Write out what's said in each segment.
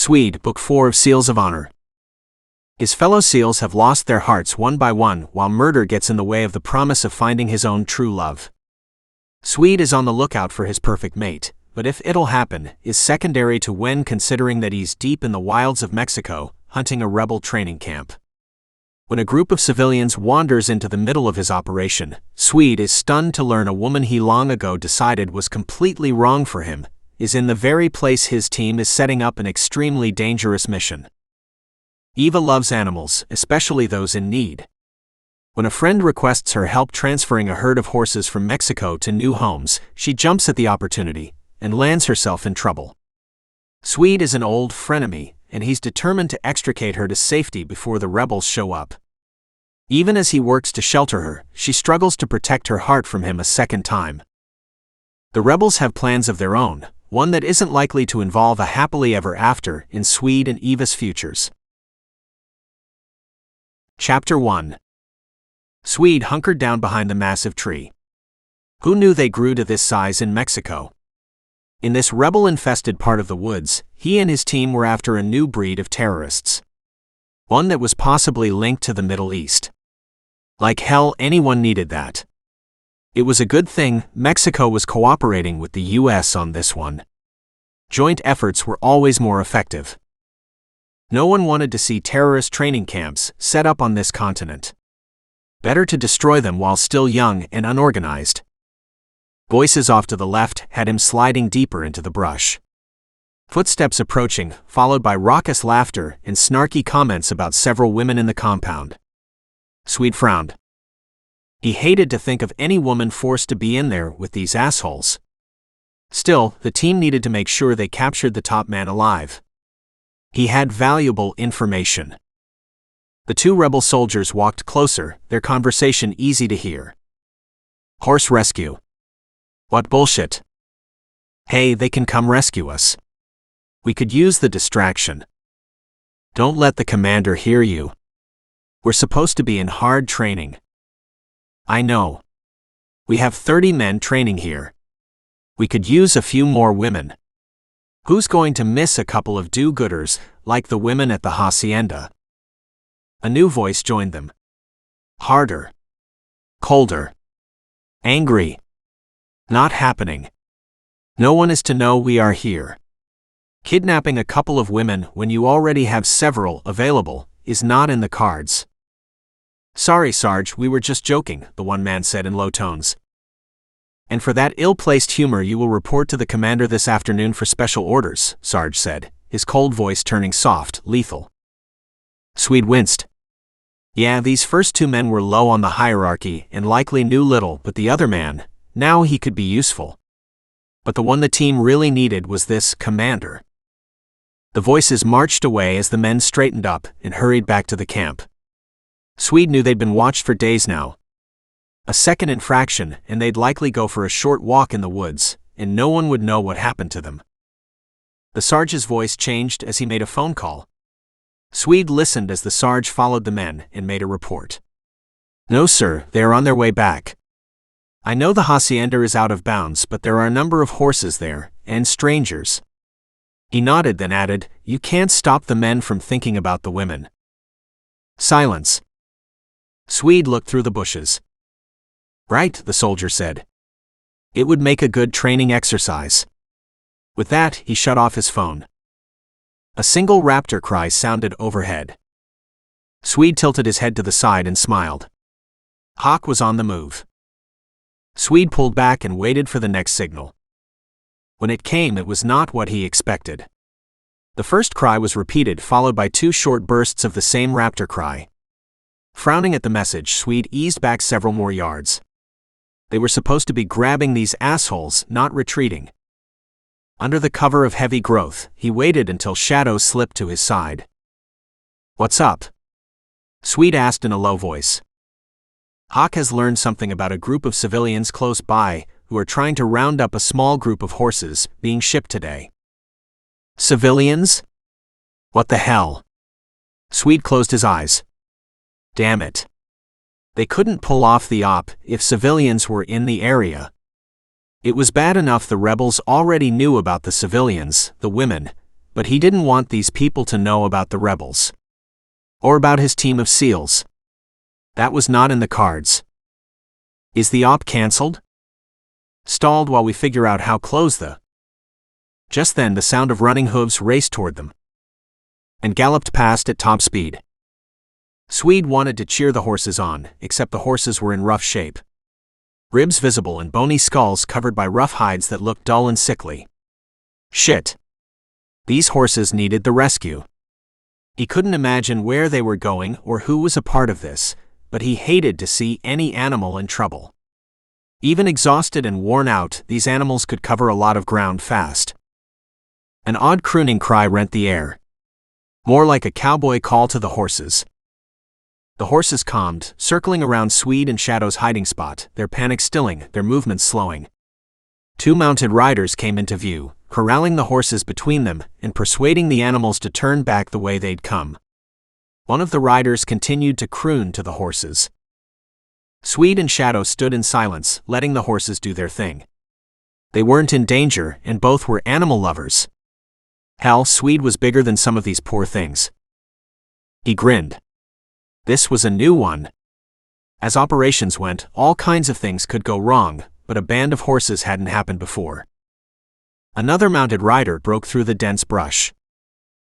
Swede, Book 4 of Seals of Honor. His fellow SEALs have lost their hearts one by one while murder gets in the way of the promise of finding his own true love. Swede is on the lookout for his perfect mate, but if it'll happen is secondary to when, considering that he's deep in the wilds of Mexico, hunting a rebel training camp. When a group of civilians wanders into the middle of his operation, Swede is stunned to learn a woman he long ago decided was completely wrong for him is in the very place his team is setting up an extremely dangerous mission. Eva loves animals, especially those in need. When a friend requests her help transferring a herd of horses from Mexico to new homes, she jumps at the opportunity and lands herself in trouble. Swede is an old frenemy, and he's determined to extricate her to safety before the rebels show up. Even as he works to shelter her, she struggles to protect her heart from him a second time. The rebels have plans of their own, one that isn't likely to involve a happily ever after in Swede and Eva's futures. Chapter 1. Swede hunkered down behind the massive tree. Who knew they grew to this size in Mexico? In this rebel-infested part of the woods, he and his team were after a new breed of terrorists. One that was possibly linked to the Middle East. Like hell, anyone needed that. It was a good thing Mexico was cooperating with the US on this one. Joint efforts were always more effective. No one wanted to see terrorist training camps set up on this continent. Better to destroy them while still young and unorganized. Voices off to the left had him sliding deeper into the brush. Footsteps approaching, followed by raucous laughter and snarky comments about several women in the compound. Swede frowned. He hated to think of any woman forced to be in there with these assholes. Still, the team needed to make sure they captured the top man alive. He had valuable information. The two rebel soldiers walked closer, their conversation easy to hear. Horse rescue. What bullshit. Hey, they can come rescue us. We could use the distraction. Don't let the commander hear you. We're supposed to be in hard training. I know. We have 30 men training here. We could use a few more women. Who's going to miss a couple of do-gooders, like the women at the hacienda? A new voice joined them. Harder. Colder. Angry. Not happening. No one is to know we are here. Kidnapping a couple of women when you already have several available is not in the cards. Sorry, Sarge, we were just joking, the one man said in low tones. And for that ill-placed humor you will report to the commander this afternoon for special orders, Sarge said, his cold voice turning soft, lethal. Swede winced. Yeah, these first two men were low on the hierarchy and likely knew little, but the other man, now he could be useful. But the one the team really needed was this commander. The voices marched away as the men straightened up and hurried back to the camp. Swede knew they'd been watched for days now. A second infraction, and they'd likely go for a short walk in the woods, and no one would know what happened to them. The Sarge's voice changed as he made a phone call. Swede listened as the Sarge followed the men and made a report. No, sir, they are on their way back. I know the hacienda is out of bounds, but there are a number of horses there, and strangers. He nodded, then added, you can't stop the men from thinking about the women. Silence. Swede looked through the bushes. Right, the soldier said. It would make a good training exercise. With that, he shut off his phone. A single raptor cry sounded overhead. Swede tilted his head to the side and smiled. Hawk was on the move. Swede pulled back and waited for the next signal. When it came, it was not what he expected. The first cry was repeated, followed by two short bursts of the same raptor cry. Frowning at the message, Swede eased back several more yards. They were supposed to be grabbing these assholes, not retreating. Under the cover of heavy growth, he waited until shadows slipped to his side. What's up? Swede asked in a low voice. Hawk has learned something about a group of civilians close by who are trying to round up a small group of horses being shipped today. Civilians? What the hell? Swede closed his eyes. Damn it. They couldn't pull off the op if civilians were in the area. It was bad enough the rebels already knew about the civilians, the women, But he didn't want these people to know about the rebels. Or about his team of SEALs. That was not in the cards. Is the op cancelled? Stalled while we figure out how close the... Just then the sound of running hooves raced toward them. And galloped past at top speed. Swede wanted to cheer the horses on, except the horses were in rough shape. Ribs visible and bony skulls covered by rough hides that looked dull and sickly. Shit. These horses needed the rescue. He couldn't imagine where they were going or who was a part of this, but he hated to see any animal in trouble. Even exhausted and worn out, these animals could cover a lot of ground fast. An odd crooning cry rent the air. More like a cowboy call to the horses. The horses calmed, circling around Swede and Shadow's hiding spot, their panic stilling, their movements slowing. 2 mounted riders came into view, corralling the horses between them and persuading the animals to turn back the way they'd come. One of the riders continued to croon to the horses. Swede and Shadow stood in silence, letting the horses do their thing. They weren't in danger, and both were animal lovers. Hell, Swede was bigger than some of these poor things. He grinned. This was a new one. As operations went, all kinds of things could go wrong, but a band of horses hadn't happened before. Another mounted rider broke through the dense brush.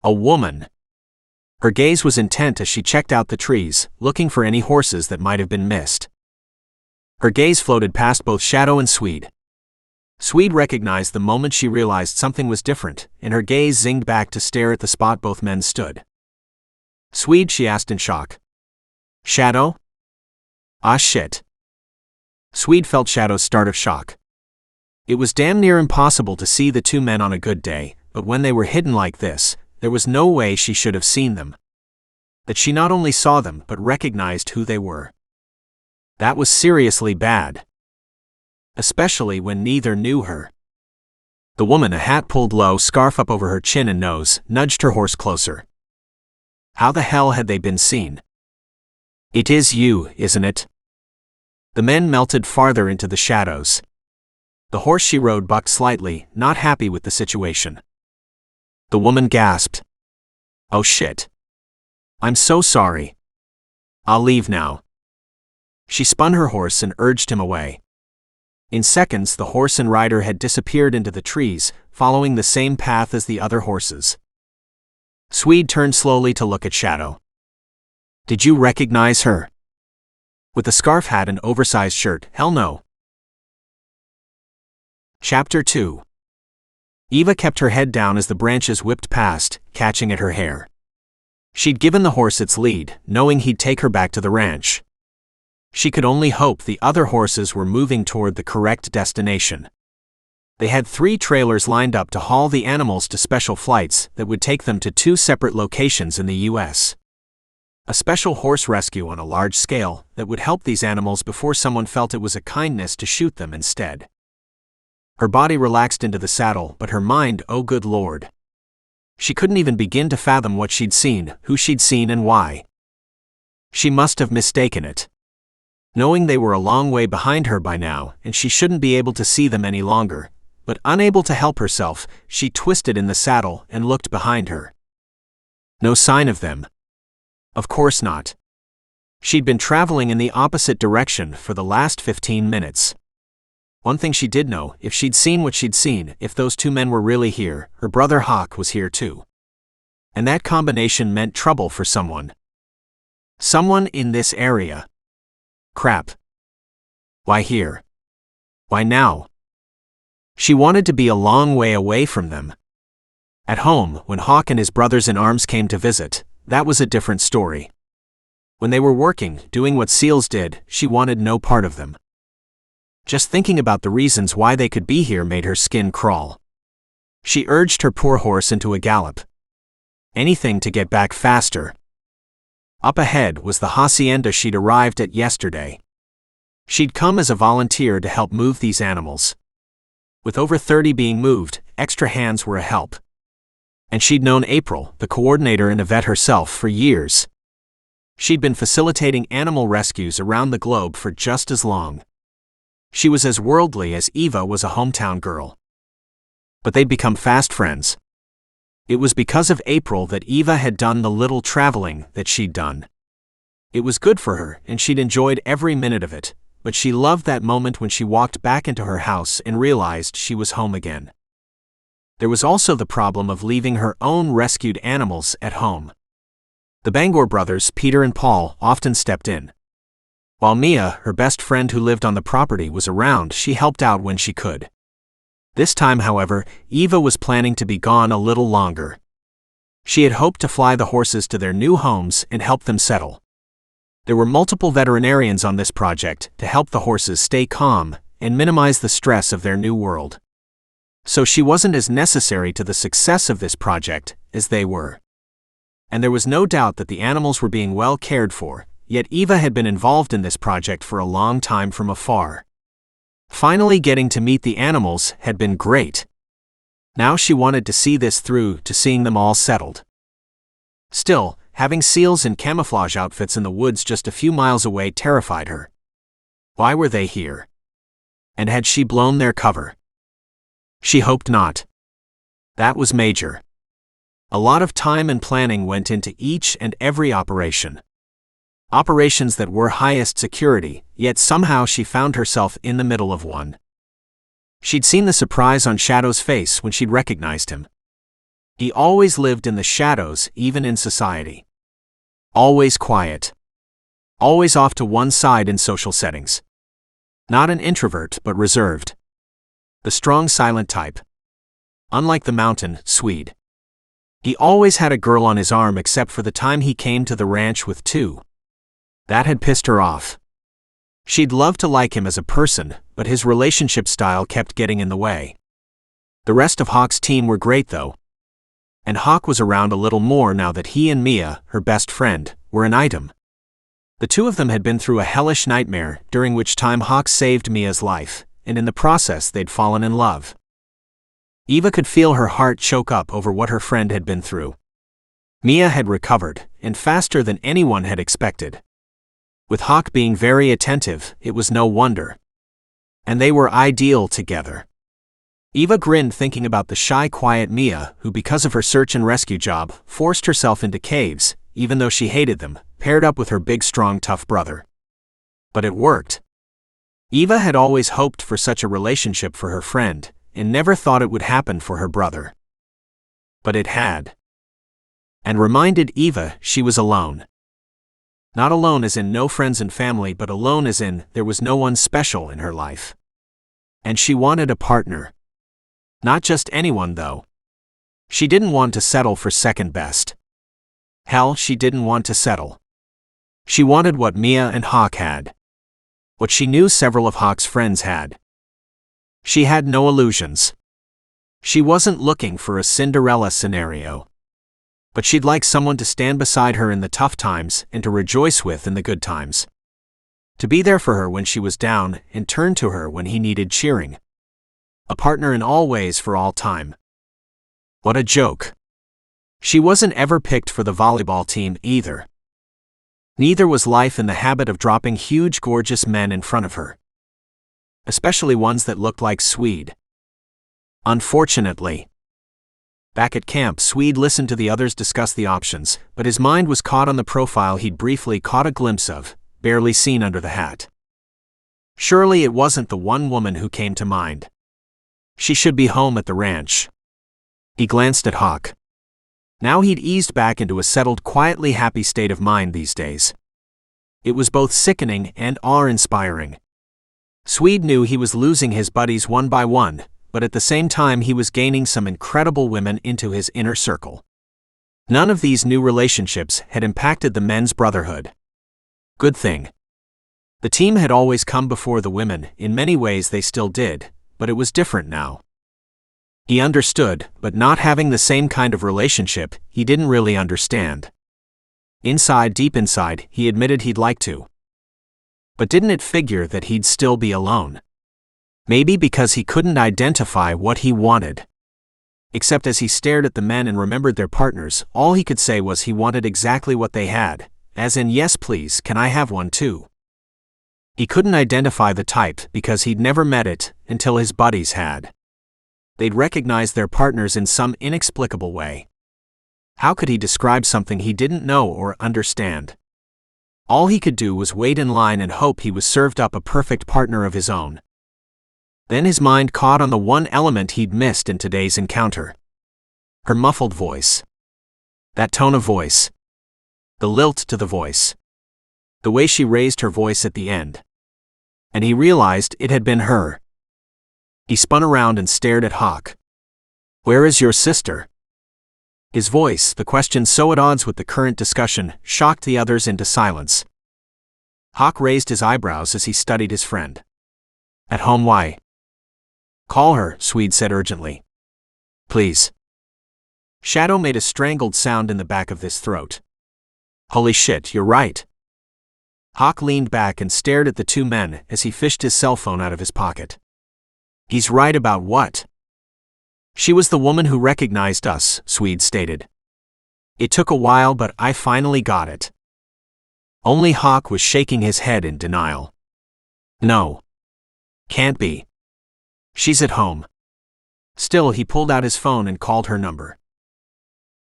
A woman. Her gaze was intent as she checked out the trees, looking for any horses that might have been missed. Her gaze floated past both Shadow and Swede. Swede recognized the moment she realized something was different, and her gaze zinged back to stare at the spot both men stood. Swede, she asked in shock. Shadow? Ah shit. Swede felt Shadow's start of shock. It was damn near impossible to see the 2 men on a good day, but when they were hidden like this, there was no way she should have seen them. That she not only saw them but recognized who they were. That was seriously bad. Especially when neither knew her. The woman, a hat pulled low, scarf up over her chin and nose, nudged her horse closer. How the hell had they been seen? It is you, isn't it? The men melted farther into the shadows. The horse she rode bucked slightly, not happy with the situation. The woman gasped. Oh shit. I'm so sorry. I'll leave now. She spun her horse and urged him away. In seconds, the horse and rider had disappeared into the trees, following the same path as the other horses. Swede turned slowly to look at Shadow. Did you recognize her? With a scarf hat and oversized shirt, hell no. Chapter 2. Eva kept her head down as the branches whipped past, catching at her hair. She'd given the horse its lead, knowing he'd take her back to the ranch. She could only hope the other horses were moving toward the correct destination. They had 3 trailers lined up to haul the animals to special flights that would take them to 2 separate locations in the U.S. A special horse rescue on a large scale that would help these animals before someone felt it was a kindness to shoot them instead. Her body relaxed into the saddle, but her mind, oh good lord. She couldn't even begin to fathom what she'd seen, who she'd seen and why. She must have mistaken it. Knowing they were a long way behind her by now, and she shouldn't be able to see them any longer, but unable to help herself, she twisted in the saddle and looked behind her. No sign of them. Of course not. She'd been traveling in the opposite direction for the last 15 minutes. One thing she did know, if she'd seen what she'd seen, if those 2 men were really here, her brother Hawk was here too. And that combination meant trouble for someone. Someone in this area. Crap. Why here? Why now? She wanted to be a long way away from them. At home, when Hawk and his brothers-in-arms came to visit, that was a different story. When they were working, doing what SEALs did, she wanted no part of them. Just thinking about the reasons why they could be here made her skin crawl. She urged her poor horse into a gallop. Anything to get back faster. Up ahead was the hacienda she'd arrived at yesterday. She'd come as a volunteer to help move these animals. With over 30 being moved, extra hands were a help. And she'd known April, the coordinator and a vet herself, for years. She'd been facilitating animal rescues around the globe for just as long. She was as worldly as Eva was a hometown girl. But they'd become fast friends. It was because of April that Eva had done the little traveling that she'd done. It was good for her, and she'd enjoyed every minute of it, but she loved that moment when she walked back into her house and realized she was home again. There was also the problem of leaving her own rescued animals at home. The Bangor brothers, Peter and Paul, often stepped in. While Mia, her best friend who lived on the property, was around, she helped out when she could. This time, however, Eva was planning to be gone a little longer. She had hoped to fly the horses to their new homes and help them settle. There were multiple veterinarians on this project to help the horses stay calm and minimize the stress of their new world. So she wasn't as necessary to the success of this project as they were. And there was no doubt that the animals were being well cared for, yet Eva had been involved in this project for a long time from afar. Finally getting to meet the animals had been great. Now she wanted to see this through to seeing them all settled. Still, having seals in camouflage outfits in the woods just a few miles away terrified her. Why were they here? And had she blown their cover? She hoped not. That was major. A lot of time and planning went into each and every operation. Operations that were highest security, yet somehow she found herself in the middle of one. She'd seen the surprise on Shadow's face when she'd recognized him. He always lived in the shadows, even in society. Always quiet. Always off to one side in social settings. Not an introvert, but reserved. The strong, silent type. Unlike the mountain, Swede. He always had a girl on his arm except for the time he came to the ranch with two. That had pissed her off. She'd love to like him as a person, but his relationship style kept getting in the way. The rest of Hawk's team were great though. And Hawk was around a little more now that he and Mia, her best friend, were an item. The two of them had been through a hellish nightmare, during which time Hawk saved Mia's life, and in the process they'd fallen in love. Eva could feel her heart choke up over what her friend had been through. Mia had recovered, and faster than anyone had expected. With Hawk being very attentive, it was no wonder. And they were ideal together. Eva grinned thinking about the shy, quiet Mia, who because of her search and rescue job, forced herself into caves, even though she hated them, paired up with her big, strong, tough brother. But it worked. Eva had always hoped for such a relationship for her friend, and never thought it would happen for her brother. But it had. And reminded Eva she was alone. Not alone as in no friends and family, but alone as in there was no one special in her life. And she wanted a partner. Not just anyone though. She didn't want to settle for second best. Hell, she didn't want to settle. She wanted what Mia and Hawk had. What she knew several of Hawk's friends had. She had no illusions. She wasn't looking for a Cinderella scenario. But she'd like someone to stand beside her in the tough times and to rejoice with in the good times. To be there for her when she was down and turn to her when he needed cheering. A partner in all ways for all time. What a joke. She wasn't ever picked for the volleyball team either. Neither was life in the habit of dropping huge, gorgeous men in front of her. Especially ones that looked like Swede. Unfortunately. Back at camp, Swede listened to the others discuss the options, but his mind was caught on the profile he'd briefly caught a glimpse of, barely seen under the hat. Surely it wasn't the one woman who came to mind. She should be home at the ranch. He glanced at Hawk. Now he'd eased back into a settled, quietly happy state of mind these days. It was both sickening and awe-inspiring. Swede knew he was losing his buddies one by one, but at the same time he was gaining some incredible women into his inner circle. None of these new relationships had impacted the men's brotherhood. Good thing. The team had always come before the women, in many ways they still did, but it was different now. He understood, but not having the same kind of relationship, he didn't really understand. Inside, deep inside, he admitted he'd like to. But didn't it figure that he'd still be alone? Maybe because he couldn't identify what he wanted. Except as he stared at the men and remembered their partners, all he could say was he wanted exactly what they had, as in, yes please, can I have one too? He couldn't identify the type because he'd never met it until his buddies had. They'd recognized their partners in some inexplicable way. How could he describe something he didn't know or understand? All he could do was wait in line and hope he was served up a perfect partner of his own. Then his mind caught on the one element he'd missed in today's encounter. Her muffled voice. That tone of voice. The lilt to the voice. The way she raised her voice at the end. And he realized it had been her. He spun around and stared at Hawk. "Where is your sister?" His voice, the question so at odds with the current discussion, shocked the others into silence. Hawk raised his eyebrows as he studied his friend. "At home, why?" "Call her," Swede said urgently. "Please." Shadow made a strangled sound in the back of his throat. "Holy shit, you're right." Hawk leaned back and stared at the two men as he fished his cell phone out of his pocket. "He's right about what?" "She was the woman who recognized us," Swede stated. "It took a while, but I finally got it." Only Hawk was shaking his head in denial. "No. Can't be. She's at home." Still, he pulled out his phone and called her number.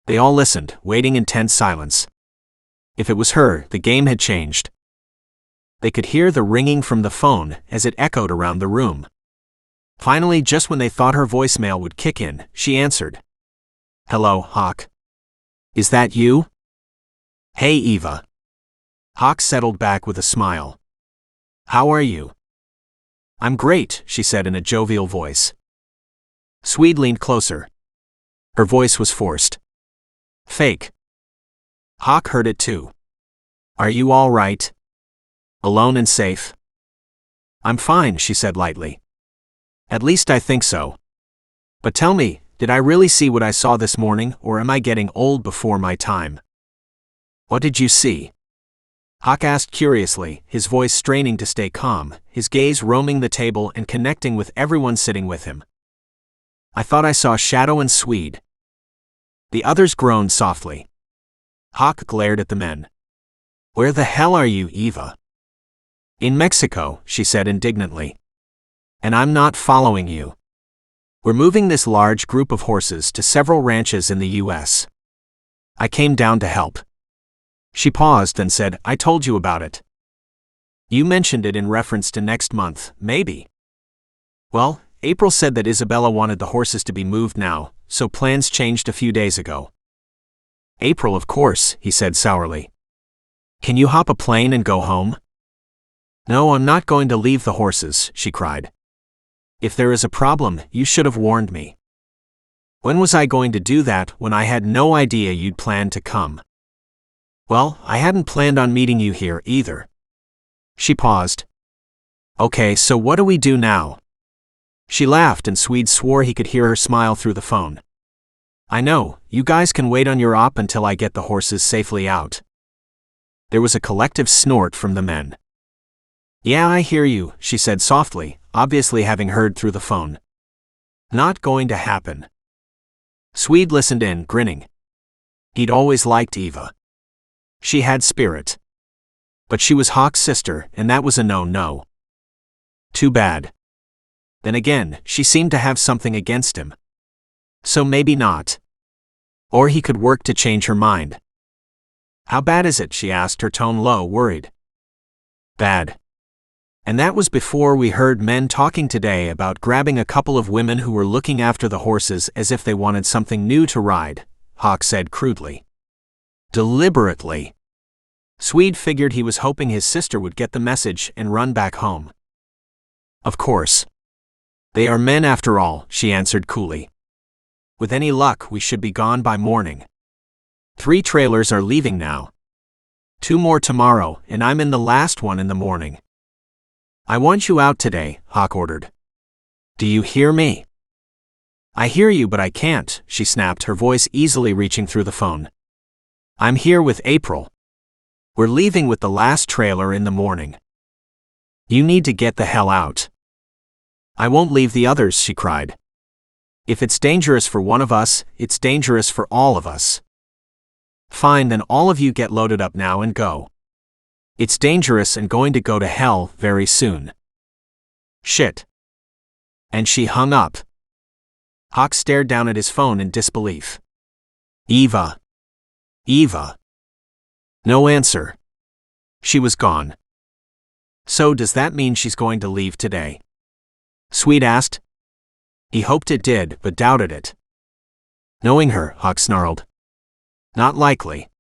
They all listened, waiting in tense silence. If it was her, the game had changed. They could hear the ringing from the phone as it echoed around the room. Finally, just when they thought her voicemail would kick in, she answered. "Hello, Hawk. Is that you?" "Hey, Eva." Hawk settled back with a smile. "How are you?" "I'm great," she said in a jovial voice. Swede leaned closer. Her voice was forced. Fake. Hawk heard it too. "Are you all right? Alone and safe?" "I'm fine," she said lightly. "At least I think so. But tell me, did I really see what I saw this morning, or am I getting old before my time?" "What did you see?" Hawk asked curiously, his voice straining to stay calm, his gaze roaming the table and connecting with everyone sitting with him. "I thought I saw Shadow and Swede." The others groaned softly. Hawk glared at the men. "Where the hell are you, Eva?" "In Mexico," she said indignantly. "And I'm not following you. We're moving this large group of horses to several ranches in the U.S. I came down to help." She paused and said, "I told you about it." "You mentioned it in reference to next month, maybe." "Well, April said that Isabella wanted the horses to be moved now, so plans changed a few days ago." "April, of course," he said sourly. "Can you hop a plane and go home?" "No, I'm not going to leave the horses," she cried. "If there is a problem, you should have warned me." "When was I going to do that when I had no idea you'd planned to come?" "Well, I hadn't planned on meeting you here either." She paused. "Okay, so what do we do now?" She laughed and Swede swore he could hear her smile through the phone. "I know, you guys can wait on your op until I get the horses safely out." There was a collective snort from the men. "Yeah, I hear you," she said softly, obviously having heard through the phone. "Not going to happen." Swede listened in, grinning. He'd always liked Eva. She had spirit. But she was Hawk's sister, and that was a no-no. Too bad. Then again, she seemed to have something against him. So maybe not. Or he could work to change her mind. "How bad is it?" she asked, her tone low, worried. "Bad." And that was before we heard men talking today about grabbing a couple of women who were looking after the horses as if they wanted something new to ride, Hawk said crudely. Deliberately. Swede figured he was hoping his sister would get the message and run back home. "Of course. They are men after all," she answered coolly. "With any luck, we should be gone by morning. 3 trailers are leaving now. 2 more tomorrow, and I'm in the last one in the morning." "I want you out today," Hawk ordered. "Do you hear me?" "I hear you, but I can't," she snapped, her voice easily reaching through the phone. "I'm here with April. We're leaving with the last trailer in the morning. You need to get the hell out." "I won't leave the others," she cried. "If it's dangerous for one of us, it's dangerous for all of us." "Fine, then all of you get loaded up now and go. It's dangerous and going to go to hell very soon." "Shit." And she hung up. Hawk stared down at his phone in disbelief. "Eva." Eva. No answer. She was gone. So does that mean she's going to leave today? Swede asked. He hoped it did, but doubted it. Knowing her, Hawk snarled. Not likely.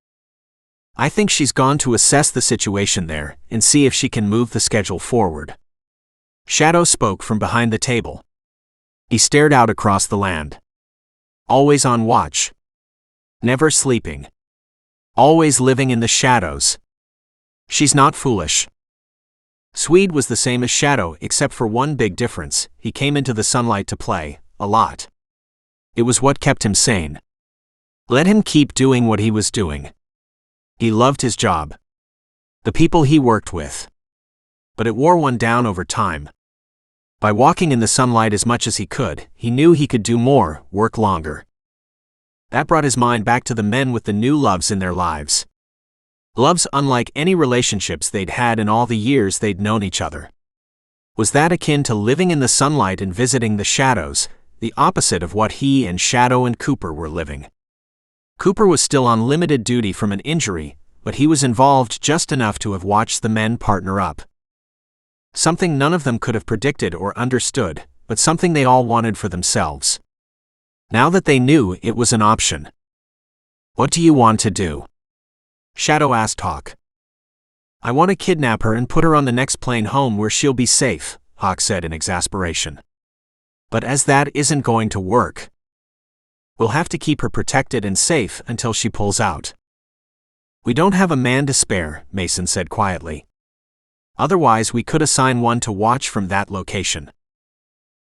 I think she's gone to assess the situation there and see if she can move the schedule forward. Shadow spoke from behind the table. He stared out across the land. Always on watch. Never sleeping. Always living in the shadows. She's not foolish. Swede was the same as Shadow except for one big difference: he came into the sunlight to play, a lot. It was what kept him sane. Let him keep doing what he was doing. He loved his job. The people he worked with. But it wore one down over time. By walking in the sunlight as much as he could, he knew he could do more, work longer. That brought his mind back to the men with the new loves in their lives. Loves unlike any relationships they'd had in all the years they'd known each other. Was that akin to living in the sunlight and visiting the shadows, the opposite of what he and Shadow and Cooper were living? Cooper was still on limited duty from an injury, but he was involved just enough to have watched the men partner up. Something none of them could have predicted or understood, but something they all wanted for themselves. Now that they knew, it was an option. What do you want to do? Shadow asked Hawk. I want to kidnap her and put her on the next plane home where she'll be safe, Hawk said in exasperation. But as that isn't going to work, we'll have to keep her protected and safe until she pulls out. We don't have a man to spare, Mason said quietly. Otherwise we could assign one to watch from that location.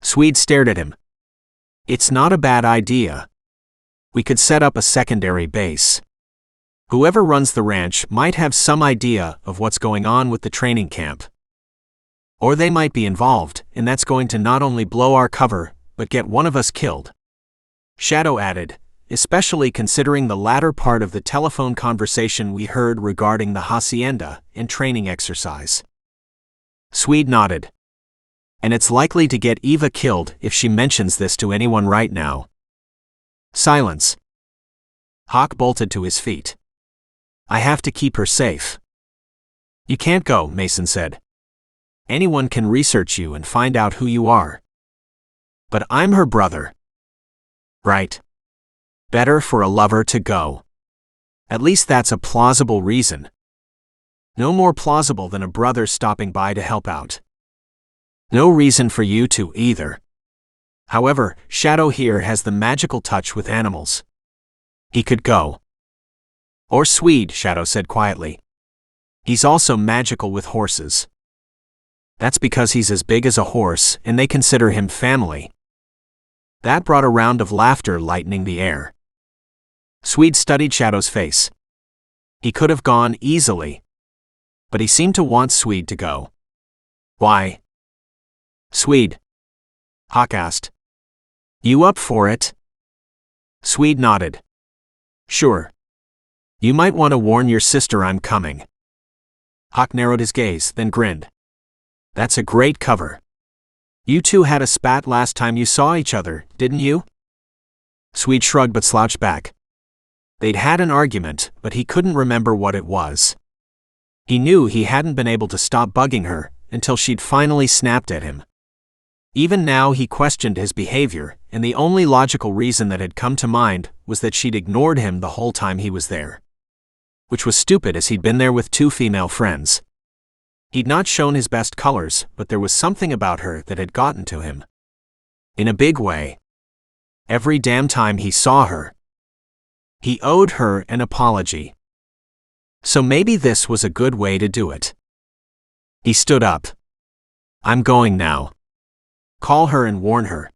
Swede stared at him. It's not a bad idea. We could set up a secondary base. Whoever runs the ranch might have some idea of what's going on with the training camp. Or they might be involved, and that's going to not only blow our cover, but get one of us killed. Shadow added, especially considering the latter part of the telephone conversation we heard regarding the hacienda and training exercise. Swede nodded. And it's likely to get Eva killed if she mentions this to anyone right now. Silence. Hawk bolted to his feet. I have to keep her safe. You can't go, Mason said. Anyone can research you and find out who you are. But I'm her brother. Right. Better for a lover to go. At least that's a plausible reason. No more plausible than a brother stopping by to help out. No reason for you to either. However, Shadow here has the magical touch with animals. He could go. Or Swede, Shadow said quietly. He's also magical with horses. That's because he's as big as a horse and they consider him family. That brought a round of laughter lightening the air. Swede studied Shadow's face. He could have gone easily. But he seemed to want Swede to go. Why? Swede. Hawk asked. You up for it? Swede nodded. Sure. You might want to warn your sister I'm coming. Hawk narrowed his gaze, then grinned. That's a great cover. You two had a spat last time you saw each other, didn't you? Swede shrugged but slouched back. They'd had an argument, but he couldn't remember what it was. He knew he hadn't been able to stop bugging her until she'd finally snapped at him. Even now he questioned his behavior, and the only logical reason that had come to mind was that she'd ignored him the whole time he was there. Which was stupid as he'd been there with two female friends. He'd not shown his best colors, but there was something about her that had gotten to him. In a big way. Every damn time he saw her. He owed her an apology. So maybe this was a good way to do it. He stood up. I'm going now. Call her and warn her.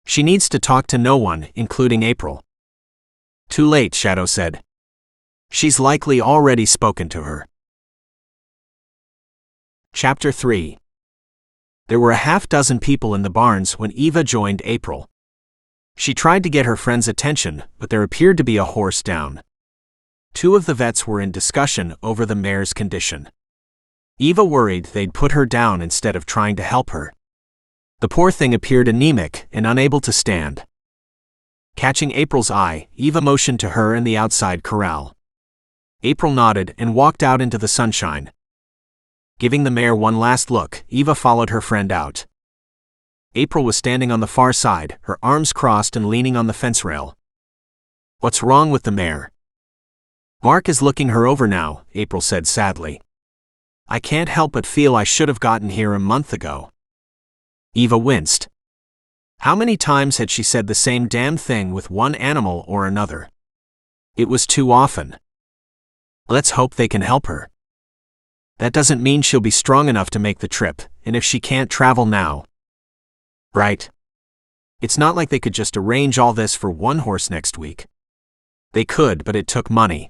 She needs to talk to no one, including April. Too late, Shadow said. She's likely already spoken to her. Chapter 3. There were a half-dozen people in the barns when Eva joined April. She tried to get her friend's attention, but there appeared to be a horse down. Two of the vets were in discussion over the mare's condition. Eva worried they'd put her down instead of trying to help her. The poor thing appeared anemic and unable to stand. Catching April's eye, Eva motioned to her in the outside corral. April nodded and walked out into the sunshine. Giving the mare one last look, Eva followed her friend out. April was standing on the far side, her arms crossed and leaning on the fence rail. "What's wrong with the mare?" "Mark is looking her over now," April said sadly. "I can't help but feel I should have gotten here a month ago." Eva winced. How many times had she said the same damn thing with one animal or another? It was too often. Let's hope they can help her. That doesn't mean she'll be strong enough to make the trip, and if she can't travel now. Right. It's not like they could just arrange all this for one horse next week. They could, but it took money.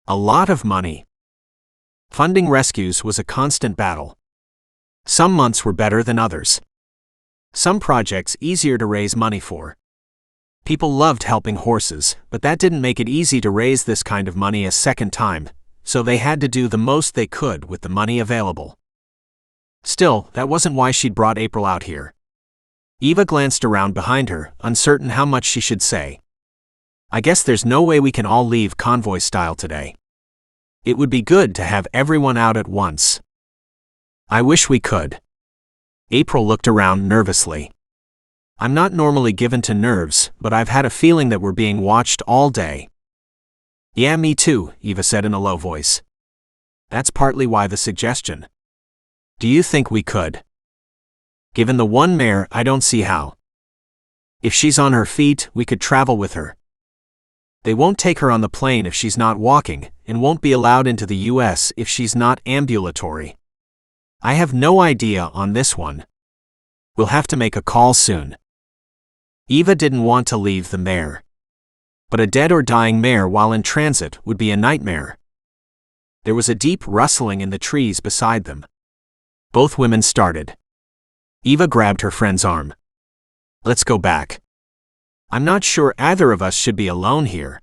A lot of money. Funding rescues was a constant battle. Some months were better than others. Some projects easier to raise money for. People loved helping horses, but that didn't make it easy to raise this kind of money a second time, so they had to do the most they could with the money available. Still, that wasn't why she'd brought April out here. Eva glanced around behind her, uncertain how much she should say. "I guess there's no way we can all leave convoy style today. It would be good to have everyone out at once." "I wish we could." April looked around nervously. "I'm not normally given to nerves, but I've had a feeling that we're being watched all day." "Yeah, me too," Eva said in a low voice. "That's partly why the suggestion." "Do you think we could?" "Given the one mare, I don't see how. If she's on her feet, we could travel with her. They won't take her on the plane if she's not walking, and won't be allowed into the US if she's not ambulatory. I have no idea on this one. We'll have to make a call soon." Eva didn't want to leave the mare. But a dead or dying mare while in transit would be a nightmare. There was a deep rustling in the trees beside them. Both women started. Eva grabbed her friend's arm. "Let's go back. I'm not sure either of us should be alone here."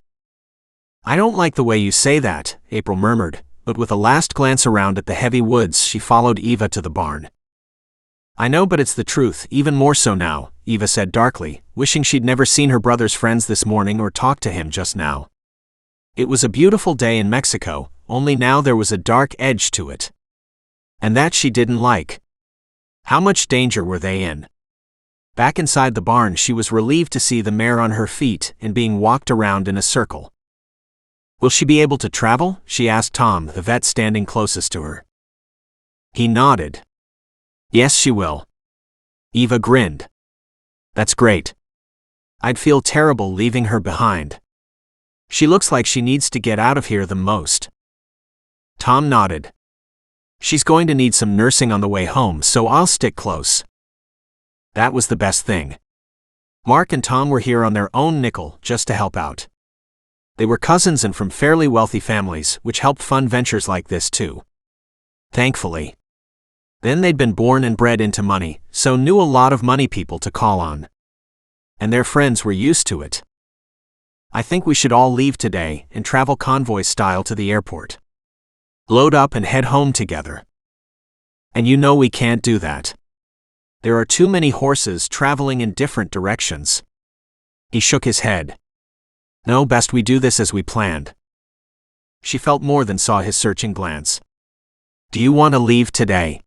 "I don't like the way you say that," April murmured, but with a last glance around at the heavy woods she followed Eva to the barn. "I know, but it's the truth, even more so now," Eva said darkly, wishing she'd never seen her brother's friends this morning or talked to him just now. It was a beautiful day in Mexico, only now there was a dark edge to it. And that she didn't like. How much danger were they in? Back inside the barn, she was relieved to see the mare on her feet and being walked around in a circle. "Will she be able to travel?" she asked Tom, the vet standing closest to her. He nodded. "Yes, she will." Eva grinned. "That's great. I'd feel terrible leaving her behind. She looks like she needs to get out of here the most." Tom nodded. "She's going to need some nursing on the way home, so I'll stick close." That was the best thing. Mark and Tom were here on their own nickel just to help out. They were cousins and from fairly wealthy families, which helped fund ventures like this too. Thankfully. Then they'd been born and bred into money, so knew a lot of money people to call on. And their friends were used to it. "I think we should all leave today and travel convoy style to the airport. Load up and head home together." "And you know we can't do that. There are too many horses traveling in different directions." He shook his head. "No, best we do this as we planned." She felt more than saw his searching glance. "Do you want to leave today?"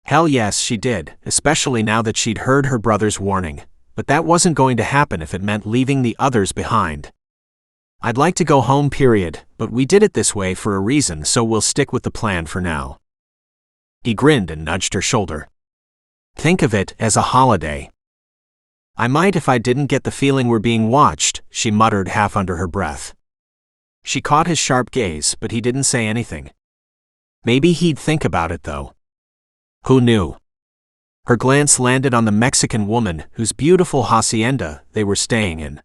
Hell yes, she did, especially now that she'd heard her brother's warning, but that wasn't going to happen if it meant leaving the others behind. "I'd like to go home, period, but we did it this way for a reason, so we'll stick with the plan for now." He grinned and nudged her shoulder. "Think of it as a holiday." "I might if I didn't get the feeling we're being watched," she muttered half under her breath. She caught his sharp gaze, but he didn't say anything. Maybe he'd think about it though. Who knew? Her glance landed on the Mexican woman whose beautiful hacienda they were staying in.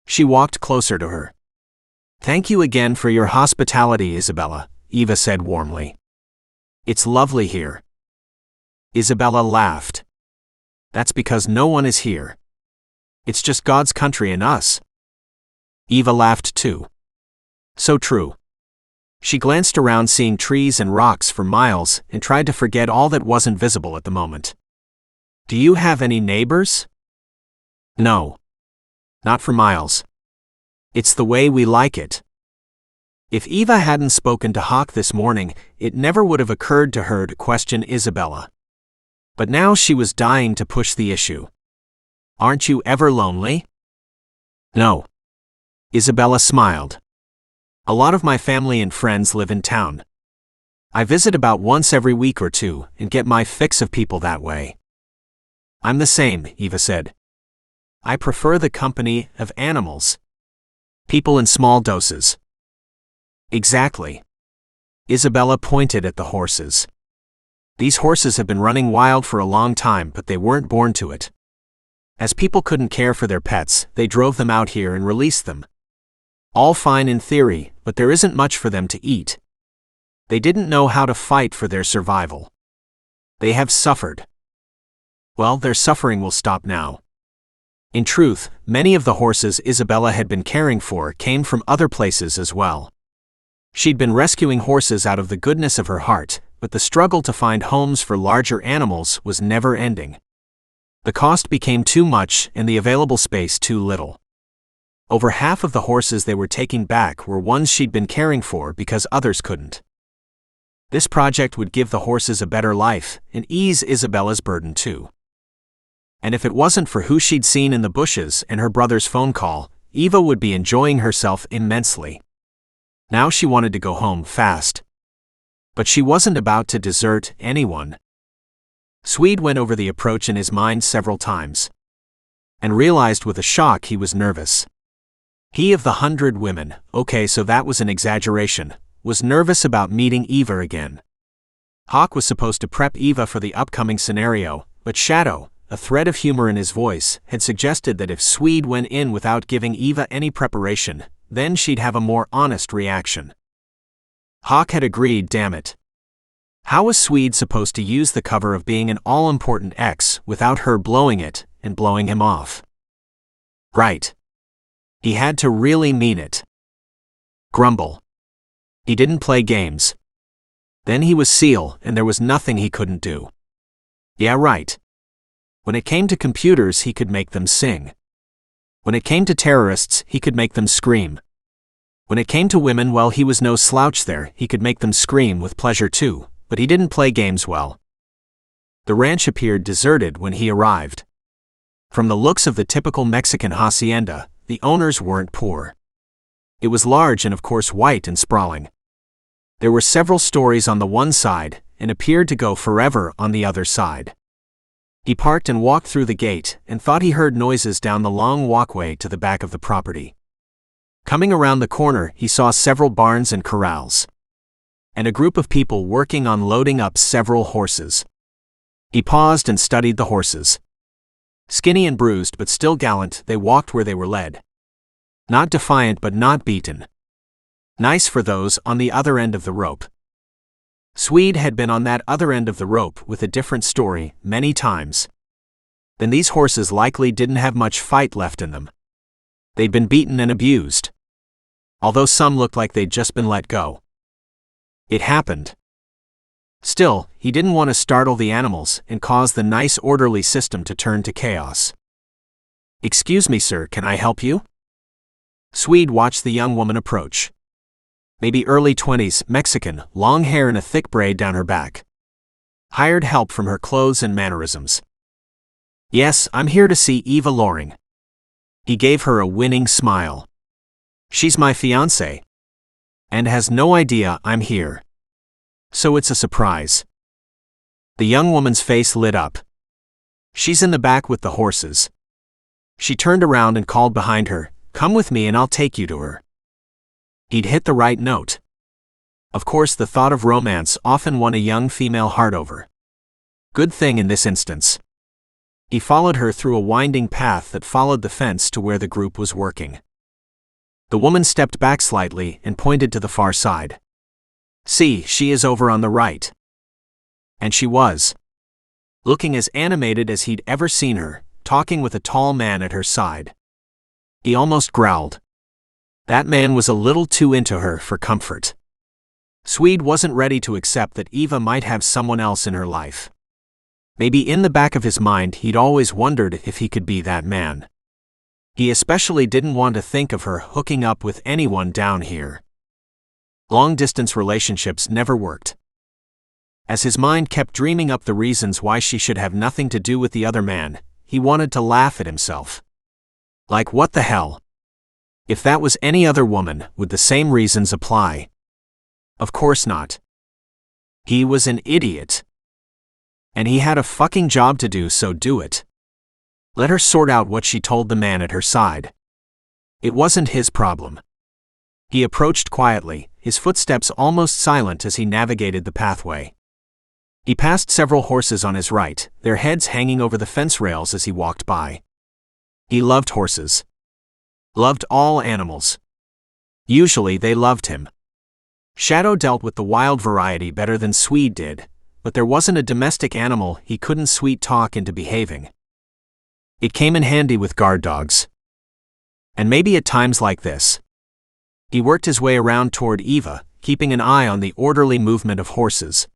She walked closer to her. "Thank you again for your hospitality, Isabella," Eva said warmly. "It's lovely here." Isabella laughed. "That's because no one is here. It's just God's country and us." Eva laughed too. So true. She glanced around, seeing trees and rocks for miles, and tried to forget all that wasn't visible at the moment. "Do you have any neighbors?" "No. Not for miles. It's the way we like it. If Eva hadn't spoken to Hawk this morning, it never would have occurred to her to question Isabella. But now she was dying to push the issue. Aren't you ever lonely? No. Isabella smiled. A lot of my family and friends live in town. I visit about once every week or two and get my fix of people that way. I'm the same, Eva said. I prefer the company of animals. People in small doses. Exactly. Isabella pointed at the horses. These horses have been running wild for a long time, but they weren't born to it. As people couldn't care for their pets, they drove them out here and released them. All fine in theory, but there isn't much for them to eat. They didn't know how to fight for their survival. They have suffered. Well, their suffering will stop now. In truth, many of the horses Isabella had been caring for came from other places as well. She'd been rescuing horses out of the goodness of her heart, but the struggle to find homes for larger animals was never ending. The cost became too much and the available space too little. Over half of the horses they were taking back were ones she'd been caring for because others couldn't. This project would give the horses a better life and ease Isabella's burden too. And if it wasn't for who she'd seen in the bushes and her brother's phone call, Eva would be enjoying herself immensely. Now she wanted to go home fast. But she wasn't about to desert anyone. Swede went over the approach in his mind several times. And realized with a shock he was nervous. He of the 100 women, okay, so that was an exaggeration, was nervous about meeting Eva again. Hawk was supposed to prep Eva for the upcoming scenario, but Shadow, a thread of humor in his voice, had suggested that if Swede went in without giving Eva any preparation, then she'd have a more honest reaction. Hawk had agreed, damn it. How was Swede supposed to use the cover of being an all-important ex without her blowing it and blowing him off? Right. He had to really mean it. Grumble. He didn't play games. Then he was Seal and there was nothing he couldn't do. Yeah, right. When it came to computers, he could make them sing. When it came to terrorists, he could make them scream. When it came to women, well, he was no slouch there, he could make them scream with pleasure too, but he didn't play games well. The ranch appeared deserted when he arrived. From the looks of the typical Mexican hacienda, the owners weren't poor. It was large and of course white and sprawling. There were several stories on the one side, and appeared to go forever on the other side. He parked and walked through the gate, and thought he heard noises down the long walkway to the back of the property. Coming around the corner, he saw several barns and corrals. And a group of people working on loading up several horses. He paused and studied the horses. Skinny and bruised but still gallant, they walked where they were led. Not defiant but not beaten. Nice for those on the other end of the rope. Swede had been on that other end of the rope with a different story many times. Then these horses likely didn't have much fight left in them. They'd been beaten and abused. Although some looked like they'd just been let go. It happened. Still, he didn't want to startle the animals and cause the nice orderly system to turn to chaos. Excuse me, sir, can I help you? Swede watched the young woman approach. Maybe early 20s, Mexican, long hair and a thick braid down her back. Hired help from her clothes and mannerisms. Yes, I'm here to see Eva Loring. He gave her a winning smile. She's my fiancée. And has no idea I'm here. So it's a surprise. The young woman's face lit up. She's in the back with the horses. She turned around and called behind her, "Come with me and I'll take you to her." He'd hit the right note. Of course, the thought of romance often won a young female heart over. Good thing in this instance. He followed her through a winding path that followed the fence to where the group was working. The woman stepped back slightly and pointed to the far side. See, she is over on the right. And she was. Looking as animated as he'd ever seen her, talking with a tall man at her side. He almost growled. That man was a little too into her for comfort. Swede wasn't ready to accept that Eva might have someone else in her life. Maybe in the back of his mind he'd always wondered if he could be that man. He especially didn't want to think of her hooking up with anyone down here. Long-distance relationships never worked. As his mind kept dreaming up the reasons why she should have nothing to do with the other man, he wanted to laugh at himself. Like, what the hell? If that was any other woman, would the same reasons apply? Of course not. He was an idiot. And he had a fucking job to do, so do it. Let her sort out what she told the man at her side. It wasn't his problem. He approached quietly, his footsteps almost silent as he navigated the pathway. He passed several horses on his right, their heads hanging over the fence rails as he walked by. He loved horses. Loved all animals. Usually they loved him. Shadow dealt with the wild variety better than Swede did, but there wasn't a domestic animal he couldn't sweet talk into behaving. It came in handy with guard dogs. And maybe at times like this. He worked his way around toward Eva, keeping an eye on the orderly movement of horses.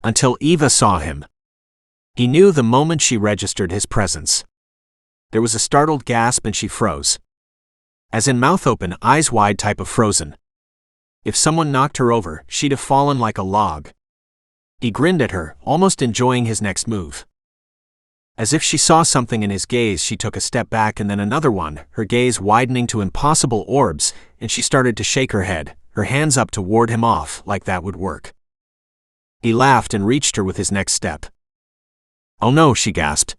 Until Eva saw him. He knew the moment she registered his presence. There was a startled gasp and she froze. As in mouth open, eyes wide type of frozen. If someone knocked her over, she'd have fallen like a log. He grinned at her, almost enjoying his next move. As if she saw something in his gaze, she took a step back and then another one, her gaze widening to impossible orbs, and she started to shake her head, her hands up to ward him off, like that would work. He laughed and reached her with his next step. "Oh no," she gasped.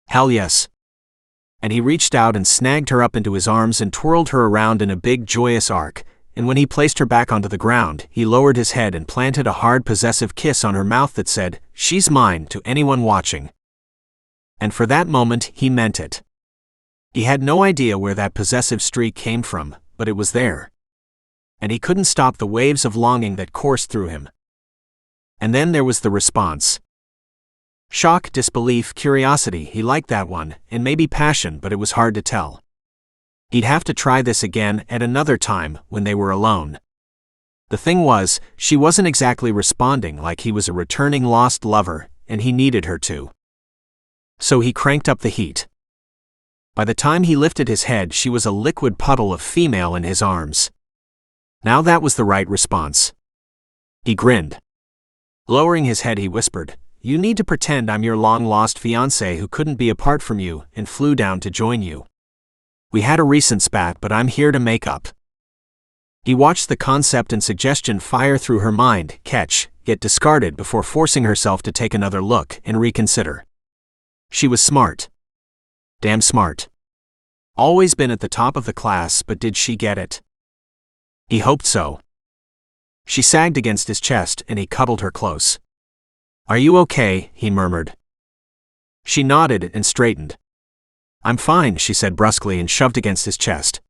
"Hell yes." And he reached out and snagged her up into his arms and twirled her around in a big joyous arc, and when he placed her back onto the ground, he lowered his head and planted a hard possessive kiss on her mouth that said, "She's mine," to anyone watching. And for that moment, he meant it. He had no idea where that possessive streak came from, but it was there. And he couldn't stop the waves of longing that coursed through him. And then there was the response. Shock, disbelief, curiosity, he liked that one, and maybe passion, but it was hard to tell. He'd have to try this again at another time, when they were alone. The thing was, she wasn't exactly responding like he was a returning lost lover, and he needed her to. So he cranked up the heat. By the time he lifted his head, she was a liquid puddle of female in his arms. Now that was the right response. He grinned. Lowering his head, he whispered, "You need to pretend I'm your long-lost fiancé who couldn't be apart from you and flew down to join you. We had a recent spat, but I'm here to make up." He watched the concept and suggestion fire through her mind, catch, get discarded before forcing herself to take another look and reconsider. She was smart. Damn smart. Always been at the top of the class, but did she get it? He hoped so. She sagged against his chest and he cuddled her close. "Are you okay?" he murmured. She nodded and straightened. "I'm fine," she said brusquely and shoved against his chest.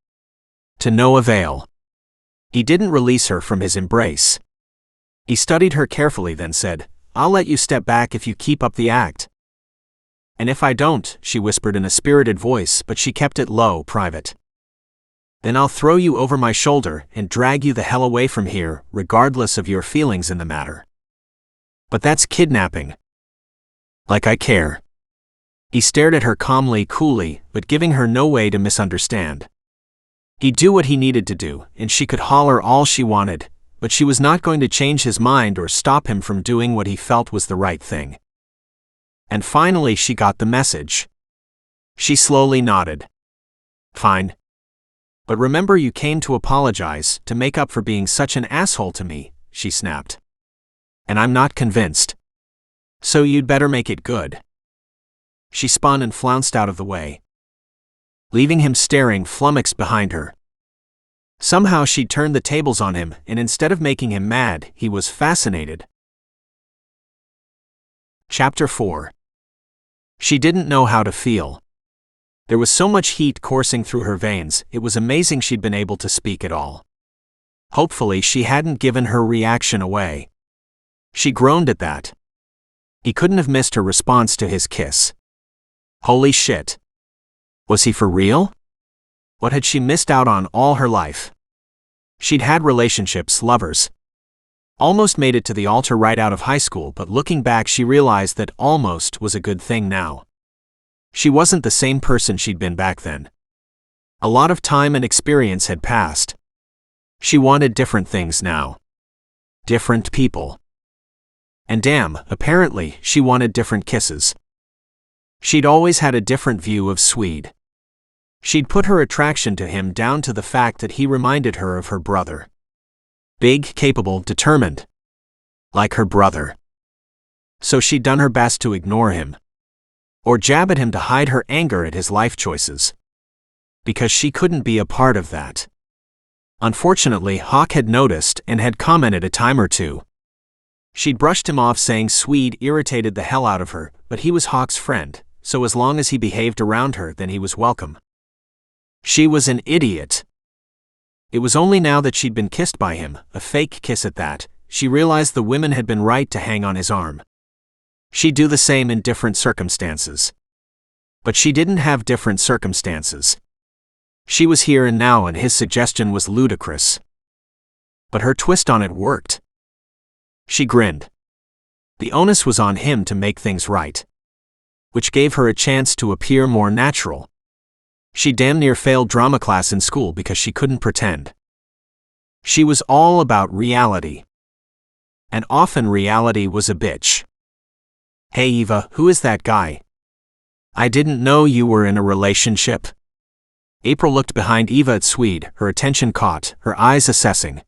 To no avail. He didn't release her from his embrace. He studied her carefully, then said, "I'll let you step back if you keep up the act." "And if I don't," she whispered in a spirited voice, but she kept it low, private. "Then I'll throw you over my shoulder and drag you the hell away from here, regardless of your feelings in the matter." "But that's kidnapping." "Like I care." He stared at her calmly, coolly, but giving her no way to misunderstand. He'd do what he needed to do, and she could holler all she wanted, but she was not going to change his mind or stop him from doing what he felt was the right thing. And finally she got the message. She slowly nodded. "Fine. But remember, you came to apologize, to make up for being such an asshole to me," she snapped. "And I'm not convinced. So you'd better make it good." She spun and flounced out of the way, leaving him staring flummoxed behind her. Somehow she'd turned the tables on him, and instead of making him mad, he was fascinated. Chapter 4. She didn't know how to feel. There was so much heat coursing through her veins, it was amazing she'd been able to speak at all. Hopefully she hadn't given her reaction away. She groaned at that. He couldn't have missed her response to his kiss. Holy shit. Was he for real? What had she missed out on all her life? She'd had relationships, lovers. Almost made it to the altar right out of high school, but looking back she realized that almost was a good thing now. She wasn't the same person she'd been back then. A lot of time and experience had passed. She wanted different things now. Different people. And damn, apparently, she wanted different kisses. She'd always had a different view of Swede. She'd put her attraction to him down to the fact that he reminded her of her brother. Big, capable, determined. Like her brother. So she'd done her best to ignore him. Or jab at him to hide her anger at his life choices. Because she couldn't be a part of that. Unfortunately, Hawk had noticed and had commented a time or two. She'd brushed him off, saying Swede irritated the hell out of her, but he was Hawk's friend, so as long as he behaved around her, then he was welcome. She was an idiot. It was only now that she'd been kissed by him, a fake kiss at that, she realized the women had been right to hang on his arm. She'd do the same in different circumstances. But she didn't have different circumstances. She was here and now, and his suggestion was ludicrous. But her twist on it worked. She grinned. The onus was on him to make things right. Which gave her a chance to appear more natural. She damn near failed drama class in school because she couldn't pretend. She was all about reality. And often reality was a bitch. Hey Eva, who is that guy? I didn't know you were in a relationship. April looked behind Eva at Swede, her attention caught, her eyes assessing.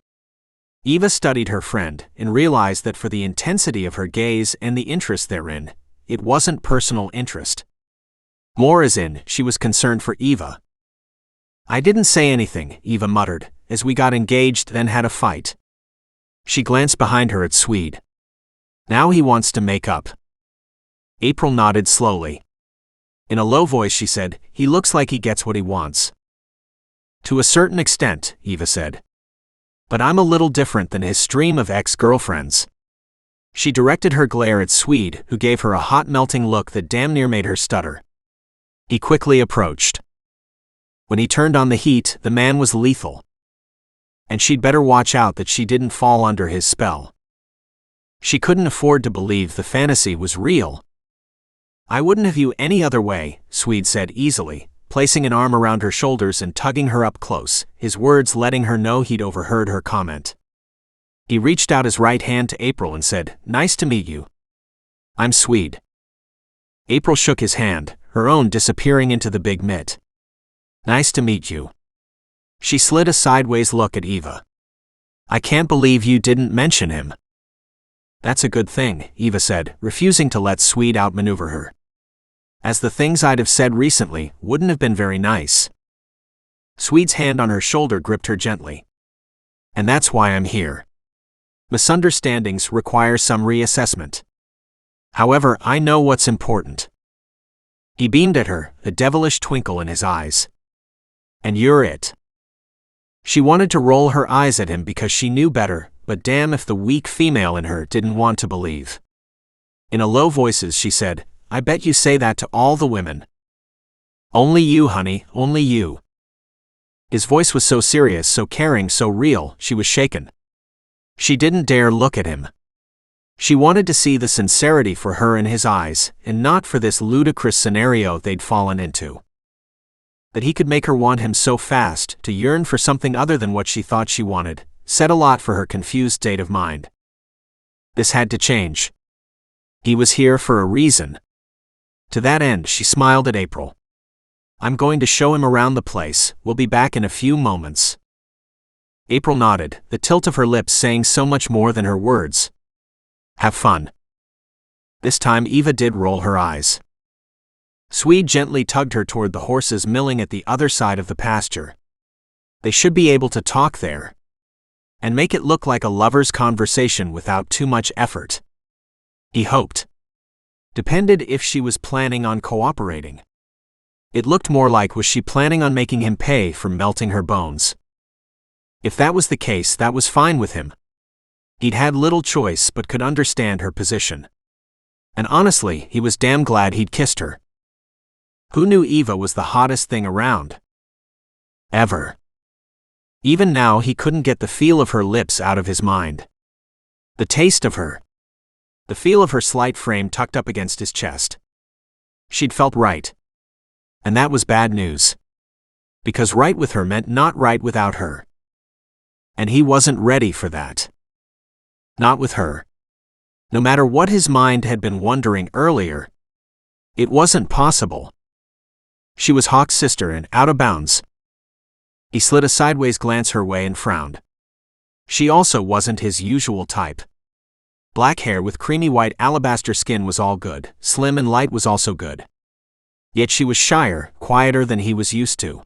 Eva studied her friend and realized that for the intensity of her gaze and the interest therein, it wasn't personal interest. More as in, she was concerned for Eva. I didn't say anything, Eva muttered, as we got engaged then had a fight. She glanced behind her at Swede. Now he wants to make up. April nodded slowly. In a low voice she said, he looks like he gets what he wants. To a certain extent, Eva said. But I'm a little different than his stream of ex-girlfriends. She directed her glare at Swede, who gave her a hot melting look that damn near made her stutter. He quickly approached. When he turned on the heat, the man was lethal. And she'd better watch out that she didn't fall under his spell. She couldn't afford to believe the fantasy was real. I wouldn't have you any other way, Swede said easily, placing an arm around her shoulders and tugging her up close, his words letting her know he'd overheard her comment. He reached out his right hand to April and said, "Nice to meet you. I'm Swede." April shook his hand, her own disappearing into the big mitt. "Nice to meet you." She slid a sideways look at Eva. "I can't believe you didn't mention him." "That's a good thing," Eva said, refusing to let Swede outmaneuver her. "As the things I'd have said recently wouldn't have been very nice." Swede's hand on her shoulder gripped her gently. "And that's why I'm here. Misunderstandings require some reassessment. However, I know what's important." He beamed at her, a devilish twinkle in his eyes. "And you're it." She wanted to roll her eyes at him because she knew better, but damn if the weak female in her didn't want to believe. In a low voice she said, "I bet you say that to all the women." "Only you, honey, only you." His voice was so serious, so caring, so real, she was shaken. She didn't dare look at him. She wanted to see the sincerity for her in his eyes, and not for this ludicrous scenario they'd fallen into. That he could make her want him so fast, to yearn for something other than what she thought she wanted, said a lot for her confused state of mind. This had to change. He was here for a reason. To that end, she smiled at April. "I'm going to show him around the place, we'll be back in a few moments." April nodded, the tilt of her lips saying so much more than her words. "Have fun." This time Eva did roll her eyes. Swede gently tugged her toward the horses milling at the other side of the pasture. They should be able to talk there. And make it look like a lover's conversation without too much effort. He hoped. Depended if she was planning on cooperating. It looked more like was she planning on making him pay for melting her bones. If that was the case, that was fine with him. He'd had little choice but could understand her position. And honestly, he was damn glad he'd kissed her. Who knew Eva was the hottest thing around? Ever. Even now he couldn't get the feel of her lips out of his mind. The taste of her. The feel of her slight frame tucked up against his chest. She'd felt right. And that was bad news. Because right with her meant not right without her. And he wasn't ready for that. Not with her. No matter what his mind had been wondering earlier, it wasn't possible. She was Hawk's sister and out of bounds. He slid a sideways glance her way and frowned. She also wasn't his usual type. Black hair with creamy white alabaster skin was all good, slim and light was also good. Yet she was shyer, quieter than he was used to.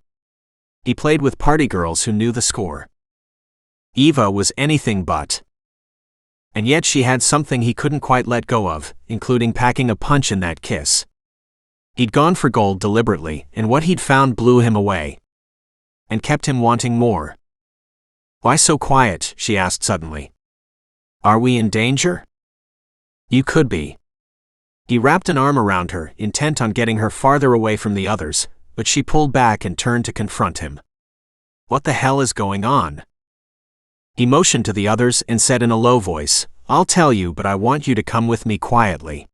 He played with party girls who knew the score. Eva was anything but. And yet she had something he couldn't quite let go of, including packing a punch in that kiss. He'd gone for gold deliberately, and what he'd found blew him away. And kept him wanting more. Why so quiet? She asked suddenly. Are we in danger? You could be. He wrapped an arm around her, intent on getting her farther away from the others, but she pulled back and turned to confront him. What the hell is going on? He motioned to the others and said in a low voice, I'll tell you, but I want you to come with me quietly.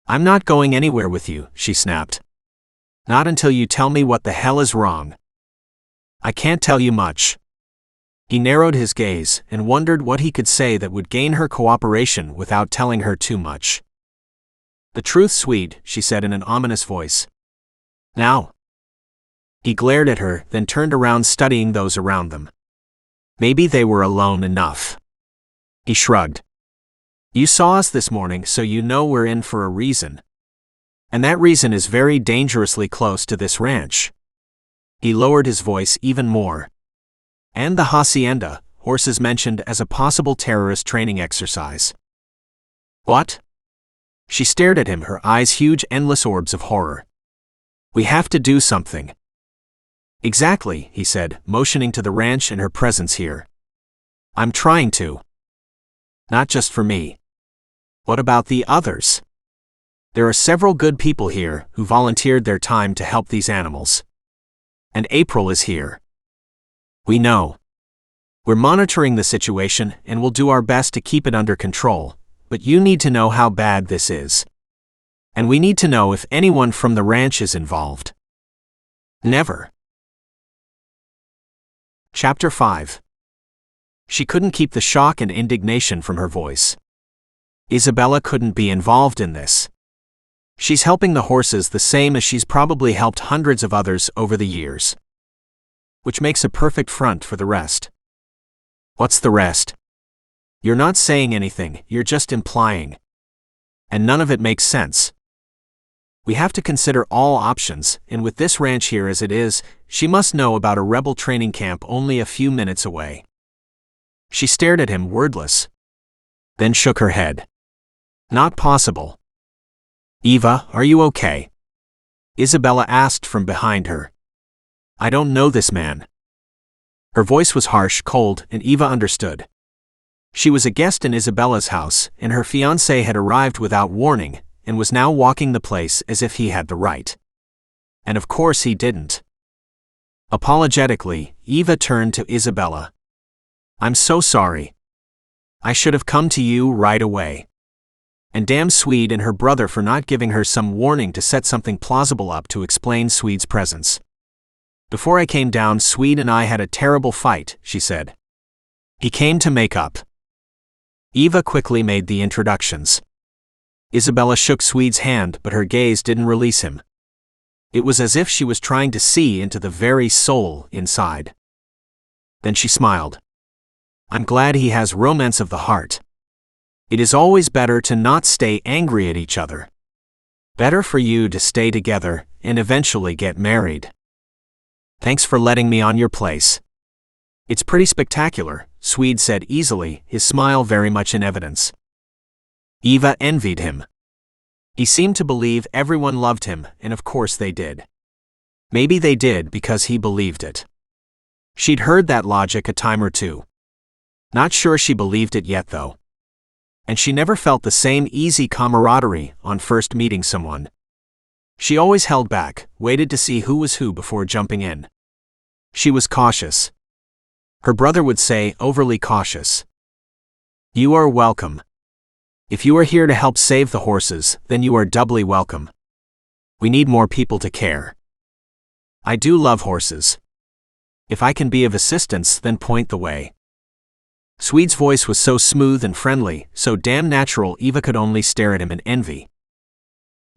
I'm not going anywhere with you, she snapped. Not until you tell me what the hell is wrong. I can't tell you much. He narrowed his gaze and wondered what he could say that would gain her cooperation without telling her too much. The truth, Swede, she said in an ominous voice. Now. He glared at her, then turned around studying those around them. Maybe they were alone enough. He shrugged. You saw us this morning, so you know we're in for a reason. And that reason is very dangerously close to this ranch. He lowered his voice even more. And the hacienda, horses mentioned as a possible terrorist training exercise. What? She stared at him, her eyes huge, endless orbs of horror. We have to do something. Exactly, he said, motioning to the ranch and her presence here. I'm trying to. Not just for me. What about the others? There are several good people here who volunteered their time to help these animals. And April is here. We know. We're monitoring the situation and we'll do our best to keep it under control, but you need to know how bad this is. And we need to know if anyone from the ranch is involved. Never. Chapter 5. She couldn't keep the shock and indignation from her voice. Isabella couldn't be involved in this. She's helping the horses the same as she's probably helped hundreds of others over the years. Which makes a perfect front for the rest. What's the rest? You're not saying anything, you're just implying. And none of it makes sense. We have to consider all options, and with this ranch here as it is, she must know about a rebel training camp only a few minutes away. She stared at him wordless. Then shook her head. Not possible. Eva, are you okay? Isabella asked from behind her. I don't know this man. Her voice was harsh, cold, and Eva understood. She was a guest in Isabella's house, and her fiancé had arrived without warning, and was now walking the place as if he had the right. And of course he didn't. Apologetically, Eva turned to Isabella. I'm so sorry. I should have come to you right away. And damn Swede and her brother for not giving her some warning to set something plausible up to explain Swede's presence. Before I came down, Swede and I had a terrible fight, she said. He came to make up. Eva quickly made the introductions. Isabella shook Swede's hand, but her gaze didn't release him. It was as if she was trying to see into the very soul inside. Then she smiled. I'm glad he has romance of the heart. It is always better to not stay angry at each other. Better for you to stay together and eventually get married. Thanks for letting me on your place. It's pretty spectacular, Swede said easily, his smile very much in evidence. Eva envied him. He seemed to believe everyone loved him, and of course they did. Maybe they did because he believed it. She'd heard that logic a time or two. Not sure she believed it yet, though. And she never felt the same easy camaraderie on first meeting someone. She always held back, waited to see who was who before jumping in. She was cautious. Her brother would say overly cautious. You are welcome. If you are here to help save the horses, then you are doubly welcome. We need more people to care. I do love horses. If I can be of assistance, then point the way. Swede's voice was so smooth and friendly, so damn natural Eva could only stare at him in envy.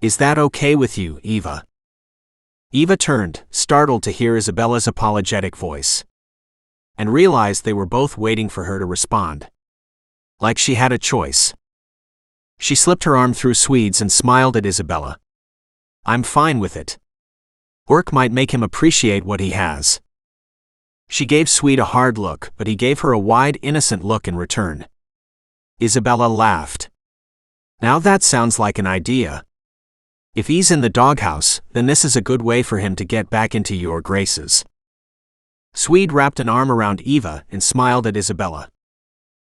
Is that okay with you, Eva? Eva turned, startled to hear Isabella's apologetic voice, and realized they were both waiting for her to respond. Like she had a choice. She slipped her arm through Swede's and smiled at Isabella. I'm fine with it. Work might make him appreciate what he has. She gave Swede a hard look, but he gave her a wide, innocent look in return. Isabella laughed. Now that sounds like an idea. If he's in the doghouse, then this is a good way for him to get back into your graces. Swede wrapped an arm around Eva and smiled at Isabella.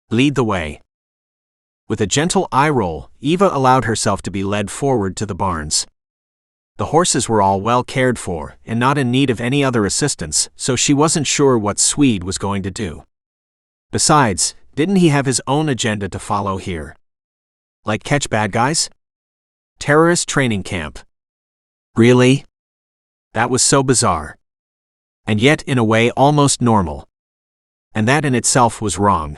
Lead the way. With a gentle eye roll, Eva allowed herself to be led forward to the barns. The horses were all well cared for and not in need of any other assistance, so she wasn't sure what Swede was going to do. Besides, didn't he have his own agenda to follow here? Like catch bad guys? Terrorist training camp. Really? That was so bizarre. And yet in a way almost normal. And that in itself was wrong.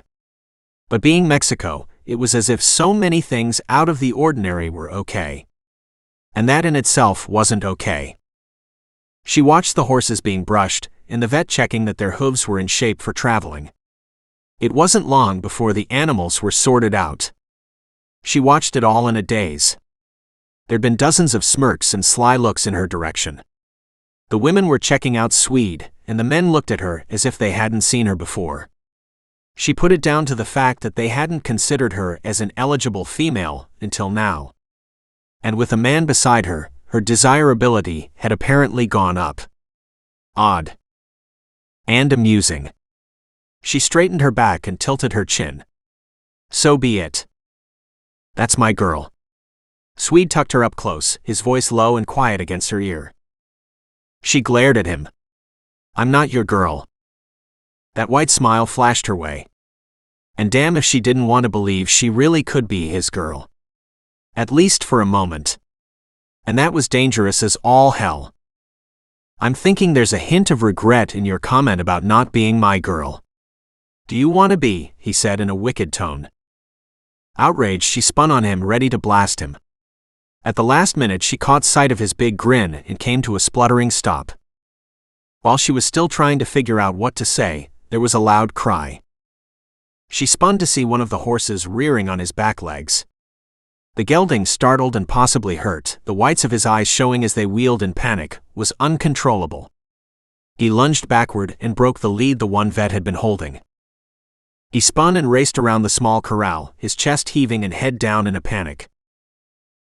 But being Mexico, it was as if so many things out of the ordinary were okay. And that in itself wasn't okay. She watched the horses being brushed, and the vet checking that their hooves were in shape for traveling. It wasn't long before the animals were sorted out. She watched it all in a daze. There'd been dozens of smirks and sly looks in her direction. The women were checking out Swede, and the men looked at her as if they hadn't seen her before. She put it down to the fact that they hadn't considered her as an eligible female until now. And with a man beside her, her desirability had apparently gone up. Odd. And amusing. She straightened her back and tilted her chin. So be it. That's my girl. Swede tucked her up close, his voice low and quiet against her ear. She glared at him. I'm not your girl. That white smile flashed her way. And damn if she didn't want to believe she really could be his girl. At least for a moment. And that was dangerous as all hell. I'm thinking there's a hint of regret in your comment about not being my girl. Do you want to be? He said in a wicked tone. Outraged, she spun on him, ready to blast him. At the last minute, she caught sight of his big grin and came to a spluttering stop. While she was still trying to figure out what to say, there was a loud cry. She spun to see one of the horses rearing on his back legs. The gelding, startled and possibly hurt, the whites of his eyes showing as they wheeled in panic, was uncontrollable. He lunged backward and broke the lead the one vet had been holding. He spun and raced around the small corral, his chest heaving and head down in a panic.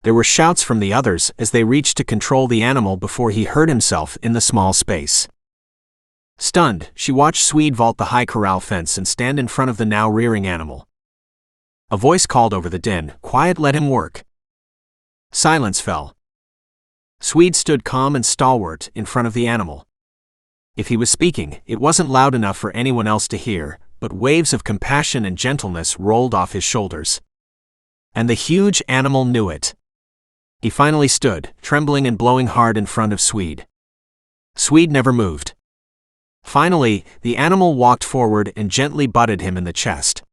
There were shouts from the others as they reached to control the animal before he hurt himself in the small space. Stunned, she watched Swede vault the high corral fence and stand in front of the now rearing animal. A voice called over the din, "Quiet, let him work." Silence fell. Swede stood calm and stalwart in front of the animal. If he was speaking, it wasn't loud enough for anyone else to hear, but waves of compassion and gentleness rolled off his shoulders. And the huge animal knew it. He finally stood, trembling and blowing hard in front of Swede. Swede never moved. Finally, the animal walked forward and gently butted him in the chest.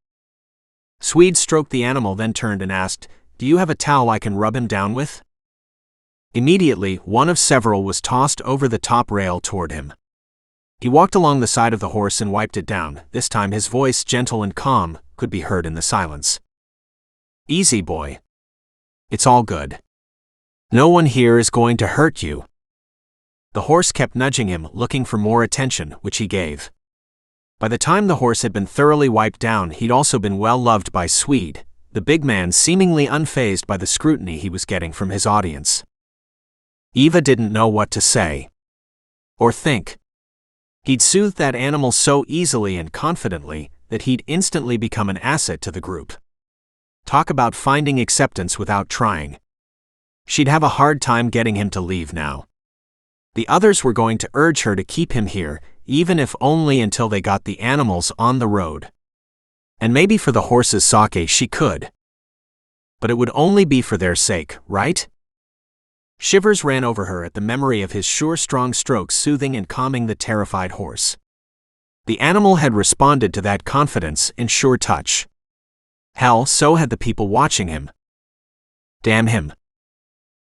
Swede stroked the animal, then turned and asked, "Do you have a towel I can rub him down with?" Immediately, one of several was tossed over the top rail toward him. He walked along the side of the horse and wiped it down. This time his voice, gentle and calm, could be heard in the silence. "Easy, boy. It's all good. No one here is going to hurt you." The horse kept nudging him, looking for more attention, which he gave. By the time the horse had been thoroughly wiped down, he'd also been well loved by Swede, the big man seemingly unfazed by the scrutiny he was getting from his audience. Eva didn't know what to say. Or think. He'd soothed that animal so easily and confidently that he'd instantly become an asset to the group. Talk about finding acceptance without trying. She'd have a hard time getting him to leave now. The others were going to urge her to keep him here, even if only until they got the animals on the road. And maybe for the horse's sake she could. But it would only be for their sake, right? Shivers ran over her at the memory of his sure strong strokes soothing and calming the terrified horse. The animal had responded to that confidence and sure touch. Hell, so had the people watching him. Damn him.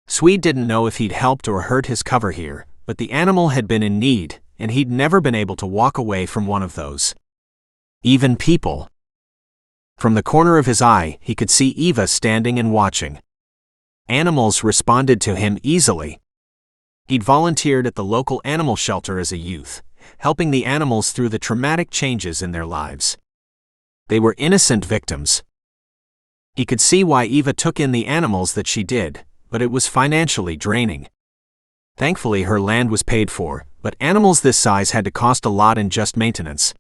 Swede didn't know if he'd helped or hurt his cover here, but the animal had been in need, and he'd never been able to walk away from one of those. Even people. From the corner of his eye, he could see Eva standing and watching. Animals responded to him easily. He'd volunteered at the local animal shelter as a youth, helping the animals through the traumatic changes in their lives. They were innocent victims. He could see why Eva took in the animals that she did, but it was financially draining. Thankfully, her land was paid for, but animals this size had to cost a lot in just maintenance.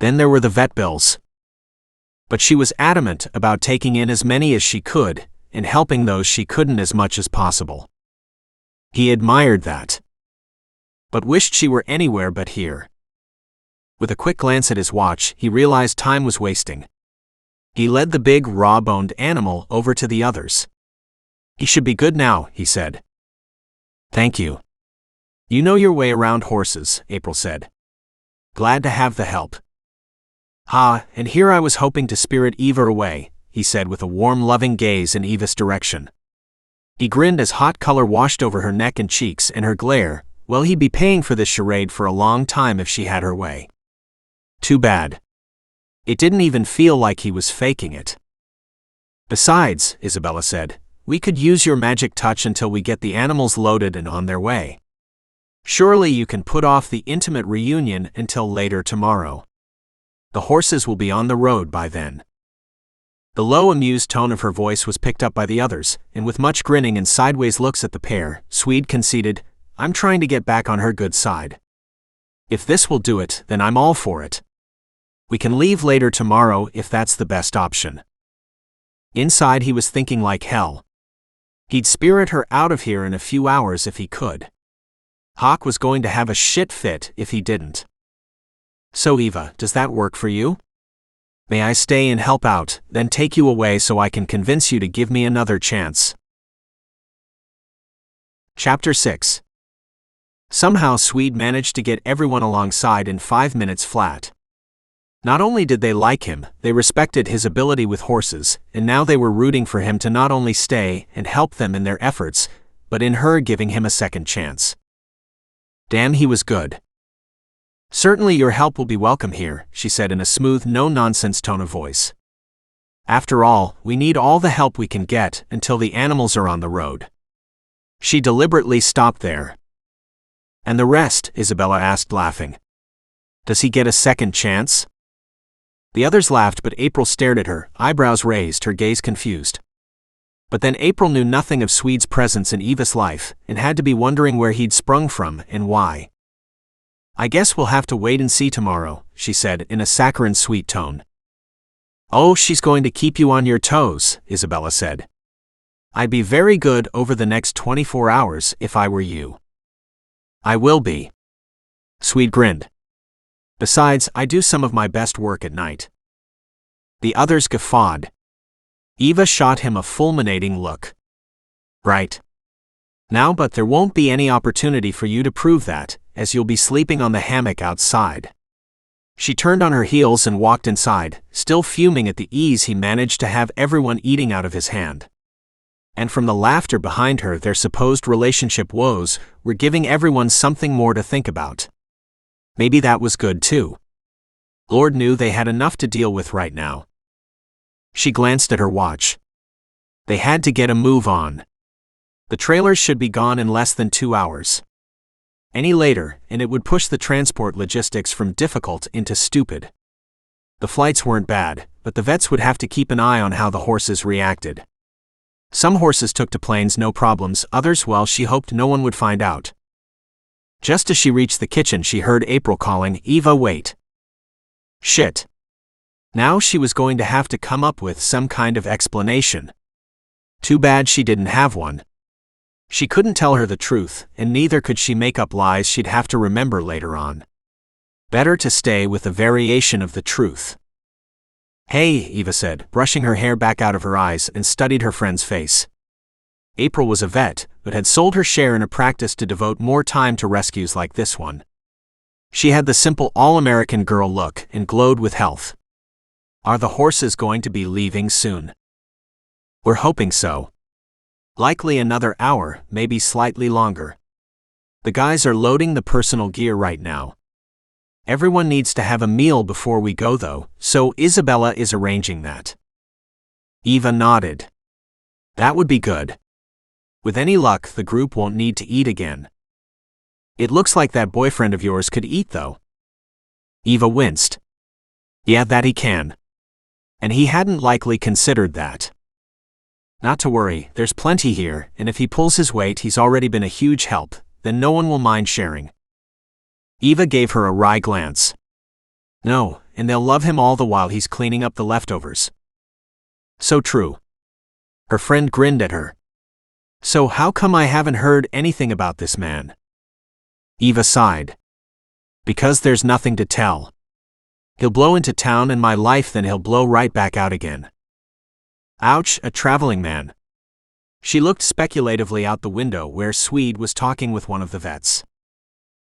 Then there were the vet bills. But she was adamant about taking in as many as she could, and helping those she couldn't as much as possible. He admired that, but wished she were anywhere but here. With a quick glance at his watch, he realized time was wasting. He led the big, raw-boned animal over to the others. "He should be good now," he said. "Thank you. You know your way around horses," April said. "Glad to have the help." And here I was hoping to spirit Eva away," he said with a warm, loving gaze in Eva's direction. He grinned as hot color washed over her neck and cheeks, and her glare, well, he'd be paying for this charade for a long time if she had her way. Too bad. It didn't even feel like he was faking it. "Besides," Isabella said, "we could use your magic touch until we get the animals loaded and on their way. Surely you can put off the intimate reunion until later tomorrow. The horses will be on the road by then." The low, amused tone of her voice was picked up by the others, and with much grinning and sideways looks at the pair, Swede conceded, "I'm trying to get back on her good side. If this will do it, then I'm all for it. We can leave later tomorrow if that's the best option." Inside he was thinking like hell. He'd spirit her out of here in a few hours if he could. Hawk was going to have a shit fit if he didn't. "So Eva, does that work for you? May I stay and help out, then take you away so I can convince you to give me another chance?" Chapter 6. Somehow Swede managed to get everyone alongside in 5 minutes flat. Not only did they like him, they respected his ability with horses, and now they were rooting for him to not only stay and help them in their efforts, but in her giving him a second chance. Damn, he was good. "Certainly your help will be welcome here," she said in a smooth, no-nonsense tone of voice. "After all, we need all the help we can get until the animals are on the road." She deliberately stopped there. "And the rest?" Isabella asked, laughing. "Does he get a second chance?" The others laughed, but April stared at her, eyebrows raised, her gaze confused. But then April knew nothing of Swede's presence in Eva's life, and had to be wondering where he'd sprung from and why. "I guess we'll have to wait and see tomorrow," she said in a saccharine sweet tone. "Oh, she's going to keep you on your toes," Isabella said. "I'd be very good over the next 24 hours if I were you." "I will be." Swede grinned. "Besides, I do some of my best work at night." The others guffawed. Eva shot him a fulminating look. "Right. Now, but there won't be any opportunity for you to prove that, as you'll be sleeping on the hammock outside." She turned on her heels and walked inside, still fuming at the ease he managed to have everyone eating out of his hand. And from the laughter behind her, their supposed relationship woes were giving everyone something more to think about. Maybe that was good too. Lord knew they had enough to deal with right now. She glanced at her watch. They had to get a move on. The trailers should be gone in less than 2 hours. Any later, and it would push the transport logistics from difficult into stupid. The flights weren't bad, but the vets would have to keep an eye on how the horses reacted. Some horses took to planes no problems, others, well, she hoped no one would find out. Just as she reached the kitchen, she heard April calling, "Eva, wait." Shit. Now she was going to have to come up with some kind of explanation. Too bad she didn't have one. She couldn't tell her the truth, and neither could she make up lies she'd have to remember later on. Better to stay with a variation of the truth. "Hey," Eva said, brushing her hair back out of her eyes, and studied her friend's face. April was a vet, but had sold her share in a practice to devote more time to rescues like this one. She had the simple all-American girl look and glowed with health. Are the horses going to be leaving soon? We're hoping so. Likely another hour, maybe slightly longer. The guys are loading the personal gear right now. Everyone needs to have a meal before we go though, so Isabella is arranging that. Eva nodded. That would be good. With any luck, the group won't need to eat again. It looks like that boyfriend of yours could eat though. Eva winced. Yeah, that he can. And he hadn't likely considered that. Not to worry, there's plenty here, and if he pulls his weight, he's already been a huge help, then no one will mind sharing. Eva gave her a wry glance. No, and they'll love him all the while he's cleaning up the leftovers. So true. Her friend grinned at her. So how come I haven't heard anything about this man? Eva sighed. Because there's nothing to tell. He'll blow into town in my life, then he'll blow right back out again. Ouch, a traveling man. She looked speculatively out the window where Swede was talking with one of the vets.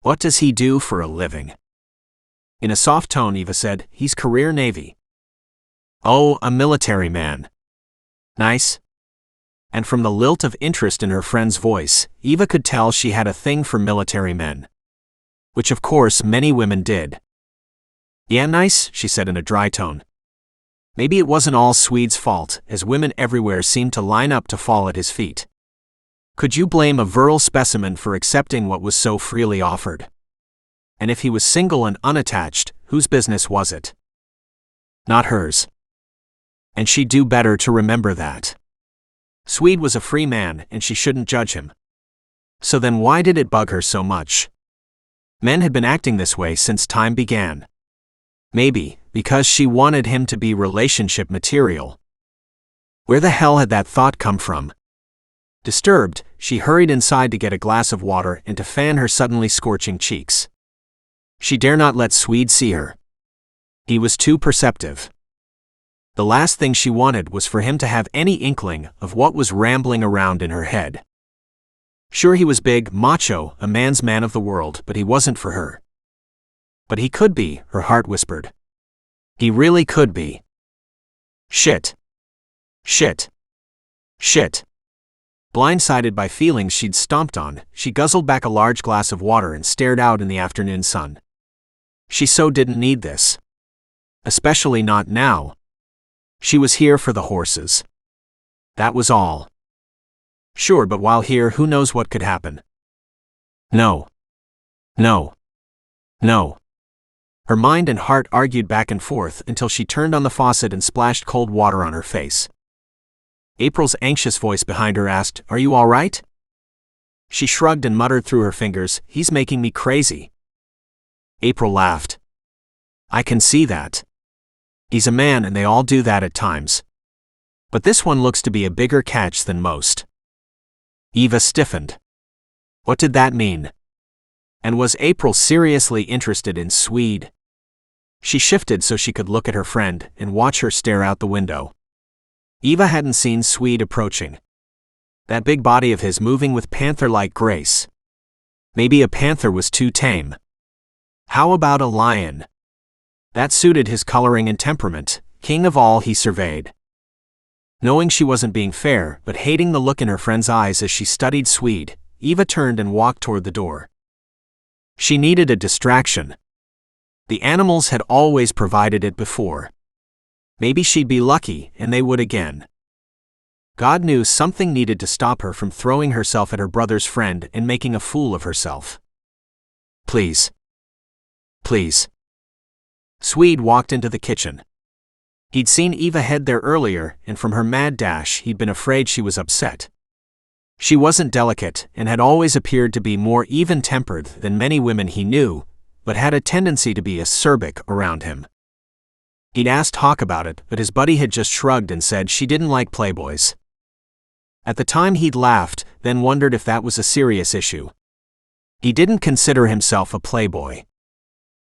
What does he do for a living? In a soft tone, Eva said, he's career Navy. Oh, a military man. Nice. And from the lilt of interest in her friend's voice, Eva could tell she had a thing for military men. Which of course many women did. Yeah, nice, she said in a dry tone. Maybe it wasn't all Swede's fault, as women everywhere seemed to line up to fall at his feet. Could you blame a virile specimen for accepting what was so freely offered? And if he was single and unattached, whose business was it? Not hers. And she'd do better to remember that. Swede was a free man, and she shouldn't judge him. So then why did it bug her so much? Men had been acting this way since time began. Maybe, because she wanted him to be relationship material. Where the hell had that thought come from? Disturbed, she hurried inside to get a glass of water and to fan her suddenly scorching cheeks. She dare not let Swede see her. He was too perceptive. The last thing she wanted was for him to have any inkling of what was rambling around in her head. Sure, he was big, macho, a man's man of the world, but he wasn't for her. But he could be, her heart whispered. He really could be. Shit. Shit. Shit. Blindsided by feelings she'd stomped on, she guzzled back a large glass of water and stared out in the afternoon sun. She so didn't need this. Especially not now. She was here for the horses. That was all. Sure, but while here, who knows what could happen? No. No. No. Her mind and heart argued back and forth until she turned on the faucet and splashed cold water on her face. April's anxious voice behind her asked, "Are you all right?" She shrugged and muttered through her fingers, "He's making me crazy." April laughed. "I can see that. He's a man and they all do that at times. But this one looks to be a bigger catch than most." Eva stiffened. What did that mean? And was April seriously interested in Swede? She shifted so she could look at her friend and watch her stare out the window. Eva hadn't seen Swede approaching. That big body of his moving with panther-like grace. Maybe a panther was too tame. How about a lion? That suited his coloring and temperament, king of all he surveyed. Knowing she wasn't being fair, but hating the look in her friend's eyes as she studied Swede, Eva turned and walked toward the door. She needed a distraction. The animals had always provided it before. Maybe she'd be lucky, and they would again. God knew something needed to stop her from throwing herself at her brother's friend and making a fool of herself. Please. Please. Swede walked into the kitchen. He'd seen Eva head there earlier, and from her mad dash he'd been afraid she was upset. She wasn't delicate, and had always appeared to be more even-tempered than many women he knew, but had a tendency to be acerbic around him. He'd asked Hawk about it, but his buddy had just shrugged and said she didn't like playboys. At the time he'd laughed, then wondered if that was a serious issue. He didn't consider himself a playboy.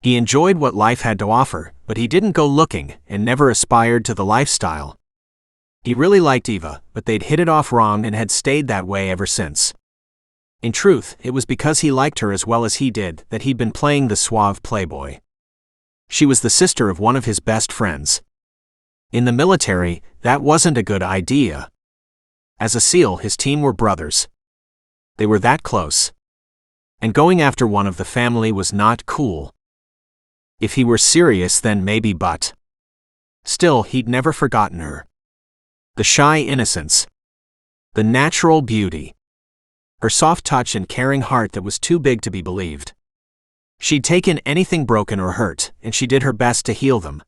He enjoyed what life had to offer, but he didn't go looking and never aspired to the lifestyle. He really liked Eva, but they'd hit it off wrong and had stayed that way ever since. In truth, it was because he liked her as well as he did that he'd been playing the suave playboy. She was the sister of one of his best friends. In the military, that wasn't a good idea. As a SEAL, his team were brothers. They were that close. And going after one of the family was not cool. If he were serious, then maybe, but still, he'd never forgotten her. The shy innocence. The natural beauty. Her soft touch and caring heart that was too big to be believed. She'd taken anything broken or hurt, and she did her best to heal them.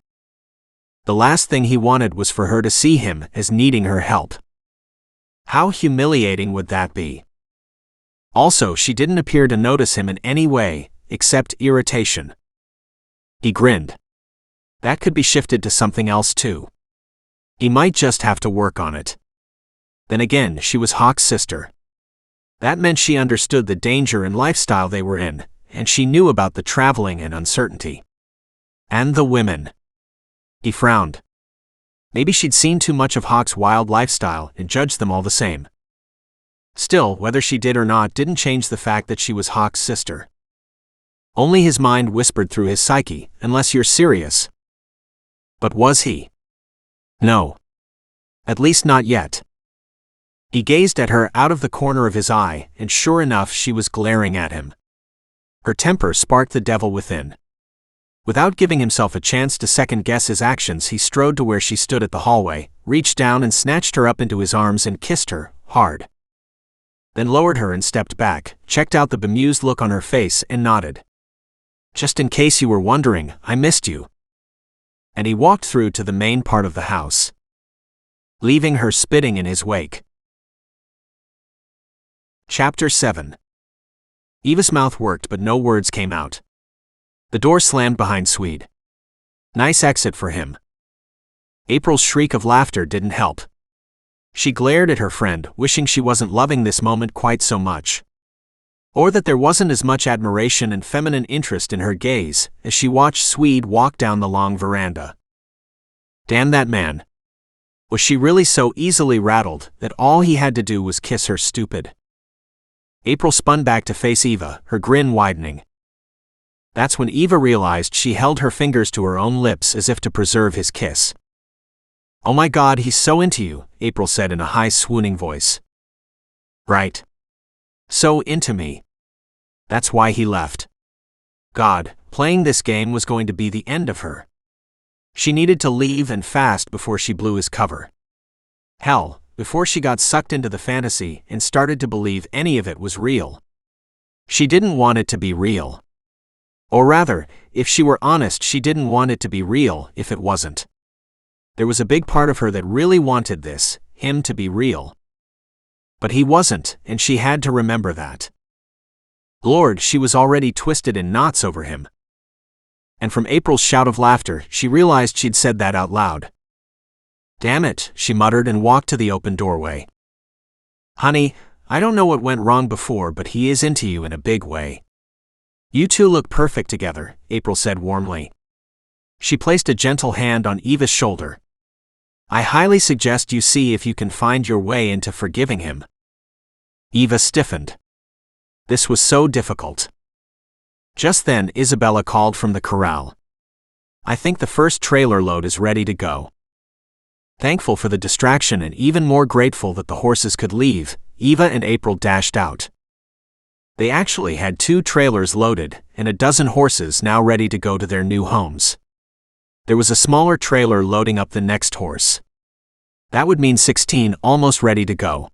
The last thing he wanted was for her to see him as needing her help. How humiliating would that be? Also, she didn't appear to notice him in any way, except irritation. He grinned. That could be shifted to something else too. He might just have to work on it. Then again, she was Hawk's sister. That meant she understood the danger and lifestyle they were in, and she knew about the traveling and uncertainty. And the women. He frowned. Maybe she'd seen too much of Hawk's wild lifestyle and judged them all the same. Still, whether she did or not didn't change the fact that she was Hawk's sister. Only his mind whispered through his psyche, unless you're serious. But was he? No. At least not yet. He gazed at her out of the corner of his eye, and sure enough, she was glaring at him. Her temper sparked the devil within. Without giving himself a chance to second-guess his actions, he strode to where she stood at the hallway, reached down and snatched her up into his arms and kissed her, hard. Then lowered her and stepped back, checked out the bemused look on her face and nodded. Just in case you were wondering, I missed you. And he walked through to the main part of the house, leaving her spitting in his wake. Chapter 7. Eva's mouth worked but no words came out. The door slammed behind Swede. Nice exit for him. April's shriek of laughter didn't help. She glared at her friend, wishing she wasn't loving this moment quite so much. Or that there wasn't as much admiration and feminine interest in her gaze as she watched Swede walk down the long veranda. Damn that man. Was she really so easily rattled that all he had to do was kiss her stupid? April spun back to face Eva, her grin widening. That's when Eva realized she held her fingers to her own lips as if to preserve his kiss. Oh my God, he's so into you, April said in a high swooning voice. Right. So into me. That's why he left. God, playing this game was going to be the end of her. She needed to leave and fast before she blew his cover. Hell, before she got sucked into the fantasy and started to believe any of it was real. She didn't want it to be real. Or rather, if she were honest, she didn't want it to be real if it wasn't. There was a big part of her that really wanted this, him to be real. But he wasn't, and she had to remember that. Lord, she was already twisted in knots over him. And from April's shout of laughter, she realized she'd said that out loud. Damn it, she muttered and walked to the open doorway. Honey, I don't know what went wrong before, but he is into you in a big way. You two look perfect together, April said warmly. She placed a gentle hand on Eva's shoulder. I highly suggest you see if you can find your way into forgiving him. Eva stiffened. This was so difficult. Just then, Isabella called from the corral. I think the first trailer load is ready to go. Thankful for the distraction and even more grateful that the horses could leave, Eva and April dashed out. They actually had 2 trailers loaded and a dozen horses now ready to go to their new homes. There was a smaller trailer loading up the next horse. That would mean 16 almost ready to go.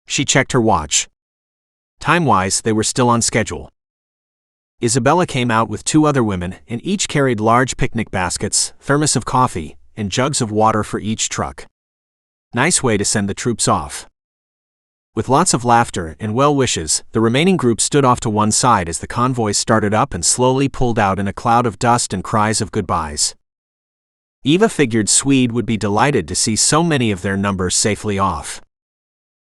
She checked her watch. Time-wise, they were still on schedule. Isabella came out with 2 other women, and each carried large picnic baskets, thermos of coffee, and jugs of water for each truck. Nice way to send the troops off. With lots of laughter and well wishes, the remaining group stood off to one side as the convoy started up and slowly pulled out in a cloud of dust and cries of goodbyes. Eva figured Swede would be delighted to see so many of their numbers safely off.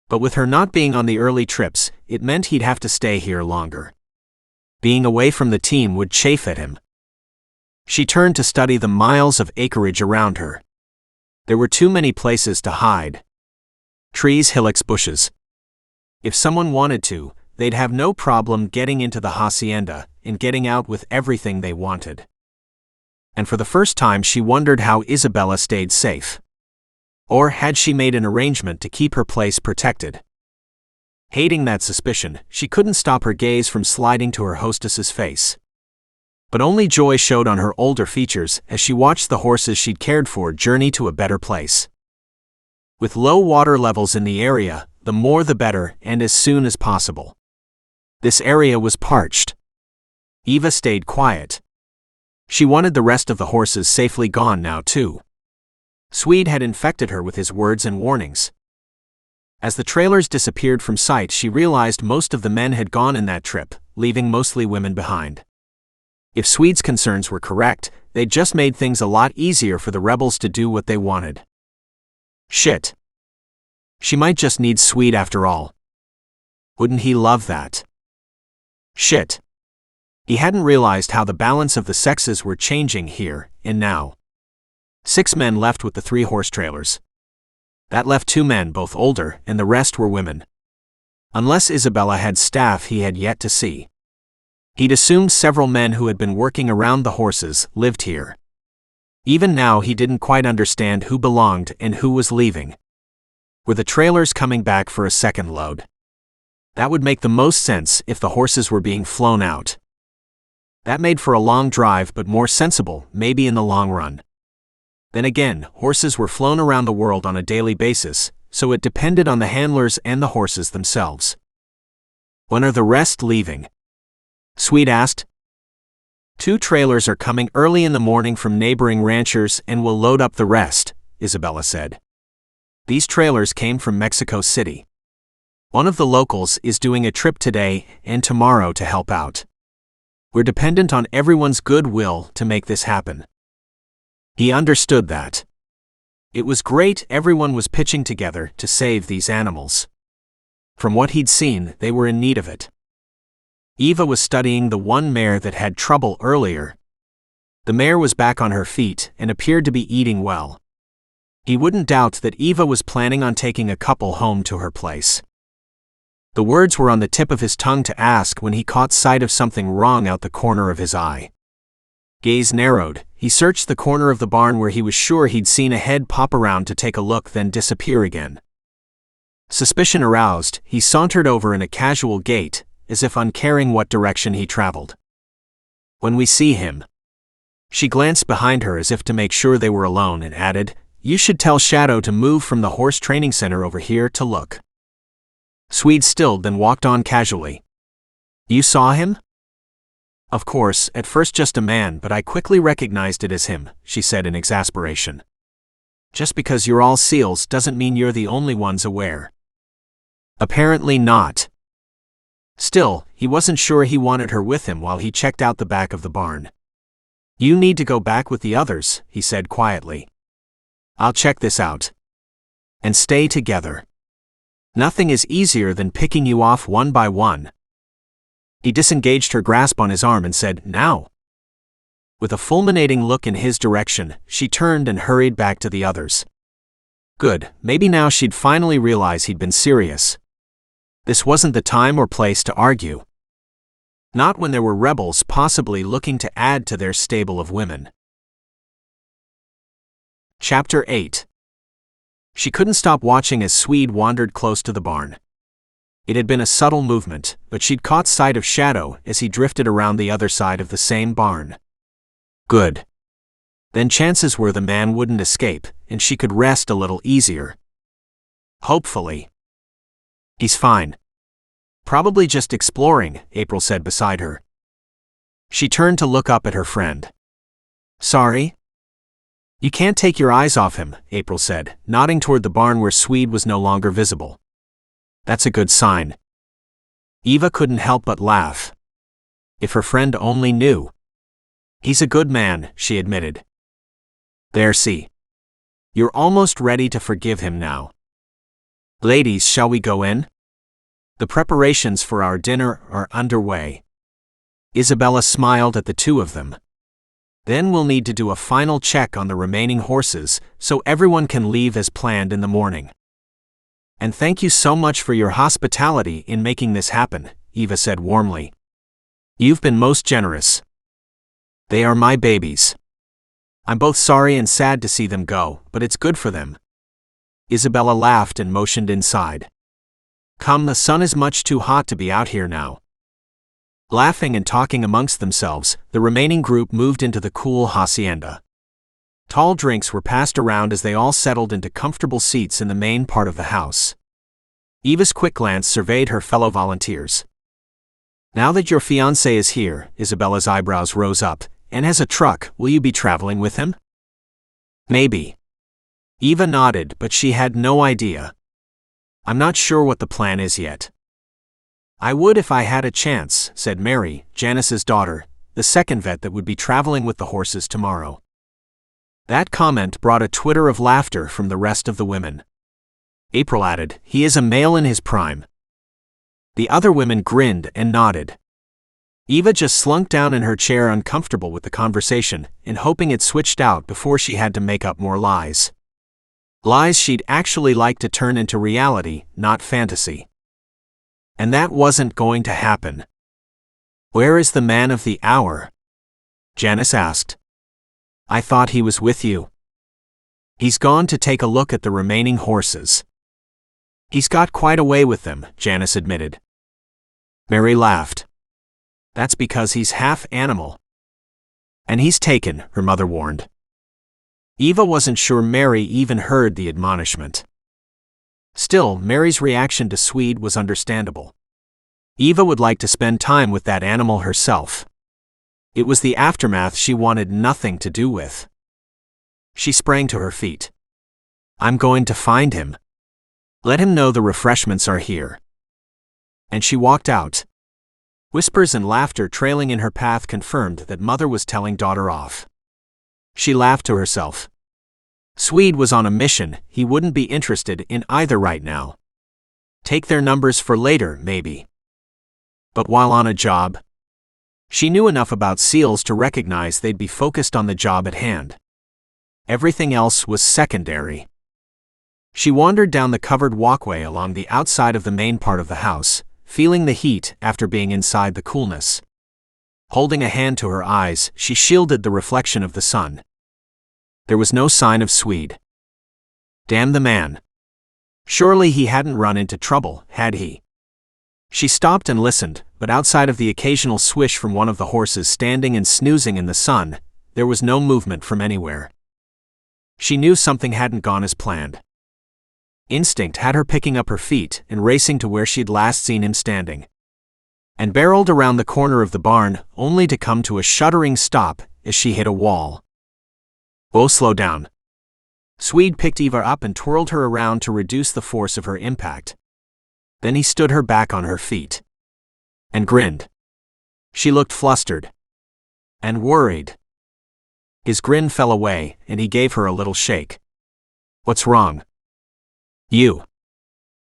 But with her not being on the early trips, it meant he'd have to stay here longer. Being away from the team would chafe at him. She turned to study the miles of acreage around her. There were too many places to hide. Trees, hillocks, bushes. If someone wanted to, they'd have no problem getting into the hacienda and getting out with everything they wanted. And for the first time she wondered how Isabella stayed safe. Or had she made an arrangement to keep her place protected? Hating that suspicion, she couldn't stop her gaze from sliding to her hostess's face. But only joy showed on her older features as she watched the horses she'd cared for journey to a better place. With low water levels in the area, the more the better, and as soon as possible. This area was parched. Eva stayed quiet. She wanted the rest of the horses safely gone now too. Swede had infected her with his words and warnings. As the trailers disappeared from sight, she realized most of the men had gone in that trip, leaving mostly women behind. If Swede's concerns were correct, they'd just made things a lot easier for the rebels to do what they wanted. Shit. She might just need Swede after all. Wouldn't he love that? Shit. He hadn't realized how the balance of the sexes were changing here and now. 6 men left with the 3 horse trailers. That left 2 men, both older, and the rest were women. Unless Isabella had staff he had yet to see. He'd assumed several men who had been working around the horses lived here. Even now he didn't quite understand who belonged and who was leaving. Were the trailers coming back for a second load? That would make the most sense if the horses were being flown out. That made for a long drive, but more sensible, maybe in the long run. Then again, horses were flown around the world on a daily basis, so it depended on the handlers and the horses themselves. When are the rest leaving? Swede asked. 2 trailers are coming early in the morning from neighboring ranchers and will load up the rest, Isabella said. These trailers came from Mexico City. One of the locals is doing a trip today and tomorrow to help out. We're dependent on everyone's goodwill to make this happen. He understood that. It was great everyone was pitching together to save these animals. From what he'd seen, they were in need of it. Eva was studying the one mare that had trouble earlier. The mare was back on her feet and appeared to be eating well. He wouldn't doubt that Eva was planning on taking a couple home to her place. The words were on the tip of his tongue to ask when he caught sight of something wrong out the corner of his eye. Gaze narrowed, he searched the corner of the barn where he was sure he'd seen a head pop around to take a look then disappear again. Suspicion aroused, he sauntered over in a casual gait, as if uncaring what direction he traveled. When we see him. She glanced behind her as if to make sure they were alone and added, you should tell Shadow to move from the horse training center over here to look. Swede stilled then walked on casually. You saw him? Of course, at first just a man, but I quickly recognized it as him, she said in exasperation. Just because you're all seals doesn't mean you're the only ones aware. Apparently not. Still, he wasn't sure he wanted her with him while he checked out the back of the barn. You need to go back with the others, he said quietly. I'll check this out. And stay together. Nothing is easier than picking you off one by one. He disengaged her grasp on his arm and said, now. With a fulminating look in his direction, she turned and hurried back to the others. Good, maybe now she'd finally realize he'd been serious. This wasn't the time or place to argue. Not when there were rebels possibly looking to add to their stable of women. Chapter 8. She couldn't stop watching as Swede wandered close to the barn. It had been a subtle movement, but she'd caught sight of Shadow as he drifted around the other side of the same barn. Good. Then chances were the man wouldn't escape, and she could rest a little easier. Hopefully. He's fine. Probably just exploring, April said beside her. She turned to look up at her friend. Sorry? You can't take your eyes off him, April said, nodding toward the barn where Swede was no longer visible. That's a good sign. Eva couldn't help but laugh. If her friend only knew. He's a good man, she admitted. There, see. You're almost ready to forgive him now. Ladies, shall we go in? The preparations for our dinner are underway. Isabella smiled at the two of them. Then we'll need to do a final check on the remaining horses so everyone can leave as planned in the morning. And thank you so much for your hospitality in making this happen, Eva said warmly. You've been most generous. They are my babies. I'm both sorry and sad to see them go, but it's good for them. Isabella laughed and motioned inside. Come, the sun is much too hot to be out here now. Laughing and talking amongst themselves, the remaining group moved into the cool hacienda. Tall drinks were passed around as they all settled into comfortable seats in the main part of the house. Eva's quick glance surveyed her fellow volunteers. Now that your fiancé is here, Isabella's eyebrows rose up, and has a truck, will you be traveling with him? Maybe. Eva nodded, but she had no idea. I'm not sure what the plan is yet. I would if I had a chance, said Mary, Janice's daughter, the second vet that would be traveling with the horses tomorrow. That comment brought a twitter of laughter from the rest of the women. April added, he is a male in his prime. The other women grinned and nodded. Eva just slunk down in her chair, uncomfortable with the conversation and hoping it switched out before she had to make up more lies. Lies she'd actually like to turn into reality, not fantasy. And that wasn't going to happen. Where is the man of the hour? Janice asked. I thought he was with you. He's gone to take a look at the remaining horses. He's got quite a way with them, Janice admitted. Mary laughed. That's because he's half animal. And he's taken, her mother warned. Eva wasn't sure Mary even heard the admonishment. Still, Mary's reaction to Swede was understandable. Eva would like to spend time with that animal herself. It was the aftermath she wanted nothing to do with. She sprang to her feet. I'm going to find him. Let him know the refreshments are here. And she walked out. Whispers and laughter trailing in her path confirmed that mother was telling daughter off. She laughed to herself. Swede was on a mission, he wouldn't be interested in either right now. Take their numbers for later, maybe. But while on a job, she knew enough about seals to recognize they'd be focused on the job at hand. Everything else was secondary. She wandered down the covered walkway along the outside of the main part of the house, feeling the heat after being inside the coolness. Holding a hand to her eyes, she shielded the reflection of the sun. There was no sign of Swede. Damn the man. Surely he hadn't run into trouble, had he? She stopped and listened, but outside of the occasional swish from one of the horses standing and snoozing in the sun, there was no movement from anywhere. She knew something hadn't gone as planned. Instinct had her picking up her feet and racing to where she'd last seen him standing. And barreled around the corner of the barn, only to come to a shuddering stop as she hit a wall. Oh, slow down. Swede picked Eva up and twirled her around to reduce the force of her impact. Then he stood her back on her feet. And grinned. She looked flustered. And worried. His grin fell away, and he gave her a little shake. What's wrong? You.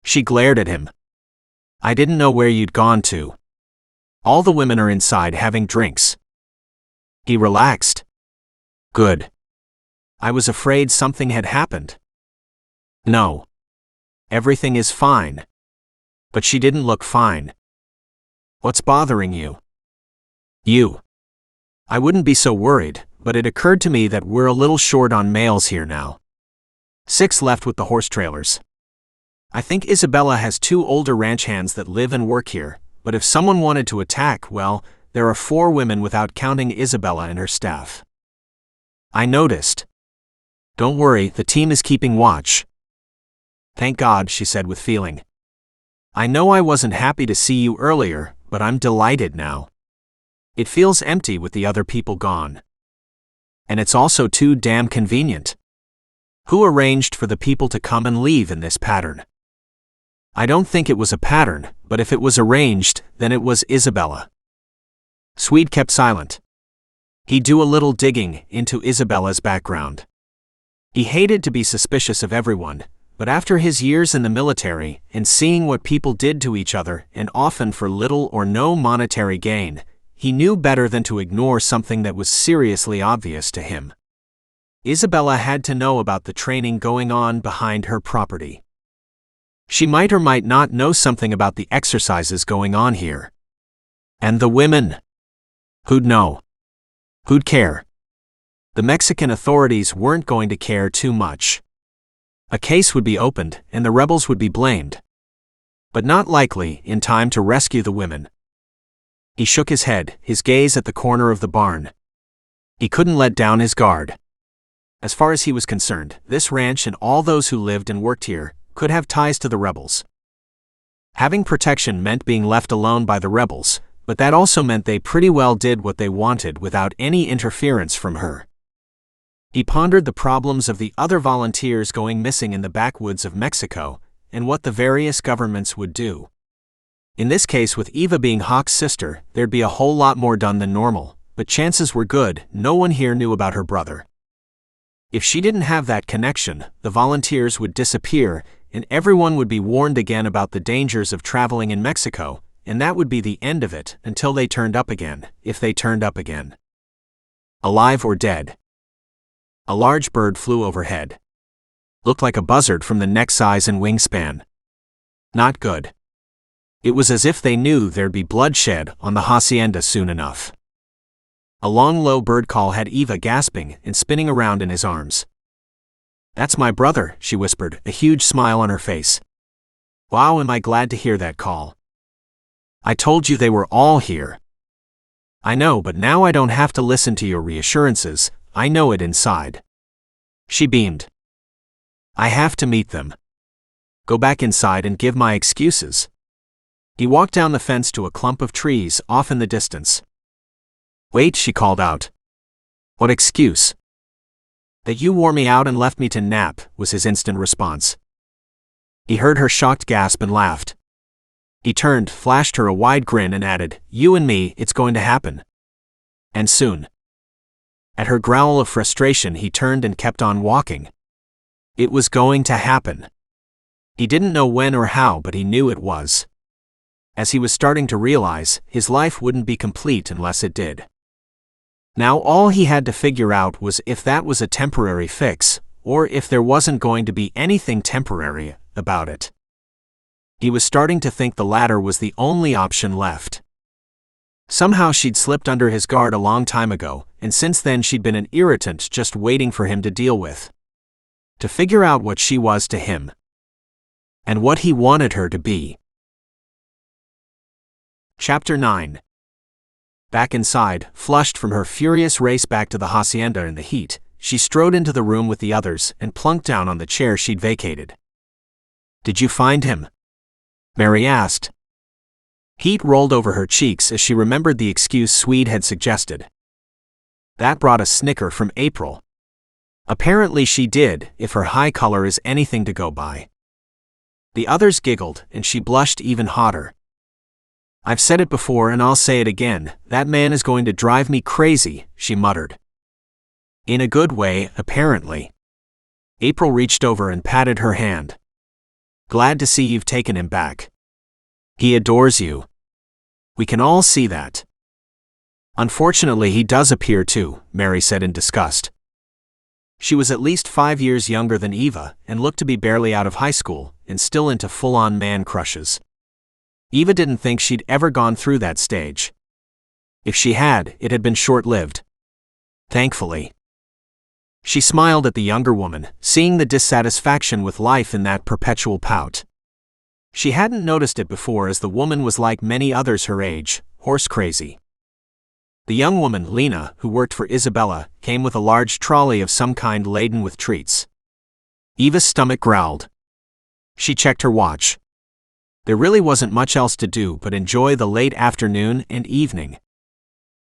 She glared at him. I didn't know where you'd gone to. All the women are inside having drinks. He relaxed. Good. I was afraid something had happened. No. Everything is fine. But she didn't look fine. What's bothering you? You. I wouldn't be so worried, but it occurred to me that we're a little short on males here now. 6 left with the horse trailers. I think Isabella has 2 older ranch hands that live and work here, but if someone wanted to attack, well, there are 4 women without counting Isabella and her staff. I noticed. Don't worry, the team is keeping watch. Thank God, she said with feeling. I know I wasn't happy to see you earlier, but I'm delighted now. It feels empty with the other people gone. And it's also too damn convenient. Who arranged for the people to come and leave in this pattern? I don't think it was a pattern, but if it was arranged, then it was Isabella. Swede kept silent. He'd do a little digging into Isabella's background. He hated to be suspicious of everyone, but after his years in the military and seeing what people did to each other, and often for little or no monetary gain, he knew better than to ignore something that was seriously obvious to him. Isabella had to know about the training going on behind her property. She might or might not know something about the exercises going on here. And the women? Who'd know? Who'd care? The Mexican authorities weren't going to care too much. A case would be opened, and the rebels would be blamed. But not likely in time to rescue the women. He shook his head, his gaze at the corner of the barn. He couldn't let down his guard. As far as he was concerned, this ranch and all those who lived and worked here could have ties to the rebels. Having protection meant being left alone by the rebels, but that also meant they pretty well did what they wanted without any interference from her. He pondered the problems of the other volunteers going missing in the backwoods of Mexico, and what the various governments would do. In this case, with Eva being Hawk's sister, there'd be a whole lot more done than normal, but chances were good no one here knew about her brother. If she didn't have that connection, the volunteers would disappear, and everyone would be warned again about the dangers of traveling in Mexico, and that would be the end of it until they turned up again, if they turned up again. Alive or dead. A large bird flew overhead. Looked like a buzzard from the neck size and wingspan. Not good. It was as if they knew there'd be bloodshed on the hacienda soon enough. A long low bird call had Eva gasping and spinning around in his arms. "That's my brother," she whispered, a huge smile on her face. "Wow, am I glad to hear that call. I told you they were all here." "I know, but now I don't have to listen to your reassurances, I know it inside." She beamed. "I have to meet them. Go back inside and give my excuses." He walked down the fence to a clump of trees off in the distance. "Wait," she called out. "What excuse?" "That you wore me out and left me to nap," was his instant response. He heard her shocked gasp and laughed. He turned, flashed her a wide grin and added, "You and me, it's going to happen. And soon." At her growl of frustration, he turned and kept on walking. It was going to happen. He didn't know when or how, but he knew it was. As he was starting to realize, his life wouldn't be complete unless it did. Now all he had to figure out was if that was a temporary fix, or if there wasn't going to be anything temporary about it. He was starting to think the latter was the only option left. Somehow she'd slipped under his guard a long time ago, and since then she'd been an irritant just waiting for him to deal with. To figure out what she was to him. And what he wanted her to be. Chapter 9. Back inside, flushed from her furious race back to the hacienda in the heat, she strode into the room with the others and plunked down on the chair she'd vacated. "Did you find him?" Mary asked. Heat rolled over her cheeks as she remembered the excuse Swede had suggested. That brought a snicker from April. Apparently she did, if her high color is anything to go by. The others giggled, and she blushed even hotter. "I've said it before and I'll say it again, that man is going to drive me crazy," she muttered. In a good way, apparently. April reached over and patted her hand. "Glad to see you've taken him back. He adores you. We can all see that." "Unfortunately he does appear to," Mary said in disgust. She was at least 5 years younger than Eva, and looked to be barely out of high school, and still into full-on man crushes. Eva didn't think she'd ever gone through that stage. If she had, it had been short-lived. Thankfully. She smiled at the younger woman, seeing the dissatisfaction with life in that perpetual pout. She hadn't noticed it before, as the woman was like many others her age, horse-crazy. The young woman, Lena, who worked for Isabella, came with a large trolley of some kind laden with treats. Eva's stomach growled. She checked her watch. There really wasn't much else to do but enjoy the late afternoon and evening.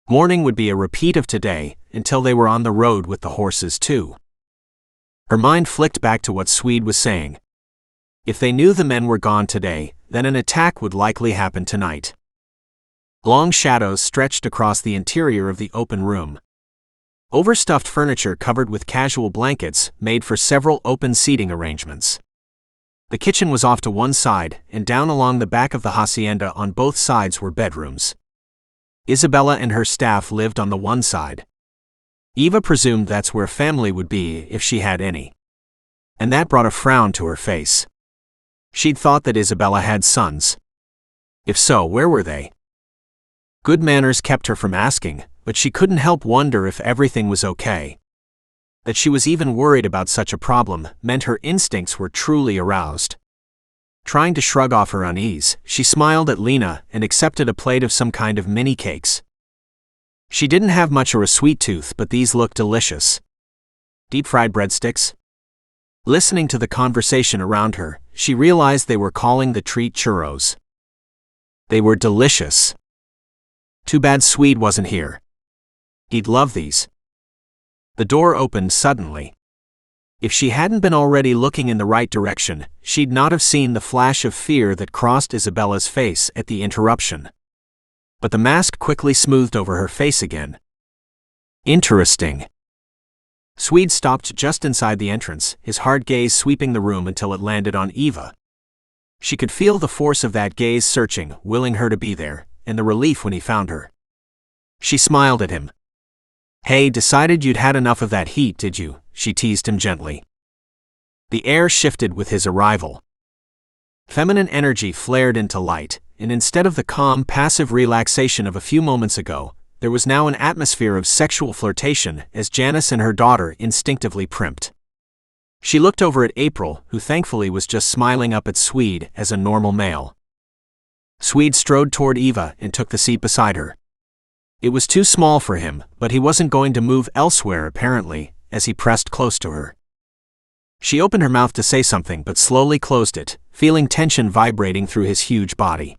Morning would be a repeat of today, until they were on the road with the horses too. Her mind flicked back to what Swede was saying. If they knew the men were gone today, then an attack would likely happen tonight. Long shadows stretched across the interior of the open room. Overstuffed furniture covered with casual blankets made for several open seating arrangements. The kitchen was off to one side, and down along the back of the hacienda on both sides were bedrooms. Isabella and her staff lived on the one side. Eva presumed that's where family would be if she had any. And that brought a frown to her face. She'd thought that Isabella had sons. If so, where were they? Good manners kept her from asking, but she couldn't help wonder if everything was okay. That she was even worried about such a problem meant her instincts were truly aroused. Trying to shrug off her unease, she smiled at Lena and accepted a plate of some kind of mini cakes. She didn't have much of a sweet tooth, but these looked delicious. Deep-fried breadsticks? Listening to the conversation around her, she realized they were calling the treat churros. They were delicious. Too bad Swede wasn't here. He'd love these. The door opened suddenly. If she hadn't been already looking in the right direction, she'd not have seen the flash of fear that crossed Isabella's face at the interruption. But the mask quickly smoothed over her face again. Interesting. Swede stopped just inside the entrance, his hard gaze sweeping the room until it landed on Eva. She could feel the force of that gaze searching, willing her to be there, and the relief when he found her. She smiled at him. "Hey, decided you'd had enough of that heat, did you?" she teased him gently. The air shifted with his arrival. Feminine energy flared into light, and instead of the calm, passive relaxation of a few moments ago, there was now an atmosphere of sexual flirtation as Janice and her daughter instinctively primped. She looked over at April, who thankfully was just smiling up at Swede as a normal male. Swede strode toward Eva and took the seat beside her. It was too small for him, but he wasn't going to move elsewhere apparently, as he pressed close to her. She opened her mouth to say something but slowly closed it, feeling tension vibrating through his huge body.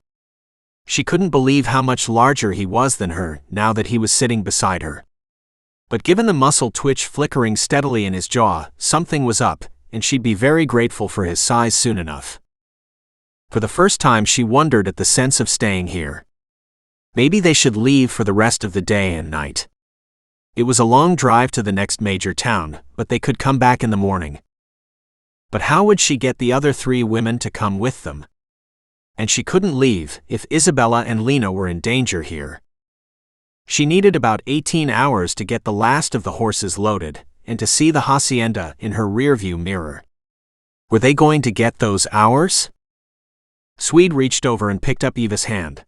She couldn't believe how much larger he was than her now that he was sitting beside her. But given the muscle twitch flickering steadily in his jaw, something was up, and she'd be very grateful for his size soon enough. For the first time she wondered at the sense of staying here. Maybe they should leave for the rest of the day and night. It was a long drive to the next major town, but they could come back in the morning. But how would she get the other 3 women to come with them? And she couldn't leave if Isabella and Lena were in danger here. She needed about 18 hours to get the last of the horses loaded, and to see the hacienda in her rearview mirror. Were they going to get those hours? Swede reached over and picked up Eva's hand.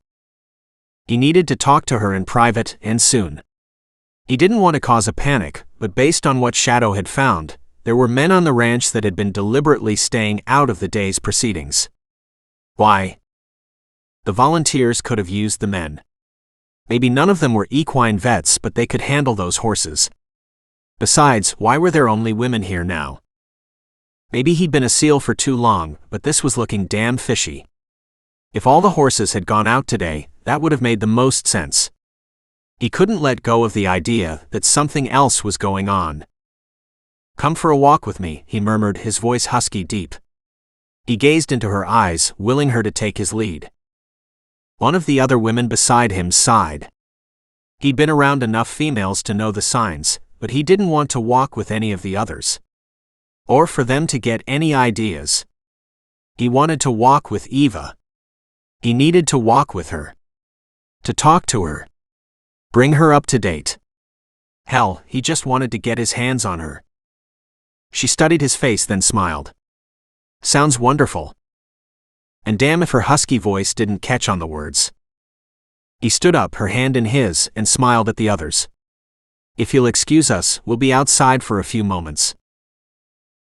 He needed to talk to her in private, and soon. He didn't want to cause a panic, but based on what Shadow had found, there were men on the ranch that had been deliberately staying out of the day's proceedings. Why? The volunteers could have used the men. Maybe none of them were equine vets, but they could handle those horses. Besides, why were there only women here now? Maybe he'd been a SEAL for too long, but this was looking damn fishy. If all the horses had gone out today, that would have made the most sense. He couldn't let go of the idea that something else was going on. "Come for a walk with me," he murmured, his voice husky deep. He gazed into her eyes, willing her to take his lead. One of the other women beside him sighed. He'd been around enough females to know the signs, but he didn't want to walk with any of the others. Or for them to get any ideas. He wanted to walk with Eva. He needed to walk with her. To talk to her. Bring her up to date. Hell, he just wanted to get his hands on her. She studied his face, then smiled. "Sounds wonderful." And damn if her husky voice didn't catch on the words. He stood up, her hand in his, and smiled at the others. "If you'll excuse us, we'll be outside for a few moments."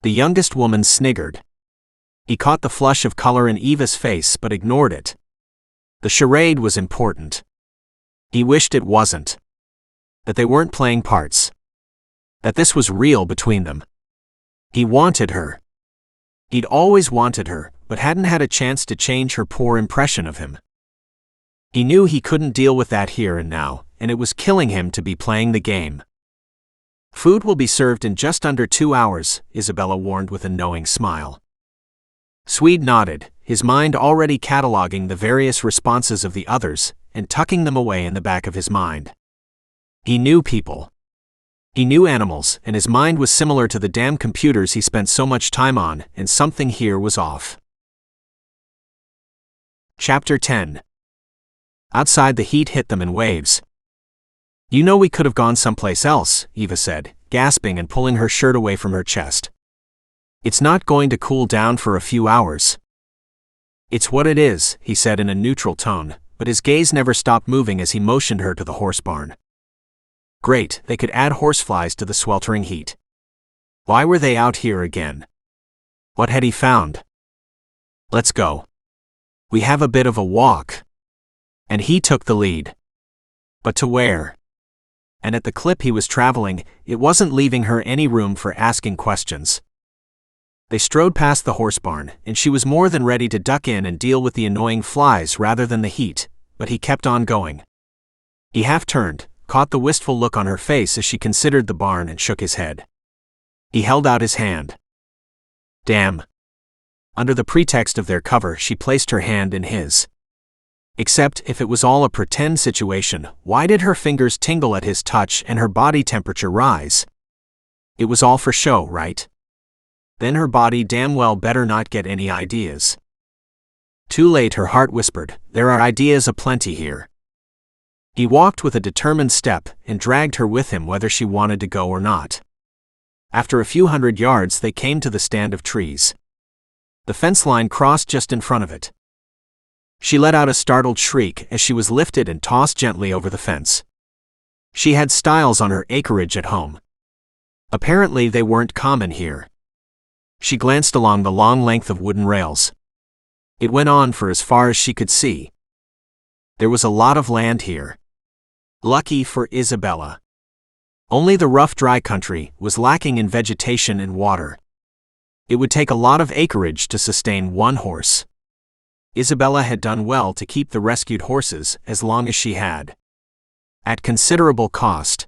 The youngest woman sniggered. He caught the flush of color in Eva's face but ignored it. The charade was important. He wished it wasn't. That they weren't playing parts. That this was real between them. He wanted her. He'd always wanted her, but hadn't had a chance to change her poor impression of him. He knew he couldn't deal with that here and now, and it was killing him to be playing the game. "Food will be served in just under 2 hours, Isabella warned with a knowing smile. Swede nodded, his mind already cataloging the various responses of the others, and tucking them away in the back of his mind. He knew people. He knew animals, and his mind was similar to the damn computers he spent so much time on, and something here was off. Chapter 10. Outside, the heat hit them in waves, You know we could have gone someplace else, Eva said, gasping and pulling her shirt away from her chest. It's not going to cool down for a few hours. It's what it is, he said in a neutral tone, but his gaze never stopped moving as he motioned her to the horse barn. Great, they could add horseflies to the sweltering heat. Why were they out here again? What had he found? Let's go. We have a bit of a walk. And he took the lead. But to where? And at the clip he was traveling, it wasn't leaving her any room for asking questions. They strode past the horse barn, and she was more than ready to duck in and deal with the annoying flies rather than the heat, but he kept on going. He half turned, caught the wistful look on her face as she considered the barn and shook his head. He held out his hand. Damn. Under the pretext of their cover, she placed her hand in his. Except, if it was all a pretend situation, why did her fingers tingle at his touch and her body temperature rise? It was all for show, right? Then her body damn well better not get any ideas. Too late, her heart whispered, there are ideas aplenty here. He walked with a determined step and dragged her with him whether she wanted to go or not. After a few hundred yards they came to the stand of trees. The fence line crossed just in front of it. She let out a startled shriek as she was lifted and tossed gently over the fence. She had stiles on her acreage at home. Apparently they weren't common here. She glanced along the long length of wooden rails. It went on for as far as she could see. There was a lot of land here. Lucky for Isabella. Only the rough dry country was lacking in vegetation and water. It would take a lot of acreage to sustain one horse. Isabella had done well to keep the rescued horses as long as she had. At considerable cost.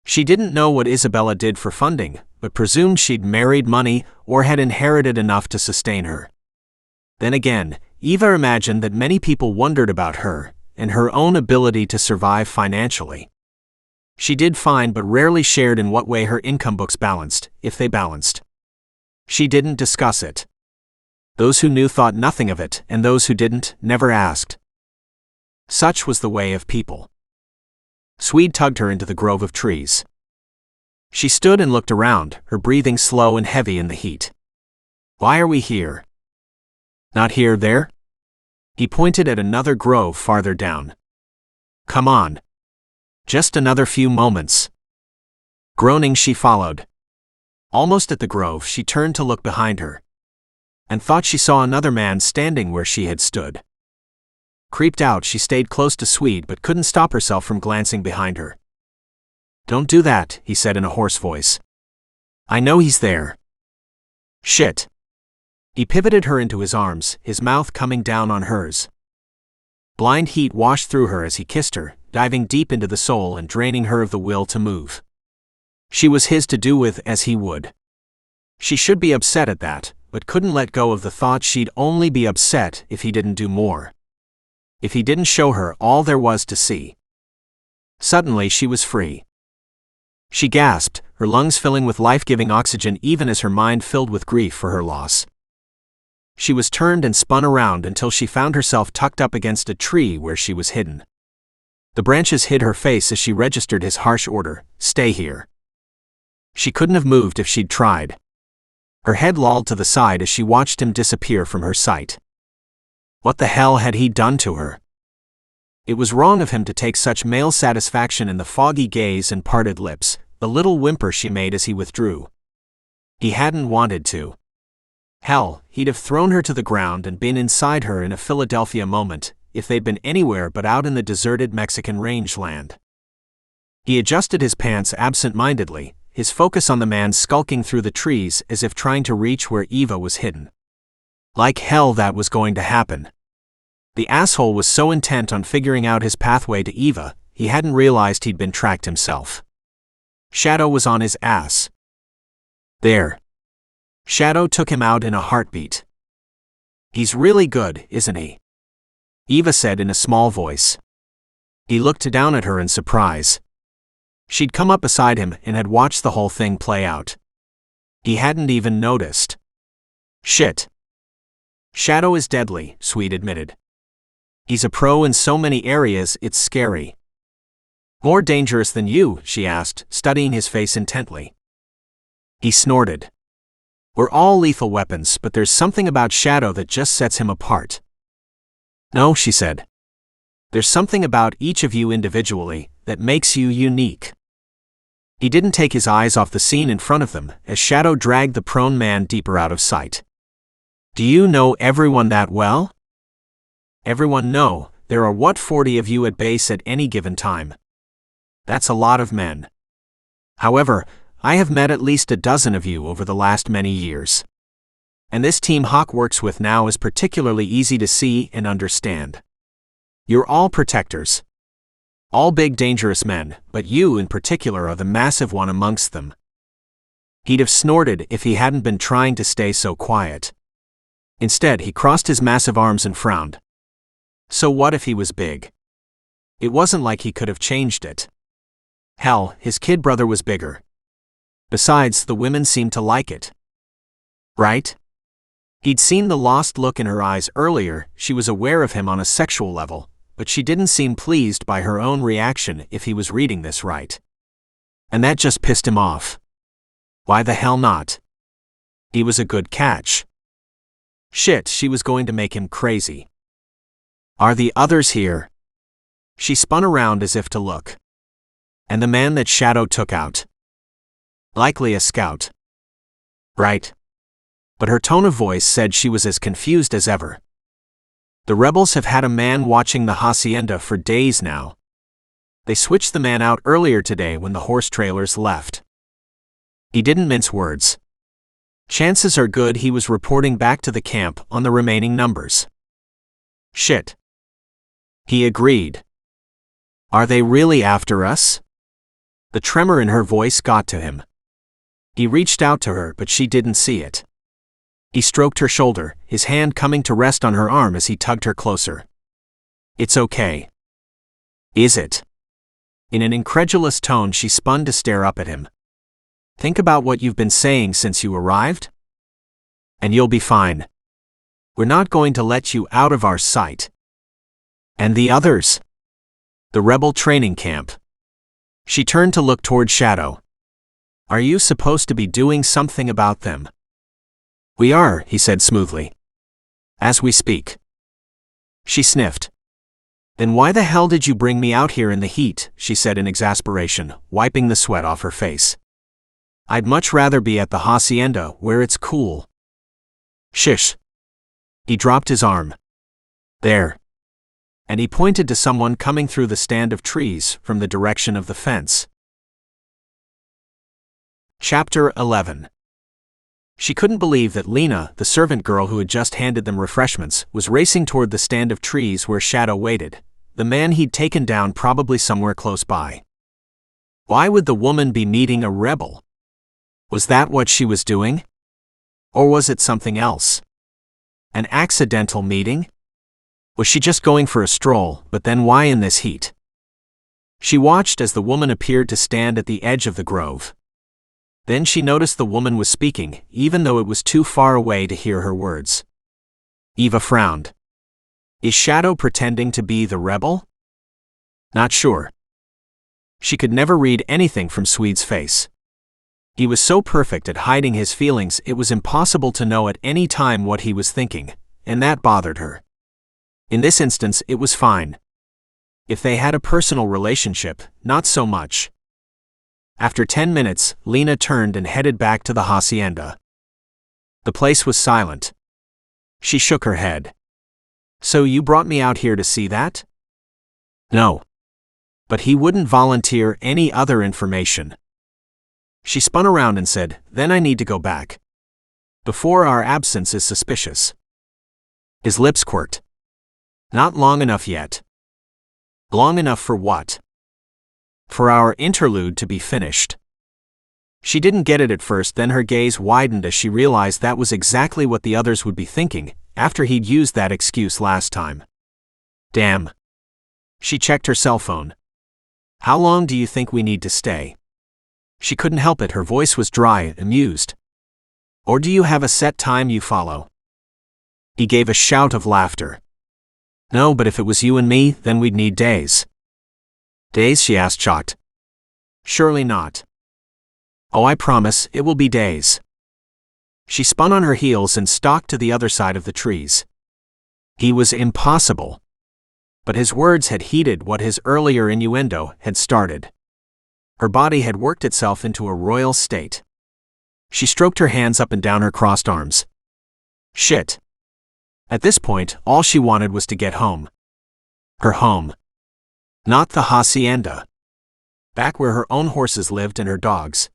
She didn't know what Isabella did for funding, but presumed she'd married money or had inherited enough to sustain her. Then again, Eva imagined that many people wondered about her and her own ability to survive financially. She did fine but rarely shared in what way her income books balanced, if they balanced. She didn't discuss it. Those who knew thought nothing of it, and those who didn't never asked. Such was the way of people. Swede tugged her into the grove of trees. She stood and looked around, her breathing slow and heavy in the heat. Why are we here? Not here, there? He pointed at another grove farther down. Come on. Just another few moments. Groaning, she followed. Almost at the grove, she turned to look behind her. And thought she saw another man standing where she had stood. Creeped out, she stayed close to Swede but couldn't stop herself from glancing behind her. Don't do that, he said in a hoarse voice. I know he's there. Shit. He pivoted her into his arms, his mouth coming down on hers. Blind heat washed through her as he kissed her, diving deep into the soul and draining her of the will to move. She was his to do with as he would. She should be upset at that, but couldn't let go of the thought she'd only be upset if he didn't do more. If he didn't show her all there was to see. Suddenly she was free. She gasped, her lungs filling with life-giving oxygen even as her mind filled with grief for her loss. She was turned and spun around until she found herself tucked up against a tree where she was hidden. The branches hid her face as she registered his harsh order, "Stay here." She couldn't have moved if she'd tried. Her head lolled to the side as she watched him disappear from her sight. What the hell had he done to her? It was wrong of him to take such male satisfaction in the foggy gaze and parted lips, the little whimper she made as he withdrew. He hadn't wanted to. Hell, he'd have thrown her to the ground and been inside her in a Philadelphia moment, if they'd been anywhere but out in the deserted Mexican rangeland. He adjusted his pants absent-mindedly, his focus on the man skulking through the trees as if trying to reach where Eva was hidden. Like hell that was going to happen. The asshole was so intent on figuring out his pathway to Eva, he hadn't realized he'd been tracked himself. Shadow was on his ass. There. Shadow took him out in a heartbeat. He's really good, isn't he? Eva said in a small voice. He looked down at her in surprise. She'd come up beside him and had watched the whole thing play out. He hadn't even noticed. Shit. Shadow is deadly, Swede admitted. He's a pro in so many areas it's scary. More dangerous than you? She asked, studying his face intently. He snorted. We're all lethal weapons, but there's something about Shadow that just sets him apart. No, she said. There's something about each of you individually that makes you unique. He didn't take his eyes off the scene in front of them as Shadow dragged the prone man deeper out of sight. Do you know everyone that well? Everyone? No, there are 40 of you at base at any given time. That's a lot of men. However, I have met at least a dozen of you over the last many years. And this team Hawk works with now is particularly easy to see and understand. You're all protectors. All big dangerous men, but you in particular are the massive one amongst them. He'd have snorted if he hadn't been trying to stay so quiet. Instead, he crossed his massive arms and frowned. So what if he was big? It wasn't like he could have changed it. Hell, his kid brother was bigger. Besides, the women seemed to like it. Right? He'd seen the lost look in her eyes earlier. She was aware of him on a sexual level, but she didn't seem pleased by her own reaction if he was reading this right. And that just pissed him off. Why the hell not? He was a good catch. Shit, she was going to make him crazy. Are the others here? She spun around as if to look. And the man that Shadow took out. Likely a scout. Right. But her tone of voice said she was as confused as ever. The rebels have had a man watching the hacienda for days now. They switched the man out earlier today when the horse trailers left. He didn't mince words. Chances are good he was reporting back to the camp on the remaining numbers. Shit. He agreed. Are they really after us? The tremor in her voice got to him. He reached out to her, but she didn't see it. He stroked her shoulder, his hand coming to rest on her arm as he tugged her closer. It's okay. Is it? In an incredulous tone, she spun to stare up at him. Think about what you've been saying since you arrived? And you'll be fine. We're not going to let you out of our sight. And the others? The rebel training camp. She turned to look toward Shadow. Are you supposed to be doing something about them? We are, he said smoothly. As we speak. She sniffed. Then why the hell did you bring me out here in the heat? She said in exasperation, wiping the sweat off her face. I'd much rather be at the hacienda where it's cool. Shish. He dropped his arm. There. And he pointed to someone coming through the stand of trees from the direction of the fence. Chapter 11. She couldn't believe that Lena, the servant girl who had just handed them refreshments, was racing toward the stand of trees where Shadow waited, the man he'd taken down probably somewhere close by. Why would the woman be meeting a rebel? Was that what she was doing? Or was it something else? An accidental meeting? Was she just going for a stroll, but then why in this heat? She watched as the woman appeared to stand at the edge of the grove. Then she noticed the woman was speaking, even though it was too far away to hear her words. Eva frowned. Is Shadow pretending to be the rebel? Not sure. She could never read anything from Swede's face. He was so perfect at hiding his feelings it was impossible to know at any time what he was thinking, and that bothered her. In this instance, it was fine. If they had a personal relationship, not so much. After 10 minutes, Lena turned and headed back to the hacienda. The place was silent. She shook her head. So you brought me out here to see that? No. But he wouldn't volunteer any other information. She spun around and said, then I need to go back. Before our absence is suspicious. His lips quirked. Not long enough yet. Long enough for what? For our interlude to be finished. She didn't get it at first, then her gaze widened as she realized that was exactly what the others would be thinking, after he'd used that excuse last time. Damn. She checked her cell phone. How long do you think we need to stay? She couldn't help it, her voice was dry, amused. Or do you have a set time you follow? He gave a shout of laughter. No, but if it was you and me, then we'd need days. Days? She asked, shocked. Surely not. Oh, I promise, it will be days. She spun on her heels and stalked to the other side of the trees. He was impossible. But his words had heeded what his earlier innuendo had started. Her body had worked itself into a royal state. She stroked her hands up and down her crossed arms. Shit. At this point, all she wanted was to get home. Her home. Not the hacienda. Back where her own horses lived and her dogs.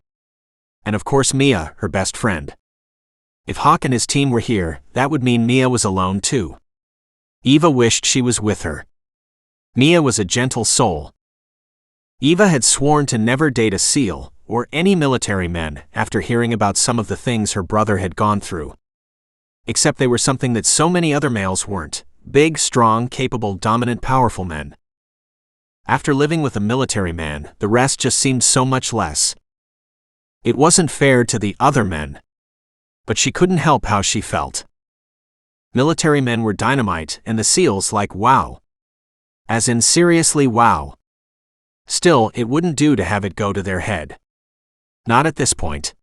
And of course Mia, her best friend. If Hawk and his team were here, that would mean Mia was alone too. Eva wished she was with her. Mia was a gentle soul. Eva had sworn to never date a SEAL or any military men after hearing about some of the things her brother had gone through. Except they were something that so many other males weren't: big, strong, capable, dominant, powerful men. After living with a military man, the rest just seemed so much less. It wasn't fair to the other men. But she couldn't help how she felt. Military men were dynamite, and the SEALs like wow. As in seriously wow. Still, it wouldn't do to have it go to their head. Not at this point.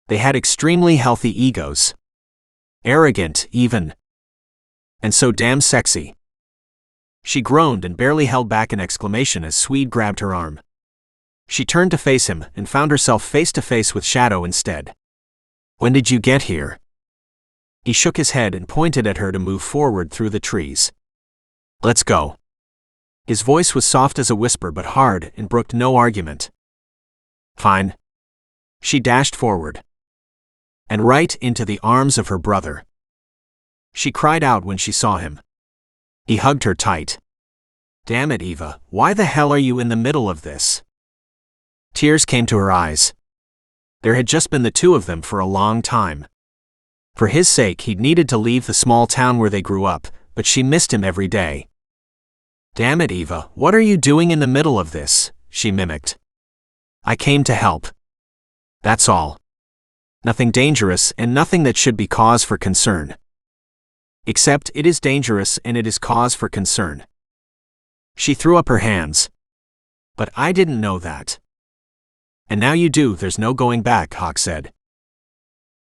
They had extremely healthy egos. Arrogant, even. And so damn sexy. She groaned and barely held back an exclamation as Swede grabbed her arm. She turned to face him and found herself face to face with Shadow instead. When did you get here? He shook his head and pointed at her to move forward through the trees. Let's go. His voice was soft as a whisper but hard and brooked no argument. Fine. She dashed forward. And right into the arms of her brother. She cried out when she saw him. He hugged her tight. Damn it, Eva, why the hell are you in the middle of this? Tears came to her eyes. There had just been the two of them for a long time. For his sake, he'd needed to leave the small town where they grew up, but she missed him every day. Damn it, Eva, what are you doing in the middle of this? She mimicked. I came to help. That's all. Nothing dangerous and nothing that should be cause for concern. Except it is dangerous and it is cause for concern. She threw up her hands. But I didn't know that. And now you do, there's no going back, Hawk said.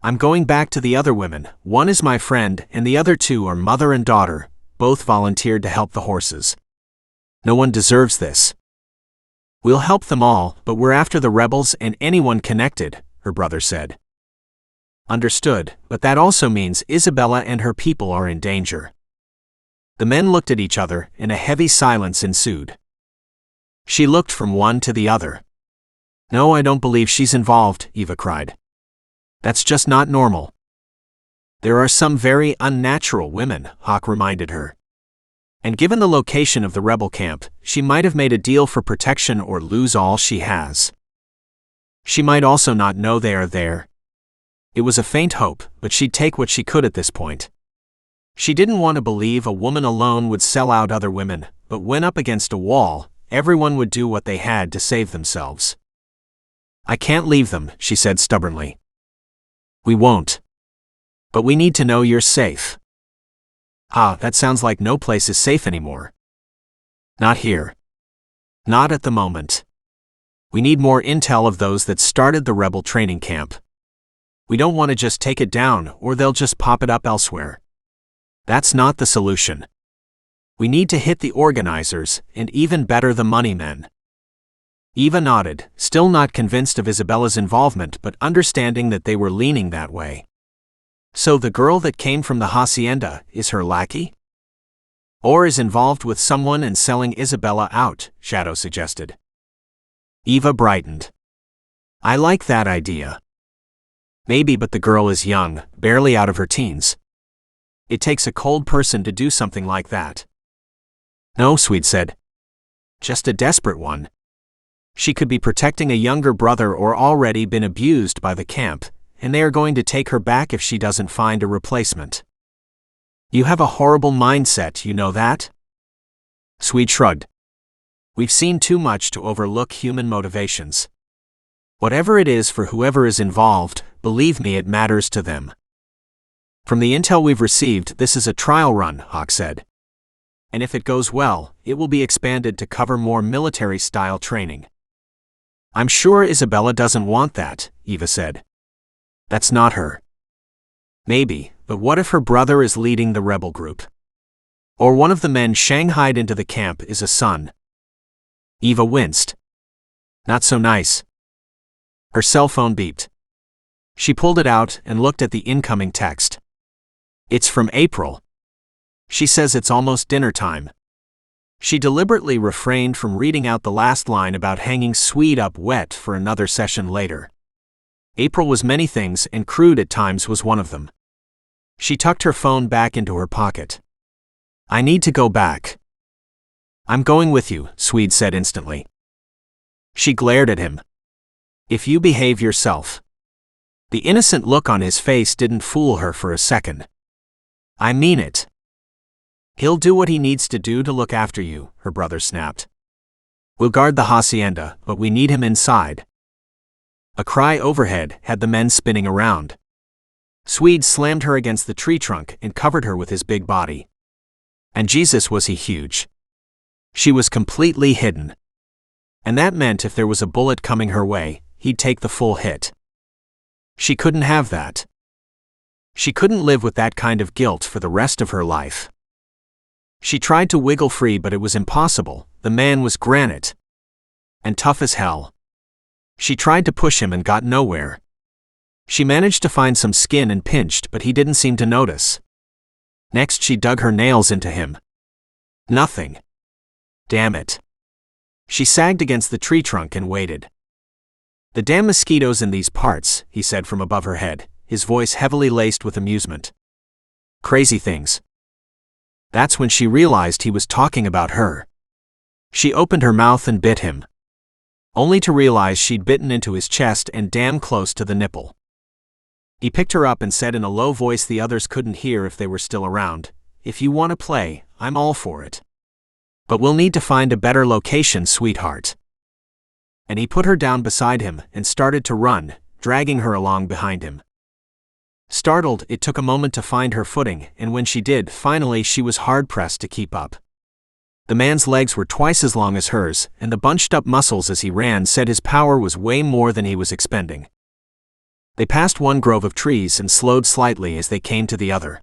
I'm going back to the other women. One is my friend and the other two are mother and daughter. Both volunteered to help the horses. No one deserves this. We'll help them all, but we're after the rebels and anyone connected, her brother said. Understood, but that also means Isabella and her people are in danger. The men looked at each other, and a heavy silence ensued. She looked from one to the other. No, I don't believe she's involved, Eva cried. That's just not normal. There are some very unnatural women, Hawk reminded her. And given the location of the rebel camp, she might have made a deal for protection or lose all she has. She might also not know they are there. It was a faint hope, but she'd take what she could at this point. She didn't want to believe a woman alone would sell out other women, but when up against a wall, everyone would do what they had to save themselves. I can't leave them, she said stubbornly. We won't. But we need to know you're safe. That sounds like no place is safe anymore. Not here. Not at the moment. We need more intel of those that started the rebel training camp. We don't want to just take it down, or they'll just pop it up elsewhere. That's not the solution. We need to hit the organizers, and even better the money men. Eva nodded, still not convinced of Isabella's involvement but understanding that they were leaning that way. So the girl that came from the hacienda is her lackey? Or is involved with someone and selling Isabella out, Shadow suggested. Eva brightened. I like that idea. Maybe, but the girl is young, barely out of her teens. It takes a cold person to do something like that. No, Swede said. Just a desperate one. She could be protecting a younger brother or already been abused by the camp, and they are going to take her back if she doesn't find a replacement. You have a horrible mindset, you know that? Swede shrugged. We've seen too much to overlook human motivations. Whatever it is for whoever is involved, believe me, it matters to them. From the intel we've received, this is a trial run, Hawk said. And if it goes well, it will be expanded to cover more military-style training. I'm sure Isabella doesn't want that, Eva said. That's not her. Maybe, but what if her brother is leading the rebel group? Or one of the men shanghaied into the camp is a son? Eva winced. Not so nice. Her cell phone beeped. She pulled it out and looked at the incoming text. It's from April. She says it's almost dinner time. She deliberately refrained from reading out the last line about hanging Swede up wet for another session later. April was many things, and crude at times was one of them. She tucked her phone back into her pocket. I need to go back. I'm going with you, Swede said instantly. She glared at him. If you behave yourself. The innocent look on his face didn't fool her for a second. I mean it. He'll do what he needs to do to look after you, her brother snapped. We'll guard the hacienda, but we need him inside. A cry overhead had the men spinning around. Swede slammed her against the tree trunk and covered her with his big body. And Jesus, was he huge. She was completely hidden. And that meant if there was a bullet coming her way, he'd take the full hit. She couldn't have that. She couldn't live with that kind of guilt for the rest of her life. She tried to wiggle free, but it was impossible. The man was granite. And tough as hell. She tried to push him and got nowhere. She managed to find some skin and pinched, but he didn't seem to notice. Next she dug her nails into him. Nothing. Damn it. She sagged against the tree trunk and waited. The damn mosquitoes in these parts, he said from above her head, his voice heavily laced with amusement. Crazy things. That's when she realized he was talking about her. She opened her mouth and bit him. Only to realize she'd bitten into his chest and damn close to the nipple. He picked her up and said in a low voice the others couldn't hear if they were still around, If you want to play, I'm all for it. But we'll need to find a better location, sweetheart. And he put her down beside him and started to run, dragging her along behind him. Startled, it took a moment to find her footing, and when she did, finally she was hard-pressed to keep up. The man's legs were twice as long as hers, and the bunched-up muscles as he ran said his power was way more than he was expending. They passed one grove of trees and slowed slightly as they came to the other.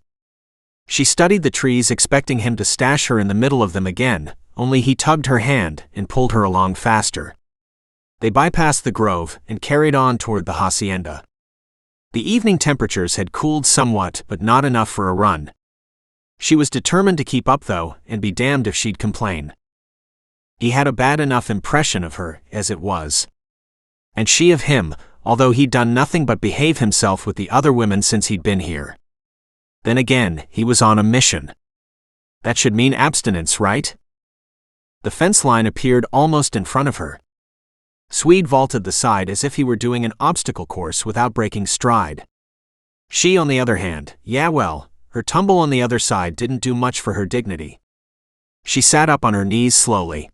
She studied the trees, expecting him to stash her in the middle of them again, only he tugged her hand and pulled her along faster. They bypassed the grove and carried on toward the hacienda. The evening temperatures had cooled somewhat, but not enough for a run. She was determined to keep up though, and be damned if she'd complain. He had a bad enough impression of her, as it was. And she of him, although he'd done nothing but behave himself with the other women since he'd been here. Then again, he was on a mission. That should mean abstinence, right? The fence line appeared almost in front of her. Swede vaulted the side as if he were doing an obstacle course without breaking stride. She, on the other hand, her tumble on the other side didn't do much for her dignity. She sat up on her knees slowly.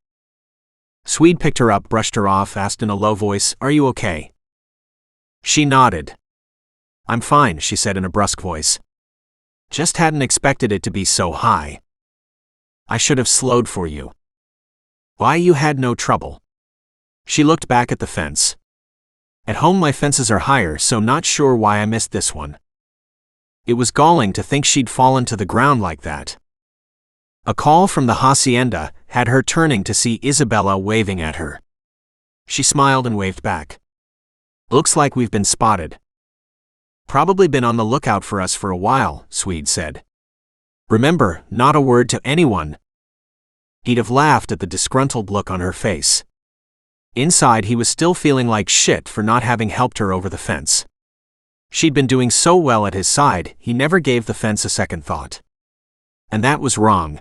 Swede picked her up, brushed her off, asked in a low voice, "Are you okay?" She nodded. "I'm fine," she said in a brusque voice. "Just hadn't expected it to be so high. I should have slowed for you." "Why, you had no trouble." She looked back at the fence. "At home my fences are higher, so not sure why I missed this one." It was galling to think she'd fallen to the ground like that. A call from the hacienda had her turning to see Isabella waving at her. She smiled and waved back. "Looks like we've been spotted." "Probably been on the lookout for us for a while," Swede said. "Remember, not a word to anyone." He'd have laughed at the disgruntled look on her face. Inside, he was still feeling like shit for not having helped her over the fence. She'd been doing so well at his side, he never gave the fence a second thought. And that was wrong.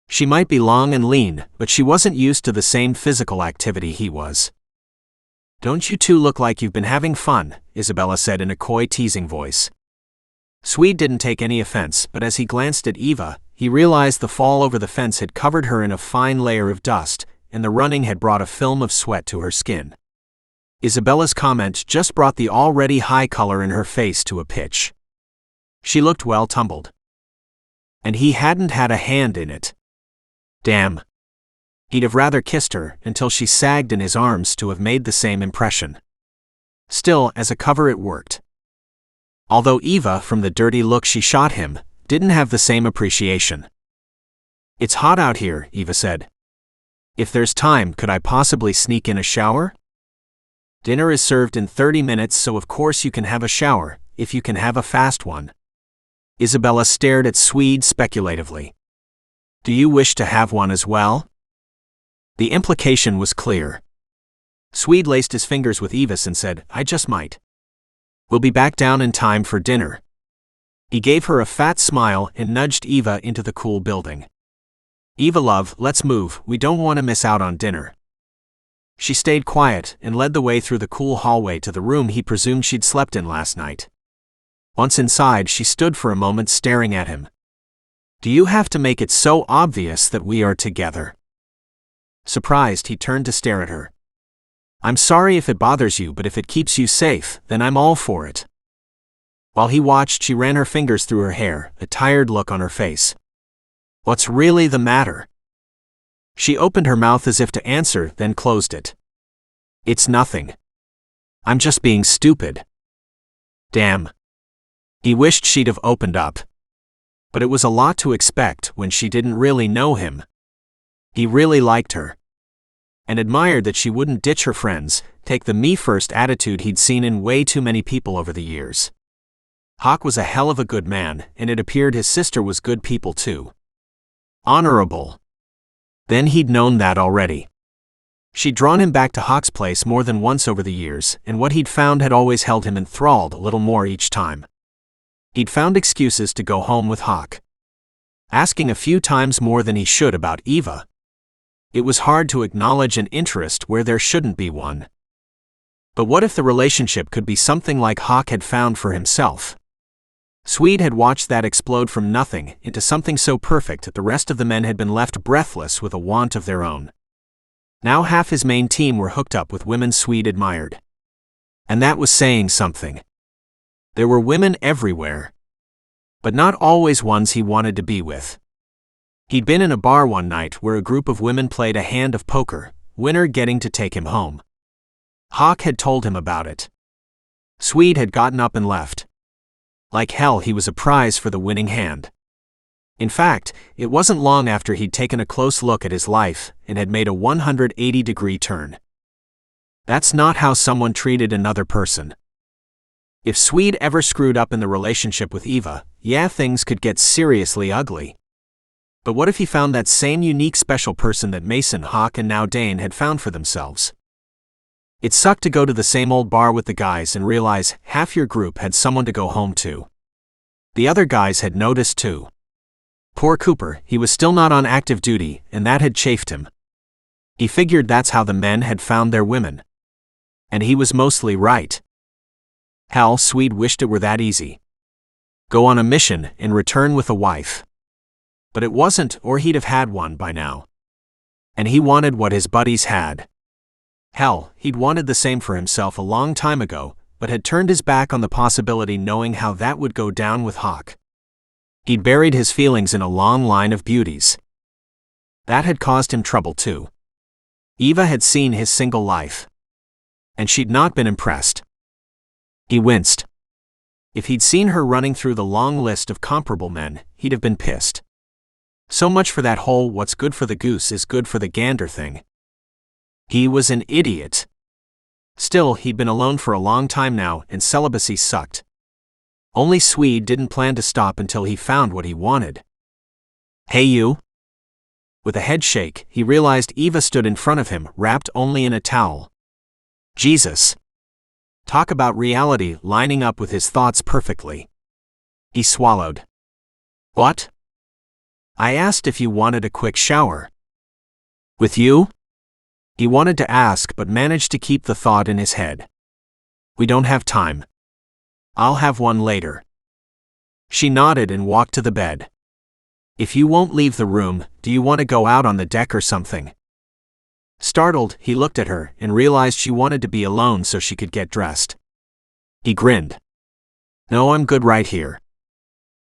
She might be long and lean, but she wasn't used to the same physical activity he was. "Don't you two look like you've been having fun?" Isabella said in a coy, teasing voice. Swede didn't take any offense, but as he glanced at Eva, he realized the fall over the fence had covered her in a fine layer of dust, and the running had brought a film of sweat to her skin. Isabella's comment just brought the already high color in her face to a pitch. She looked well tumbled. And he hadn't had a hand in it. Damn. He'd have rather kissed her until she sagged in his arms to have made the same impression. Still, as a cover it worked. Although Eva, from the dirty look she shot him, didn't have the same appreciation. "It's hot out here," Eva said. "If there's time, could I possibly sneak in a shower? Dinner is served in 30 minutes, so of course you can have a shower, if you can have a fast one." Isabella stared at Swede speculatively. "Do you wish to have one as well?" The implication was clear. Swede laced his fingers with Eva's and said, "I just might. We'll be back down in time for dinner." He gave her a fat smile and nudged Eva into the cool building. "Eva love, let's move, we don't want to miss out on dinner." She stayed quiet and led the way through the cool hallway to the room he presumed she'd slept in last night. Once inside, she stood for a moment staring at him. "Do you have to make it so obvious that we are together?" Surprised, he turned to stare at her. "I'm sorry if it bothers you, but if it keeps you safe, then I'm all for it." While he watched, she ran her fingers through her hair, a tired look on her face. "What's really the matter?" She opened her mouth as if to answer, then closed it. "It's nothing. I'm just being stupid." Damn. He wished she'd have opened up. But it was a lot to expect when she didn't really know him. He really liked her. And admired that she wouldn't ditch her friends, take the me-first attitude he'd seen in way too many people over the years. Hawk was a hell of a good man, and it appeared his sister was good people too. Honorable. Then he'd known that already. She'd drawn him back to Hawk's place more than once over the years, and what he'd found had always held him enthralled a little more each time. He'd found excuses to go home with Hawk. Asking a few times more than he should about Eva. It was hard to acknowledge an interest where there shouldn't be one. But what if the relationship could be something like Hawk had found for himself? Swede had watched that explode from nothing into something so perfect that the rest of the men had been left breathless with a want of their own. Now half his main team were hooked up with women Swede admired. And that was saying something. There were women everywhere. But not always ones he wanted to be with. He'd been in a bar one night where a group of women played a hand of poker, winner getting to take him home. Hawk had told him about it. Swede had gotten up and left. Like hell, he was a prize for the winning hand. In fact, it wasn't long after he'd taken a close look at his life and had made a 180-degree turn. That's not how someone treated another person. If Swede ever screwed up in the relationship with Eva, yeah, things could get seriously ugly. But what if he found that same unique special person that Mason, Hawk, and now Dane had found for themselves? It sucked to go to the same old bar with the guys and realize half your group had someone to go home to. The other guys had noticed too. Poor Cooper, he was still not on active duty, and that had chafed him. He figured that's how the men had found their women. And he was mostly right. Hell, Swede wished it were that easy. Go on a mission and return with a wife. But it wasn't, or he'd have had one by now. And he wanted what his buddies had. Hell, he'd wanted the same for himself a long time ago, but had turned his back on the possibility knowing how that would go down with Hawk. He'd buried his feelings in a long line of beauties. That had caused him trouble too. Eva had seen his single life. And she'd not been impressed. He winced. If he'd seen her running through the long list of comparable men, he'd have been pissed. So much for that whole "what's good for the goose is good for the gander" thing. He was an idiot. Still, he'd been alone for a long time now, and celibacy sucked. Only Swede didn't plan to stop until he found what he wanted. "Hey you." With a head shake, he realized Eva stood in front of him, wrapped only in a towel. Jesus. Talk about reality lining up with his thoughts perfectly. He swallowed. "What?" "I asked if you wanted a quick shower." "With you?" He wanted to ask but managed to keep the thought in his head. "We don't have time. I'll have one later." She nodded and walked to the bed. "If you won't leave the room, do you want to go out on the deck or something?" Startled, he looked at her and realized she wanted to be alone so she could get dressed. He grinned. "No, I'm good right here."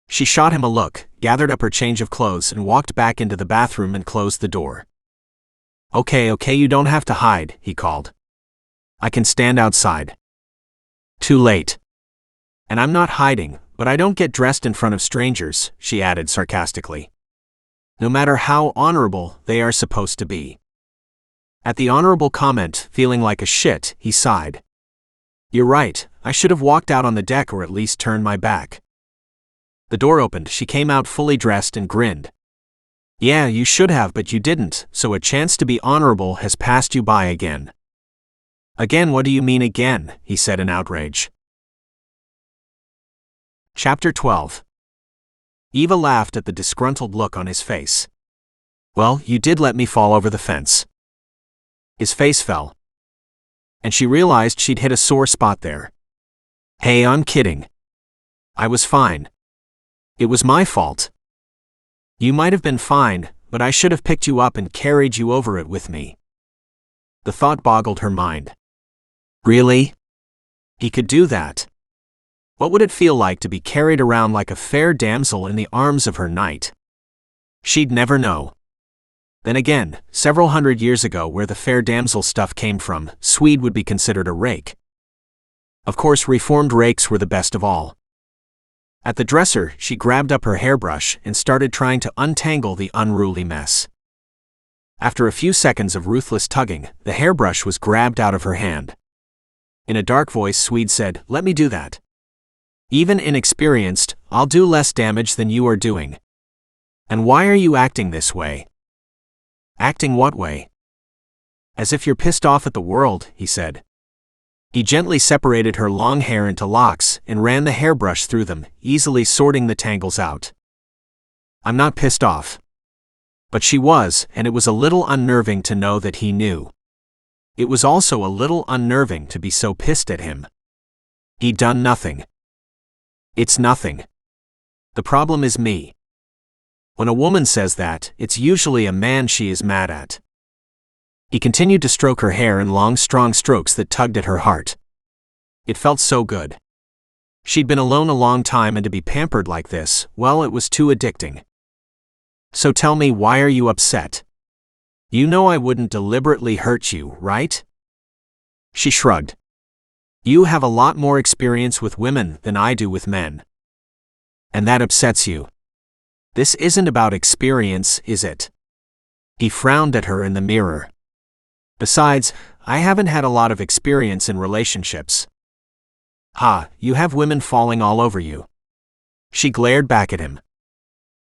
She shot him a look, gathered up her change of clothes and walked back into the bathroom and closed the door. Okay, you don't have to hide, he called. I can stand outside. Too late. And I'm not hiding, but I don't get dressed in front of strangers, she added sarcastically. No matter how honorable they are supposed to be. At the honorable comment, feeling like a shit, he sighed. You're right, I should have walked out on the deck or at least turned my back. The door opened, she came out fully dressed and grinned. Yeah, you should have, but you didn't, so a chance to be honorable has passed you by again. Again, what do you mean again? He said in outrage. Chapter 12. Eva laughed at the disgruntled look on his face. Well, you did let me fall over the fence. His face fell. And she realized she'd hit a sore spot there. Hey, I'm kidding. I was fine. It was my fault. You might have been fine, but I should have picked you up and carried you over it with me. The thought boggled her mind. Really? He could do that. What would it feel like to be carried around like a fair damsel in the arms of her knight? She'd never know. Then again, several hundred years ago, where the fair damsel stuff came from, Swede would be considered a rake. Of course, reformed rakes were the best of all. At the dresser, she grabbed up her hairbrush and started trying to untangle the unruly mess. After a few seconds of ruthless tugging, the hairbrush was grabbed out of her hand. In a dark voice, Swede said, "Let me do that. Even inexperienced, I'll do less damage than you are doing. And why are you acting this way?" Acting what way? As if you're pissed off at the world, he said. He gently separated her long hair into locks and ran the hairbrush through them, easily sorting the tangles out. I'm not pissed off. But she was, and it was a little unnerving to know that he knew. It was also a little unnerving to be so pissed at him. He'd done nothing. It's nothing. The problem is me. When a woman says that, it's usually a man she is mad at. He continued to stroke her hair in long, strong strokes that tugged at her heart. It felt so good. She'd been alone a long time, and to be pampered like this, well, it was too addicting. So tell me, why are you upset? You know I wouldn't deliberately hurt you, right? She shrugged. You have a lot more experience with women than I do with men. And that upsets you. This isn't about experience, is it? He frowned at her in the mirror. Besides, I haven't had a lot of experience in relationships. Ha, you have women falling all over you. She glared back at him.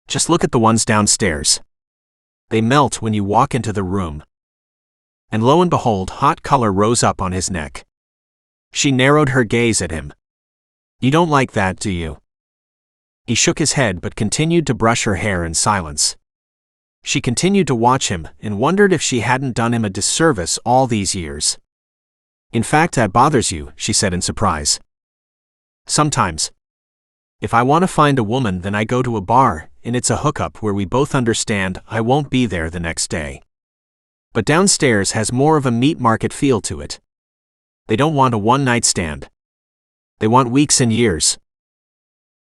Just look at the ones downstairs. They melt when you walk into the room. And lo and behold, hot color rose up on his neck. She narrowed her gaze at him. You don't like that, do you? He shook his head but continued to brush her hair in silence. She continued to watch him and wondered if she hadn't done him a disservice all these years. In fact, that bothers you, she said in surprise. Sometimes. If I want to find a woman, then I go to a bar, and it's a hookup where we both understand I won't be there the next day. But downstairs has more of a meat market feel to it. They don't want a one-night stand. They want weeks and years.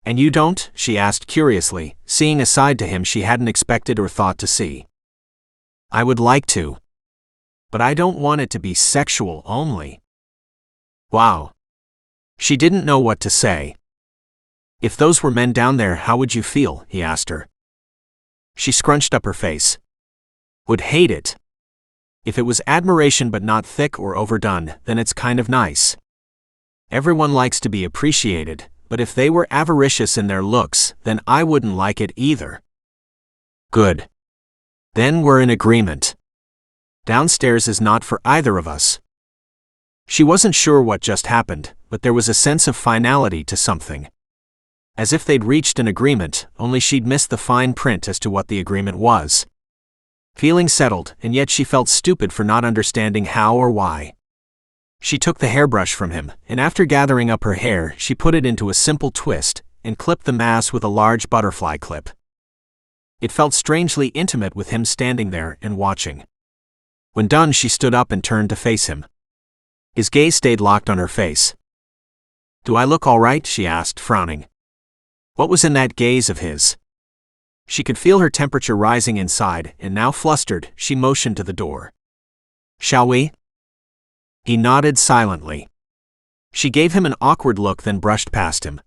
And you don't? She asked curiously, seeing a side to him she hadn't expected or thought to see. I would like to. But I don't want it to be sexual only. Wow. She didn't know what to say. If those were men down there, how would you feel? He asked her. She scrunched up her face. Would hate it. If it was admiration but not thick or overdone, then it's kind of nice. Everyone likes to be appreciated, but if they were avaricious in their looks, then I wouldn't like it either. Good. Then we're in agreement. Downstairs is not for either of us. She wasn't sure what just happened, but there was a sense of finality to something. As if they'd reached an agreement, only she'd missed the fine print as to what the agreement was. Feeling settled, and yet she felt stupid for not understanding how or why. She took the hairbrush from him, and after gathering up her hair, she put it into a simple twist, and clipped the mass with a large butterfly clip. It felt strangely intimate with him standing there and watching. When done, she stood up and turned to face him. His gaze stayed locked on her face. Do I look all right? She asked, frowning. What was in that gaze of his? She could feel her temperature rising inside, and now flustered, she motioned to the door. "Shall we?" He nodded silently. She gave him an awkward look, then brushed past him.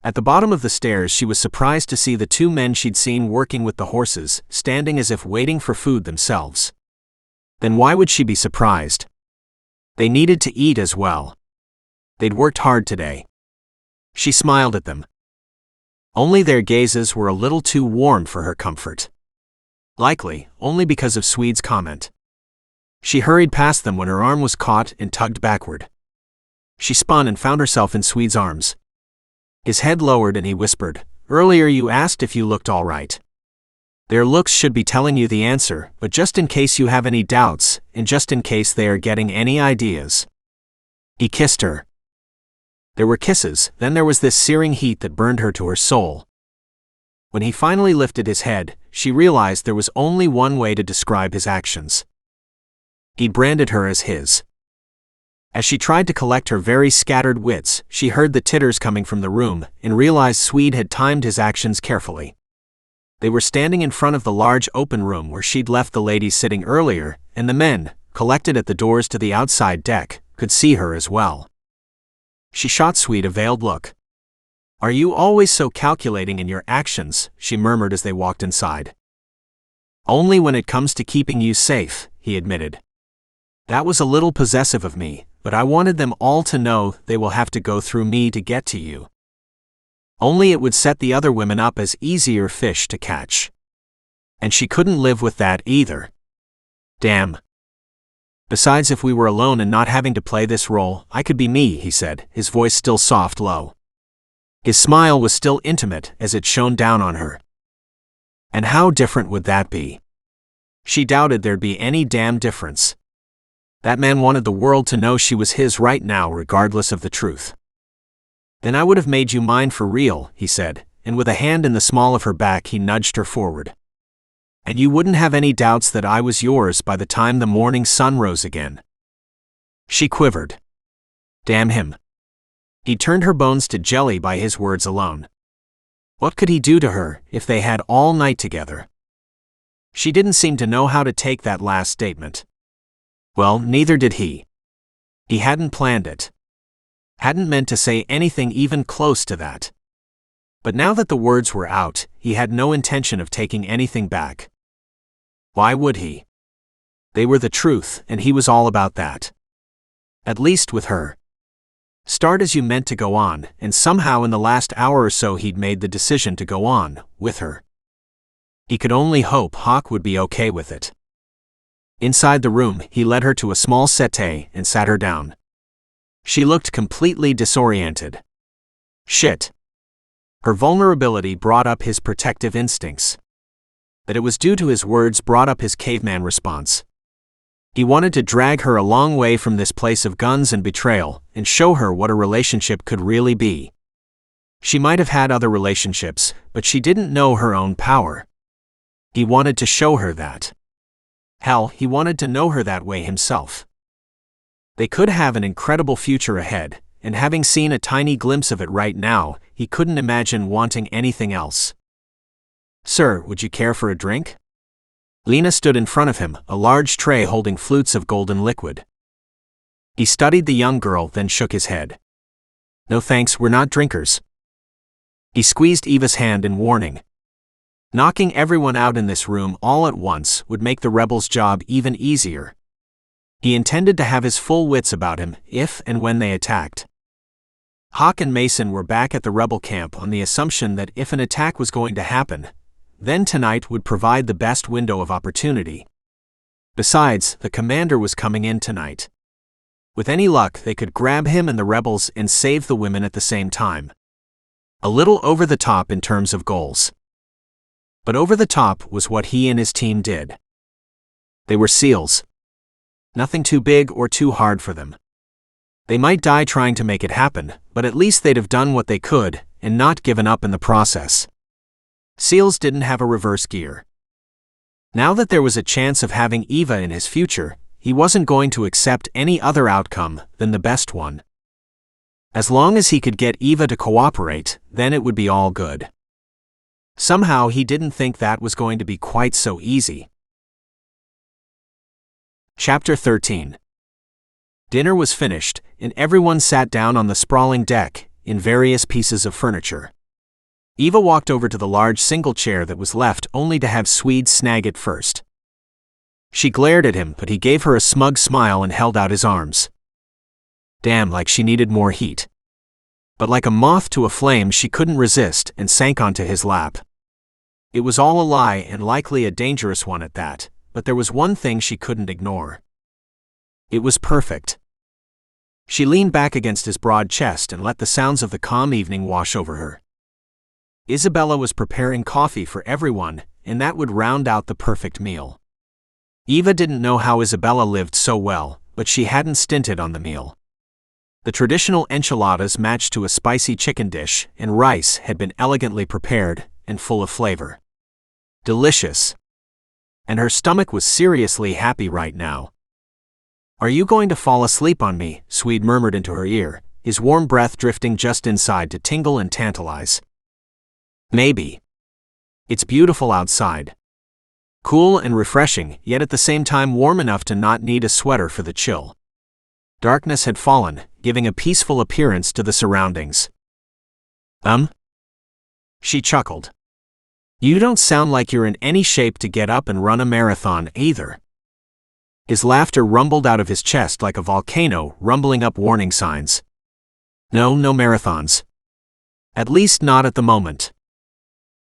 At the bottom of the stairs, she was surprised to see the two men she'd seen working with the horses, standing as if waiting for food themselves. Then why would she be surprised? They needed to eat as well. They'd worked hard today. She smiled at them. Only their gazes were a little too warm for her comfort. Likely, only because of Swede's comment. She hurried past them when her arm was caught and tugged backward. She spun and found herself in Swede's arms. His head lowered and he whispered, "Earlier you asked if you looked all right. Their looks should be telling you the answer, but just in case you have any doubts, and just in case they are getting any ideas." He kissed her. There were kisses, then there was this searing heat that burned her to her soul. When he finally lifted his head, she realized there was only one way to describe his actions. He'd branded her as his. As she tried to collect her very scattered wits, she heard the titters coming from the room, and realized Swede had timed his actions carefully. They were standing in front of the large open room where she'd left the ladies sitting earlier, and the men, collected at the doors to the outside deck, could see her as well. She shot Swede a veiled look. "Are you always so calculating in your actions?" she murmured as they walked inside. "Only when it comes to keeping you safe," he admitted. "That was a little possessive of me, but I wanted them all to know they will have to go through me to get to you. Only it would set the other women up as easier fish to catch. And she couldn't live with that either. Damn. Besides, if we were alone and not having to play this role, I could be me," he said, his voice still soft low. His smile was still intimate as it shone down on her. And how different would that be? She doubted there'd be any damn difference. That man wanted the world to know she was his right now, regardless of the truth. "Then I would have made you mine for real," he said, and with a hand in the small of her back he nudged her forward. "And you wouldn't have any doubts that I was yours by the time the morning sun rose again." She quivered. Damn him. He turned her bones to jelly by his words alone. What could he do to her if they had all night together? She didn't seem to know how to take that last statement. Well, neither did he. He hadn't planned it. Hadn't meant to say anything even close to that. But now that the words were out, he had no intention of taking anything back. Why would he? They were the truth, and he was all about that. At least with her. Start as you meant to go on, and somehow in the last hour or so he'd made the decision to go on, with her. He could only hope Hawk would be okay with it. Inside the room, he led her to a small settee and sat her down. She looked completely disoriented. Shit. Her vulnerability brought up his protective instincts. That it was due to his words brought up his caveman response. He wanted to drag her a long way from this place of guns and betrayal, and show her what a relationship could really be. She might have had other relationships, but she didn't know her own power. He wanted to show her that. Hell, he wanted to know her that way himself. They could have an incredible future ahead, and having seen a tiny glimpse of it right now, he couldn't imagine wanting anything else. "Sir, would you care for a drink?" Lena stood in front of him, a large tray holding flutes of golden liquid. He studied the young girl, then shook his head. "No thanks, we're not drinkers." He squeezed Eva's hand in warning. Knocking everyone out in this room all at once would make the rebels' job even easier. He intended to have his full wits about him if and when they attacked. Hawk and Mason were back at the rebel camp on the assumption that if an attack was going to happen, then tonight would provide the best window of opportunity. Besides, the commander was coming in tonight. With any luck, they could grab him and the rebels and save the women at the same time. A little over the top in terms of goals. But over the top was what he and his team did. They were SEALs. Nothing too big or too hard for them. They might die trying to make it happen, but at least they'd have done what they could, and not given up in the process. SEALs didn't have a reverse gear. Now that there was a chance of having Eva in his future, he wasn't going to accept any other outcome than the best one. As long as he could get Eva to cooperate, then it would be all good. Somehow he didn't think that was going to be quite so easy. Chapter 13. Dinner was finished, and everyone sat down on the sprawling deck, in various pieces of furniture. Eva walked over to the large single chair that was left only to have Swede snag it first. She glared at him, but he gave her a smug smile and held out his arms. Damn, like she needed more heat. But like a moth to a flame, she couldn't resist and sank onto his lap. It was all a lie and likely a dangerous one at that, but there was one thing she couldn't ignore. It was perfect. She leaned back against his broad chest and let the sounds of the calm evening wash over her. Isabella was preparing coffee for everyone, and that would round out the perfect meal. Eva didn't know how Isabella lived so well, but she hadn't stinted on the meal. The traditional enchiladas matched to a spicy chicken dish, and rice had been elegantly prepared and full of flavor. Delicious. And her stomach was seriously happy right now. "Are you going to fall asleep on me?" Swede murmured into her ear, his warm breath drifting just inside to tingle and tantalize. "Maybe. It's beautiful outside. Cool and refreshing, yet at the same time warm enough to not need a sweater for the chill." Darkness had fallen, giving a peaceful appearance to the surroundings. She chuckled. "You don't sound like you're in any shape to get up and run a marathon either." His laughter rumbled out of his chest like a volcano, rumbling up warning signs. No marathons. At least not at the moment."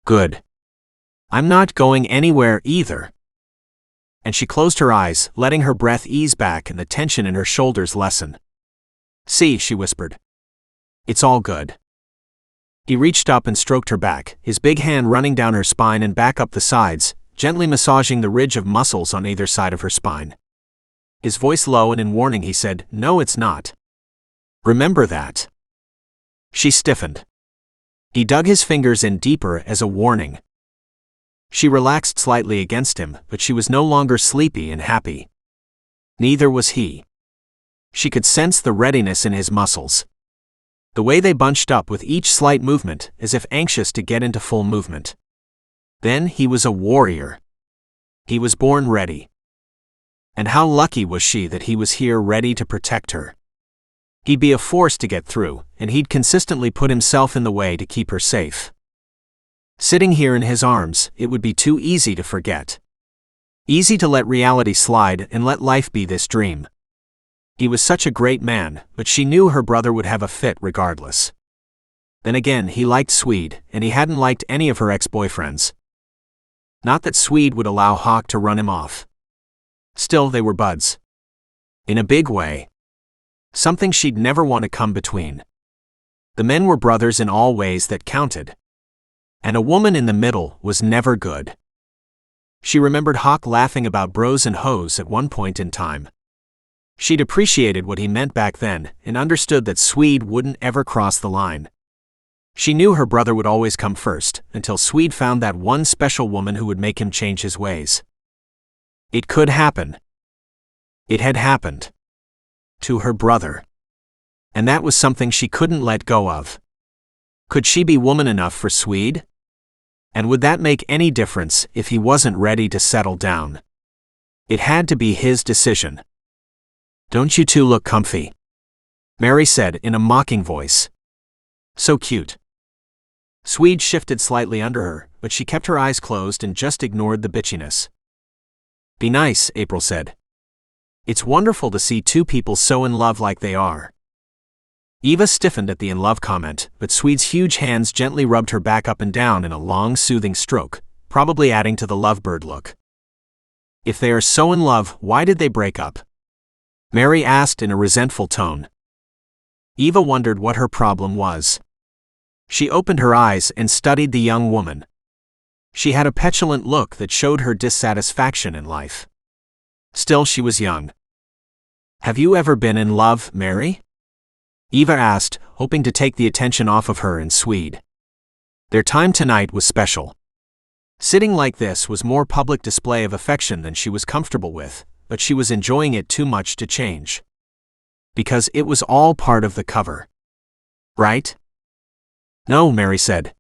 "Good. I'm not going anywhere either." And she closed her eyes, letting her breath ease back and the tension in her shoulders lessen. "See," she whispered. "It's all good." He reached up and stroked her back, his big hand running down her spine and back up the sides, gently massaging the ridge of muscles on either side of her spine. His voice low and in warning, he said, "No, it's not. Remember that." She stiffened. He dug his fingers in deeper as a warning. She relaxed slightly against him, but she was no longer sleepy and happy. Neither was he. She could sense the readiness in his muscles. The way they bunched up with each slight movement, as if anxious to get into full movement. Then he was a warrior. He was born ready. And how lucky was she that he was here ready to protect her. He'd be a force to get through, and he'd consistently put himself in the way to keep her safe. Sitting here in his arms, it would be too easy to forget. Easy to let reality slide and let life be this dream. He was such a great man, but she knew her brother would have a fit regardless. Then again, he liked Swede, and he hadn't liked any of her ex-boyfriends. Not that Swede would allow Hawk to run him off. Still, they were buds. In a big way. Something she'd never want to come between. The men were brothers in all ways that counted. And a woman in the middle was never good. She remembered Hawk laughing about bros and hoes at one point in time. She'd appreciated what he meant back then, and understood that Swede wouldn't ever cross the line. She knew her brother would always come first, until Swede found that one special woman who would make him change his ways. It could happen. It had happened. To her brother. And that was something she couldn't let go of. Could she be woman enough for Swede? And would that make any difference if he wasn't ready to settle down? It had to be his decision. "Don't you two look comfy?" Mary said in a mocking voice. "So cute." Swede shifted slightly under her, but she kept her eyes closed and just ignored the bitchiness. "Be nice," April said. "It's wonderful to see two people so in love like they are." Eva stiffened at the in love comment, but Swede's huge hands gently rubbed her back up and down in a long, soothing stroke, probably adding to the lovebird look. "If they are so in love, why did they break up?" Mary asked in a resentful tone. Eva wondered what her problem was. She opened her eyes and studied the young woman. She had a petulant look that showed her dissatisfaction in life. Still, she was young. "Have you ever been in love, Mary?" Eva asked, hoping to take the attention off of her and Swede. Their time tonight was special. Sitting like this was more public display of affection than she was comfortable with, but she was enjoying it too much to change. Because it was all part of the cover. right? No, Mary said.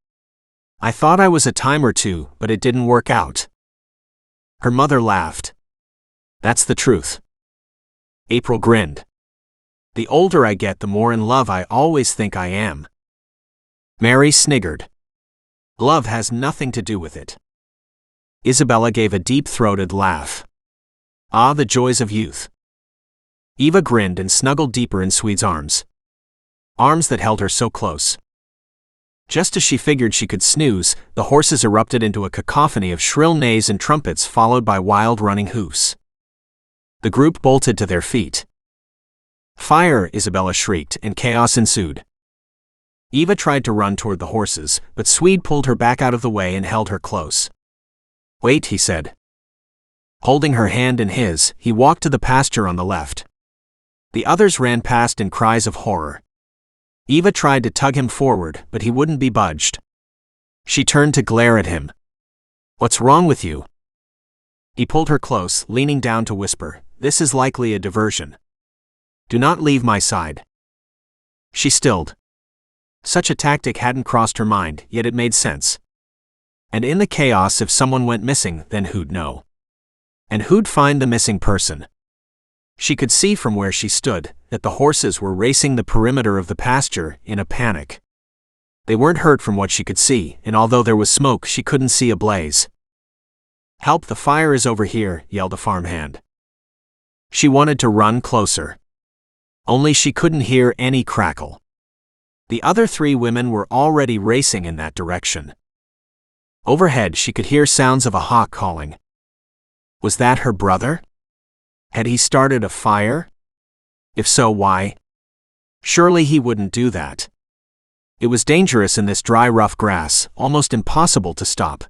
I thought I was a time or two, but it didn't work out. Her mother laughed. That's the truth. April grinned. The older I get, the more in love I always think I am. Mary sniggered. Love has nothing to do with it. Isabella gave a deep-throated laugh. Ah, the joys of youth. Eva grinned and snuggled deeper in Swede's arms. Arms that held her so close. Just as she figured she could snooze, the horses erupted into a cacophony of shrill neighs and trumpets followed by wild running hoofs. The group bolted to their feet. Fire! Isabella shrieked, and chaos ensued. Eva tried to run toward the horses, but Swede pulled her back out of the way and held her close. Wait, he said. Holding her hand in his, he walked to the pasture on the left. The others ran past in cries of horror. Eva tried to tug him forward, but he wouldn't be budged. She turned to glare at him. What's wrong with you? He pulled her close, leaning down to whisper, This is likely a diversion. Do not leave my side. She stilled. Such a tactic hadn't crossed her mind, yet it made sense. And in the chaos, if someone went missing, then who'd know? And who'd find the missing person? She could see from where she stood that the horses were racing the perimeter of the pasture in a panic. They weren't hurt from what she could see, and although there was smoke, she couldn't see a blaze. Help, the fire is over here, yelled a farmhand. She wanted to run closer. Only she couldn't hear any crackle. The other 3 women were already racing in that direction. Overhead, she could hear sounds of a hawk calling. Was that her brother? Had he started a fire? If so, why? Surely he wouldn't do that. It was dangerous in this dry, rough grass, almost impossible to stop.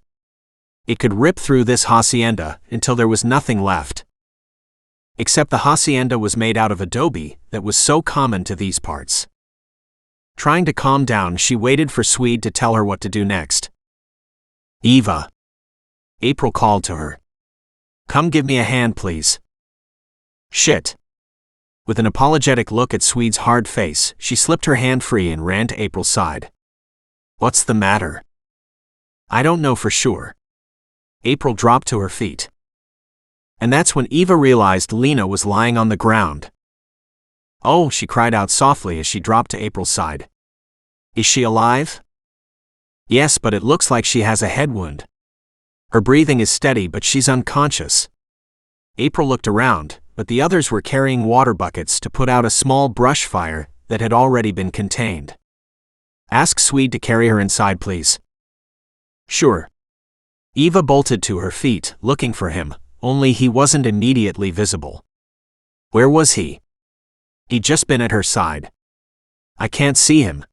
It could rip through this hacienda until there was nothing left. Except the hacienda was made out of adobe that was so common to these parts. Trying to calm down, she waited for Swede to tell her what to do next. Eva. April called to her. Come give me a hand, please. Shit. With an apologetic look at Swede's hard face, she slipped her hand free and ran to April's side. What's the matter? I don't know for sure. April dropped to her feet. And that's when Eva realized Lena was lying on the ground. Oh, she cried out softly as she dropped to April's side. Is she alive? Yes, but it looks like she has a head wound. Her breathing is steady, but she's unconscious. April looked around, but the others were carrying water buckets to put out a small brush fire that had already been contained. Ask Swede to carry her inside, please. Sure. Eva bolted to her feet, looking for him, only he wasn't immediately visible. Where was he? He'd just been at her side. I can't see him.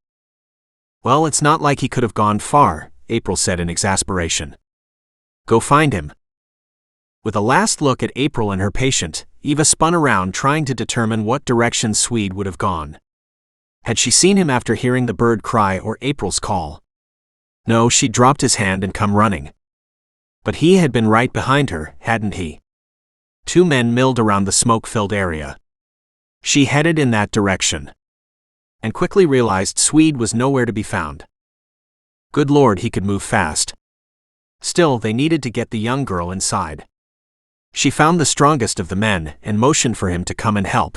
Well, it's not like he could have gone far, April said in exasperation. Go find him. With a last look at April and her patient, Eva spun around trying to determine what direction Swede would have gone. Had she seen him after hearing the bird cry or April's call? No, she'd dropped his hand and come running. But he had been right behind her, hadn't he? 2 men milled around the smoke-filled area. She headed in that direction. And quickly realized Swede was nowhere to be found. Good Lord, he could move fast. Still, they needed to get the young girl inside. She found the strongest of the men and motioned for him to come and help.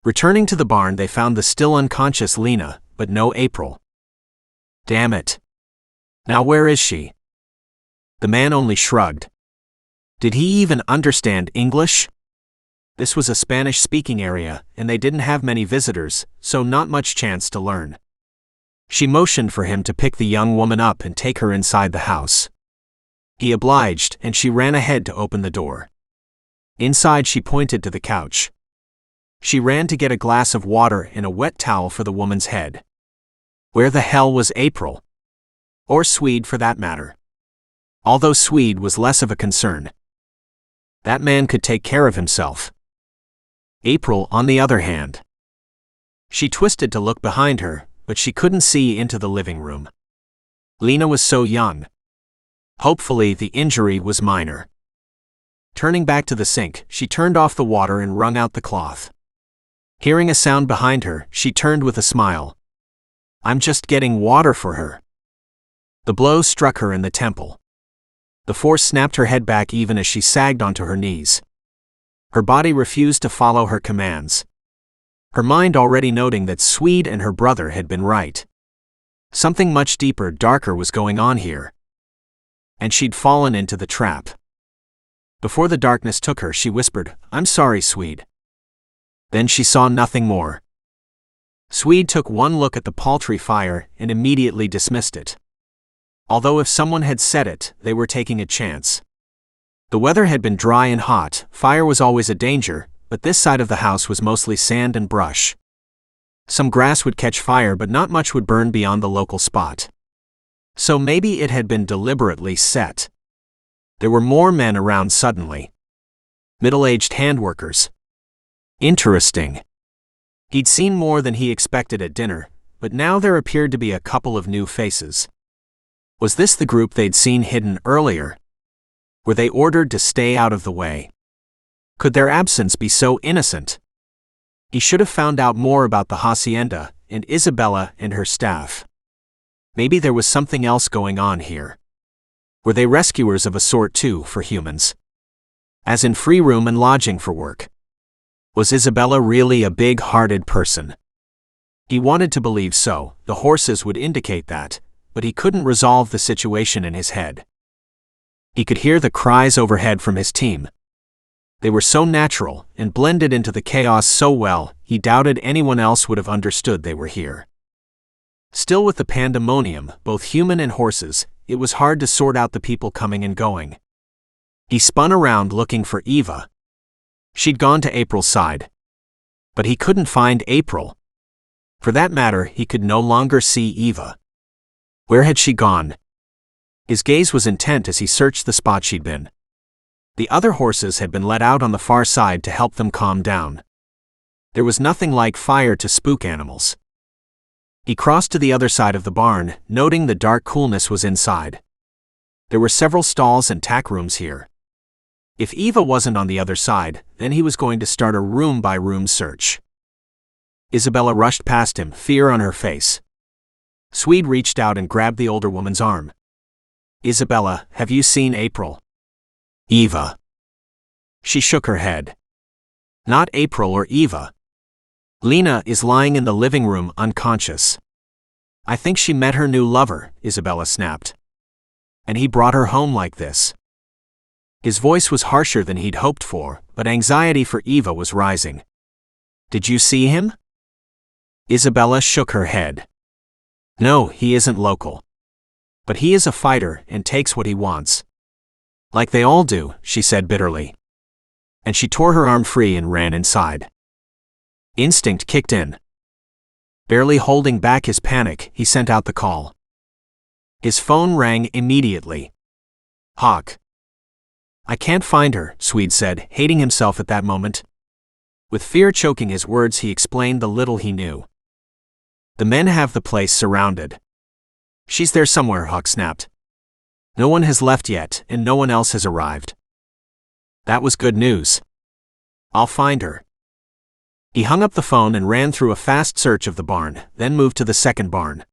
Returning to the barn, they found the still unconscious Lena, but no April. Damn it. Now where is she? The man only shrugged. Did he even understand English? This was a Spanish-speaking area, and they didn't have many visitors, so not much chance to learn. She motioned for him to pick the young woman up and take her inside the house. He obliged, and she ran ahead to open the door. Inside, she pointed to the couch. She ran to get a glass of water and a wet towel for the woman's head. Where the hell was April? Or Swede, for that matter. Although Swede was less of a concern. That man could take care of himself. April, on the other hand. She twisted to look behind her, but she couldn't see into the living room. Lena was so young. Hopefully, the injury was minor. Turning back to the sink, she turned off the water and wrung out the cloth. Hearing a sound behind her, she turned with a smile. I'm just getting water for her. The blow struck her in the temple. The force snapped her head back even as she sagged onto her knees. Her body refused to follow her commands. Her mind already noting that Swede and her brother had been right. Something much deeper, darker was going on here. And she'd fallen into the trap. Before the darkness took her, she whispered, "I'm sorry, Swede." Then she saw nothing more. Swede took one look at the paltry fire and immediately dismissed it. Although if someone had said it, they were taking a chance. The weather had been dry and hot, fire was always a danger, but this side of the house was mostly sand and brush. Some grass would catch fire, but not much would burn beyond the local spot. So maybe it had been deliberately set. There were more men around suddenly. Middle-aged handworkers. Interesting. He'd seen more than he expected at dinner, but now there appeared to be a couple of new faces. Was this the group they'd seen hidden earlier? Were they ordered to stay out of the way? Could their absence be so innocent? He should have found out more about the hacienda, and Isabella and her staff. Maybe there was something else going on here. Were they rescuers of a sort too for humans? As in free room and lodging for work? Was Isabella really a big-hearted person? He wanted to believe so, the horses would indicate that, but he couldn't resolve the situation in his head. He could hear the cries overhead from his team. They were so natural and blended into the chaos so well, he doubted anyone else would have understood they were here. Still, with the pandemonium, both human and horses, it was hard to sort out the people coming and going. He spun around looking for Eva. She'd gone to April's side. But he couldn't find April. For that matter, he could no longer see Eva. Where had she gone? His gaze was intent as he searched the spot she'd been. The other horses had been let out on the far side to help them calm down. There was nothing like fire to spook animals. He crossed to the other side of the barn, noting the dark coolness was inside. There were several stalls and tack rooms here. If Eva wasn't on the other side, then he was going to start a room-by-room search. Isabella rushed past him, fear on her face. Swede reached out and grabbed the older woman's arm. "Isabella, have you seen April?" "Eva." She shook her head. "Not April or Eva. Lena is lying in the living room unconscious. I think she met her new lover," Isabella snapped. "And he brought her home like this." His voice was harsher than he'd hoped for, but anxiety for Eva was rising. "Did you see him?" Isabella shook her head. "No, he isn't local. But he is a fighter and takes what he wants. Like they all do," she said bitterly. And she tore her arm free and ran inside. Instinct kicked in. Barely holding back his panic, he sent out the call. His phone rang immediately. "Hawk." "I can't find her," Swede said, hating himself at that moment. With fear choking his words, he explained the little he knew. "The men have the place surrounded." "She's there somewhere," Hawk snapped. "No one has left yet, and no one else has arrived." That was good news. "I'll find her." He hung up the phone and ran through a fast search of the barn, then moved to the second barn.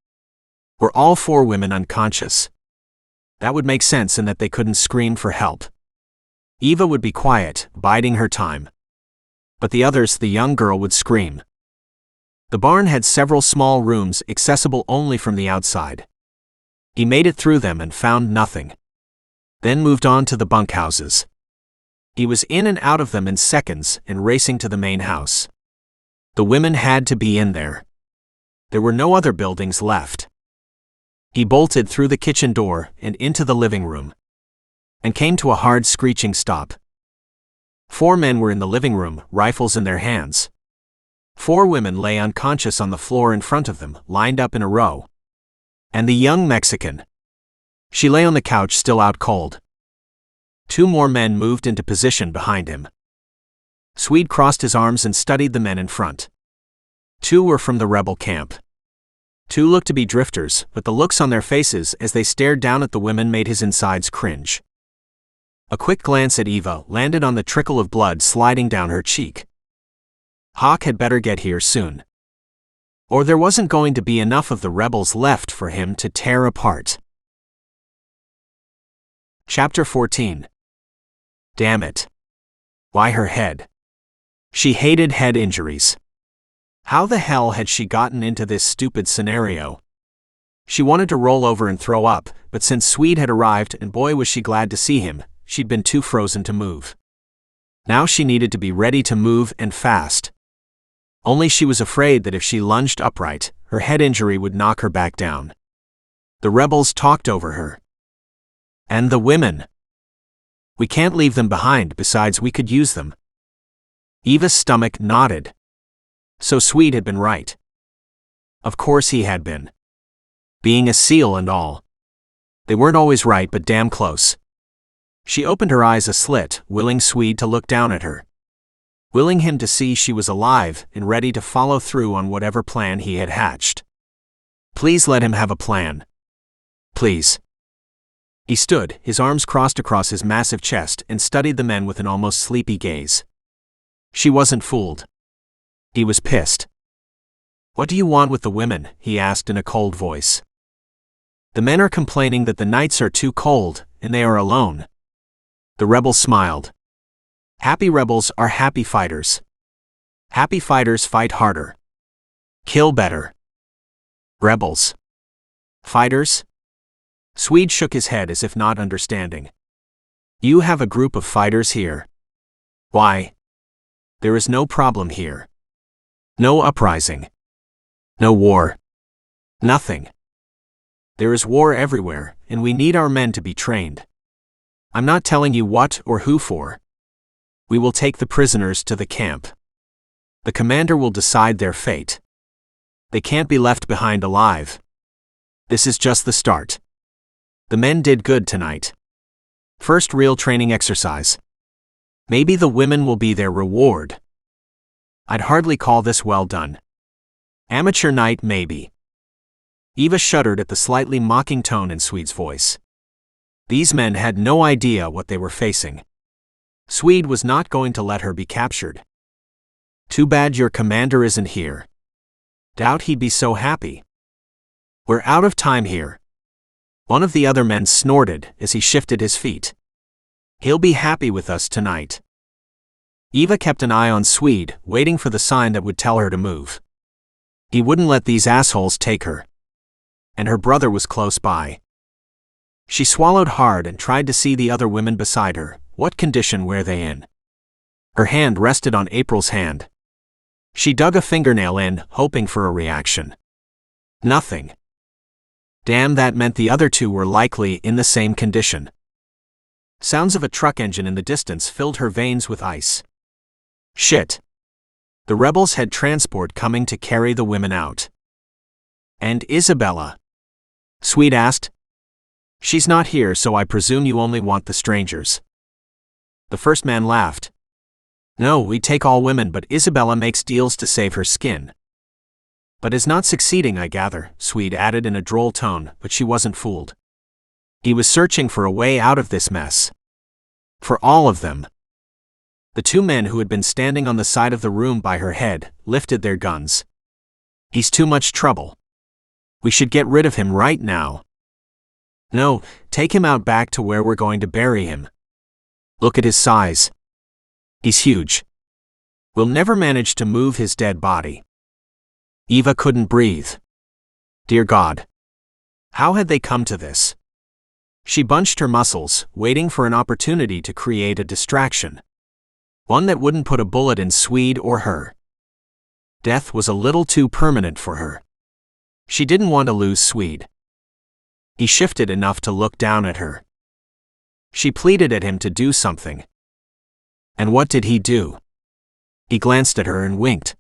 Were all 4 women unconscious? That would make sense in that they couldn't scream for help. Eva would be quiet, biding her time. But the others, the young girl, would scream. The barn had several small rooms accessible only from the outside. He made it through them and found nothing. Then moved on to the bunkhouses. He was in and out of them in seconds and racing to the main house. The women had to be in there. There were no other buildings left. He bolted through the kitchen door and into the living room. And came to a hard screeching stop. 4 men were in the living room, rifles in their hands. 4 women lay unconscious on the floor in front of them, lined up in a row. And the young Mexican. She lay on the couch, still out cold. 2 more men moved into position behind him. Swede crossed his arms and studied the men in front. 2 were from the rebel camp. 2 looked to be drifters, but the looks on their faces as they stared down at the women made his insides cringe. A quick glance at Eva landed on the trickle of blood sliding down her cheek. Hawk had better get here soon. or there wasn't going to be enough of the rebels left for him to tear apart. Chapter 14. Damn it. Why her head? She hated head injuries. How the hell had she gotten into this stupid scenario? She wanted to roll over and throw up, but since Swede had arrived, and boy was she glad to see him, she'd been too frozen to move. Now she needed to be ready to move, and fast. Only she was afraid that if she lunged upright, her head injury would knock her back down. The rebels talked over her. And the women. We can't leave them behind, besides we could use them. Eva's stomach nodded. So Swede had been right. Of course he had been. Being a seal and all. They weren't always right, but damn close. She opened her eyes a slit, willing Swede to look down at her. Willing him to see she was alive and ready to follow through on whatever plan he had hatched. Please let him have a plan. Please. He stood, his arms crossed across his massive chest, and studied the men with an almost sleepy gaze. She wasn't fooled. He was pissed. What do you want with the women? He asked in a cold voice. The men are complaining that the nights are too cold, and they are alone. The rebels smiled. Happy rebels are happy fighters. Happy fighters fight harder. Kill better. Rebels. Fighters? Swede shook his head as if not understanding. You have a group of fighters here. Why? There is no problem here. No uprising. No war. Nothing. There is war everywhere, and we need our men to be trained. I'm not telling you what or who for. We will take the prisoners to the camp. The commander will decide their fate. They can't be left behind alive. This is just the start. The men did good tonight. First real training exercise. Maybe the women will be their reward. I'd hardly call this well done. Amateur night maybe. Eva shuddered at the slightly mocking tone in Swede's voice. These men had no idea what they were facing. Swede was not going to let her be captured. Too bad your commander isn't here. Doubt he'd be so happy. We're out of time here. One of the other men snorted as he shifted his feet. He'll be happy with us tonight. Eva kept an eye on Swede, waiting for the sign that would tell her to move. He wouldn't let these assholes take her. And her brother was close by. She swallowed hard and tried to see the other women beside her. What condition were they in? Her hand rested on April's hand. She dug a fingernail in, hoping for a reaction. Nothing. Damn, that meant the other two were likely in the same condition. Sounds of a truck engine in the distance filled her veins with ice. Shit. The rebels had transport coming to carry the women out. And Isabella? Swede asked. She's not here, so I presume you only want the strangers. The first man laughed. No, we take all women, but Isabella makes deals to save her skin. But is not succeeding, I gather, Swede added in a droll tone, but she wasn't fooled. He was searching for a way out of this mess. For all of them. The two men who had been standing on the side of the room by her head lifted their guns. He's too much trouble. We should get rid of him right now. No, take him out back to where we're going to bury him. Look at his size. He's huge. We'll never manage to move his dead body. Eva couldn't breathe. Dear God. How had they come to this? She bunched her muscles, waiting for an opportunity to create a distraction. One that wouldn't put a bullet in Swede or her. Death was a little too permanent for her. She didn't want to lose Swede. He shifted enough to look down at her. She pleaded at him to do something. And what did he do? He glanced at her and winked.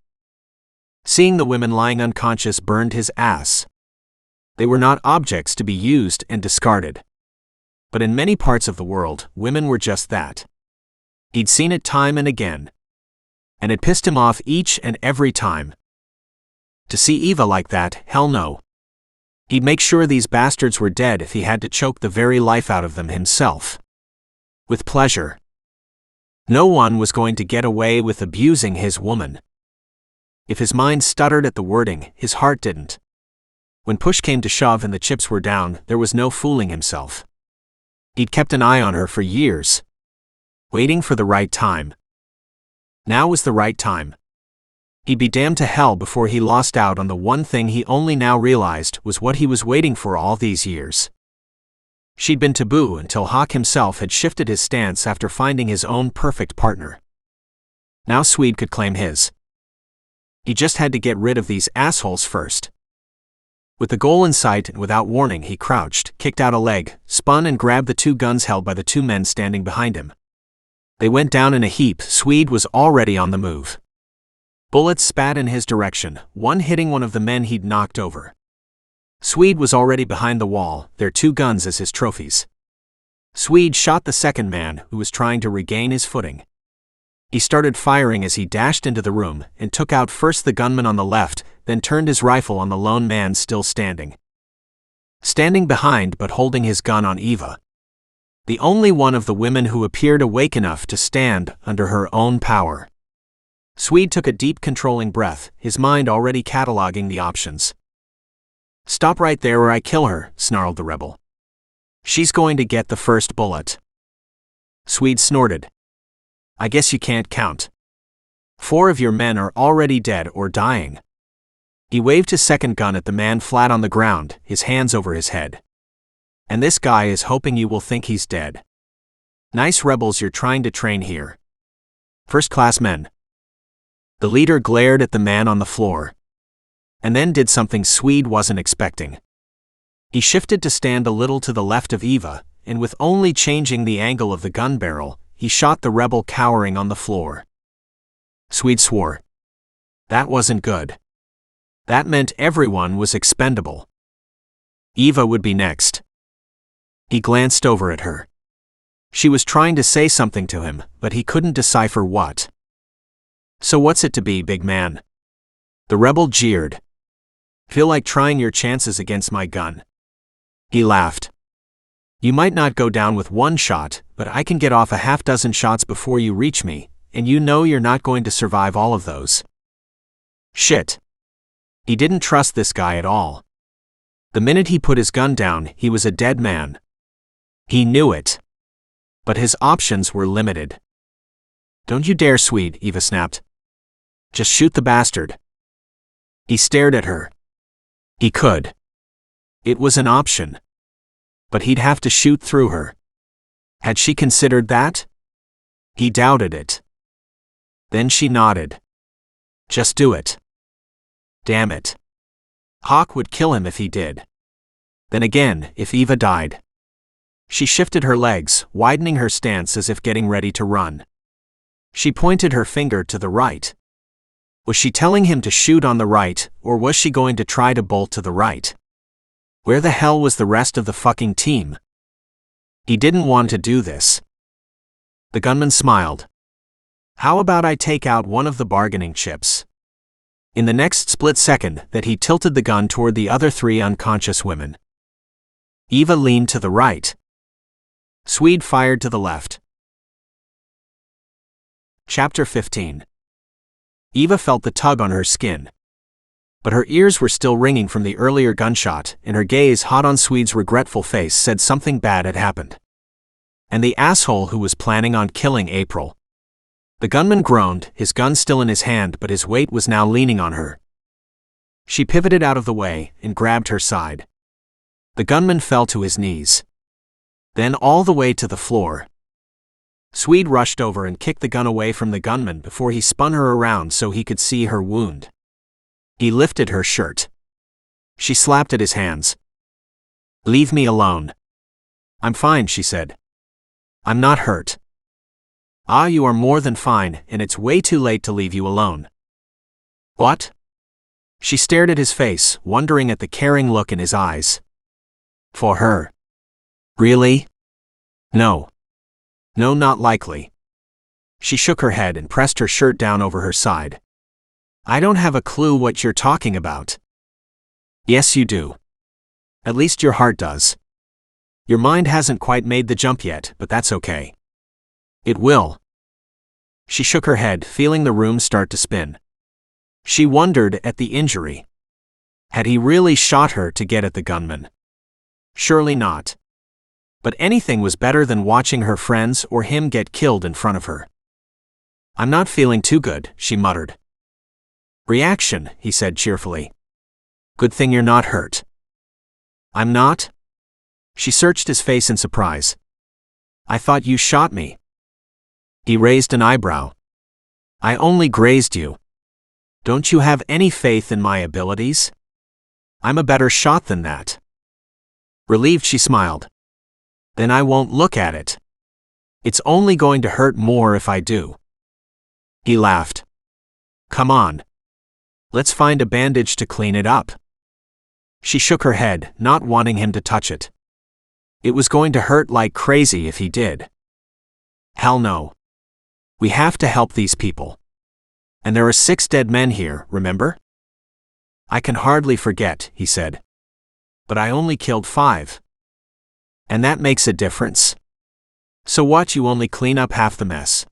Seeing the women lying unconscious burned his ass. They were not objects to be used and discarded. But in many parts of the world, women were just that. He'd seen it time and again. And it pissed him off each and every time. To see Eva like that, hell no. He'd make sure these bastards were dead if he had to choke the very life out of them himself. With pleasure. No one was going to get away with abusing his woman. If his mind stuttered at the wording, his heart didn't. When push came to shove and the chips were down, there was no fooling himself. He'd kept an eye on her for years, waiting for the right time. Now was the right time. He'd be damned to hell before he lost out on the one thing he only now realized was what he was waiting for all these years. She'd been taboo until Hawk himself had shifted his stance after finding his own perfect partner. Now Swede could claim his. He just had to get rid of these assholes first. With the goal in sight and without warning, he crouched, kicked out a leg, spun and grabbed the 2 guns held by the 2 men standing behind him. They went down in a heap. Swede was already on the move. Bullets spat in his direction, one hitting one of the men he'd knocked over. Swede was already behind the wall, their 2 guns as his trophies. Swede shot the second man, who was trying to regain his footing. He started firing as he dashed into the room and took out first the gunman on the left, then turned his rifle on the lone man still standing. Standing behind but holding his gun on Eva. The only one of the women who appeared awake enough to stand under her own power. Swede took a deep controlling breath, his mind already cataloging the options. "Stop right there or I kill her," snarled the rebel. "She's going to get the first bullet." Swede snorted. "I guess you can't count. 4 of your men are already dead or dying." He waved his second gun at the man flat on the ground, his hands over his head. "And this guy is hoping you will think he's dead. Nice rebels you're trying to train here. First-class men." The leader glared at the man on the floor. And then did something Swede wasn't expecting. He shifted to stand a little to the left of Eva, and with only changing the angle of the gun barrel, he shot the rebel cowering on the floor. Swede swore. That wasn't good. That meant everyone was expendable. Eva would be next. He glanced over at her. She was trying to say something to him, but he couldn't decipher what. "So what's it to be, big man?" The rebel jeered. "Feel like trying your chances against my gun?" He laughed. "You might not go down with 1 shot, but I can get off a half-dozen shots before you reach me, and you know you're not going to survive all of those." Shit. He didn't trust this guy at all. The minute he put his gun down, he was a dead man. He knew it. But his options were limited. "Don't you dare, Swede," Eva snapped. "Just shoot the bastard." He stared at her. He could. It was an option. But he'd have to shoot through her. Had she considered that? He doubted it. Then she nodded. "Just do it." Damn it. Hawk would kill him if he did. Then again, if Eva died. She shifted her legs, widening her stance as if getting ready to run. She pointed her finger to the right. Was she telling him to shoot on the right, or was she going to try to bolt to the right? Where the hell was the rest of the fucking team? He didn't want to do this. The gunman smiled. "How about I take out one of the bargaining chips?" In the next split second that he tilted the gun toward the other 3 unconscious women. Eva leaned to the right. Swede fired to the left. Chapter 15. Eva felt the tug on her skin. But her ears were still ringing from the earlier gunshot, and her gaze, hot on Swede's regretful face, said something bad had happened. And the asshole who was planning on killing April. The gunman groaned, his gun still in his hand, but his weight was now leaning on her. She pivoted out of the way and grabbed her side. The gunman fell to his knees. Then all the way to the floor. Swede rushed over and kicked the gun away from the gunman before he spun her around so he could see her wound. He lifted her shirt. She slapped at his hands. "Leave me alone." "I'm fine," she said. "I'm not hurt." "Ah, you are more than fine, and it's way too late to leave you alone." "What?" She stared at his face, wondering at the caring look in his eyes. For her. Really? No. No, not likely. She shook her head and pressed her shirt down over her side. "I don't have a clue what you're talking about." "Yes, you do. At least your heart does. Your mind hasn't quite made the jump yet, but that's okay. It will." She shook her head, feeling the room start to spin. She wondered at the injury. Had he really shot her to get at the gunman? Surely not. But anything was better than watching her friends or him get killed in front of her. "I'm not feeling too good," she muttered. "Reaction," he said cheerfully. "Good thing you're not hurt." "I'm not?" She searched his face in surprise. "I thought you shot me." He raised an eyebrow. "I only grazed you. Don't you have any faith in my abilities? I'm a better shot than that." Relieved, she smiled. "Then I won't look at it. It's only going to hurt more if I do." He laughed. "Come on. Let's find a bandage to clean it up." She shook her head, not wanting him to touch it. It was going to hurt like crazy if he did. "Hell no. We have to help these people. And there are 6 dead men here, remember?" "I can hardly forget," he said. "But I only killed 5. And that makes a difference. So what, you only clean up half the mess?"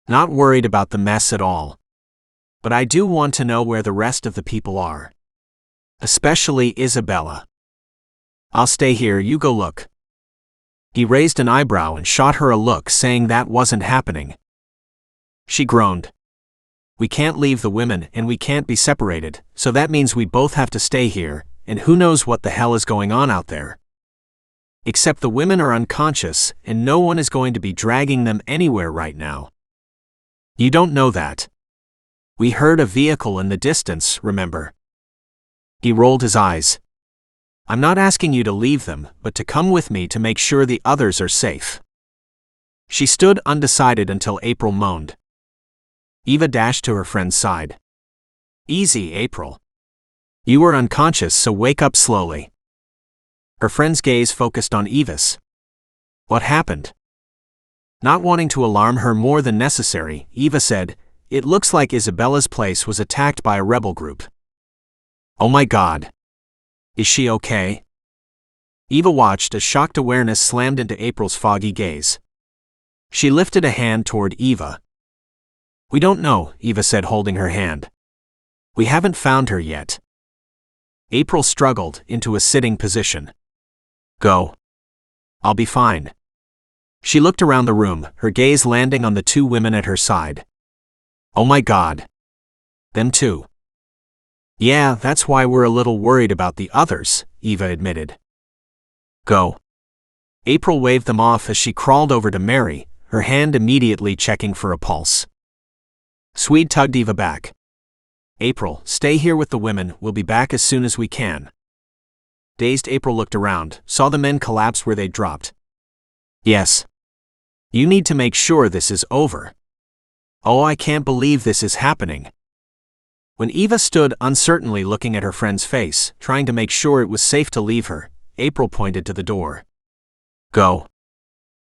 "Not worried about the mess at all. But I do want to know where the rest of the people are. Especially Isabella." "I'll stay here, you go look." He raised an eyebrow and shot her a look saying that wasn't happening. She groaned. "We can't leave the women and we can't be separated, so that means we both have to stay here, and who knows what the hell is going on out there. Except the women are unconscious and no one is going to be dragging them anywhere right now." "You don't know that. We heard a vehicle in the distance, remember?" He rolled his eyes. "I'm not asking you to leave them, but to come with me to make sure the others are safe." She stood undecided until April moaned. Eva dashed to her friend's side. "Easy, April. You were unconscious, so wake up slowly." Her friend's gaze focused on Eva's. "What happened?" Not wanting to alarm her more than necessary, Eva said, "It looks like Isabella's place was attacked by a rebel group." "Oh my God. Is she okay?" Eva watched as shocked awareness slammed into April's foggy gaze. She lifted a hand toward Eva. "We don't know," Eva said, holding her hand. "We haven't found her yet." April struggled into a sitting position. "Go. I'll be fine." She looked around the room, her gaze landing on the 2 women at her side. "Oh my God. Them too." "Yeah, that's why we're a little worried about the others," Eva admitted. "Go." April waved them off as she crawled over to Mary, her hand immediately checking for a pulse. Swede tugged Eva back. "April, stay here with the women, we'll be back as soon as we can." Dazed April looked around, saw the men collapse where they'd dropped. "Yes. You need to make sure this is over. Oh, I can't believe this is happening." When Eva stood uncertainly looking at her friend's face, trying to make sure it was safe to leave her, April pointed to the door. "Go.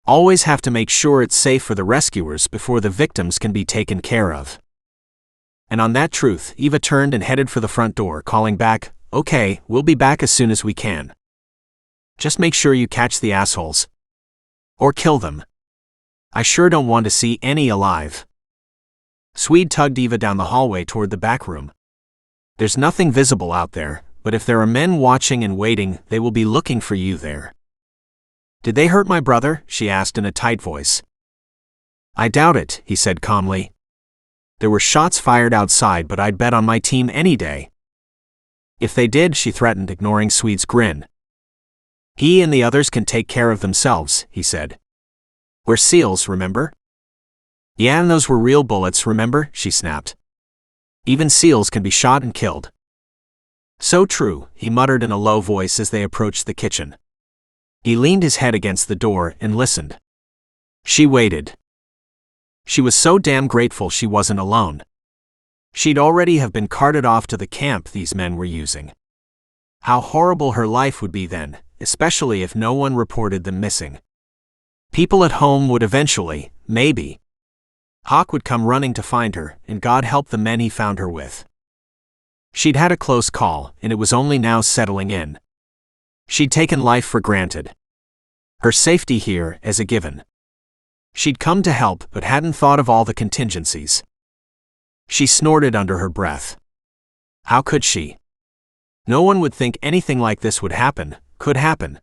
Always have to make sure it's safe for the rescuers before the victims can be taken care of." And on that truth, Eva turned and headed for the front door, calling back, "Okay, we'll be back as soon as we can. Just make sure you catch the assholes. Or kill them. I sure don't want to see any alive." Swede tugged Eva down the hallway toward the back room. "There's nothing visible out there, but if there are men watching and waiting, they will be looking for you there." "Did they hurt my brother?" she asked in a tight voice. "I doubt it," he said calmly. "There were shots fired outside, but I'd bet on my team any day." "If they did," she threatened, ignoring Swede's grin. "He and the others can take care of themselves," he said. "We're SEALs, remember?" "Yeah, and those were real bullets, remember?" she snapped. "Even SEALs can be shot and killed." "So true," he muttered in a low voice as they approached the kitchen. He leaned his head against the door and listened. She waited. She was so damn grateful she wasn't alone. She'd already have been carted off to the camp these men were using. How horrible her life would be then, especially if no one reported them missing. People at home would eventually, maybe. Hawk would come running to find her, and God help the men he found her with. She'd had a close call, and it was only now settling in. She'd taken life for granted. Her safety here as a given. She'd come to help but hadn't thought of all the contingencies. She snorted under her breath. How could she? No one would think anything like this would happen, could happen.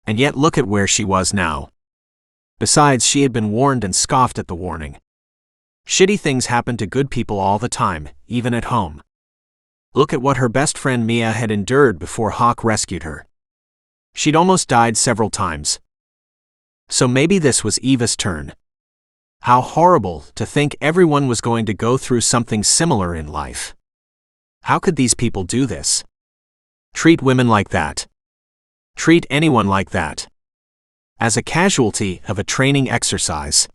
And yet look at where she was now. Besides, she had been warned and scoffed at the warning. Shitty things happen to good people all the time, even at home. Look at what her best friend Mia had endured before Hawk rescued her. She'd almost died several times. So maybe this was Eva's turn. How horrible to think everyone was going to go through something similar in life. How could these people do this? Treat women like that. Treat anyone like that. As a casualty of a training exercise.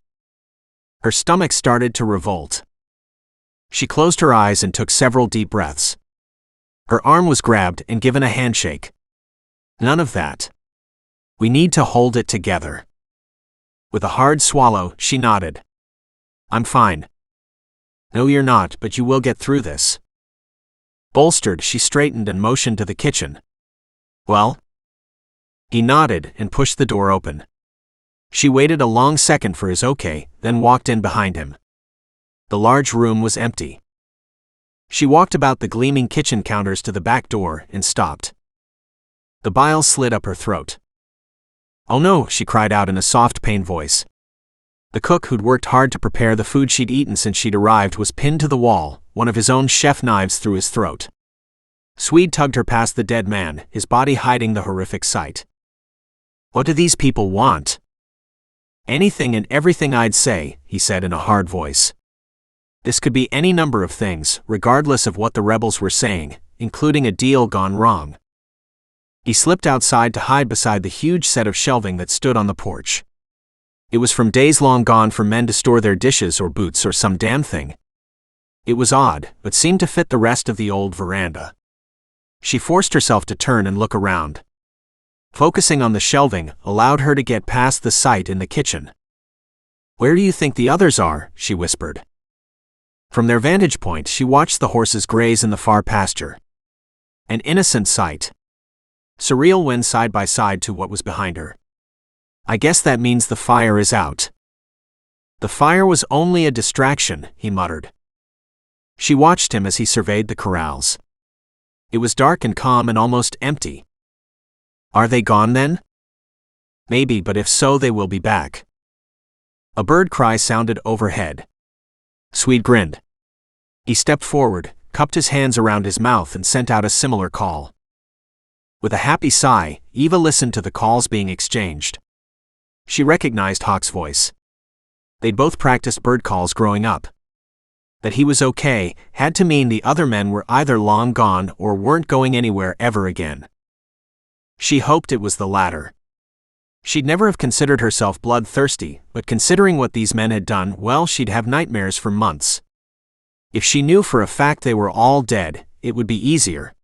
Her stomach started to revolt. She closed her eyes and took several deep breaths. Her arm was grabbed and given a handshake. None of that. We need to hold it together. With a hard swallow, she nodded. I'm fine. No, you're not, but you will get through this. Bolstered, she straightened and motioned to the kitchen. Well? He nodded and pushed the door open. She waited a long second for his okay, then walked in behind him. The large room was empty. She walked about the gleaming kitchen counters to the back door and stopped. The bile slid up her throat. Oh no, she cried out in a soft, pained voice. The cook who'd worked hard to prepare the food she'd eaten since she'd arrived was pinned to the wall, one of his own chef knives through his throat. Swede tugged her past the dead man, his body hiding the horrific sight. What do these people want? Anything and everything I'd say, he said in a hard voice. This could be any number of things, regardless of what the rebels were saying, including a deal gone wrong. He slipped outside to hide beside the huge set of shelving that stood on the porch. It was from days long gone for men to store their dishes or boots or some damn thing. It was odd, but seemed to fit the rest of the old veranda. She forced herself to turn and look around. Focusing on the shelving allowed her to get past the sight in the kitchen. Where do you think the others are? She whispered. From their vantage point, she watched the horses graze in the far pasture. An innocent sight. Surreal when side by side to what was behind her. I guess that means the fire is out. The fire was only a distraction, he muttered. She watched him as he surveyed the corrals. It was dark and calm and almost empty. Are they gone then? Maybe, but if so, they will be back. A bird cry sounded overhead. Swede grinned. He stepped forward, cupped his hands around his mouth and sent out a similar call. With a happy sigh, Eva listened to the calls being exchanged. She recognized Hawk's voice. They'd both practiced bird calls growing up. That he was okay had to mean the other men were either long gone or weren't going anywhere ever again. She hoped it was the latter. She'd never have considered herself bloodthirsty, but considering what these men had done, well, she'd have nightmares for months. If she knew for a fact they were all dead, it would be easier.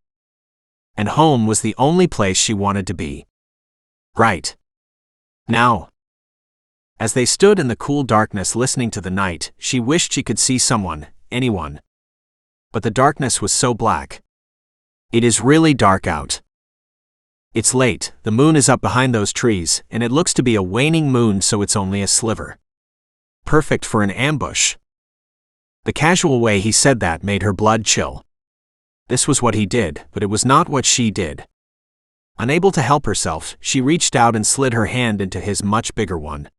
And home was the only place she wanted to be. Right. Now. As they stood in the cool darkness listening to the night, she wished she could see someone, anyone. But the darkness was so black. It is really dark out. It's late, the moon is up behind those trees, and it looks to be a waning moon, so it's only a sliver. Perfect for an ambush. The casual way he said that made her blood chill. This was what he did, but it was not what she did. Unable to help herself, she reached out and slid her hand into his much bigger one.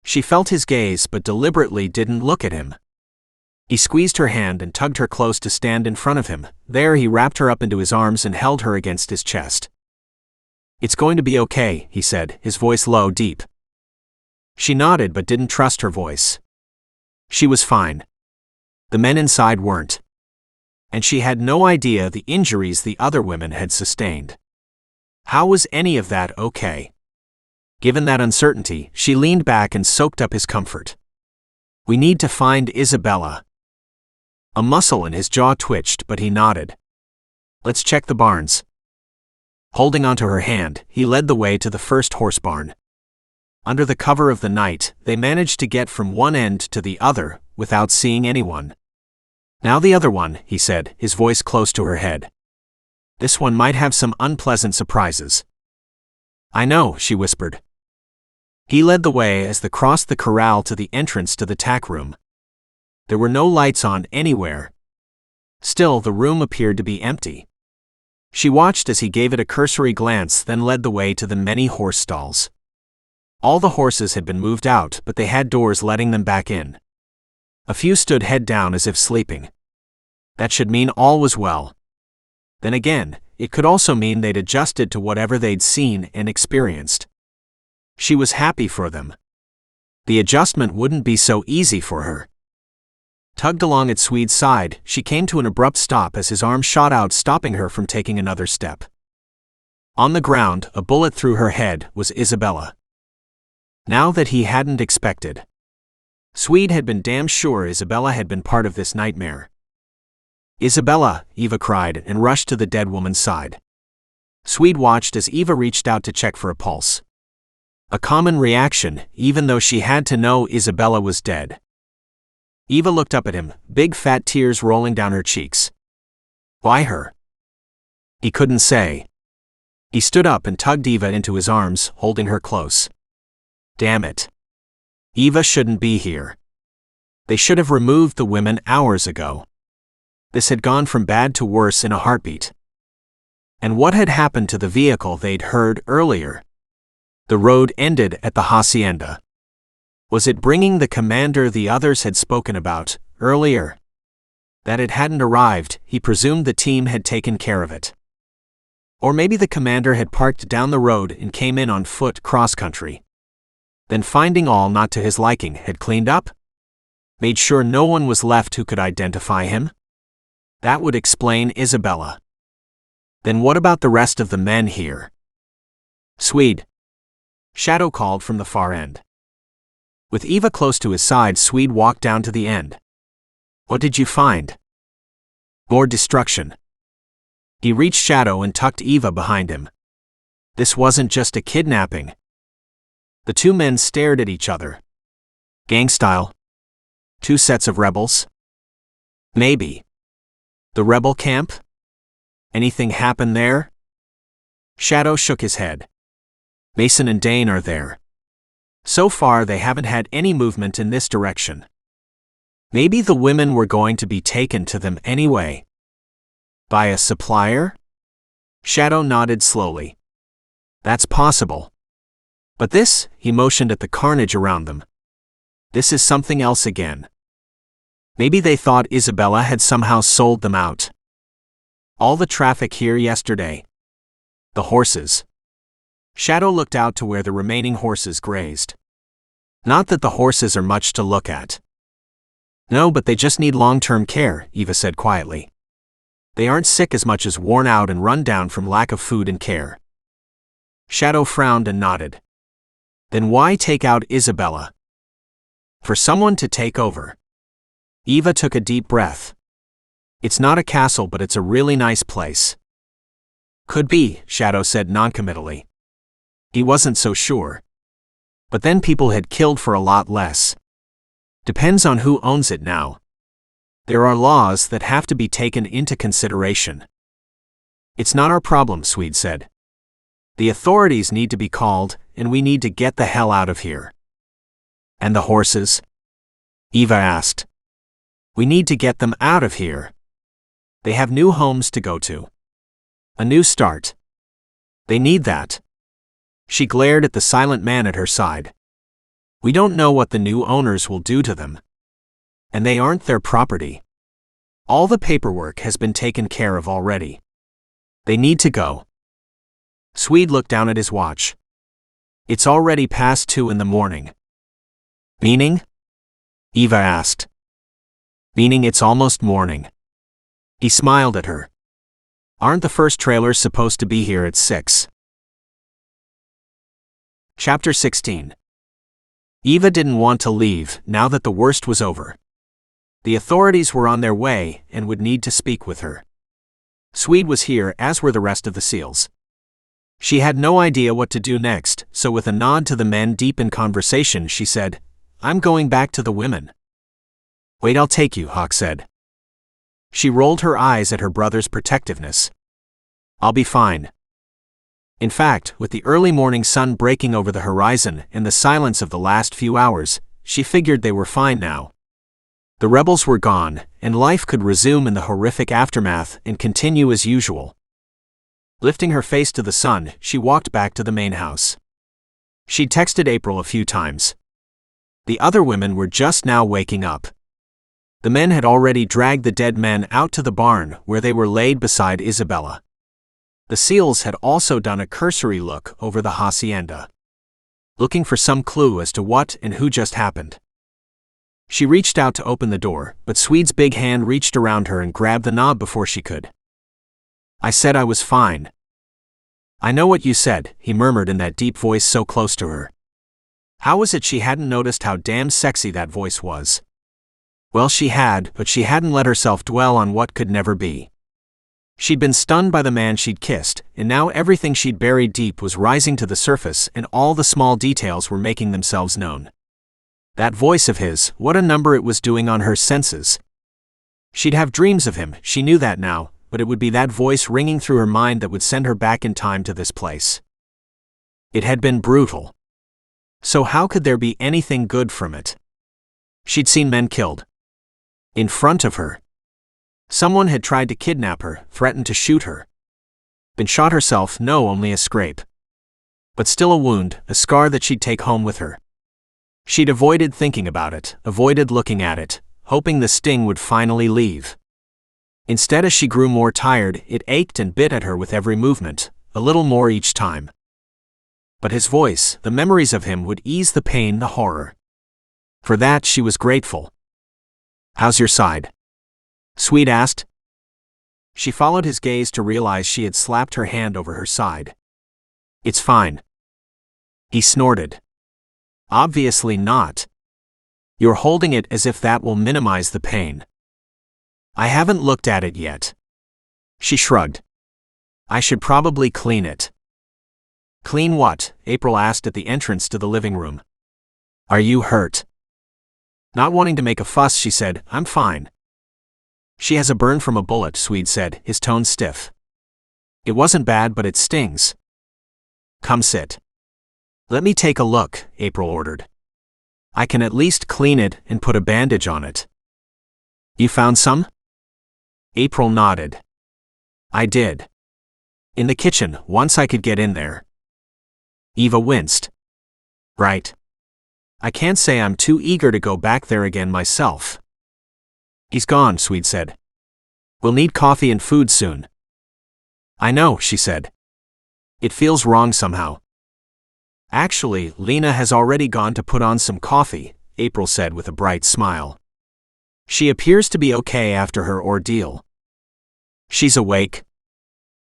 She felt his gaze but deliberately didn't look at him. He squeezed her hand and tugged her close to stand in front of him. There he wrapped her up into his arms and held her against his chest. It's going to be okay, he said, his voice low, deep. She nodded but didn't trust her voice. She was fine. The men inside weren't. And she had no idea the injuries the other women had sustained. How was any of that okay? Given that uncertainty, she leaned back and soaked up his comfort. We need to find Isabella. A muscle in his jaw twitched, but he nodded. Let's check the barns. Holding onto her hand, he led the way to the first horse barn. Under the cover of the night, they managed to get from one end to the other, without seeing anyone. Now the other one, he said, his voice close to her head. This one might have some unpleasant surprises. I know, she whispered. He led the way as they crossed the corral to the entrance to the tack room. There were no lights on anywhere. Still, the room appeared to be empty. She watched as he gave it a cursory glance, then led the way to the many horse stalls. All the horses had been moved out, but they had doors letting them back in. A few stood head down as if sleeping. That should mean all was well. Then again, it could also mean they'd adjusted to whatever they'd seen and experienced. She was happy for them. The adjustment wouldn't be so easy for her. Tugged along at Swede's side, she came to an abrupt stop as his arm shot out, stopping her from taking another step. On the ground, a bullet through her head, was Isabella. Now that he hadn't expected. Swede had been damn sure Isabella had been part of this nightmare. "Isabella," Eva cried and rushed to the dead woman's side. Swede watched as Eva reached out to check for a pulse. A common reaction, even though she had to know Isabella was dead. Eva looked up at him, big fat tears rolling down her cheeks. Why her? He couldn't say. He stood up and tugged Eva into his arms, holding her close. Damn it. Eva shouldn't be here. They should have removed the women hours ago. This had gone from bad to worse in a heartbeat. And what had happened to the vehicle they'd heard earlier? The road ended at the hacienda. Was it bringing the commander the others had spoken about earlier? That it hadn't arrived, he presumed the team had taken care of it. Or maybe the commander had parked down the road and came in on foot cross-country. Then, finding all not to his liking, had cleaned up? Made sure no one was left who could identify him? That would explain Isabella. Then what about the rest of the men here? Swede. Shadow called from the far end. With Eva close to his side, Swede walked down to the end. What did you find? More destruction. He reached Shadow and tucked Eva behind him. This wasn't just a kidnapping. The two men stared at each other. Gang style? Two sets of rebels? Maybe. The rebel camp? Anything happen there? Shadow shook his head. Mason and Dane are there. So far they haven't had any movement in this direction. Maybe the women were going to be taken to them anyway. By a supplier? Shadow nodded slowly. That's possible. But this, he motioned at the carnage around them. This is something else again. Maybe they thought Isabella had somehow sold them out. All the traffic here yesterday. The horses. Shadow looked out to where the remaining horses grazed. Not that the horses are much to look at. No, but they just need long-term care, Eva said quietly. They aren't sick as much as worn out and run down from lack of food and care. Shadow frowned and nodded. Then why take out Isabella? For someone to take over. Eva took a deep breath. It's not a castle, but it's a really nice place. Could be, Shadow said noncommittally. He wasn't so sure. But then people had killed for a lot less. Depends on who owns it now. There are laws that have to be taken into consideration. It's not our problem, Swede said. The authorities need to be called, and we need to get the hell out of here. And the horses? Eva asked. We need to get them out of here. They have new homes to go to. A new start. They need that. She glared at the silent man at her side. We don't know what the new owners will do to them. And they aren't their property. All the paperwork has been taken care of already. They need to go. Swede looked down at his watch. It's already past 2 a.m. Meaning? Eva asked. Meaning it's almost morning. He smiled at her. Aren't the first trailers supposed to be here at 6? Chapter 16. Eva didn't want to leave now that the worst was over. The authorities were on their way and would need to speak with her. Swede was here, as were the rest of the SEALs. She had no idea what to do next, so with a nod to the men deep in conversation, she said, I'm going back to the women. Wait, I'll take you, Hawk said. She rolled her eyes at her brother's protectiveness. I'll be fine. In fact, with the early morning sun breaking over the horizon and the silence of the last few hours, she figured they were fine now. The rebels were gone, and life could resume in the horrific aftermath and continue as usual. Lifting her face to the sun, she walked back to the main house. She'd texted April a few times. The other women were just now waking up. The men had already dragged the dead men out to the barn where they were laid beside Isabella. The SEALs had also done a cursory look over the hacienda, looking for some clue as to what and who just happened. She reached out to open the door, but Swede's big hand reached around her and grabbed the knob before she could. "I said I was fine." "I know what you said," he murmured in that deep voice so close to her. How was it she hadn't noticed how damn sexy that voice was? Well, she had, but she hadn't let herself dwell on what could never be. She'd been stunned by the man she'd kissed, and now everything she'd buried deep was rising to the surface and all the small details were making themselves known. That voice of his, what a number it was doing on her senses. She'd have dreams of him, she knew that now, but it would be that voice ringing through her mind that would send her back in time to this place. It had been brutal. So how could there be anything good from it? She'd seen men killed. In front of her. Someone had tried to kidnap her, threatened to shoot her. Been shot herself, no, only a scrape. But still a wound, a scar that she'd take home with her. She'd avoided thinking about it, avoided looking at it, hoping the sting would finally leave. Instead, as she grew more tired, it ached and bit at her with every movement, a little more each time. But his voice, the memories of him would ease the pain, the horror. For that she was grateful. "How's your side?" Swede asked. She followed his gaze to realize she had slapped her hand over her side. "It's fine." He snorted. "Obviously not. You're holding it as if that will minimize the pain." "I haven't looked at it yet." She shrugged. "I should probably clean it." "Clean what?" April asked at the entrance to the living room. "Are you hurt?" Not wanting to make a fuss, she said, "I'm fine." "She has a burn from a bullet," Swede said, his tone stiff. "It wasn't bad, but it stings." "Come sit." "Let me take a look," April ordered. "I can at least clean it and put a bandage on it." "You found some?" April nodded. "I did. In the kitchen, once I could get in there." Eva winced. "Right. I can't say I'm too eager to go back there again myself." "He's gone," Swede said. "We'll need coffee and food soon." "I know," she said. "It feels wrong somehow." "Actually, Lena has already gone to put on some coffee," April said with a bright smile. "She appears to be okay after her ordeal." "She's awake?"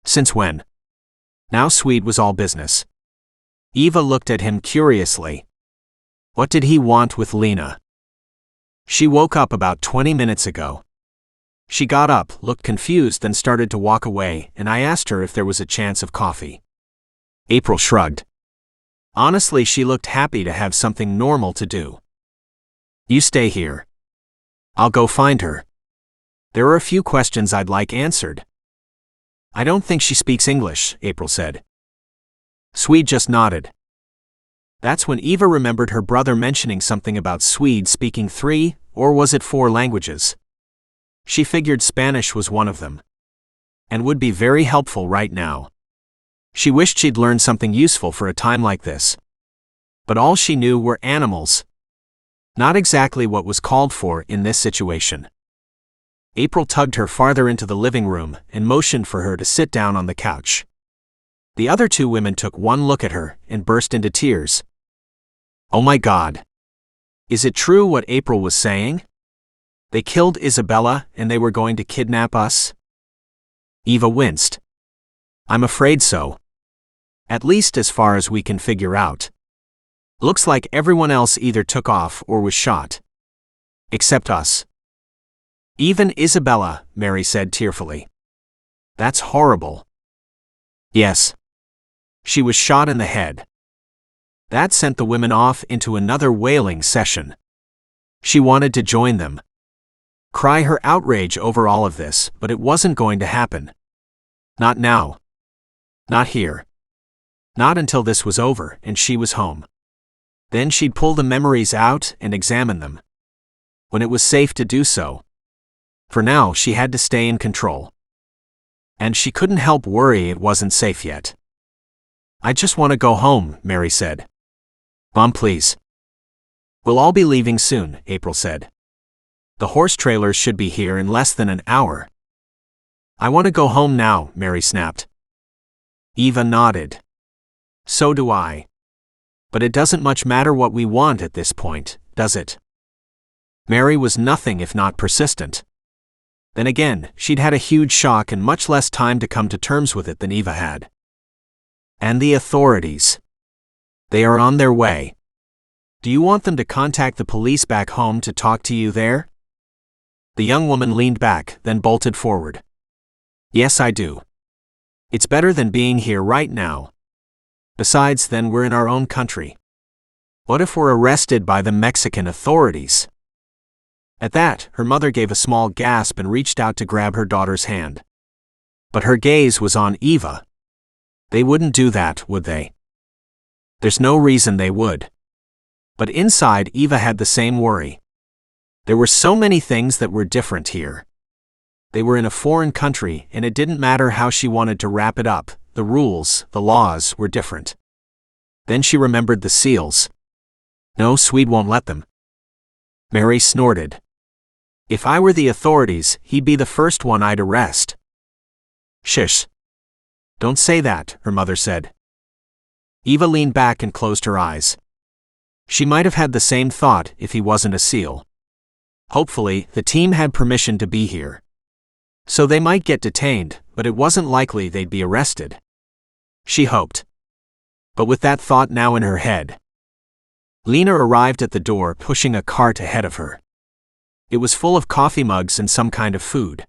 "Since when?" Now Swede was all business. Eva looked at him curiously. What did he want with Lena? "She woke up about 20 minutes ago. She got up, looked confused, then started to walk away, and I asked her if there was a chance of coffee." April shrugged. Honestly, she looked happy to have something normal to do. "You stay here. I'll go find her. There are a few questions I'd like answered." "I don't think she speaks English," April said. Swede just nodded. That's when Eva remembered her brother mentioning something about Swede speaking 3, or was it 4 languages. She figured Spanish was one of them. And would be very helpful right now. She wished she'd learned something useful for a time like this. But all she knew were animals. Not exactly what was called for in this situation. April tugged her farther into the living room and motioned for her to sit down on the couch. The other 2 women took one look at her and burst into tears. "Oh my God. Is it true what April was saying? They killed Isabella and they were going to kidnap us?" Eva winced. "I'm afraid so. At least as far as we can figure out. Looks like everyone else either took off or was shot. Except us." "Even Isabella," Mary said tearfully. "That's horrible." "Yes. She was shot in the head." That sent the women off into another wailing session. She wanted to join them. Cry her outrage over all of this, but it wasn't going to happen. Not now. Not here. Not until this was over and she was home. Then she'd pull the memories out and examine them. when it was safe to do so. For now, she had to stay in control. And she couldn't help worry it wasn't safe yet. "I just want to go home," Mary said. "Mom, please." "We'll all be leaving soon," April said. "The horse trailers should be here in less than an hour." "I want to go home now," Mary snapped. Eva nodded. "So do I. But it doesn't much matter what we want at this point, does it?" Mary was nothing if not persistent. Then again, she'd had a huge shock and much less time to come to terms with it than Eva had. "And the authorities. They are on their way. Do you want them to contact the police back home to talk to you there?" The young woman leaned back, then bolted forward. "Yes, I do. It's better than being here right now. Besides, then we're in our own country. What if we're arrested by the Mexican authorities?" At that, her mother gave a small gasp and reached out to grab her daughter's hand. But her gaze was on Eva. They wouldn't do that, would they? There's no reason they would. But inside, Eva had the same worry. There were so many things that were different here. They were in a foreign country, and it didn't matter how she wanted to wrap it up, the rules, the laws were different. Then she remembered the seals. No, Swede won't let them. Mary snorted. "If I were the authorities, he'd be the first one I'd arrest." "Shush. Don't say that," her mother said. Eva leaned back and closed her eyes. She might have had the same thought if he wasn't a seal. Hopefully, the team had permission to be here. So they might get detained, but it wasn't likely they'd be arrested. She hoped. But with that thought now in her head, Lena arrived at the door, pushing a cart ahead of her. It was full of coffee mugs and some kind of food.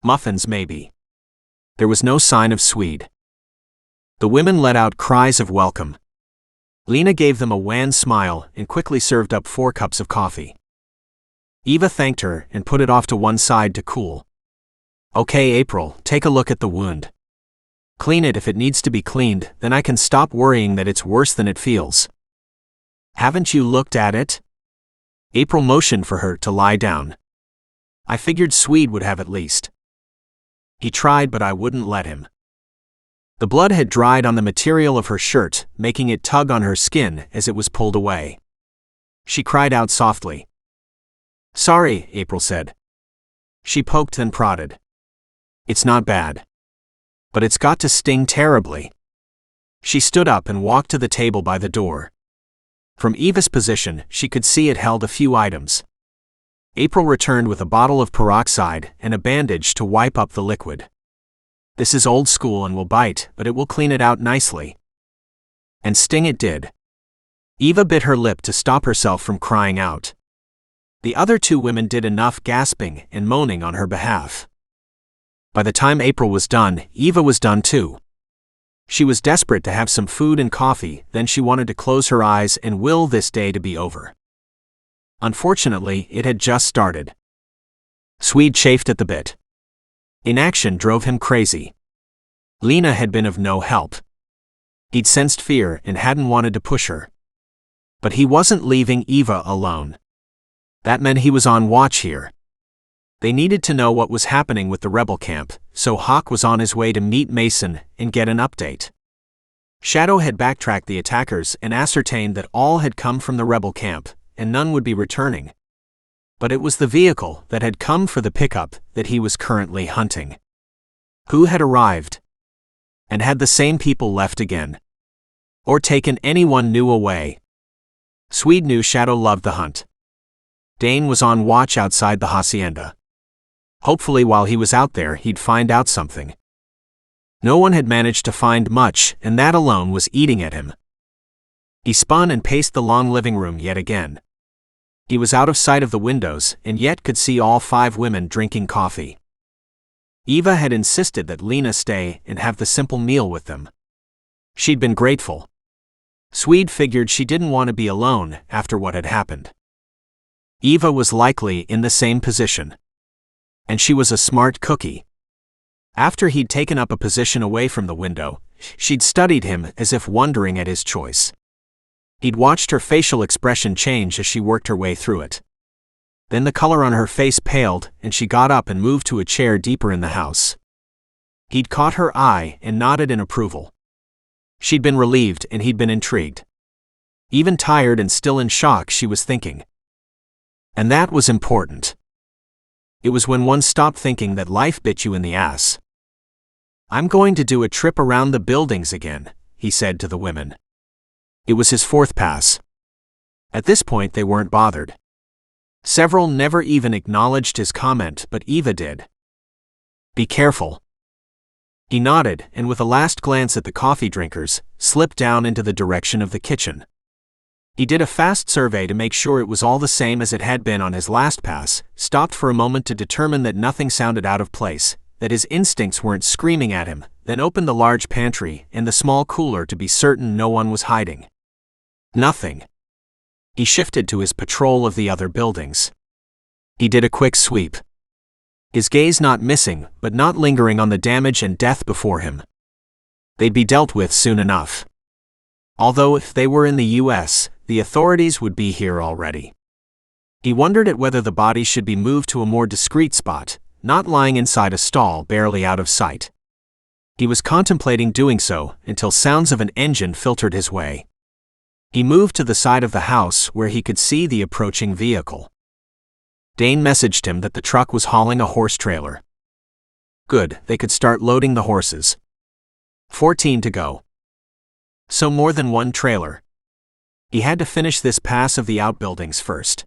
Muffins, maybe. There was no sign of Swede. The women let out cries of welcome. Lena gave them a wan smile and quickly served up 4 cups of coffee. Eva thanked her and put it off to one side to cool. "Okay, April, take a look at the wound. Clean it if it needs to be cleaned, then I can stop worrying that it's worse than it feels." "Haven't you looked at it?" April motioned for her to lie down. "I figured Swede would have at least. He tried, but I wouldn't let him." The blood had dried on the material of her shirt, making it tug on her skin as it was pulled away. She cried out softly. "Sorry," April said. She poked then prodded. "It's not bad. But it's got to sting terribly." She stood up and walked to the table by the door. From Eva's position, she could see it held a few items. April returned with a bottle of peroxide and a bandage to wipe up the liquid. "This is old school and will bite, but it will clean it out nicely." And sting it did. Eva bit her lip to stop herself from crying out. The other 2 women did enough gasping and moaning on her behalf. By the time April was done, Eva was done too. She was desperate to have some food and coffee, then she wanted to close her eyes and will this day to be over. Unfortunately, it had just started. Swede chafed at the bit. Inaction drove him crazy. Lena had been of no help. He'd sensed fear and hadn't wanted to push her. But he wasn't leaving Eva alone. That meant he was on watch here. They needed to know what was happening with the rebel camp, so Hawk was on his way to meet Mason and get an update. Shadow had backtracked the attackers and ascertained that all had come from the rebel camp, and none would be returning. But it was the vehicle that had come for the pickup that he was currently hunting. Who had arrived? And had the same people left again? Or taken anyone new away? Swede knew Shadow loved the hunt. Dane was on watch outside the hacienda. Hopefully while he was out there he'd find out something. No one had managed to find much, and that alone was eating at him. He spun and paced the long living room yet again. He was out of sight of the windows, and yet could see all 5 women drinking coffee. Eva had insisted that Lena stay and have the simple meal with them. She'd been grateful. Swede figured she didn't want to be alone after what had happened. Eva was likely in the same position. And she was a smart cookie. After he'd taken up a position away from the window, she'd studied him as if wondering at his choice. He'd watched her facial expression change as she worked her way through it. Then the color on her face paled, and she got up and moved to a chair deeper in the house. He'd caught her eye and nodded in approval. She'd been relieved and he'd been intrigued. Even tired and still in shock, she was thinking. And that was important. It was when one stopped thinking that life bit you in the ass. "I'm going to do a trip around the buildings again," he said to the women. It was his fourth pass. At this point they weren't bothered. Several never even acknowledged his comment, but Eva did. "Be careful." He nodded, and with a last glance at the coffee drinkers, slipped down into the direction of the kitchen. He did a fast survey to make sure it was all the same as it had been on his last pass, stopped for a moment to determine that nothing sounded out of place, that his instincts weren't screaming at him, then opened the large pantry and the small cooler to be certain no one was hiding. Nothing. He shifted to his patrol of the other buildings. He did a quick sweep. His gaze not missing, but not lingering on the damage and death before him. They'd be dealt with soon enough. Although if they were in the U.S., the authorities would be here already. He wondered at whether the body should be moved to a more discreet spot, not lying inside a stall barely out of sight. He was contemplating doing so until sounds of an engine filtered his way. He moved to the side of the house where he could see the approaching vehicle. Dane messaged him that the truck was hauling a horse trailer. Good, they could start loading the horses. 14 to go. So more than one trailer. He had to finish this pass of the outbuildings first.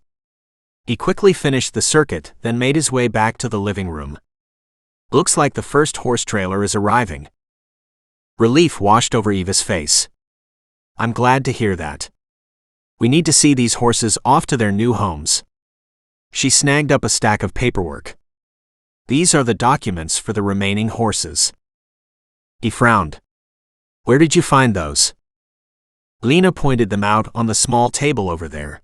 He quickly finished the circuit, then made his way back to the living room. Looks like the first horse trailer is arriving. Relief washed over Eva's face. "I'm glad to hear that. We need to see these horses off to their new homes." She snagged up a stack of paperwork. "These are the documents for the remaining horses." He frowned. "Where did you find those?" Lena pointed them out on the small table over there.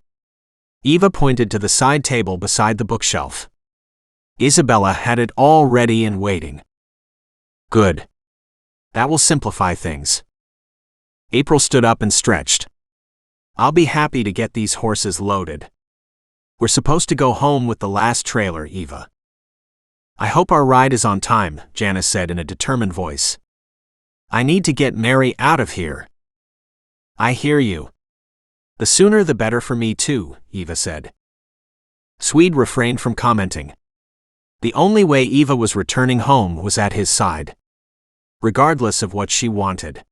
Eva pointed to the side table beside the bookshelf. Isabella had it all ready and waiting. "Good. That will simplify things." April stood up and stretched. "I'll be happy to get these horses loaded. We're supposed to go home with the last trailer, Eva." "I hope our ride is on time," Janice said in a determined voice. "I need to get Mary out of here." "I hear you. The sooner the better for me too," Eva said. Swede refrained from commenting. The only way Eva was returning home was at his side. Regardless of what she wanted.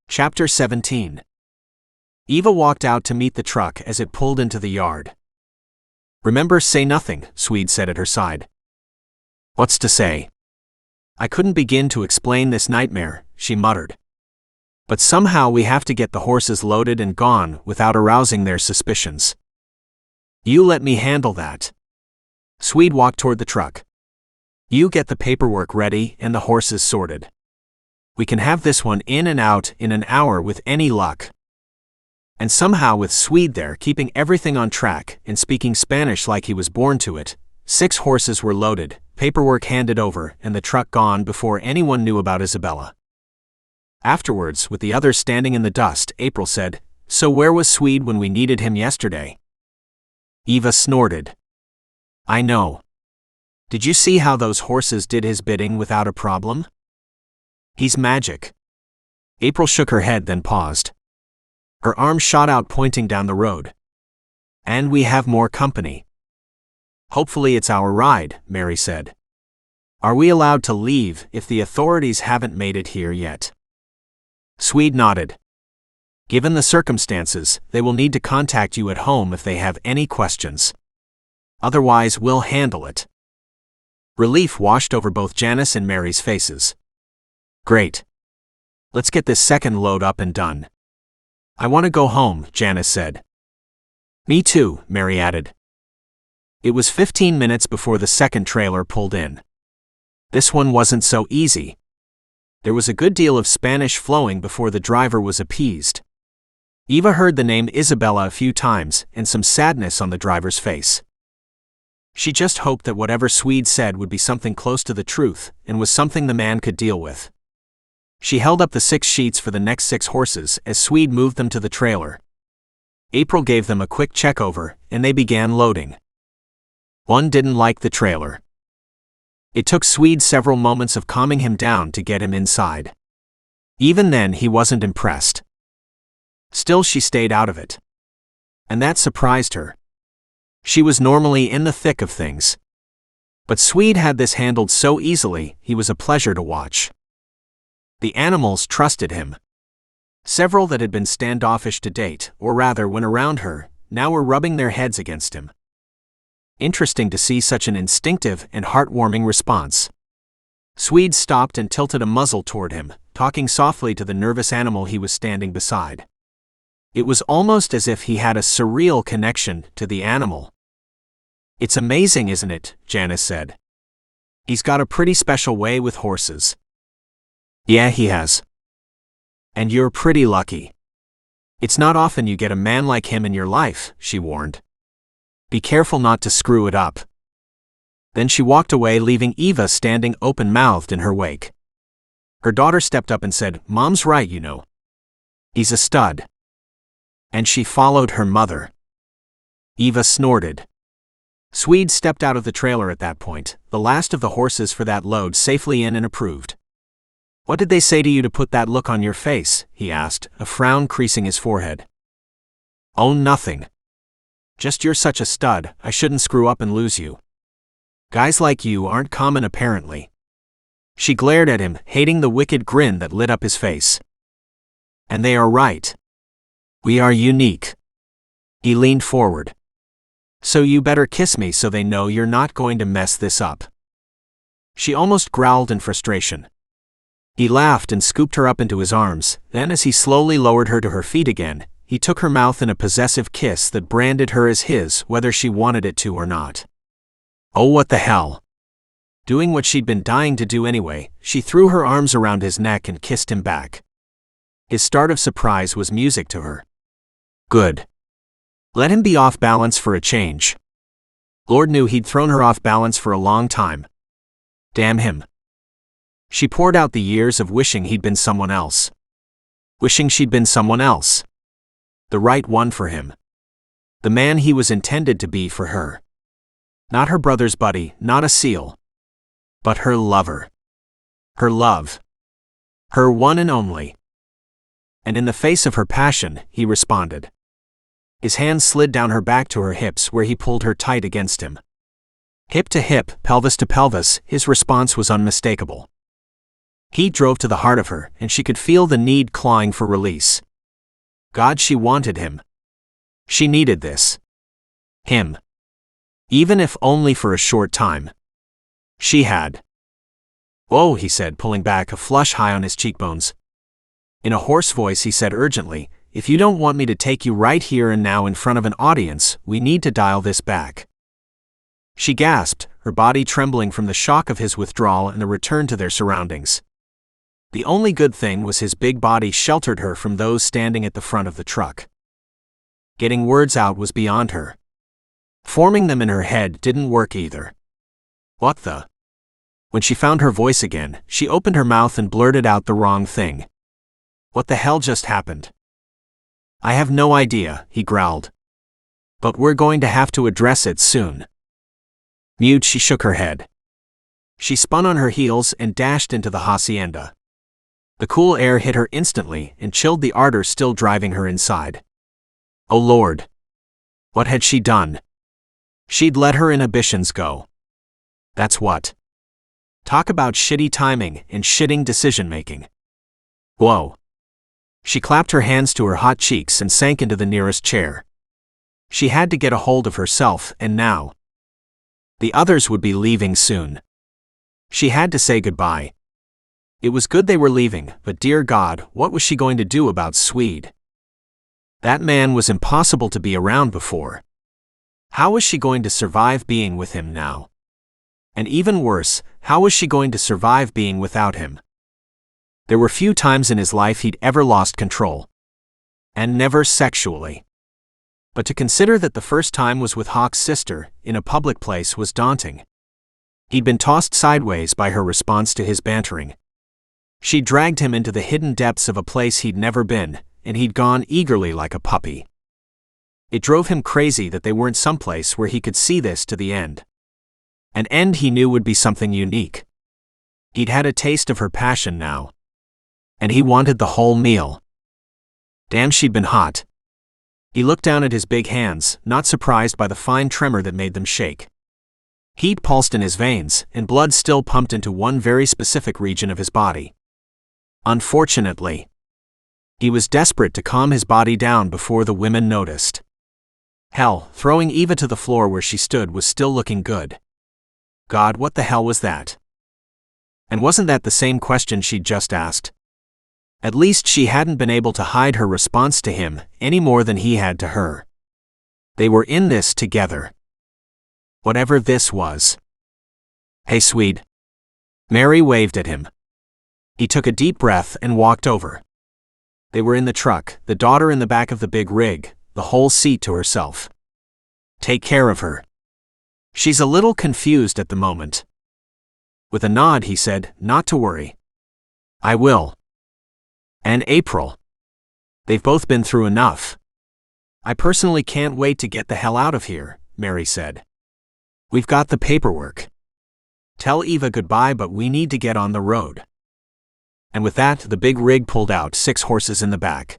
Chapter 17. Eva walked out to meet the truck as it pulled into the yard. "Remember, say nothing," Swede said at her side. "What's to say?" "I couldn't begin to explain this nightmare," she muttered. "But somehow we have to get the horses loaded and gone without arousing their suspicions." "You let me handle that." Swede walked toward the truck. "You get the paperwork ready and the horses sorted. We can have this one in and out in an hour with any luck." And somehow, with Swede there keeping everything on track and speaking Spanish like he was born to it, 6 horses were loaded, paperwork handed over, and the truck gone before anyone knew about Isabella. Afterwards, with the others standing in the dust, April said, "So where was Swede when we needed him yesterday?" Eva snorted. "I know. Did you see how those horses did his bidding without a problem? He's magic." April shook her head, then paused. Her arm shot out, pointing down the road. "And we have more company." "Hopefully it's our ride," Mary said. "Are we allowed to leave if the authorities haven't made it here yet?" Swede nodded. "Given the circumstances, they will need to contact you at home if they have any questions. Otherwise, we'll handle it." Relief washed over both Janice and Mary's faces. "Great. Let's get this second load up and done." "I want to go home," Janice said. "Me too," Mary added. It was 15 minutes before the second trailer pulled in. This one wasn't so easy. There was a good deal of Spanish flowing before the driver was appeased. Eva heard the name Isabella a few times and some sadness on the driver's face. She just hoped that whatever Swede said would be something close to the truth and was something the man could deal with. She held up the 6 sheets for the next 6 horses as Swede moved them to the trailer. April gave them a quick check-over, and they began loading. One didn't like the trailer. It took Swede several moments of calming him down to get him inside. Even then, he wasn't impressed. Still, she stayed out of it. And that surprised her. She was normally in the thick of things. But Swede had this handled so easily, he was a pleasure to watch. The animals trusted him. Several that had been standoffish to date, or rather when around her, now were rubbing their heads against him. Interesting to see such an instinctive and heartwarming response. Swede stopped and tilted a muzzle toward him, talking softly to the nervous animal he was standing beside. It was almost as if he had a surreal connection to the animal. "It's amazing, isn't it?" Janice said. "He's got a pretty special way with horses." "Yeah, he has. And you're pretty lucky. It's not often you get a man like him in your life," she warned. "Be careful not to screw it up." Then she walked away, leaving Eva standing open-mouthed in her wake. Her daughter stepped up and said, "Mom's right, you know. He's a stud." And she followed her mother. Eva snorted. Swede stepped out of the trailer at that point, the last of the horses for that load safely in and approved. "What did they say to you to put that look on your face?" he asked, a frown creasing his forehead. "Oh, nothing. Just you're such a stud, I shouldn't screw up and lose you. Guys like you aren't common apparently." She glared at him, hating the wicked grin that lit up his face. "And they are right. We are unique." He leaned forward. "So you better kiss me so they know you're not going to mess this up." She almost growled in frustration. He laughed and scooped her up into his arms, then as he slowly lowered her to her feet again, he took her mouth in a possessive kiss that branded her as his whether she wanted it to or not. Oh, what the hell! Doing what she'd been dying to do anyway, she threw her arms around his neck and kissed him back. His start of surprise was music to her. Good. Let him be off balance for a change. Lord knew he'd thrown her off balance for a long time. Damn him. She poured out the years of wishing he'd been someone else. Wishing she'd been someone else. The right one for him. The man he was intended to be for her. Not her brother's buddy, not a seal. But her lover. Her love. Her one and only. And in the face of her passion, he responded. His hand slid down her back to her hips where he pulled her tight against him. Hip to hip, pelvis to pelvis, his response was unmistakable. He drove to the heart of her, and she could feel the need clawing for release. God, she wanted him. She needed this. Him. Even if only for a short time. She had. "Whoa," he said, pulling back, a flush high on his cheekbones. In a hoarse voice he said urgently, "If you don't want me to take you right here and now in front of an audience, we need to dial this back." She gasped, her body trembling from the shock of his withdrawal and the return to their surroundings. The only good thing was his big body sheltered her from those standing at the front of the truck. Getting words out was beyond her. Forming them in her head didn't work either. What the? When she found her voice again, she opened her mouth and blurted out the wrong thing. What the hell just happened? "I have no idea," he growled. "But we're going to have to address it soon." Mute, she shook her head. She spun on her heels and dashed into the hacienda. The cool air hit her instantly and chilled the ardor still driving her inside. Oh Lord! What had she done? She'd let her inhibitions go. That's what. Talk about shitty timing and shitting decision-making. Whoa. She clapped her hands to her hot cheeks and sank into the nearest chair. She had to get a hold of herself, and now. The others would be leaving soon. She had to say goodbye. It was good they were leaving, but dear God, what was she going to do about Swede? That man was impossible to be around before. How was she going to survive being with him now? And even worse, how was she going to survive being without him? There were few times in his life he'd ever lost control. And never sexually. But to consider that the first time was with Hawk's sister, in a public place, was daunting. He'd been tossed sideways by her response to his bantering. She dragged him into the hidden depths of a place he'd never been, and he'd gone eagerly like a puppy. It drove him crazy that they weren't someplace where he could see this to the end. An end he knew would be something unique. He'd had a taste of her passion now. And he wanted the whole meal. Damn, she'd been hot. He looked down at his big hands, not surprised by the fine tremor that made them shake. Heat pulsed in his veins, and blood still pumped into one very specific region of his body. Unfortunately, he was desperate to calm his body down before the women noticed. Hell, throwing Eva to the floor where she stood was still looking good. God, what the hell was that? And wasn't that the same question she'd just asked? At least she hadn't been able to hide her response to him any more than he had to her. They were in this together. Whatever this was. Hey, Swede. Mary waved at him. He took a deep breath and walked over. They were in the truck, the daughter in the back of the big rig, the whole seat to herself. Take care of her. She's a little confused at the moment. With a nod, he said, not to worry. I will. And April. They've both been through enough. I personally can't wait to get the hell out of here, Mary said. We've got the paperwork. Tell Eva goodbye, but we need to get on the road. And with that, the big rig pulled out 6 horses in the back.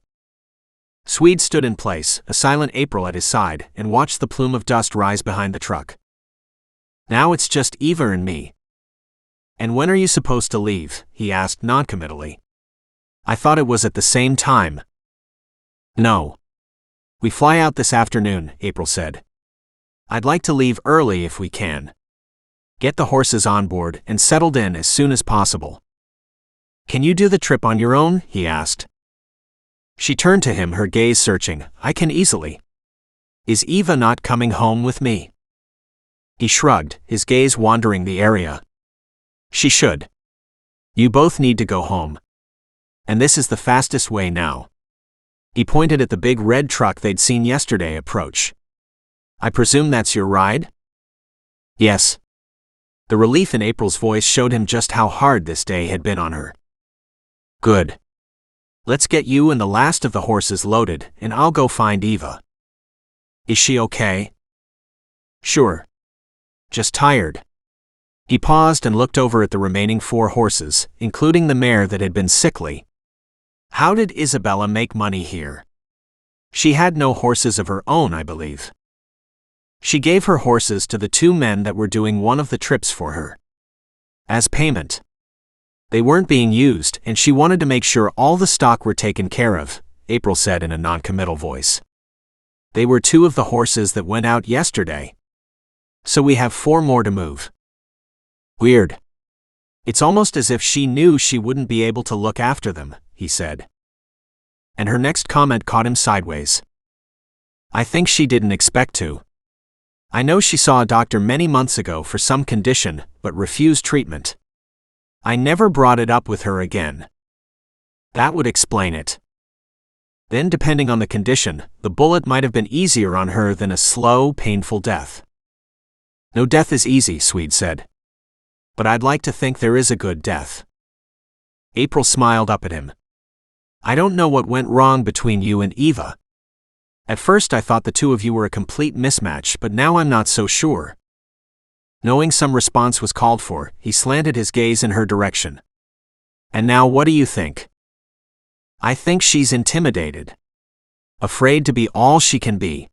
Swede stood in place, a silent April at his side, and watched the plume of dust rise behind the truck. Now it's just Eva and me. And when are you supposed to leave? He asked noncommittally. I thought it was at the same time. No. We fly out this afternoon, April said. I'd like to leave early if we can. Get the horses on board and settled in as soon as possible. Can you do the trip on your own? He asked. She turned to him, her gaze searching. I can easily. Is Eva not coming home with me? He shrugged, his gaze wandering the area. She should. You both need to go home. And this is the fastest way now. He pointed at the big red truck they'd seen yesterday approach. I presume that's your ride? Yes. The relief in April's voice showed him just how hard this day had been on her. Good. Let's get you and the last of the horses loaded, and I'll go find Eva. Is she okay? Sure. Just tired. He paused and looked over at the remaining 4 horses, including the mare that had been sickly. How did Isabella make money here? She had no horses of her own, I believe. She gave her horses to the 2 men that were doing one of the trips for her. As payment. They weren't being used, and she wanted to make sure all the stock were taken care of, April said in a non-committal voice. They were 2 of the horses that went out yesterday. So we have 4 more to move. Weird. It's almost as if she knew she wouldn't be able to look after them, he said. And her next comment caught him sideways. I think she didn't expect to. I know she saw a doctor many months ago for some condition, but refused treatment. I never brought it up with her again. That would explain it. Then, depending on the condition, the bullet might have been easier on her than a slow, painful death. No death is easy, Swede said. But I'd like to think there is a good death. April smiled up at him. I don't know what went wrong between you and Eva. At first I thought the 2 of you were a complete mismatch, but now I'm not so sure. Knowing some response was called for, he slanted his gaze in her direction. And now what do you think? I think she's intimidated. Afraid to be all she can be.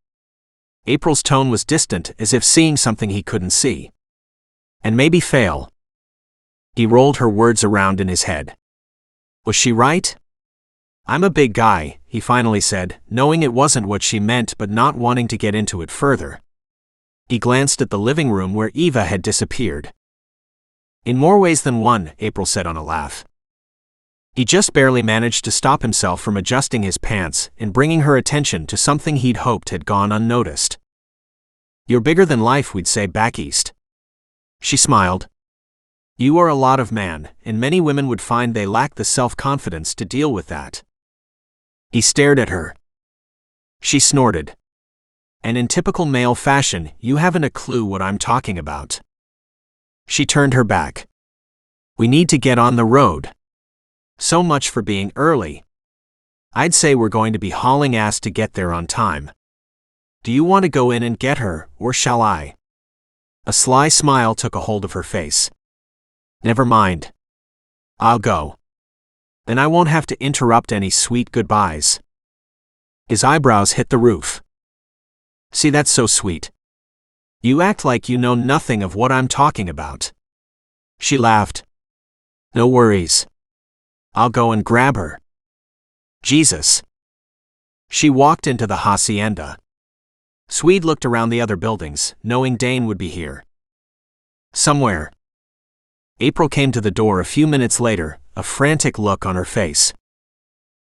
April's tone was distant, as if seeing something he couldn't see. And maybe fail. He rolled her words around in his head. Was she right? I'm a big guy, he finally said, knowing it wasn't what she meant but not wanting to get into it further. He glanced at the living room where Eva had disappeared. In more ways than one, April said on a laugh. He just barely managed to stop himself from adjusting his pants and bringing her attention to something he'd hoped had gone unnoticed. You're bigger than life, we'd say back east. She smiled. You are a lot of man, and many women would find they lack the self-confidence to deal with that. He stared at her. She snorted. And in typical male fashion, you haven't a clue what I'm talking about. She turned her back. We need to get on the road. So much for being early. I'd say we're going to be hauling ass to get there on time. Do you want to go in and get her, or shall I? A sly smile took a hold of her face. Never mind. I'll go. Then I won't have to interrupt any sweet goodbyes. His eyebrows hit the roof. See, that's so sweet. You act like you know nothing of what I'm talking about. She laughed. No worries. I'll go and grab her. Jesus. She walked into the hacienda. Swede looked around the other buildings, knowing Dane would be here. Somewhere. April came to the door a few minutes later, a frantic look on her face.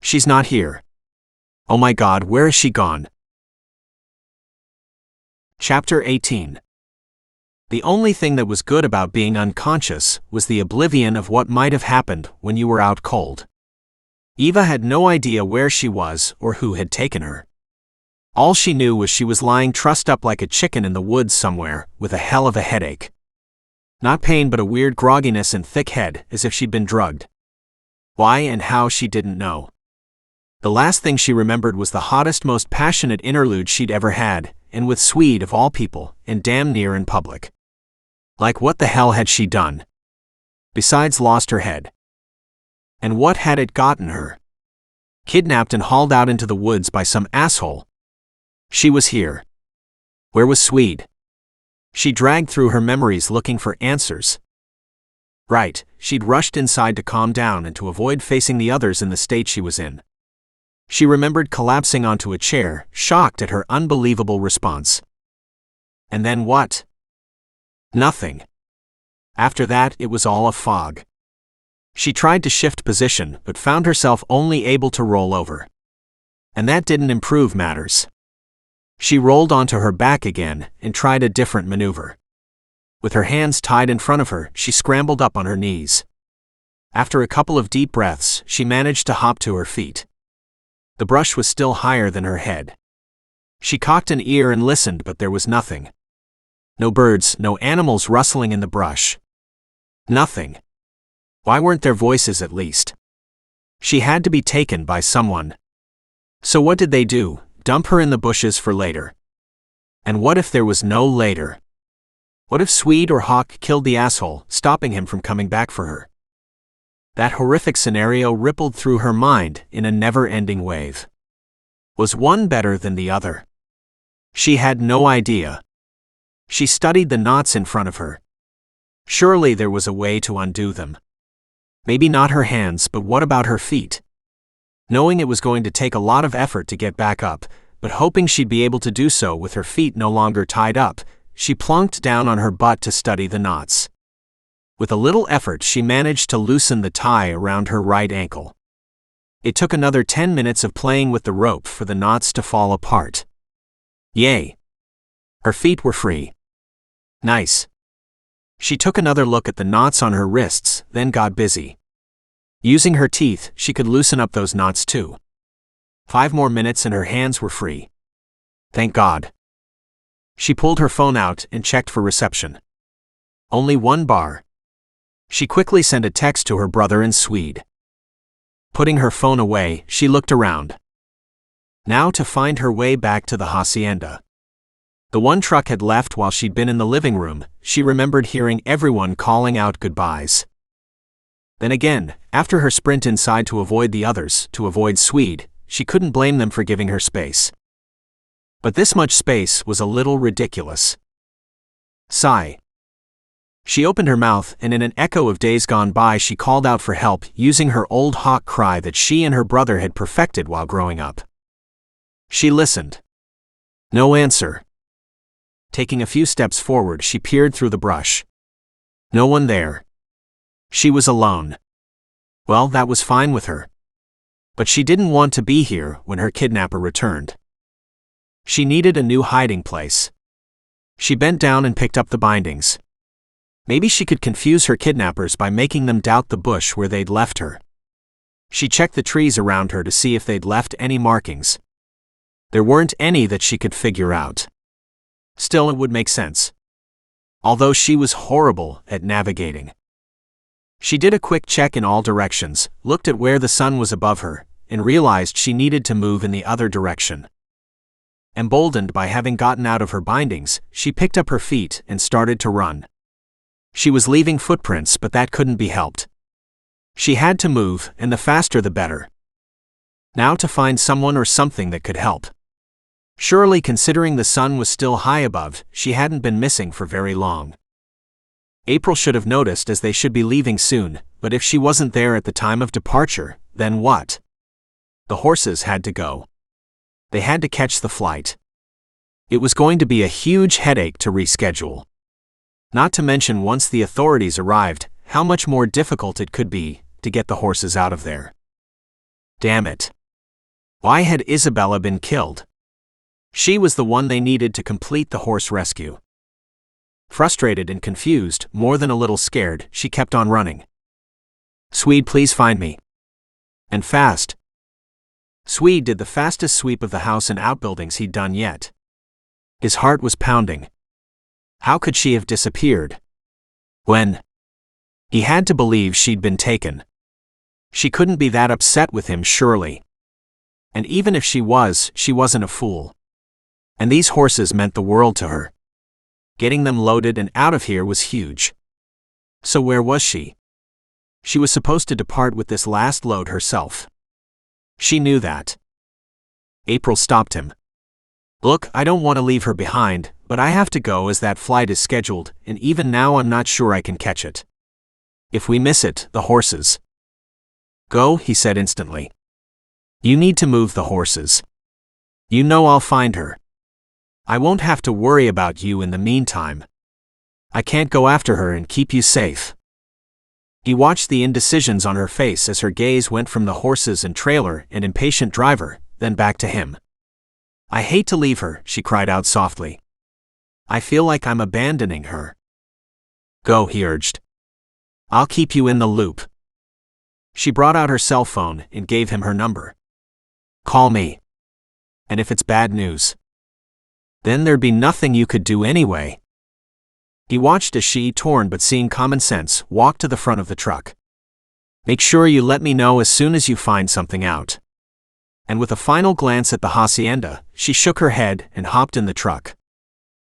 She's not here. Oh my God, where has she gone? Chapter 18. The only thing that was good about being unconscious was the oblivion of what might have happened when you were out cold. Eva had no idea where she was or who had taken her. All she knew was she was lying trussed up like a chicken in the woods somewhere, with a hell of a headache. Not pain, but a weird grogginess and thick head, as if she'd been drugged. Why and how she didn't know. The last thing she remembered was the hottest, most passionate interlude she'd ever had, and with Swede of all people, and damn near in public. Like, what the hell had she done? Besides lost her head. And what had it gotten her? Kidnapped and hauled out into the woods by some asshole. She was here. Where was Swede? She dragged through her memories looking for answers. Right, she'd rushed inside to calm down and to avoid facing the others in the state she was in. She remembered collapsing onto a chair, shocked at her unbelievable response. And then what? Nothing. After that, it was all a fog. She tried to shift position, but found herself only able to roll over. And that didn't improve matters. She rolled onto her back again and tried a different maneuver. With her hands tied in front of her, she scrambled up on her knees. After a couple of deep breaths, she managed to hop to her feet. The brush was still higher than her head. She cocked an ear and listened, but there was nothing. No birds, no animals rustling in the brush. Nothing. Why weren't there voices at least? She had to be taken by someone. So what did they do? Dump her in the bushes for later? And what if there was no later? What if Swede or Hawk killed the asshole, stopping him from coming back for her? That horrific scenario rippled through her mind in a never-ending wave. Was one better than the other? She had no idea. She studied the knots in front of her. Surely there was a way to undo them. Maybe not her hands, but what about her feet? Knowing it was going to take a lot of effort to get back up, but hoping she'd be able to do so with her feet no longer tied up, she plunked down on her butt to study the knots. With a little effort, she managed to loosen the tie around her right ankle. It took another 10 minutes of playing with the rope for the knots to fall apart. Yay! Her feet were free. Nice. She took another look at the knots on her wrists, then got busy. Using her teeth, she could loosen up those knots too. 5 more minutes and her hands were free. Thank God. She pulled her phone out and checked for reception. Only 1 bar. She quickly sent a text to her brother in Swede. Putting her phone away, she looked around. Now to find her way back to the hacienda. The one truck had left while she'd been in the living room. She remembered hearing everyone calling out goodbyes. Then again, after her sprint inside to avoid the others, to avoid Swede, she couldn't blame them for giving her space. But this much space was a little ridiculous. Sigh. She opened her mouth, and in an echo of days gone by she called out for help, using her old hawk cry that she and her brother had perfected while growing up. She listened. No answer. Taking a few steps forward, she peered through the brush. No one there. She was alone. Well, that was fine with her. But she didn't want to be here when her kidnapper returned. She needed a new hiding place. She bent down and picked up the bindings. Maybe she could confuse her kidnappers by making them doubt the bush where they'd left her. She checked the trees around her to see if they'd left any markings. There weren't any that she could figure out. Still, it would make sense. Although she was horrible at navigating. She did a quick check in all directions, looked at where the sun was above her, and realized she needed to move in the other direction. Emboldened by having gotten out of her bindings, she picked up her feet and started to run. She was leaving footprints, but that couldn't be helped. She had to move, and the faster the better. Now to find someone or something that could help. Surely, considering the sun was still high above, she hadn't been missing for very long. April should have noticed, as they should be leaving soon, but if she wasn't there at the time of departure, then what? The horses had to go. They had to catch the flight. It was going to be a huge headache to reschedule. Not to mention, once the authorities arrived, how much more difficult it could be to get the horses out of there. Damn it. Why had Isabella been killed? She was the one they needed to complete the horse rescue. Frustrated and confused, more than a little scared, she kept on running. Swede, please find me. And fast. Swede did the fastest sweep of the house and outbuildings he'd done yet. His heart was pounding. How could she have disappeared? When? He had to believe she'd been taken. She couldn't be that upset with him, surely. And even if she wasn't a fool. And these horses meant the world to her. Getting them loaded and out of here was huge. So where was she? She was supposed to depart with this last load herself. She knew that. April stopped him. Look, I don't want to leave her behind, but I have to go as that flight is scheduled, and even now I'm not sure I can catch it. If we miss it, the horses. Go, he said instantly. You need to move the horses. You know I'll find her. I won't have to worry about you in the meantime. I can't go after her and keep you safe. He watched the indecisions on her face as her gaze went from the horses and trailer and impatient driver, then back to him. I hate to leave her, she cried out softly. I feel like I'm abandoning her. Go, he urged. I'll keep you in the loop. She brought out her cell phone and gave him her number. Call me. And if it's bad news, then there'd be nothing you could do anyway. He watched as she, torn but seeing common sense, walked to the front of the truck. Make sure you let me know as soon as you find something out. And with a final glance at the hacienda, she shook her head and hopped in the truck.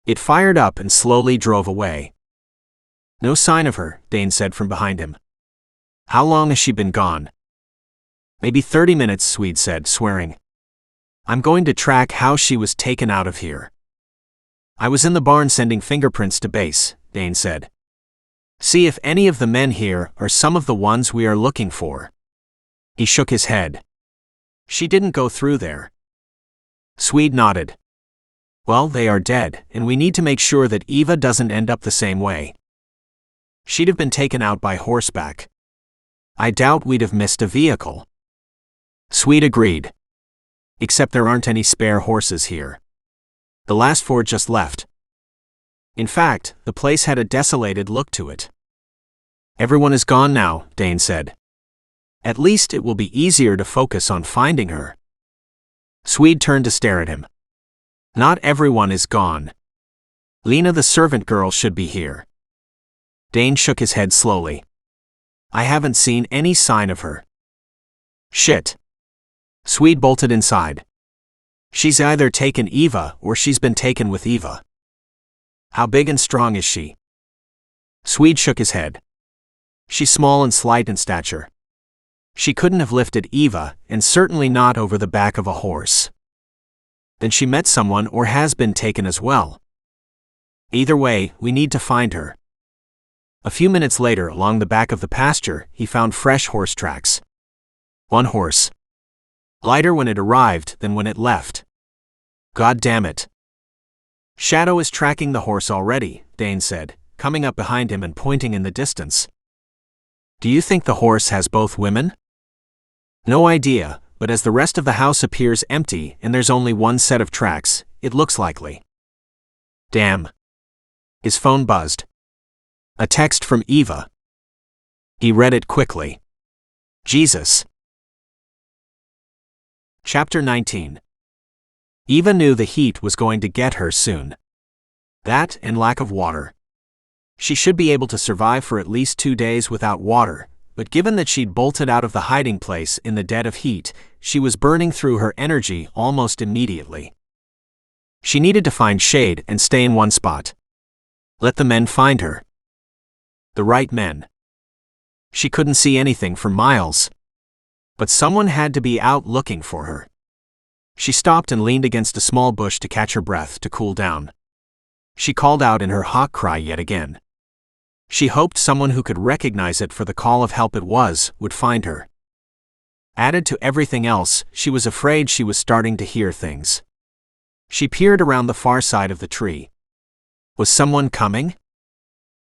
It fired up and slowly drove away. No sign of her, Dane said from behind him. How long has she been gone? Maybe 30 minutes, Swede said, swearing. I'm going to track how she was taken out of here. I was in the barn sending fingerprints to base, Dane said. See if any of the men here are some of the ones we are looking for. He shook his head. She didn't go through there. Swede nodded. Well, they are dead, and we need to make sure that Eva doesn't end up the same way. She'd have been taken out by horseback. I doubt we'd have missed a vehicle. Swede agreed. Except there aren't any spare horses here. The last 4 just left. In fact, the place had a desolated look to it. Everyone is gone now, Dane said. At least it will be easier to focus on finding her. Swede turned to stare at him. Not everyone is gone. Lena the servant girl should be here. Dane shook his head slowly. I haven't seen any sign of her. Shit. Swede bolted inside. She's either taken Eva or she's been taken with Eva. How big and strong is she? Swede shook his head. She's small and slight in stature. She couldn't have lifted Eva, and certainly not over the back of a horse. Then she met someone or has been taken as well. Either way, we need to find her. A few minutes later, along the back of the pasture, he found fresh horse tracks. 1 horse. Lighter when it arrived than when it left. God damn it. Shadow is tracking the horse already, Dane said, coming up behind him and pointing in the distance. Do you think the horse has both women? No idea, but as the rest of the house appears empty and there's only 1 set of tracks, it looks likely. Damn. His phone buzzed. A text from Eva. He read it quickly. Jesus. Chapter 19. Eva knew the heat was going to get her soon. That and lack of water. She should be able to survive for at least 2 days without water, but given that she'd bolted out of the hiding place in the dead of heat, she was burning through her energy almost immediately. She needed to find shade and stay in one spot. Let the men find her. The right men. She couldn't see anything for miles. But someone had to be out looking for her. She stopped and leaned against a small bush to catch her breath to cool down. She called out in her hawk cry yet again. She hoped someone who could recognize it for the call of help it was would find her. Added to everything else, she was afraid she was starting to hear things. She peered around the far side of the tree. Was someone coming?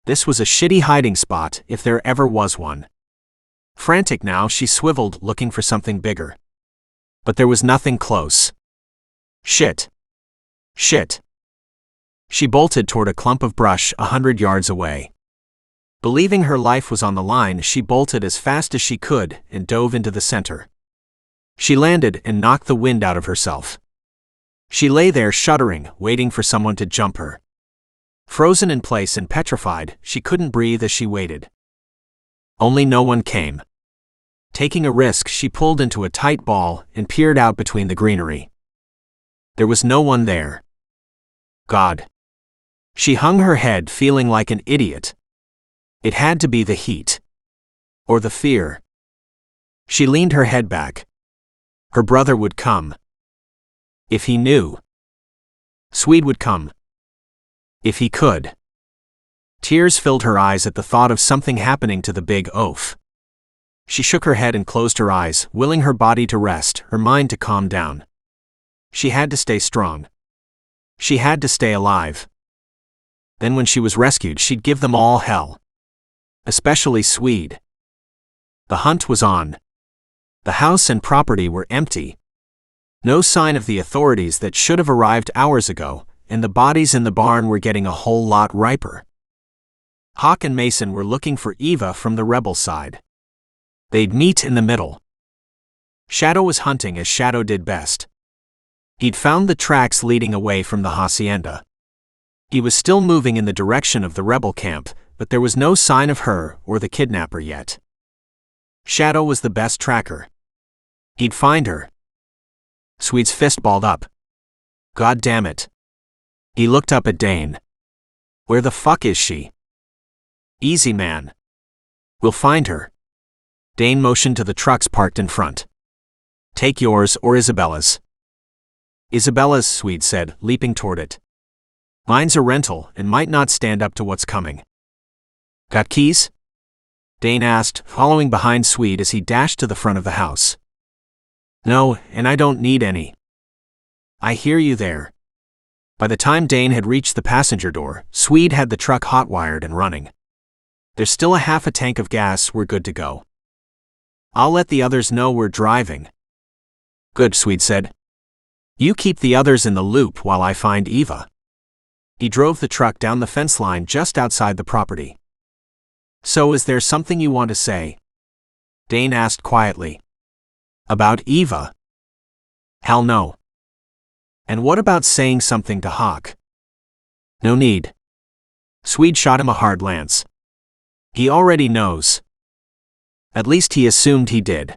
This was a shitty hiding spot if there ever was one. Frantic now, she swiveled looking for something bigger. But there was nothing close. Shit. Shit. She bolted toward a clump of brush 100 yards away. Believing her life was on the line, she bolted as fast as she could and dove into the center. She landed and knocked the wind out of herself. She lay there shuddering, waiting for someone to jump her. Frozen in place and petrified, she couldn't breathe as she waited. Only no one came. Taking a risk, she pulled into a tight ball and peered out between the greenery. There was no one there. God. She hung her head, feeling like an idiot. It had to be the heat. Or the fear. She leaned her head back. Her brother would come. If he knew. Swede would come. If he could. Tears filled her eyes at the thought of something happening to the big oaf. She shook her head and closed her eyes, willing her body to rest, her mind to calm down. She had to stay strong. She had to stay alive. Then when she was rescued, she'd give them all hell. Especially Swede. The hunt was on. The house and property were empty. No sign of the authorities that should have arrived hours ago, and the bodies in the barn were getting a whole lot riper. Hawk and Mason were looking for Eva from the rebel side. They'd meet in the middle. Shadow was hunting as Shadow did best. He'd found the tracks leading away from the hacienda. He was still moving in the direction of the rebel camp, but there was no sign of her or the kidnapper yet. Shadow was the best tracker. He'd find her. Swede's fist balled up. God damn it. He looked up at Dane. Where the fuck is she? Easy, man. We'll find her. Dane motioned to the trucks parked in front. Take yours or Isabella's. Isabella's, Swede said, leaping toward it. Mine's a rental and might not stand up to what's coming. Got keys? Dane asked, following behind Swede as he dashed to the front of the house. No, and I don't need any. I hear you there. By the time Dane had reached the passenger door, Swede had the truck hot-wired and running. There's still a half a tank of gas, we're good to go. I'll let the others know we're driving. Good, Swede said. You keep the others in the loop while I find Eva. He drove the truck down the fence line just outside the property. So is there something you want to say? Dane asked quietly. About Eva? Hell no. And what about saying something to Hawk? No need. Swede shot him a hard lance. He already knows. At least he assumed he did.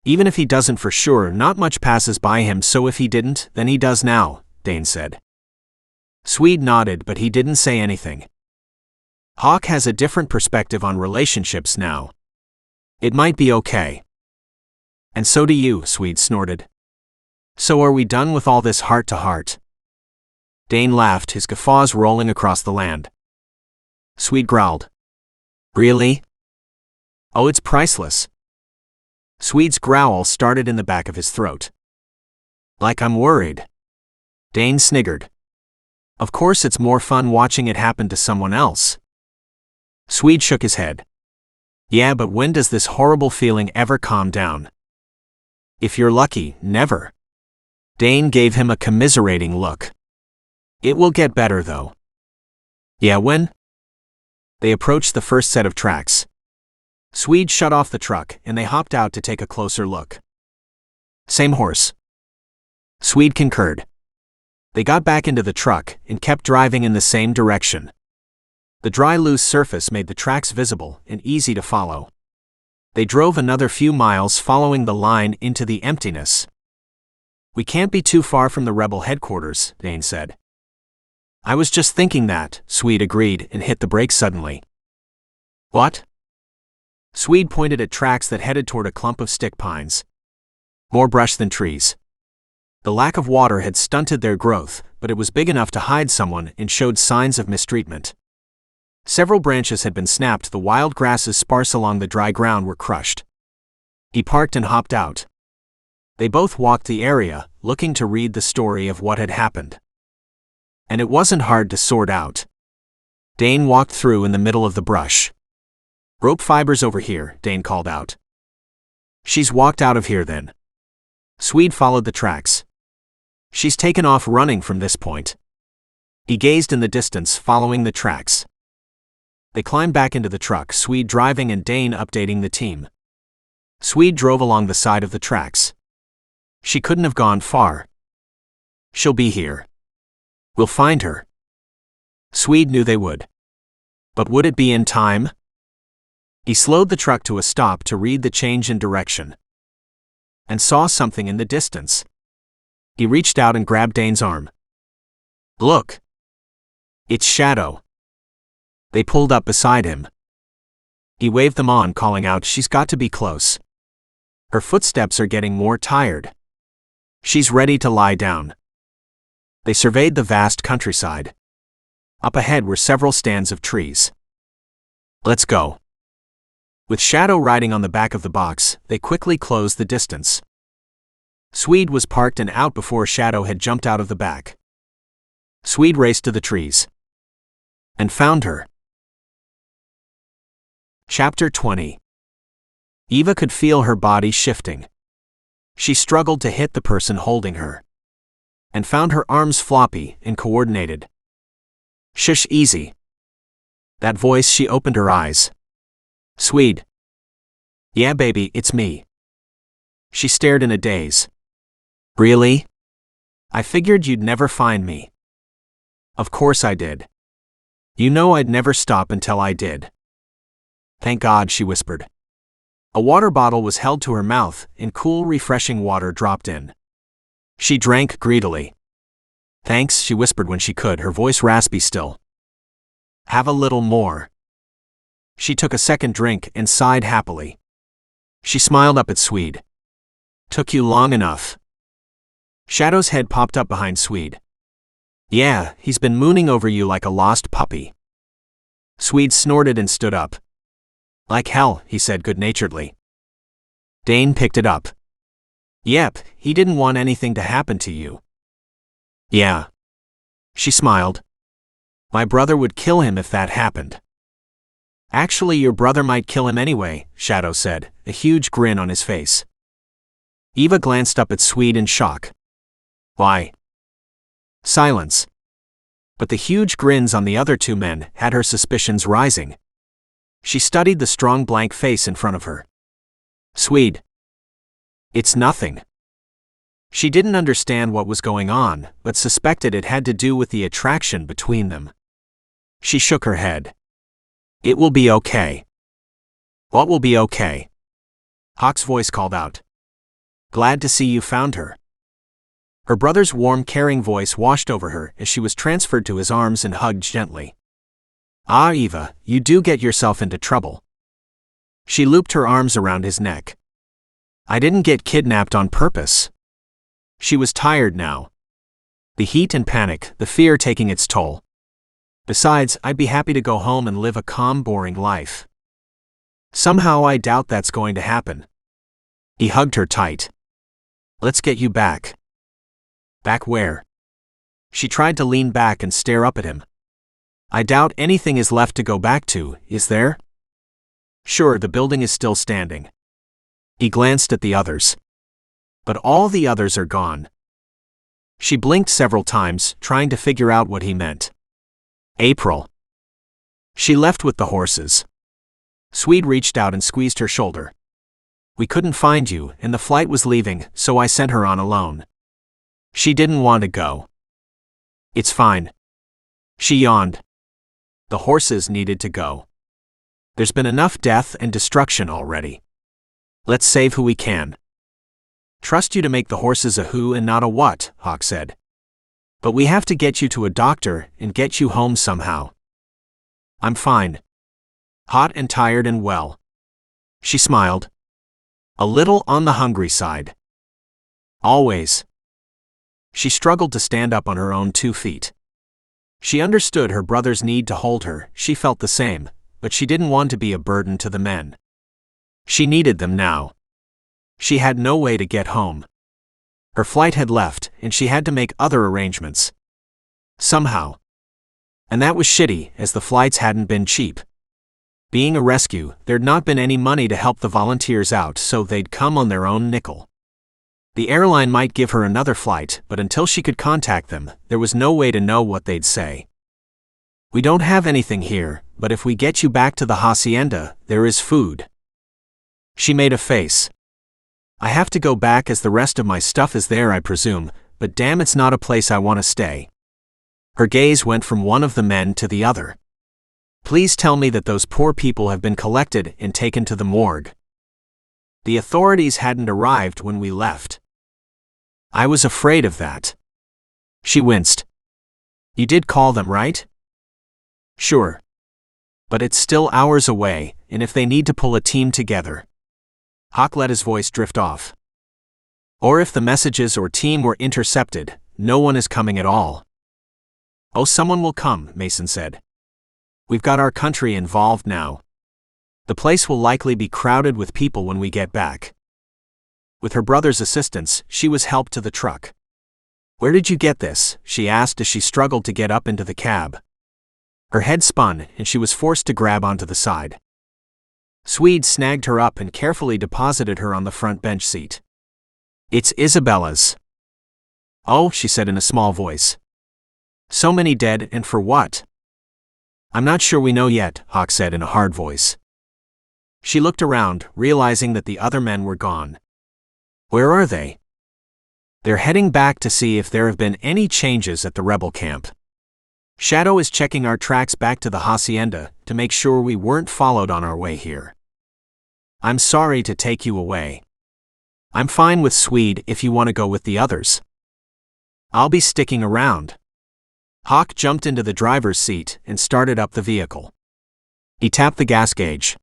Even if he doesn't for sure, not much passes by him, so if he didn't, then he does now, Dane said. Swede nodded, but he didn't say anything. Hawk has a different perspective on relationships now. It might be okay. And so do you, Swede snorted. So are we done with all this heart-to-heart? Dane laughed, his guffaws rolling across the land. Swede growled. Really? Oh, it's priceless. Swede's growl started in the back of his throat. Like I'm worried. Dane sniggered. Of course it's more fun watching it happen to someone else. Swede shook his head. Yeah, but when does this horrible feeling ever calm down? If you're lucky, never. Dane gave him a commiserating look. It will get better, though. Yeah, when? They approached the first set of tracks. Swede shut off the truck, and they hopped out to take a closer look. Same horse. Swede concurred. They got back into the truck and kept driving in the same direction. The dry, loose surface made the tracks visible and easy to follow. They drove another few miles following the line into the emptiness. We can't be too far from the rebel headquarters, Dane said. I was just thinking that, Swede agreed and hit the brakes suddenly. What? Swede pointed at tracks that headed toward a clump of stick pines. More brush than trees. The lack of water had stunted their growth, but it was big enough to hide someone and showed signs of mistreatment. Several branches had been snapped, the wild grasses sparse along the dry ground were crushed. He parked and hopped out. They both walked the area, looking to read the story of what had happened. And it wasn't hard to sort out. Dane walked through in the middle of the brush. Rope fibers over here, Dane called out. She's walked out of here then. Swede followed the tracks. She's taken off running from this point. He gazed in the distance, following the tracks. They climbed back into the truck, Swede driving and Dane updating the team. Swede drove along the side of the tracks. She couldn't have gone far. She'll be here. We'll find her. Swede knew they would. But would it be in time? He slowed the truck to a stop to read the change in direction. And saw something in the distance. He reached out and grabbed Dane's arm. Look. It's Shadow. They pulled up beside him. He waved them on, calling out, she's got to be close. Her footsteps are getting more tired. She's ready to lie down. They surveyed the vast countryside. Up ahead were several stands of trees. Let's go. With Shadow riding on the back of the box, they quickly closed the distance. Swede was parked and out before Shadow had jumped out of the back. Swede raced to the trees. And found her. Chapter 20. Eva could feel her body shifting. She struggled to hit the person holding her. And found her arms floppy and coordinated. Shush, easy. That voice, she opened her eyes. Swede. Yeah, baby, it's me. She stared in a daze. Really? I figured you'd never find me. Of course I did. You know I'd never stop until I did. Thank God, she whispered. A water bottle was held to her mouth, and cool, refreshing water dropped in. She drank greedily. Thanks, she whispered when she could, her voice raspy still. Have a little more. She took a second drink and sighed happily. She smiled up at Swede. Took you long enough. Shadow's head popped up behind Swede. Yeah, he's been mooning over you like a lost puppy. Swede snorted and stood up. Like hell, he said good-naturedly. Dane picked it up. Yep, he didn't want anything to happen to you. Yeah. She smiled. My brother would kill him if that happened. Actually, your brother might kill him anyway, Shadow said, a huge grin on his face. Eva glanced up at Swede in shock. Why? Silence. But the huge grins on the other two men had her suspicions rising. She studied the strong blank face in front of her. Swede. It's nothing. She didn't understand what was going on, but suspected it had to do with the attraction between them. She shook her head. It will be okay. What will be okay? Hawk's voice called out. Glad to see you found her. Her brother's warm, caring voice washed over her as she was transferred to his arms and hugged gently. Ah, Eva, you do get yourself into trouble. She looped her arms around his neck. I didn't get kidnapped on purpose. She was tired now. The heat and panic, the fear taking its toll. Besides, I'd be happy to go home and live a calm, boring life. Somehow I doubt that's going to happen. He hugged her tight. Let's get you back. Back where? She tried to lean back and stare up at him. I doubt anything is left to go back to, is there? Sure, the building is still standing. He glanced at the others. But all the others are gone. She blinked several times, trying to figure out what he meant. April. She left with the horses. Swede reached out and squeezed her shoulder. We couldn't find you, and the flight was leaving, so I sent her on alone. She didn't want to go. It's fine. She yawned. The horses needed to go. There's been enough death and destruction already. Let's save who we can. Trust you to make the horses a who and not a what, Hawk said. But we have to get you to a doctor and get you home somehow. I'm fine. Hot and tired and well. She smiled. A little on the hungry side. Always. She struggled to stand up on her own 2 feet. She understood her brother's need to hold her, she felt the same, but she didn't want to be a burden to the men. She needed them now. She had no way to get home. Her flight had left, and she had to make other arrangements. Somehow. And that was shitty, as the flights hadn't been cheap. Being a rescue, there'd not been any money to help the volunteers out, so they'd come on their own nickel. The airline might give her another flight, but until she could contact them, there was no way to know what they'd say. We don't have anything here, but if we get you back to the hacienda, there is food. She made a face. I have to go back as the rest of my stuff is there, I presume, but damn, it's not a place I want to stay. Her gaze went from one of the men to the other. Please tell me that those poor people have been collected and taken to the morgue. The authorities hadn't arrived when we left. I was afraid of that. She winced. You did call them, right? Sure. But it's still hours away, and if they need to pull a team together. Hawk let his voice drift off. Or if the messages or team were intercepted, no one is coming at all. Oh, someone will come, Mason said. We've got our country involved now. The place will likely be crowded with people when we get back. With her brother's assistance, she was helped to the truck. Where did you get this? She asked as she struggled to get up into the cab. Her head spun, and she was forced to grab onto the side. Swede snagged her up and carefully deposited her on the front bench seat. It's Isabella's. Oh, she said in a small voice. So many dead, and for what? I'm not sure we know yet, Hawk said in a hard voice. She looked around, realizing that the other men were gone. Where are they? They're heading back to see if there have been any changes at the rebel camp. Shadow is checking our tracks back to the hacienda to make sure we weren't followed on our way here. I'm sorry to take you away. I'm fine with Swede if you want to go with the others. I'll be sticking around. Hawk jumped into the driver's seat and started up the vehicle. He tapped the gas gauge.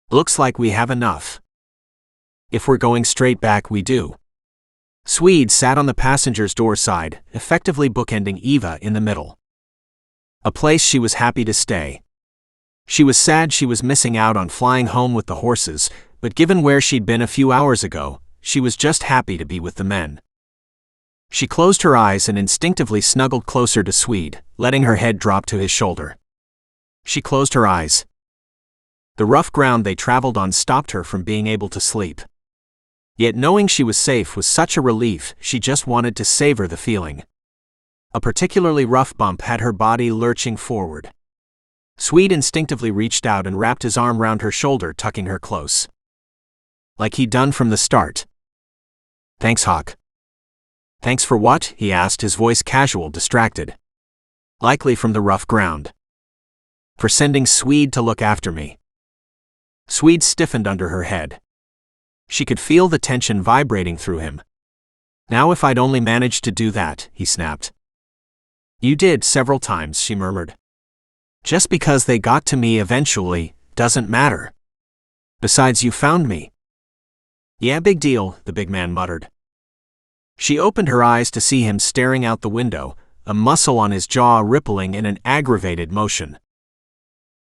Looks like we have enough. If we're going straight back, we do. Swede sat on the passenger's door side, effectively bookending Eva in the middle. A place she was happy to stay. She was sad she was missing out on flying home with the horses, but given where she'd been a few hours ago, she was just happy to be with the men. She closed her eyes and instinctively snuggled closer to Swede, letting her head drop to his shoulder. She closed her eyes. The rough ground they traveled on stopped her from being able to sleep. Yet knowing she was safe was such a relief, she just wanted to savor the feeling. A particularly rough bump had her body lurching forward. Swede instinctively reached out and wrapped his arm round her shoulder, tucking her close. Like he'd done from the start. Thanks, Hawk. Thanks for what? He asked, his voice casual, distracted. Likely from the rough ground. For sending Swede to look after me. Swede stiffened under her head. She could feel the tension vibrating through him. Now if I'd only managed to do that, he snapped. You did several times, she murmured. Just because they got to me eventually, doesn't matter. Besides, you found me. Yeah, big deal, the big man muttered. She opened her eyes to see him staring out the window, a muscle on his jaw rippling in an aggravated motion.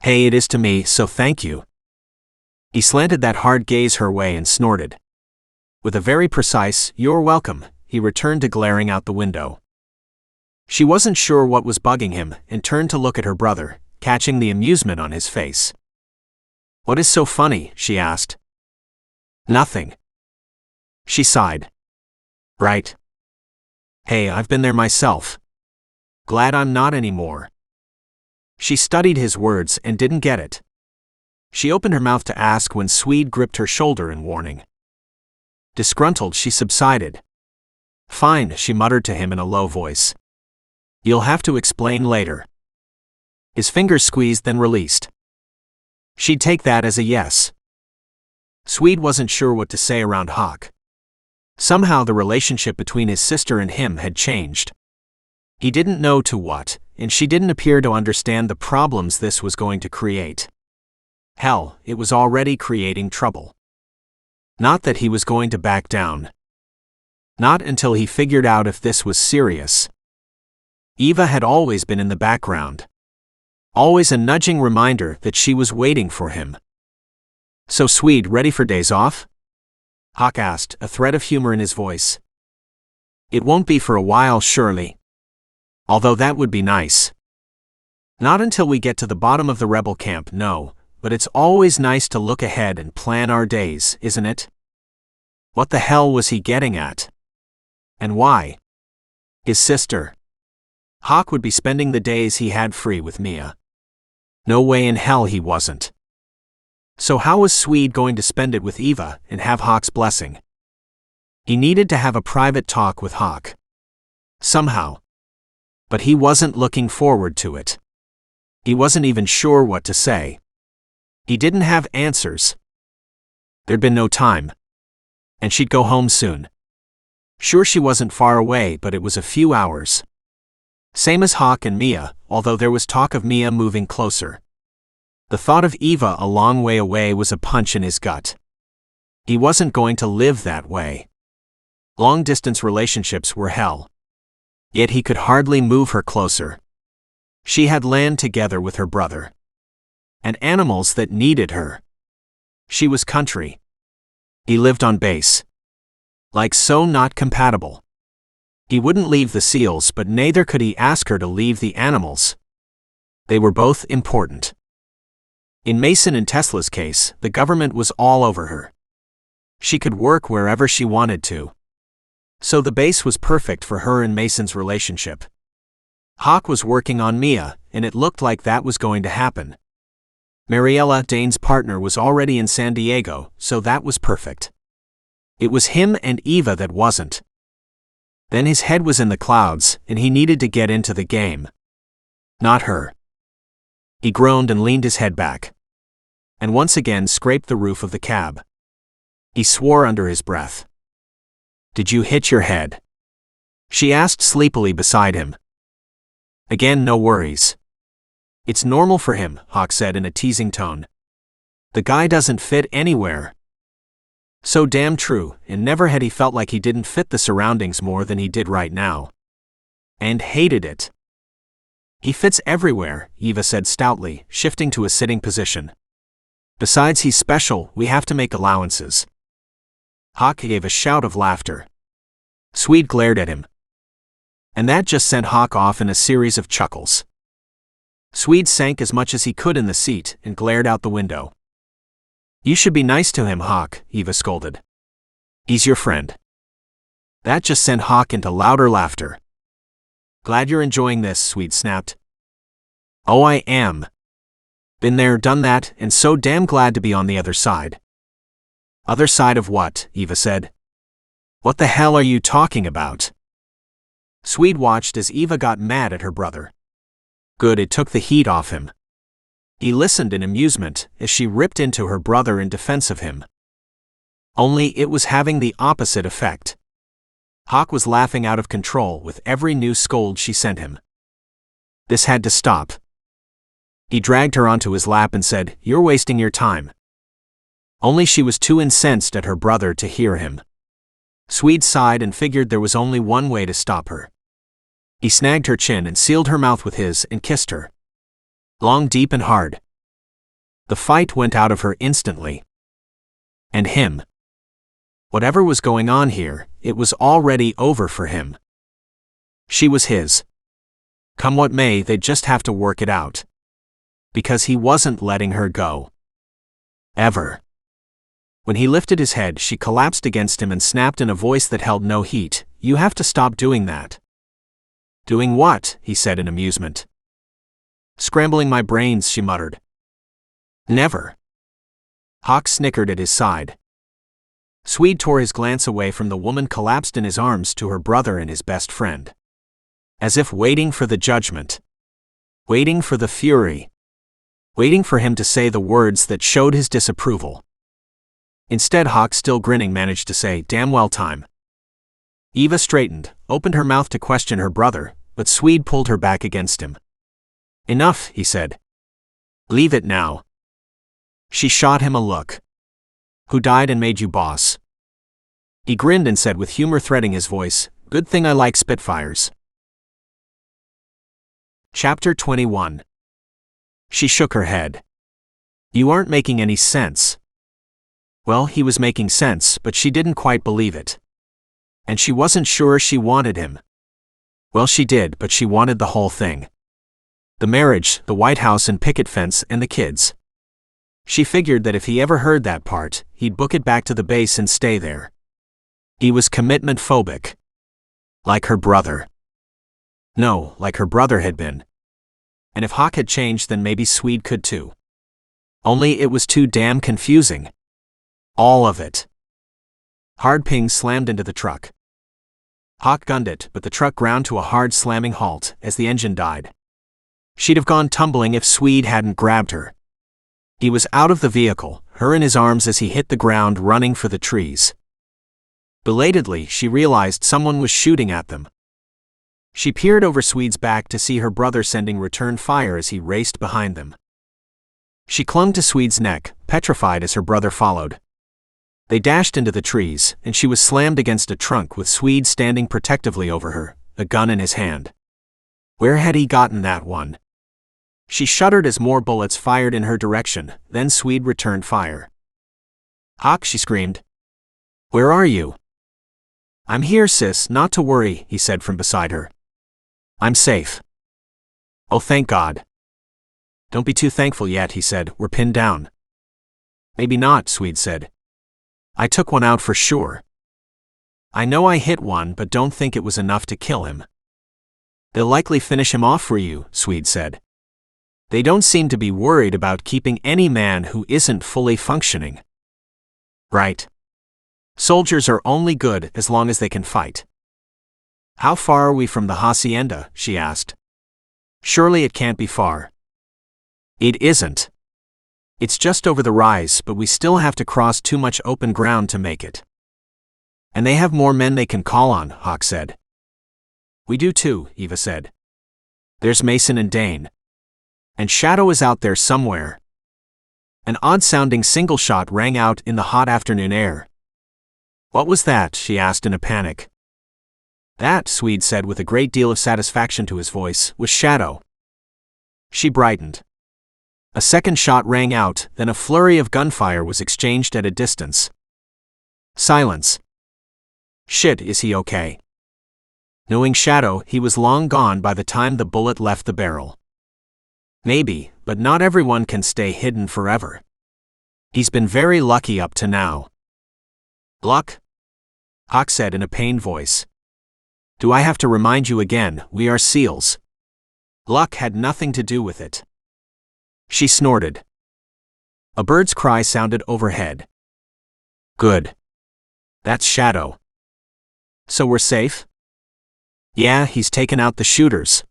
Hey, it is to me, so thank you. He slanted that hard gaze her way and snorted. With a very precise, "You're welcome," he returned to glaring out the window. She wasn't sure what was bugging him and turned to look at her brother, catching the amusement on his face. What is so funny? She asked. Nothing. She sighed. Right. Hey, I've been there myself. Glad I'm not anymore. She studied his words and didn't get it. She opened her mouth to ask when Swede gripped her shoulder in warning. Disgruntled, she subsided. Fine, she muttered to him in a low voice. You'll have to explain later. His fingers squeezed, then released. She'd take that as a yes. Swede wasn't sure what to say around Hawk. Somehow the relationship between his sister and him had changed. He didn't know to what, and she didn't appear to understand the problems this was going to create. Hell, it was already creating trouble. Not that he was going to back down. Not until he figured out if this was serious. Eva had always been in the background. Always a nudging reminder that she was waiting for him. "So Swede, ready for days off?" Hawk asked, a thread of humor in his voice. "It won't be for a while, surely. Although that would be nice. Not until we get to the bottom of the rebel camp, no, but it's always nice to look ahead and plan our days, isn't it?" What the hell was he getting at? And why? His sister. Hawk would be spending the days he had free with Mia. No way in hell he wasn't. So how was Swede going to spend it with Eva and have Hawk's blessing? He needed to have a private talk with Hawk. Somehow. But he wasn't looking forward to it. He wasn't even sure what to say. He didn't have answers. There'd been no time. And she'd go home soon. Sure, she wasn't far away, but it was a few hours. Same as Hawk and Mia, although there was talk of Mia moving closer. The thought of Eva a long way away was a punch in his gut. He wasn't going to live that way. Long-distance relationships were hell. Yet he could hardly move her closer. She had land together with her brother. And animals that needed her. She was country. He lived on base. Like so not compatible. He wouldn't leave the seals, but neither could he ask her to leave the animals. They were both important. In Mason and Tesla's case, the government was all over her. She could work wherever she wanted to. So the base was perfect for her and Mason's relationship. Hawk was working on Mia, and it looked like that was going to happen. Mariella, Dane's partner, was already in San Diego, so that was perfect. It was him and Eva that wasn't. Then his head was in the clouds, and he needed to get into the game. Not her. He groaned and leaned his head back. And once again scraped the roof of the cab. He swore under his breath. "Did you hit your head?" she asked sleepily beside him. Again, no worries. "It's normal for him," Hawk said in a teasing tone. "The guy doesn't fit anywhere." So damn true, and never had he felt like he didn't fit the surroundings more than he did right now. And hated it. "He fits everywhere," Eva said stoutly, shifting to a sitting position. "Besides, he's special, we have to make allowances." Hawk gave a shout of laughter. Swede glared at him. And that just sent Hawk off in a series of chuckles. Swede sank as much as he could in the seat and glared out the window. "You should be nice to him, Hawk," Eva scolded. "He's your friend." That just sent Hawk into louder laughter. "Glad you're enjoying this," Swede snapped. "Oh, I am. Been there, done that, and so damn glad to be on the other side." "Other side of what?" Eva said. "What the hell are you talking about?" Swede watched as Eva got mad at her brother. Good, it took the heat off him. He listened in amusement as she ripped into her brother in defense of him. Only it was having the opposite effect. Hawk was laughing out of control with every new scold she sent him. This had to stop. He dragged her onto his lap and said, "You're wasting your time." Only she was too incensed at her brother to hear him. Swede sighed and figured there was only one way to stop her. He snagged her chin and sealed her mouth with his and kissed her. Long, deep, and hard. The fight went out of her instantly. And him. Whatever was going on here, it was already over for him. She was his. Come what may, they'd just have to work it out. Because he wasn't letting her go. Ever. When he lifted his head, she collapsed against him and snapped in a voice that held no heat, "You have to stop doing that." "Doing what?" he said in amusement. "Scrambling my brains," she muttered. "Never." Hawk snickered at his side. Swede tore his glance away from the woman collapsed in his arms to her brother and his best friend. As if waiting for the judgment. Waiting for the fury. Waiting for him to say the words that showed his disapproval. Instead, Hawk, still grinning, managed to say, "Damn well time." Eva straightened, opened her mouth to question her brother, but Swede pulled her back against him. Enough, he said. Leave it now. She shot him a look. Who died and made you boss? He grinned and said with humor threading his voice, good thing I like Spitfires. Chapter 21. She shook her head. You aren't making any sense. Well, he was making sense, but she didn't quite believe it. And she wasn't sure she wanted him. Well, she did, but she wanted the whole thing. The marriage, the White House and picket fence, and the kids. She figured that if he ever heard that part, he'd book it back to the base and stay there. He was commitment phobic. Like her brother. No, like her brother had been. And if Hawk had changed, then maybe Swede could too. Only it was too damn confusing. All of it. Hard ping slammed into the truck. Hawk gunned it, but the truck ground to a hard slamming halt as the engine died. She'd have gone tumbling if Swede hadn't grabbed her. He was out of the vehicle, her in his arms as he hit the ground running for the trees. Belatedly, she realized someone was shooting at them. She peered over Swede's back to see her brother sending return fire as he raced behind them. She clung to Swede's neck, petrified as her brother followed. They dashed into the trees, and she was slammed against a trunk with Swede standing protectively over her, a gun in his hand. Where had he gotten that one? She shuddered as more bullets fired in her direction, then Swede returned fire. Hawk, she screamed. Where are you? I'm here, sis, not to worry, he said from beside her. I'm safe. Oh, thank God. Don't be too thankful yet, he said, we're pinned down. Maybe not, Swede said. I took one out for sure. I know I hit one, but don't think it was enough to kill him. They'll likely finish him off for you, Swede said. They don't seem to be worried about keeping any man who isn't fully functioning. Right. Soldiers are only good as long as they can fight. How far are we from the hacienda? She asked. Surely it can't be far. It isn't. It's just over the rise, but we still have to cross too much open ground to make it. And they have more men they can call on, Hawk said. We do too, Eva said. There's Mason and Dane. And Shadow is out there somewhere. An odd-sounding single shot rang out in the hot afternoon air. What was that? She asked in a panic. That, Swede said with a great deal of satisfaction to his voice, was Shadow. She brightened. A second shot rang out, then a flurry of gunfire was exchanged at a distance. Silence. Shit, is he okay? Knowing Shadow, he was long gone by the time the bullet left the barrel. Maybe, but not everyone can stay hidden forever. He's been very lucky up to now. Luck? Hawk said in a pained voice. Do I have to remind you again, we are SEALs. Luck had nothing to do with it. She snorted. A bird's cry sounded overhead. Good. That's Shadow. So we're safe? Yeah, he's taken out the shooters.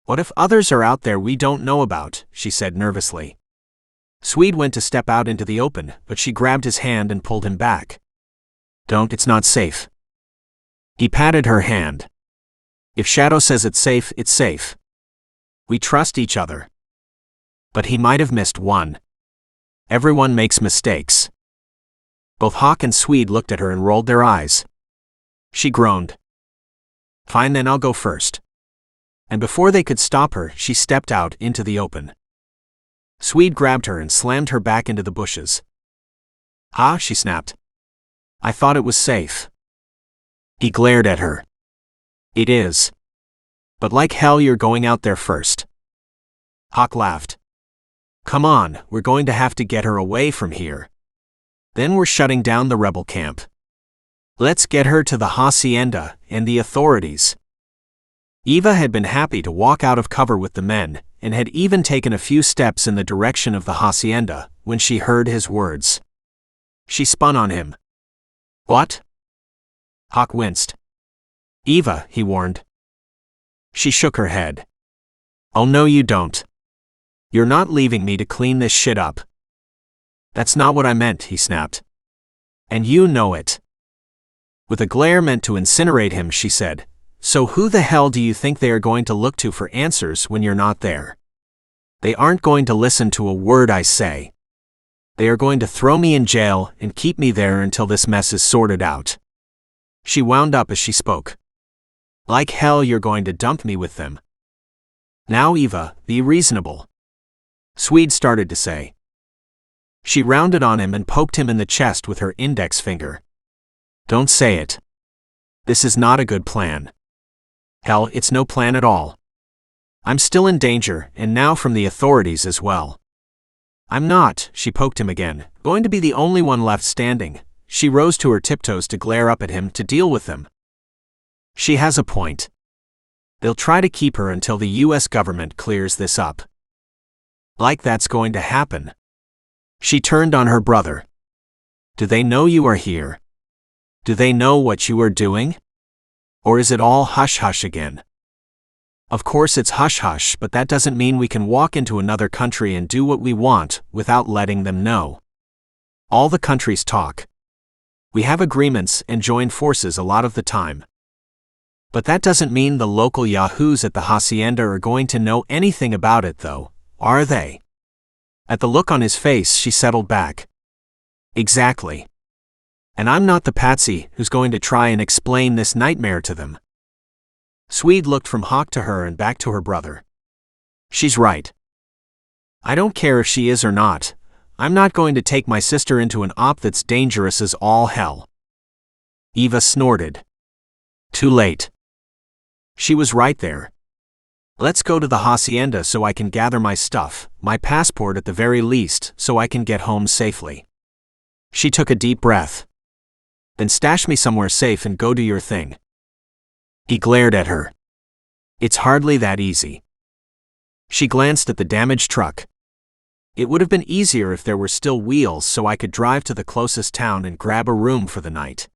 What if others are out there we don't know about? She said nervously. Swede went to step out into the open, but she grabbed his hand and pulled him back. Don't, it's not safe. He patted her hand. If Shadow says it's safe, it's safe. We trust each other. But he might have missed one. Everyone makes mistakes. Both Hawk and Swede looked at her and rolled their eyes. She groaned. Fine, then I'll go first. And before they could stop her, she stepped out into the open. Swede grabbed her and slammed her back into the bushes. Ah, she snapped. I thought it was safe. He glared at her. It is. But like hell you're going out there first. Hawk laughed. Come on, we're going to have to get her away from here. Then we're shutting down the rebel camp. Let's get her to the hacienda and the authorities. Eva had been happy to walk out of cover with the men, and had even taken a few steps in the direction of the hacienda, when she heard his words. She spun on him. What? Hawk winced. Eva, he warned. She shook her head. Oh no you don't. You're not leaving me to clean this shit up. That's not what I meant, he snapped. And you know it. With a glare meant to incinerate him, she said, "So who the hell do you think they are going to look to for answers when you're not there? They aren't going to listen to a word I say. They are going to throw me in jail and keep me there until this mess is sorted out." She wound up as she spoke. "Like hell you're going to dump me with them." "Now Eva, be reasonable," Swede started to say. She rounded on him and poked him in the chest with her index finger. "Don't say it. This is not a good plan. Hell, it's no plan at all. I'm still in danger, and now from the authorities as well. I'm not," she poked him again, "going to be the only one left standing." She rose to her tiptoes to glare up at him to deal with them. She has a point. They'll try to keep her until the US government clears this up. Like that's going to happen. She turned on her brother. "Do they know you are here? Do they know what you are doing? Or is it all hush-hush again?" "Of course it's hush-hush, but that doesn't mean we can walk into another country and do what we want without letting them know. All the countries talk. We have agreements and join forces a lot of the time. But that doesn't mean the local yahoos at the hacienda are going to know anything about it though, are they?" At the look on his face, she settled back. "Exactly. And I'm not the patsy who's going to try and explain this nightmare to them." Swede looked from Hawk to her and back to her brother. "She's right. I don't care if she is or not. I'm not going to take my sister into an op that's dangerous as all hell." Eva snorted. Too late. She was right there. "Let's go to the hacienda so I can gather my stuff, my passport at the very least, so I can get home safely." She took a deep breath. "Then stash me somewhere safe and go do your thing." He glared at her. "It's hardly that easy." She glanced at the damaged truck. "It would have been easier if there were still wheels so I could drive to the closest town and grab a room for the night."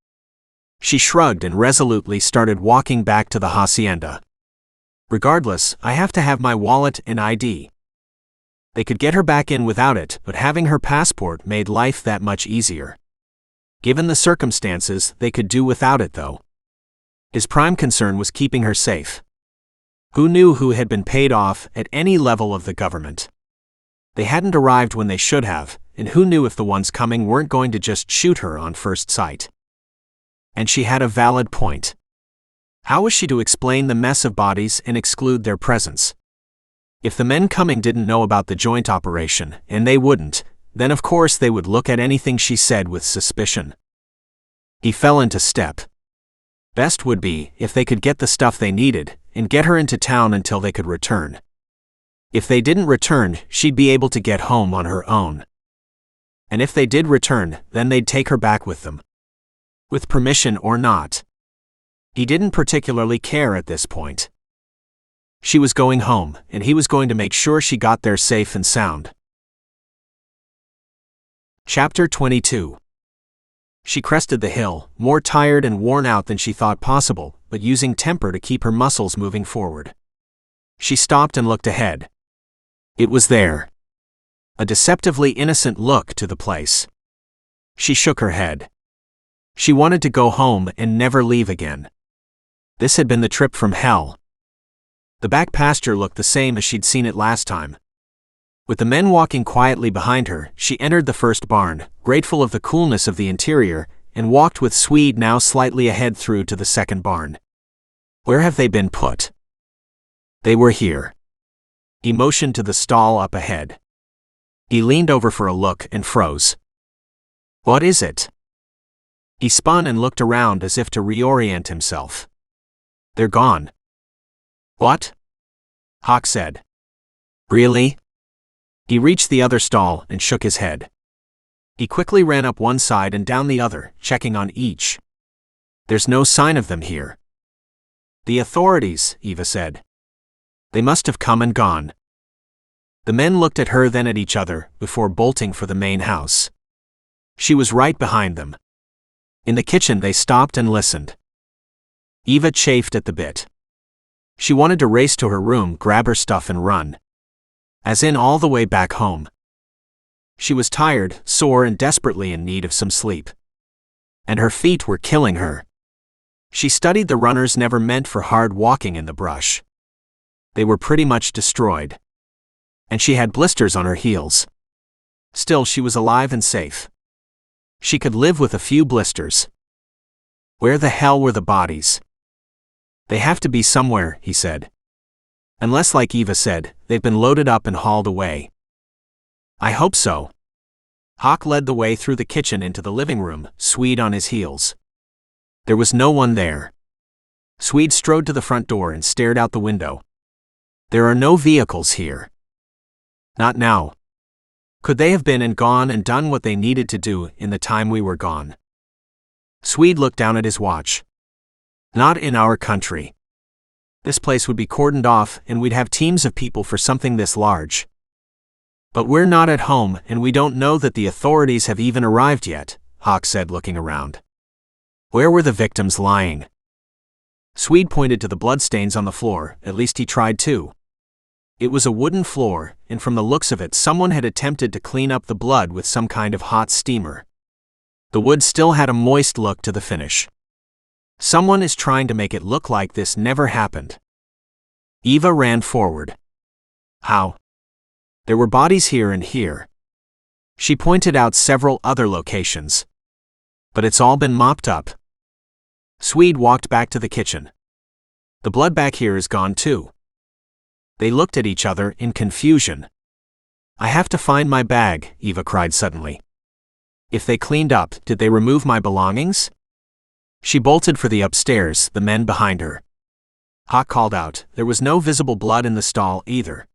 She shrugged and resolutely started walking back to the hacienda. "Regardless, I have to have my wallet and ID." They could get her back in without it, but having her passport made life that much easier. Given the circumstances, they could do without it though. His prime concern was keeping her safe. Who knew who had been paid off at any level of the government? They hadn't arrived when they should have, and who knew if the ones coming weren't going to just shoot her on first sight? And she had a valid point. How was she to explain the mess of bodies and exclude their presence? If the men coming didn't know about the joint operation, and they wouldn't, then of course they would look at anything she said with suspicion. He fell into step. Best would be if they could get the stuff they needed and get her into town until they could return. If they didn't return, she'd be able to get home on her own. And if they did return, then they'd take her back with them. With permission or not. He didn't particularly care at this point. She was going home, and he was going to make sure she got there safe and sound. Chapter 22. She crested the hill, more tired and worn out than she thought possible, but using temper to keep her muscles moving forward. She stopped and looked ahead. It was there. A deceptively innocent look to the place. She shook her head. She wanted to go home and never leave again. This had been the trip from hell. The back pasture looked the same as she'd seen it last time. With the men walking quietly behind her, she entered the first barn, grateful of the coolness of the interior, and walked with Swede now slightly ahead through to the second barn. Where have they been put? They were here. He motioned to the stall up ahead. He leaned over for a look and froze. What is it? He spun and looked around as if to reorient himself. They're gone. What? Hawk said. Really? He reached the other stall and shook his head. He quickly ran up one side and down the other, checking on each. There's no sign of them here. The authorities, Eva said. They must have come and gone. The men looked at her then at each other, before bolting for the main house. She was right behind them. In the kitchen they stopped and listened. Eva chafed at the bit. She wanted to race to her room, grab her stuff and run. As in all the way back home. She was tired, sore and desperately in need of some sleep. And her feet were killing her. She studied the runners never meant for hard walking in the brush. They were pretty much destroyed. And she had blisters on her heels. Still, she was alive and safe. She could live with a few blisters. Where the hell were the bodies? They have to be somewhere, he said. Unless, like Eva said, they've been loaded up and hauled away. I hope so. Hawk led the way through the kitchen into the living room, Swede on his heels. There was no one there. Swede strode to the front door and stared out the window. There are no vehicles here. Not now. Could they have been and gone and done what they needed to do in the time we were gone? Swede looked down at his watch. Not in our country. This place would be cordoned off and we'd have teams of people for something this large. But we're not at home and we don't know that the authorities have even arrived yet, Hawk said, looking around. Where were the victims lying? Swede pointed to the bloodstains on the floor, at least he tried to. It was a wooden floor, and from the looks of it someone had attempted to clean up the blood with some kind of hot steamer. The wood still had a moist look to the finish. Someone is trying to make it look like this never happened. Eva ran forward. How? There were bodies here and here. She pointed out several other locations. But it's all been mopped up. Swede walked back to the kitchen. The blood back here is gone too. They looked at each other in confusion. I have to find my bag, Eva cried suddenly. If they cleaned up, did they remove my belongings? She bolted for the upstairs, the men behind her. Hawk called out. There was no visible blood in the stall either.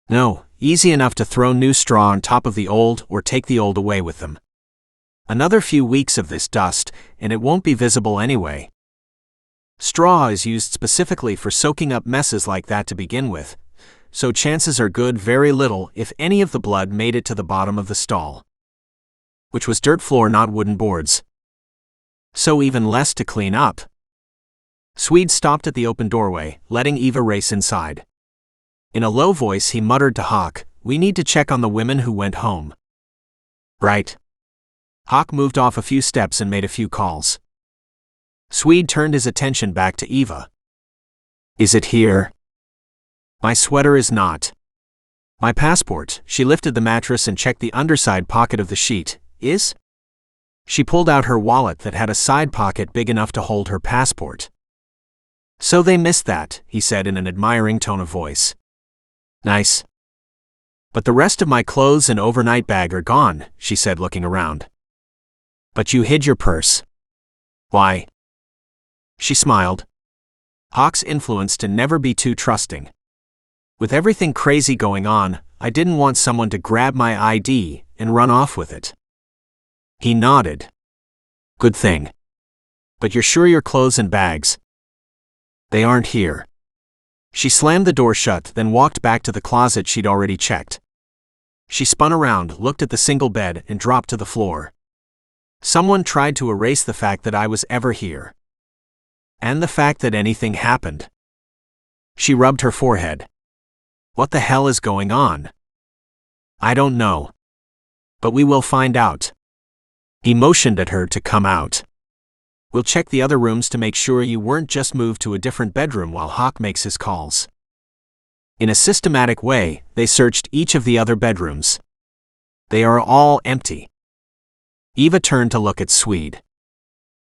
No, easy enough to throw new straw on top of the old or take the old away with them. Another few weeks of this dust, and it won't be visible anyway. Straw is used specifically for soaking up messes like that to begin with, so chances are good very little if any of the blood made it to the bottom of the stall. Which was dirt floor, not wooden boards. So even less to clean up. Swede stopped at the open doorway, letting Eva race inside. In a low voice he muttered to Hawk, we need to check on the women who went home. Right. Hawk moved off a few steps and made a few calls. Swede turned his attention back to Eva. Is it here? My sweater is not. My passport. She lifted the mattress and checked the underside pocket of the sheet. Is? She pulled out her wallet that had a side pocket big enough to hold her passport. So they missed that, he said in an admiring tone of voice. Nice. But the rest of my clothes and overnight bag are gone, she said, looking around. But you hid your purse. Why? She smiled. Hawk's influence to never be too trusting. With everything crazy going on, I didn't want someone to grab my ID and run off with it. He nodded. Good thing. But you're sure your clothes and bags? They aren't here. She slammed the door shut, then walked back to the closet she'd already checked. She spun around, looked at the single bed, and dropped to the floor. Someone tried to erase the fact that I was ever here. And the fact that anything happened. She rubbed her forehead. What the hell is going on? I don't know. But we will find out. He motioned at her to come out. We'll check the other rooms to make sure you weren't just moved to a different bedroom while Hawk makes his calls. In a systematic way, they searched each of the other bedrooms. They are all empty. Eva turned to look at Swede.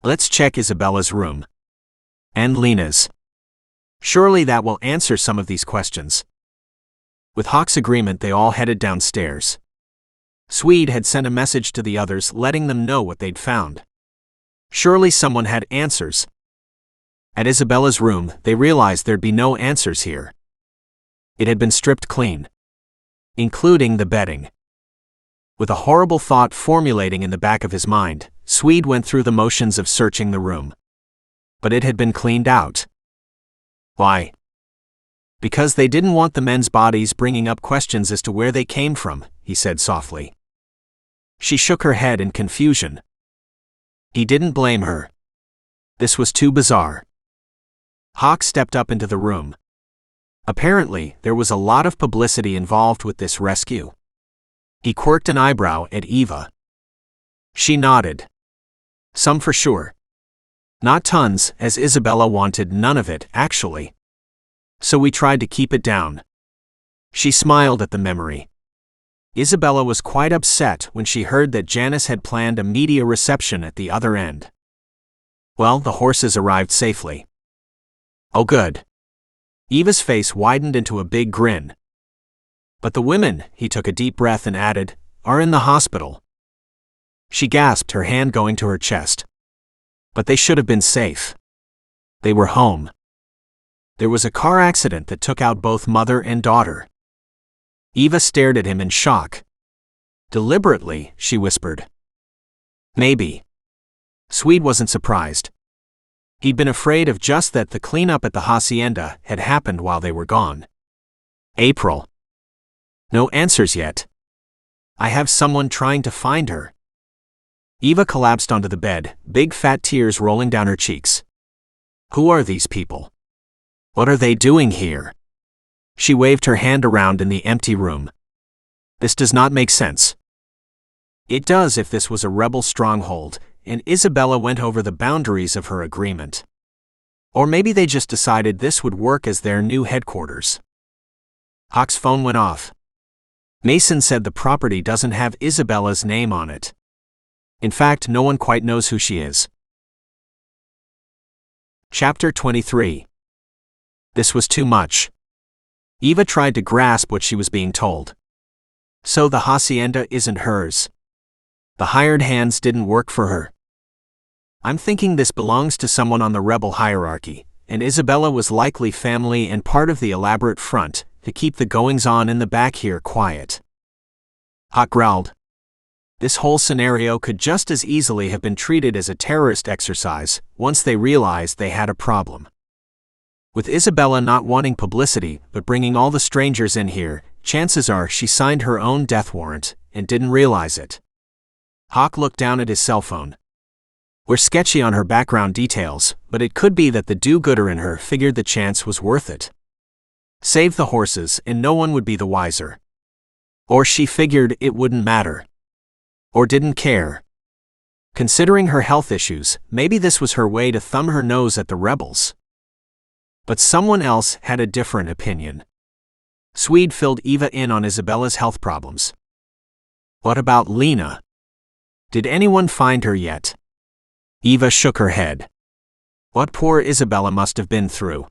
Let's check Isabella's room. And Lena's. Surely that will answer some of these questions. With Hawk's agreement, they all headed downstairs. Swede had sent a message to the others letting them know what they'd found. Surely someone had answers. At Isabella's room, they realized there'd be no answers here. It had been stripped clean. Including the bedding. With a horrible thought formulating in the back of his mind, Swede went through the motions of searching the room. But it had been cleaned out. Why? Because they didn't want the men's bodies bringing up questions as to where they came from, he said softly. She shook her head in confusion. He didn't blame her. This was too bizarre. Hawk stepped up into the room. Apparently, there was a lot of publicity involved with this rescue. He quirked an eyebrow at Eva. She nodded. Some for sure. Not tons, as Isabella wanted none of it, actually. So we tried to keep it down. She smiled at the memory. Isabella was quite upset when she heard that Janice had planned a media reception at the other end. Well, the horses arrived safely. Oh good. Eva's face widened into a big grin. But the women, he took a deep breath and added, are in the hospital. She gasped, her hand going to her chest. But they should have been safe. They were home. There was a car accident that took out both mother and daughter. Eva stared at him in shock. Deliberately, she whispered. Maybe. Swede wasn't surprised. He'd been afraid of just that. The cleanup at the hacienda had happened while they were gone. April. No answers yet. I have someone trying to find her. Eva collapsed onto the bed, big fat tears rolling down her cheeks. Who are these people? What are they doing here? She waved her hand around in the empty room. This does not make sense. It does if this was a rebel stronghold, and Isabella went over the boundaries of her agreement. Or maybe they just decided this would work as their new headquarters. Hawk's phone went off. Mason said the property doesn't have Isabella's name on it. In fact, no one quite knows who she is. Chapter 23. This was too much. Eva tried to grasp what she was being told. So the hacienda isn't hers. The hired hands didn't work for her. I'm thinking this belongs to someone on the rebel hierarchy, and Isabella was likely family and part of the elaborate front to keep the goings-on in the back here quiet. Hawk growled. This whole scenario could just as easily have been treated as a terrorist exercise once they realized they had a problem. With Isabella not wanting publicity but bringing all the strangers in here, chances are she signed her own death warrant and didn't realize it. Hawk looked down at his cell phone. We're sketchy on her background details, but it could be that the do-gooder in her figured the chance was worth it. Save the horses and no one would be the wiser. Or she figured it wouldn't matter. Or didn't care. Considering her health issues, maybe this was her way to thumb her nose at the rebels. But someone else had a different opinion. Swede filled Eva in on Isabella's health problems. What about Lena? Did anyone find her yet? Eva shook her head. What poor Isabella must have been through.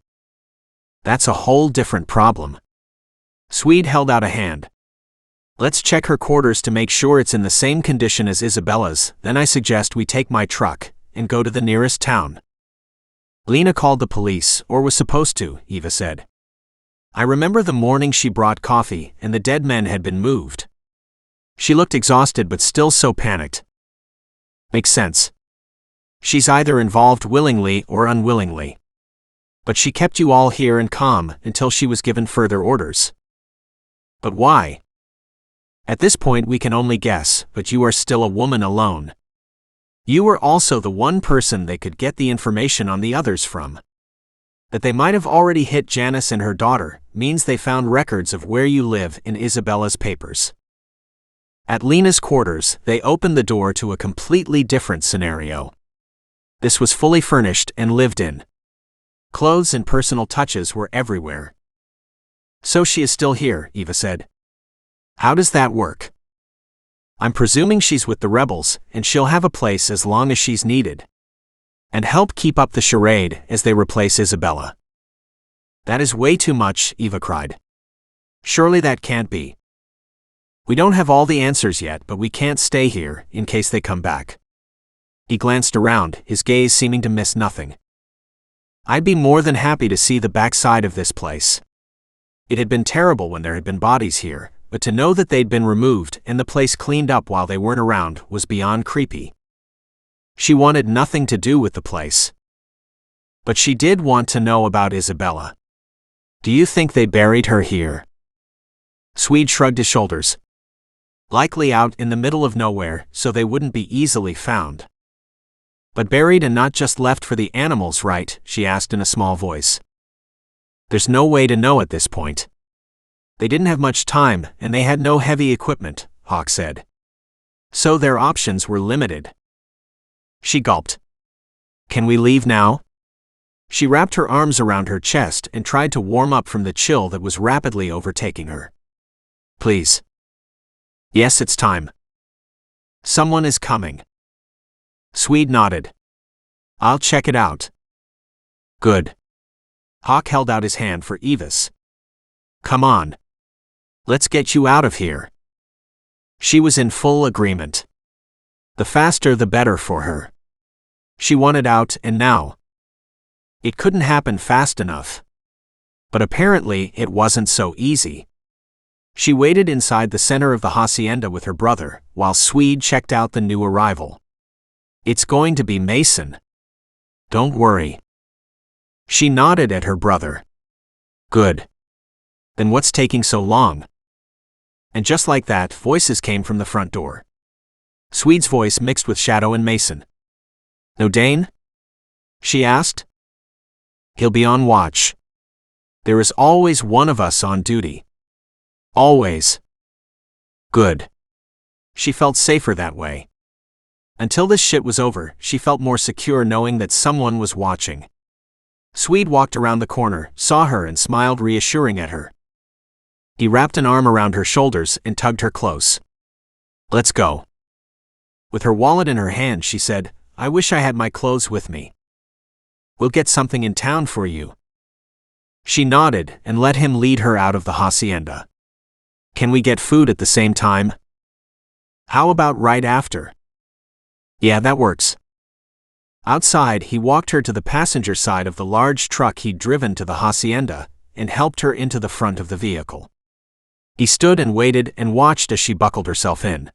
That's a whole different problem. Swede held out a hand. Let's check her quarters to make sure it's in the same condition as Isabella's, then I suggest we take my truck and go to the nearest town. Lena called the police, or was supposed to, Eva said. I remember the morning she brought coffee and the dead men had been moved. She looked exhausted but still so panicked. Makes sense. She's either involved willingly or unwillingly. But she kept you all here and calm until she was given further orders. But why? At this point we can only guess, but you are still a woman alone. You were also the one person they could get the information on the others from. That they might have already hit Janice and her daughter means they found records of where you live in Isabella's papers. At Lena's quarters, they opened the door to a completely different scenario. This was fully furnished and lived in. Clothes and personal touches were everywhere. So she is still here, Eva said. How does that work? I'm presuming she's with the rebels, and she'll have a place as long as she's needed. And help keep up the charade as they replace Isabella. That is way too much, Eva cried. Surely that can't be. We don't have all the answers yet, but we can't stay here in case they come back. He glanced around, his gaze seeming to miss nothing. I'd be more than happy to see the backside of this place. It had been terrible when there had been bodies here, but to know that they'd been removed and the place cleaned up while they weren't around was beyond creepy. She wanted nothing to do with the place. But she did want to know about Isabella. Do you think they buried her here? Swede shrugged his shoulders. Likely out in the middle of nowhere, so they wouldn't be easily found. But buried and not just left for the animals, right? She asked in a small voice. There's no way to know at this point. They didn't have much time, and they had no heavy equipment, Hawk said. So their options were limited. She gulped. Can we leave now? She wrapped her arms around her chest and tried to warm up from the chill that was rapidly overtaking her. Please. Yes, it's time. Someone is coming. Swede nodded. I'll check it out. Good. Hawk held out his hand for Eva's. Come on. Let's get you out of here. She was in full agreement. The faster the better for her. She wanted out, and now. It couldn't happen fast enough. But apparently it wasn't so easy. She waited inside the center of the hacienda with her brother, while Swede checked out the new arrival. It's going to be Mason. Don't worry. She nodded at her brother. Good. Then what's taking so long? And just like that, voices came from the front door. Swede's voice mixed with Shadow and Mason. No Dane? She asked. He'll be on watch. There is always one of us on duty. Always. Good. She felt safer that way. Until this shit was over, she felt more secure knowing that someone was watching. Swede walked around the corner, saw her and smiled reassuring at her. He wrapped an arm around her shoulders and tugged her close. Let's go. With her wallet in her hand, she said, I wish I had my clothes with me. We'll get something in town for you. She nodded and let him lead her out of the hacienda. Can we get food at the same time? How about right after? Yeah, that works. Outside, he walked her to the passenger side of the large truck he'd driven to the hacienda and helped her into the front of the vehicle. He stood and waited and watched as she buckled herself in.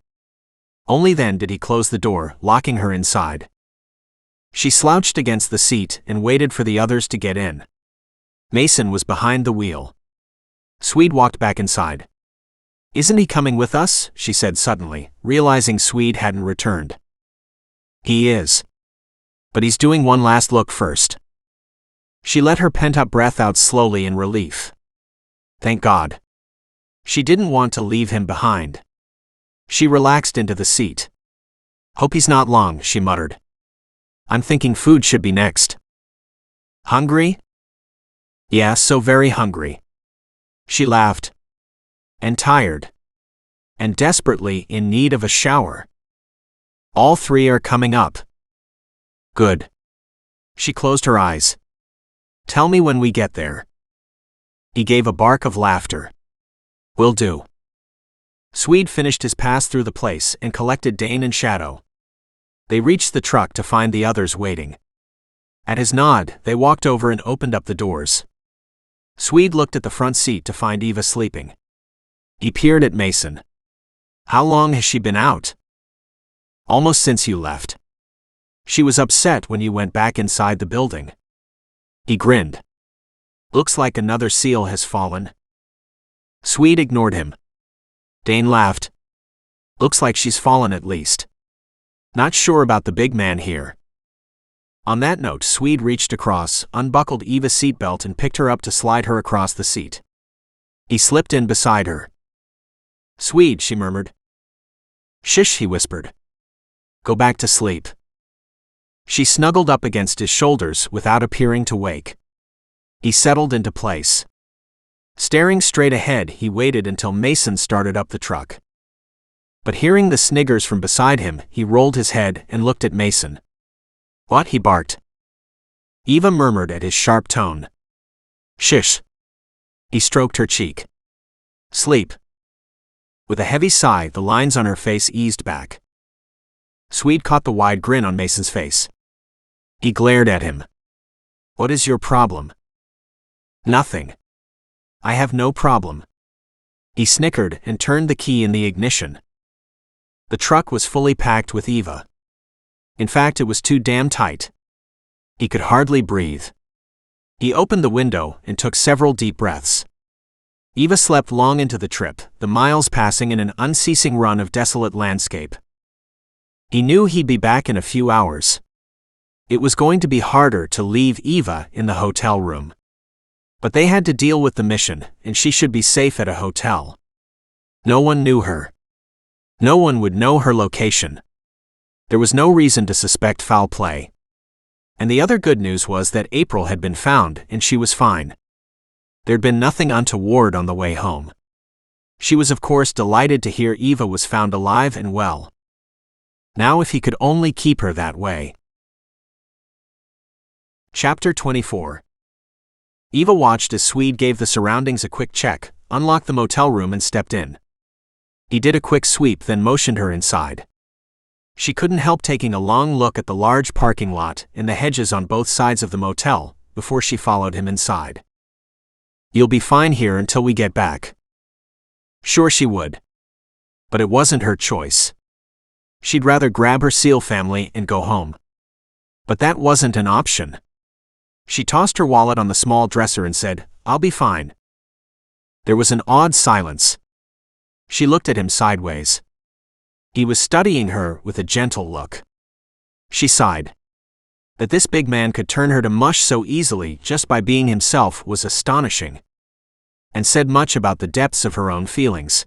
Only then did he close the door, locking her inside. She slouched against the seat and waited for the others to get in. Mason was behind the wheel. Swede walked back inside. Isn't he coming with us? She said suddenly, realizing Swede hadn't returned. He is. But he's doing one last look first. She let her pent-up breath out slowly in relief. Thank God. She didn't want to leave him behind. She relaxed into the seat. Hope he's not long, she muttered. I'm thinking food should be next. Hungry? Yeah, so very hungry. She laughed. And tired. And desperately in need of a shower. All three are coming up. Good. She closed her eyes. Tell me when we get there. He gave a bark of laughter. Will do. Swede finished his pass through the place and collected Dane and Shadow. They reached the truck to find the others waiting. At his nod, they walked over and opened up the doors. Swede looked at the front seat to find Eva sleeping. He peered at Mason. How long has she been out? Almost since you left. She was upset when you went back inside the building. He grinned. Looks like another seal has fallen. Swede ignored him. Dane laughed. Looks like she's fallen at least. Not sure about the big man here. On that note, Swede reached across, unbuckled Eva's seatbelt and picked her up to slide her across the seat. He slipped in beside her. Swede, she murmured. Shish, he whispered. Go back to sleep. She snuggled up against his shoulders without appearing to wake. He settled into place. Staring straight ahead, he waited until Mason started up the truck. But hearing the sniggers from beside him, he rolled his head and looked at Mason. What? He barked. Eva murmured at his sharp tone. Shish. He stroked her cheek. Sleep. With a heavy sigh, the lines on her face eased back. Swede caught the wide grin on Mason's face. He glared at him. What is your problem? Nothing. I have no problem. He snickered and turned the key in the ignition. The truck was fully packed with Eva. In fact, it was too damn tight. He could hardly breathe. He opened the window and took several deep breaths. Eva slept long into the trip, the miles passing in an unceasing run of desolate landscape. He knew he'd be back in a few hours. It was going to be harder to leave Eva in the hotel room. But they had to deal with the mission, and she should be safe at a hotel. No one knew her. No one would know her location. There was no reason to suspect foul play. And the other good news was that April had been found and she was fine. There'd been nothing untoward on the way home. She was of course delighted to hear Eva was found alive and well. Now if he could only keep her that way. Chapter 24. Eva watched as Swede gave the surroundings a quick check, unlocked the motel room and stepped in. He did a quick sweep then motioned her inside. She couldn't help taking a long look at the large parking lot and the hedges on both sides of the motel before she followed him inside. "You'll be fine here until we get back." Sure she would. But it wasn't her choice. She'd rather grab her SEAL family and go home. But that wasn't an option. She tossed her wallet on the small dresser and said, "I'll be fine." There was an odd silence. She looked at him sideways. He was studying her with a gentle look. She sighed. That this big man could turn her to mush so easily just by being himself was astonishing. And said much about the depths of her own feelings.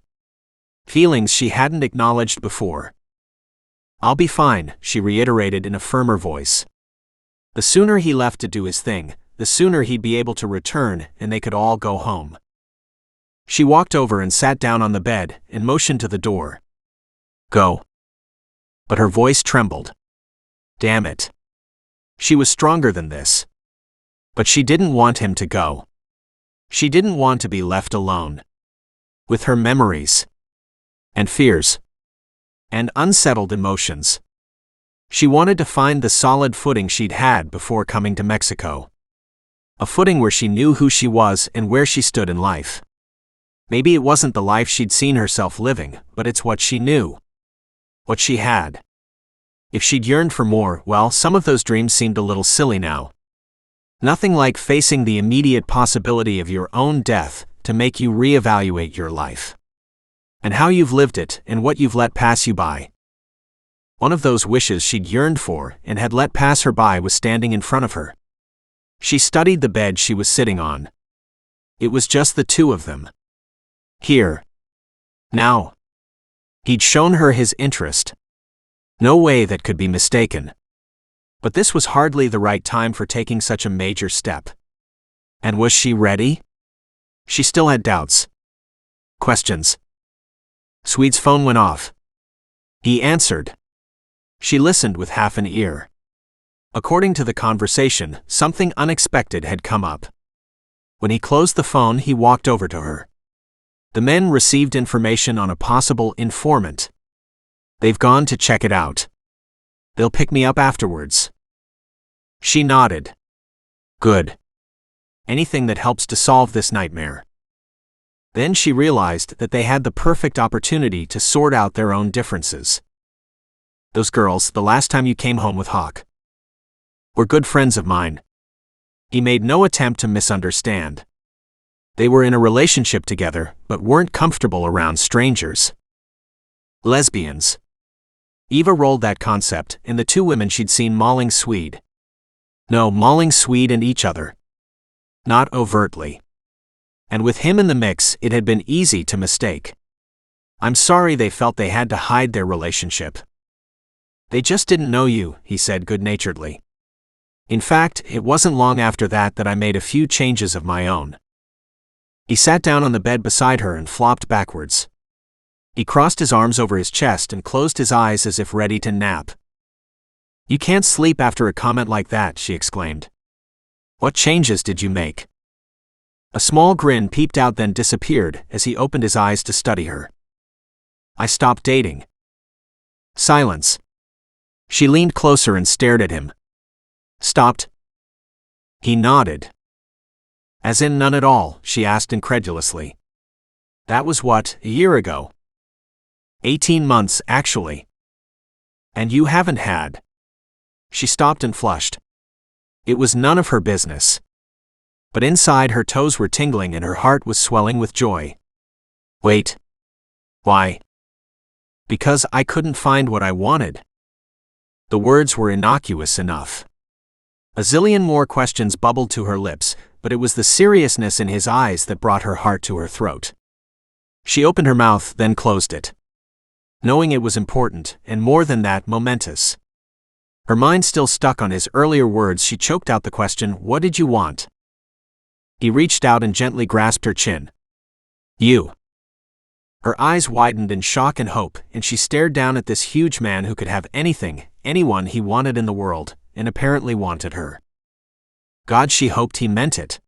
Feelings she hadn't acknowledged before. "I'll be fine," she reiterated in a firmer voice. The sooner he left to do his thing, the sooner he'd be able to return and they could all go home. She walked over and sat down on the bed and motioned to the door. "Go." But her voice trembled. Damn it. She was stronger than this. But she didn't want him to go. She didn't want to be left alone. With her memories. And fears. And unsettled emotions. She wanted to find the solid footing she'd had before coming to Mexico. A footing where she knew who she was and where she stood in life. Maybe it wasn't the life she'd seen herself living, but it's what she knew. What she had. If she'd yearned for more, well, some of those dreams seemed a little silly now. Nothing like facing the immediate possibility of your own death to make you reevaluate your life. And how you've lived it and what you've let pass you by. One of those wishes she'd yearned for and had let pass her by was standing in front of her. She studied the bed she was sitting on. It was just the two of them. Here. Now. He'd shown her his interest. No way that could be mistaken. But this was hardly the right time for taking such a major step. And was she ready? She still had doubts. Questions. Swede's phone went off. He answered. She listened with half an ear. According to the conversation, something unexpected had come up. When he closed the phone, he walked over to her. The men received information on a possible informant. They've gone to check it out. They'll pick me up afterwards. She nodded. Good. Anything that helps to solve this nightmare. Then she realized that they had the perfect opportunity to sort out their own differences. Those girls, the last time you came home with Hawk, were good friends of mine. He made no attempt to misunderstand. They were in a relationship together, but weren't comfortable around strangers. Lesbians. Eva rolled that concept, and the two women she'd seen mauling Swede. No, mauling Swede and each other. Not overtly. And with him in the mix, it had been easy to mistake. I'm sorry they felt they had to hide their relationship. They just didn't know you, he said good-naturedly. In fact, it wasn't long after that I made a few changes of my own. He sat down on the bed beside her and flopped backwards. He crossed his arms over his chest and closed his eyes as if ready to nap. You can't sleep after a comment like that, she exclaimed. What changes did you make? A small grin peeped out then disappeared as he opened his eyes to study her. I stopped dating. Silence. She leaned closer and stared at him. Stopped? He nodded. As in none at all, she asked incredulously. That was what, a year ago? 18 months, actually. And you haven't had? She stopped and flushed. It was none of her business. But inside her toes were tingling and her heart was swelling with joy. Wait. Why? Because I couldn't find what I wanted. The words were innocuous enough. A zillion more questions bubbled to her lips, but it was the seriousness in his eyes that brought her heart to her throat. She opened her mouth, then closed it. Knowing it was important, and more than that, momentous. Her mind still stuck on his earlier words, she choked out the question, "What did you want?" He reached out and gently grasped her chin. "You." Her eyes widened in shock and hope, and she stared down at this huge man who could have anything, anyone he wanted in the world, and apparently wanted her. God, she hoped he meant it.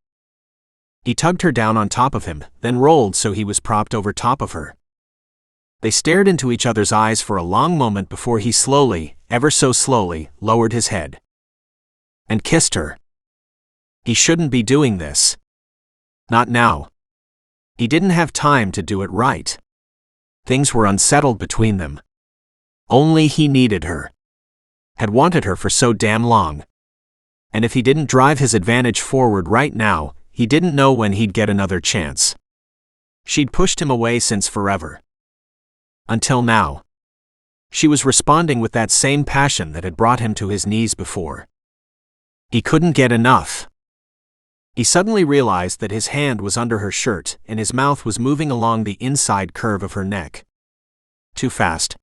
He tugged her down on top of him, then rolled so he was propped over top of her. They stared into each other's eyes for a long moment before he slowly, ever so slowly, lowered his head and kissed her. He shouldn't be doing this. Not now. He didn't have time to do it right. Things were unsettled between them. Only he needed her. Had wanted her for so damn long. And if he didn't drive his advantage forward right now, he didn't know when he'd get another chance. She'd pushed him away since forever. Until now. She was responding with that same passion that had brought him to his knees before. He couldn't get enough. He suddenly realized that his hand was under her shirt and his mouth was moving along the inside curve of her neck. Too fast.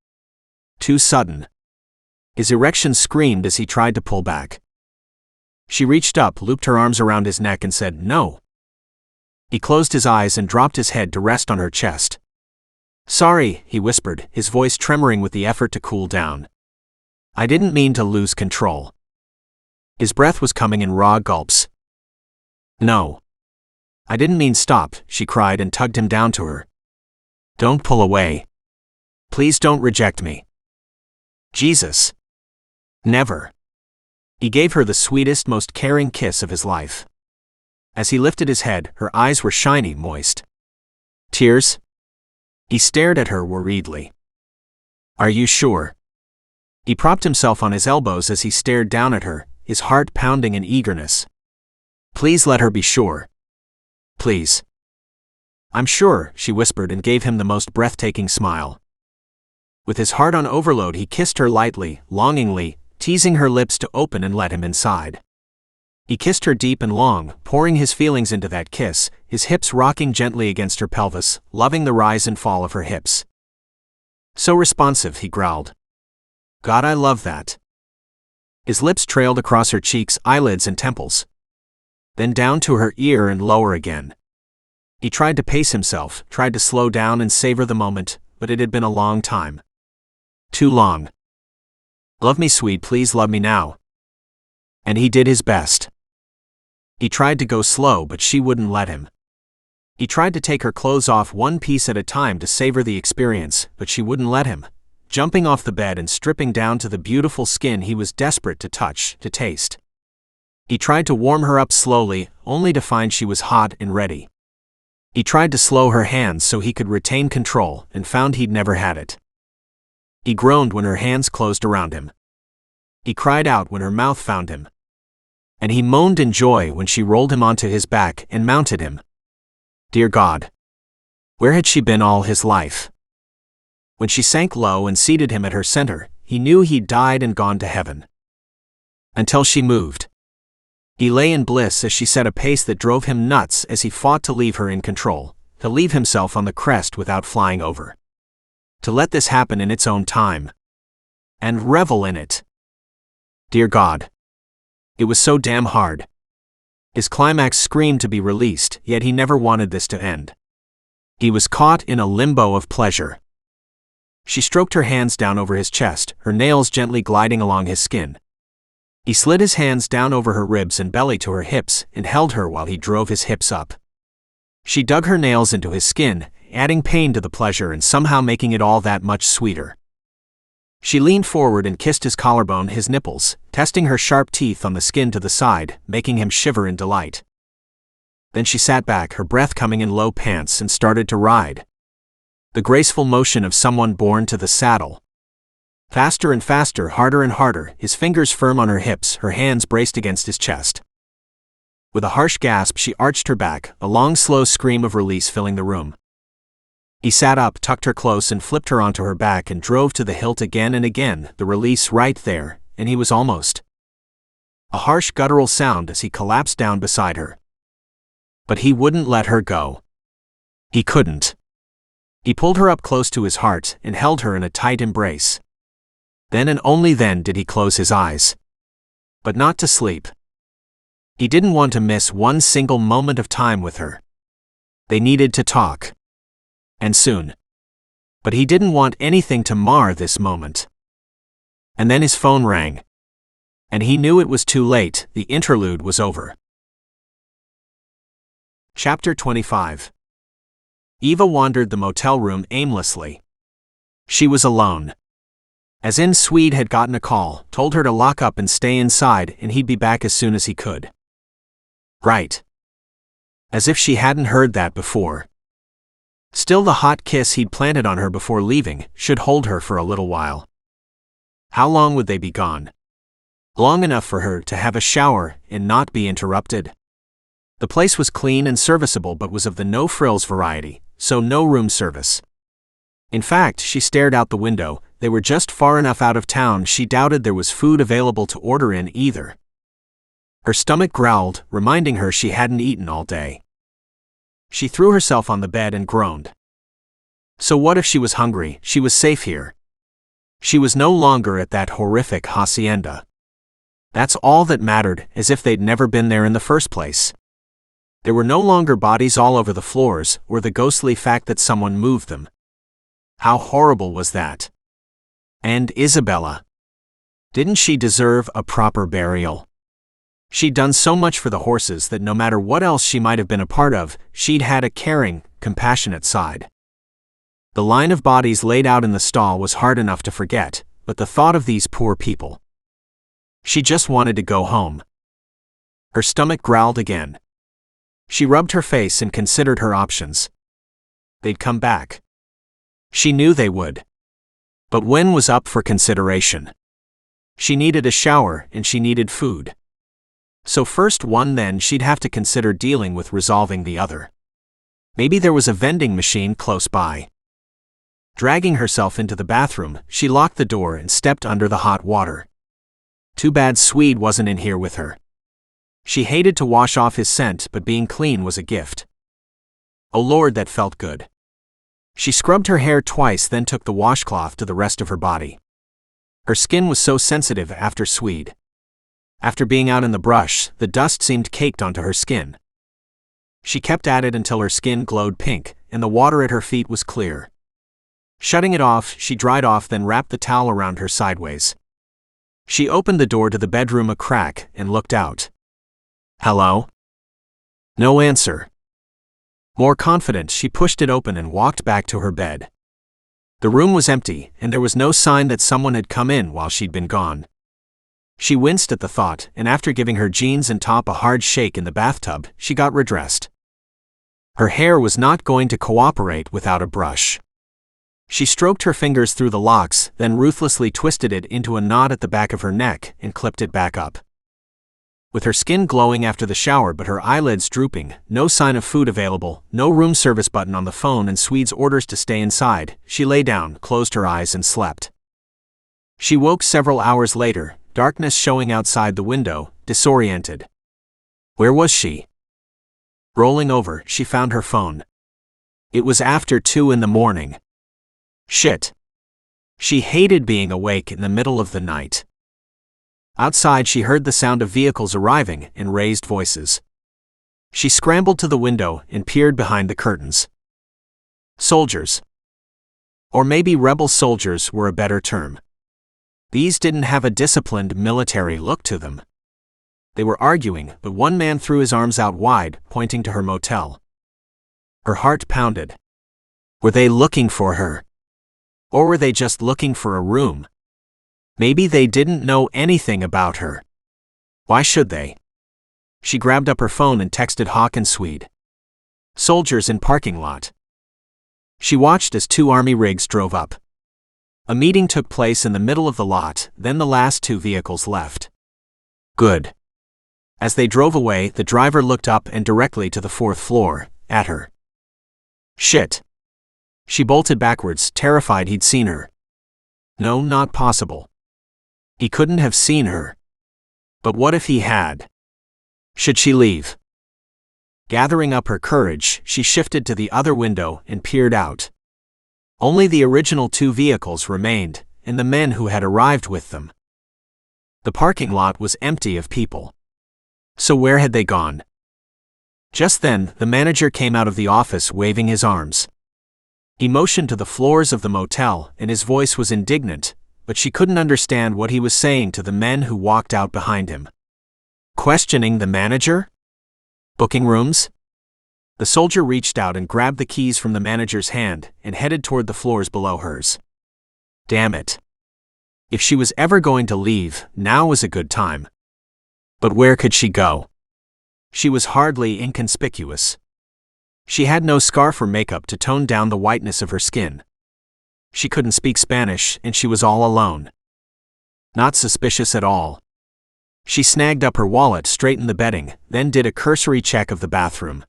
Too sudden. His erection screamed as he tried to pull back. She reached up, looped her arms around his neck and said, "No." He closed his eyes and dropped his head to rest on her chest. "Sorry," he whispered, his voice tremoring with the effort to cool down. "I didn't mean to lose control." His breath was coming in raw gulps. "No. I didn't mean stop," she cried and tugged him down to her. "Don't pull away. Please don't reject me. Jesus. Never." He gave her the sweetest, most caring kiss of his life. As he lifted his head, her eyes were shiny, moist. "Tears?" He stared at her worriedly. "Are you sure?" He propped himself on his elbows as he stared down at her, his heart pounding in eagerness. "Please let her be sure. Please." "I'm sure," she whispered and gave him the most breathtaking smile. With his heart on overload, he kissed her lightly, longingly, teasing her lips to open and let him inside. He kissed her deep and long, pouring his feelings into that kiss, his hips rocking gently against her pelvis, loving the rise and fall of her hips. "So responsive," he growled. "God, I love that." His lips trailed across her cheeks, eyelids and temples. Then down to her ear and lower again. He tried to pace himself, tried to slow down and savor the moment, but it had been a long time. Too long. "Love me, Swede, please love me now." And he did his best. He tried to go slow, but she wouldn't let him. He tried to take her clothes off one piece at a time to savor the experience, but she wouldn't let him, jumping off the bed and stripping down to the beautiful skin he was desperate to touch, to taste. He tried to warm her up slowly, only to find she was hot and ready. He tried to slow her hands so he could retain control, and found he'd never had it. He groaned when her hands closed around him. He cried out when her mouth found him. And he moaned in joy when she rolled him onto his back and mounted him. Dear God. Where had she been all his life? When she sank low and seated him at her center, he knew he'd died and gone to heaven. Until she moved. He lay in bliss as she set a pace that drove him nuts as he fought to leave her in control, to leave himself on the crest without flying over. To let this happen in its own time. And revel in it. Dear God. It was so damn hard. His climax screamed to be released, yet he never wanted this to end. He was caught in a limbo of pleasure. She stroked her hands down over his chest, her nails gently gliding along his skin. He slid his hands down over her ribs and belly to her hips and held her while he drove his hips up. She dug her nails into his skin, adding pain to the pleasure and somehow making it all that much sweeter. She leaned forward and kissed his collarbone, his nipples, testing her sharp teeth on the skin to the side, making him shiver in delight. Then she sat back, her breath coming in low pants, and started to ride. The graceful motion of someone born to the saddle. Faster and faster, harder and harder, his fingers firm on her hips, her hands braced against his chest. With a harsh gasp, she arched her back, a long, slow scream of release filling the room. He sat up, tucked her close and flipped her onto her back and drove to the hilt again and again, the release right there, and he was almost. A harsh guttural sound as he collapsed down beside her. But he wouldn't let her go. He couldn't. He pulled her up close to his heart and held her in a tight embrace. Then and only then did he close his eyes. But not to sleep. He didn't want to miss one single moment of time with her. They needed to talk. And soon. But he didn't want anything to mar this moment. And then his phone rang. And he knew it was too late, the interlude was over. Chapter 25. Eva wandered the motel room aimlessly. She was alone. As in, Swede had gotten a call, told her to lock up and stay inside, and he'd be back as soon as he could. Right. As if she hadn't heard that before. Still, the hot kiss he'd planted on her before leaving should hold her for a little while. How long would they be gone? Long enough for her to have a shower and not be interrupted. The place was clean and serviceable but was of the no-frills variety, so no room service. In fact, she stared out the window. They were just far enough out of town she doubted there was food available to order in either. Her stomach growled, reminding her she hadn't eaten all day. She threw herself on the bed and groaned. So what if she was hungry? She was safe here. She was no longer at that horrific hacienda. That's all that mattered, as if they'd never been there in the first place. There were no longer bodies all over the floors, or the ghostly fact that someone moved them. How horrible was that? And Isabella. Didn't she deserve a proper burial? She'd done so much for the horses that no matter what else she might have been a part of, she'd had a caring, compassionate side. The line of bodies laid out in the stall was hard enough to forget, but the thought of these poor people. She just wanted to go home. Her stomach growled again. She rubbed her face and considered her options. They'd come back. She knew they would. But when was up for consideration? She needed a shower and she needed food. So first one, then she'd have to consider dealing with resolving the other. Maybe there was a vending machine close by. Dragging herself into the bathroom, she locked the door and stepped under the hot water. Too bad Swede wasn't in here with her. She hated to wash off his scent, but being clean was a gift. Oh Lord, that felt good. She scrubbed her hair twice, then took the washcloth to the rest of her body. Her skin was so sensitive after Swede. After being out in the brush, the dust seemed caked onto her skin. She kept at it until her skin glowed pink, and the water at her feet was clear. Shutting it off, she dried off, then wrapped the towel around her sideways. She opened the door to the bedroom a crack and looked out. Hello? No answer. More confident, she pushed it open and walked back to her bed. The room was empty, and there was no sign that someone had come in while she'd been gone. She winced at the thought, and after giving her jeans and top a hard shake in the bathtub, she got redressed. Her hair was not going to cooperate without a brush. She stroked her fingers through the locks, then ruthlessly twisted it into a knot at the back of her neck and clipped it back up. With her skin glowing after the shower but her eyelids drooping, no sign of food available, no room service button on the phone, and Swede's orders to stay inside, she lay down, closed her eyes and slept. She woke several hours later, darkness showing outside the window, disoriented. Where was she? Rolling over, she found her phone. It was after 2 in the morning. Shit. She hated being awake in the middle of the night. Outside, she heard the sound of vehicles arriving and raised voices. She scrambled to the window and peered behind the curtains. Soldiers. Or maybe rebel soldiers were a better term. These didn't have a disciplined military look to them. They were arguing, but one man threw his arms out wide, pointing to her motel. Her heart pounded. Were they looking for her? Or were they just looking for a room? Maybe they didn't know anything about her. Why should they? She grabbed up her phone and texted Hawk and Swede. Soldiers in parking lot. She watched as 2 army rigs drove up. A meeting took place in the middle of the lot, then the last 2 vehicles left. Good. As they drove away, the driver looked up and directly to the 4th floor, at her. Shit. She bolted backwards, terrified he'd seen her. No, not possible. He couldn't have seen her. But what if he had? Should she leave? Gathering up her courage, she shifted to the other window and peered out. Only the original 2 vehicles remained, and the men who had arrived with them. The parking lot was empty of people. So where had they gone? Just then, the manager came out of the office waving his arms. He motioned to the floors of the motel, and his voice was indignant, but she couldn't understand what he was saying to the men who walked out behind him. Questioning the manager? Booking rooms? The soldier reached out and grabbed the keys from the manager's hand and headed toward the floors below hers. Damn it. If she was ever going to leave, now was a good time. But where could she go? She was hardly inconspicuous. She had no scarf or makeup to tone down the whiteness of her skin. She couldn't speak Spanish, and she was all alone. Not suspicious at all. She snagged up her wallet, straightened the bedding, then did a cursory check of the bathroom.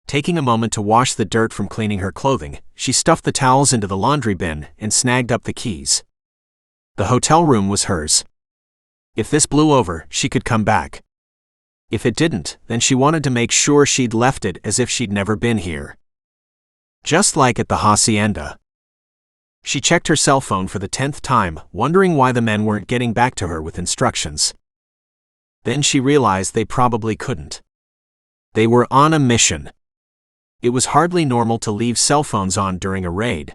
Taking a moment to wash the dirt from cleaning her clothing, she stuffed the towels into the laundry bin and snagged up the keys. The hotel room was hers. If this blew over, she could come back. If it didn't, then she wanted to make sure she'd left it as if she'd never been here. Just like at the hacienda. She checked her cell phone for the 10th time, wondering why the men weren't getting back to her with instructions. Then she realized they probably couldn't. They were on a mission. It was hardly normal to leave cell phones on during a raid.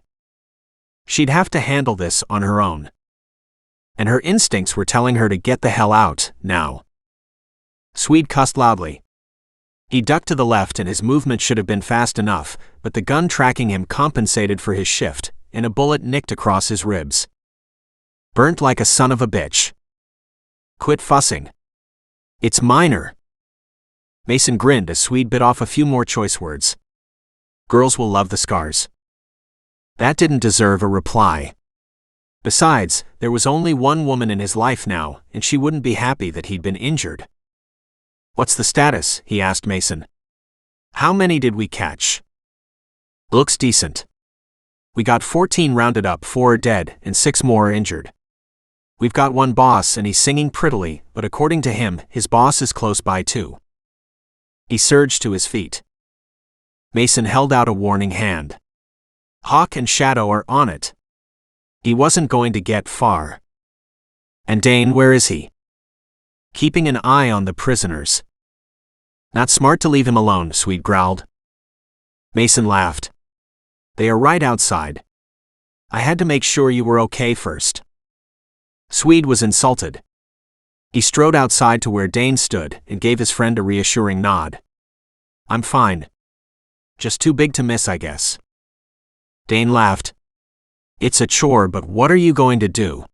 She'd have to handle this on her own. And her instincts were telling her to get the hell out, now. Swede cussed loudly. He ducked to the left and his movement should have been fast enough, but the gun tracking him compensated for his shift, and a bullet nicked across his ribs. Burnt like a son of a bitch. Quit fussing. It's minor. Mason grinned as Swede bit off a few more choice words. Girls will love the scars. That didn't deserve a reply. Besides, there was only one woman in his life now, and she wouldn't be happy that he'd been injured. What's the status? He asked Mason. How many did we catch? Looks decent. We got 14 rounded up, 4 are dead, and 6 more are injured. We've got one boss and he's singing prettily, but according to him, his boss is close by too. He surged to his feet. Mason held out a warning hand. Hawk and Shadow are on it. He wasn't going to get far. And Dane, where is he? Keeping an eye on the prisoners. Not smart to leave him alone, Swede growled. Mason laughed. They are right outside. I had to make sure you were okay first. Swede was insulted. He strode outside to where Dane stood and gave his friend a reassuring nod. I'm fine. Just too big to miss, I guess. Dane laughed. It's a chore, but what are you going to do?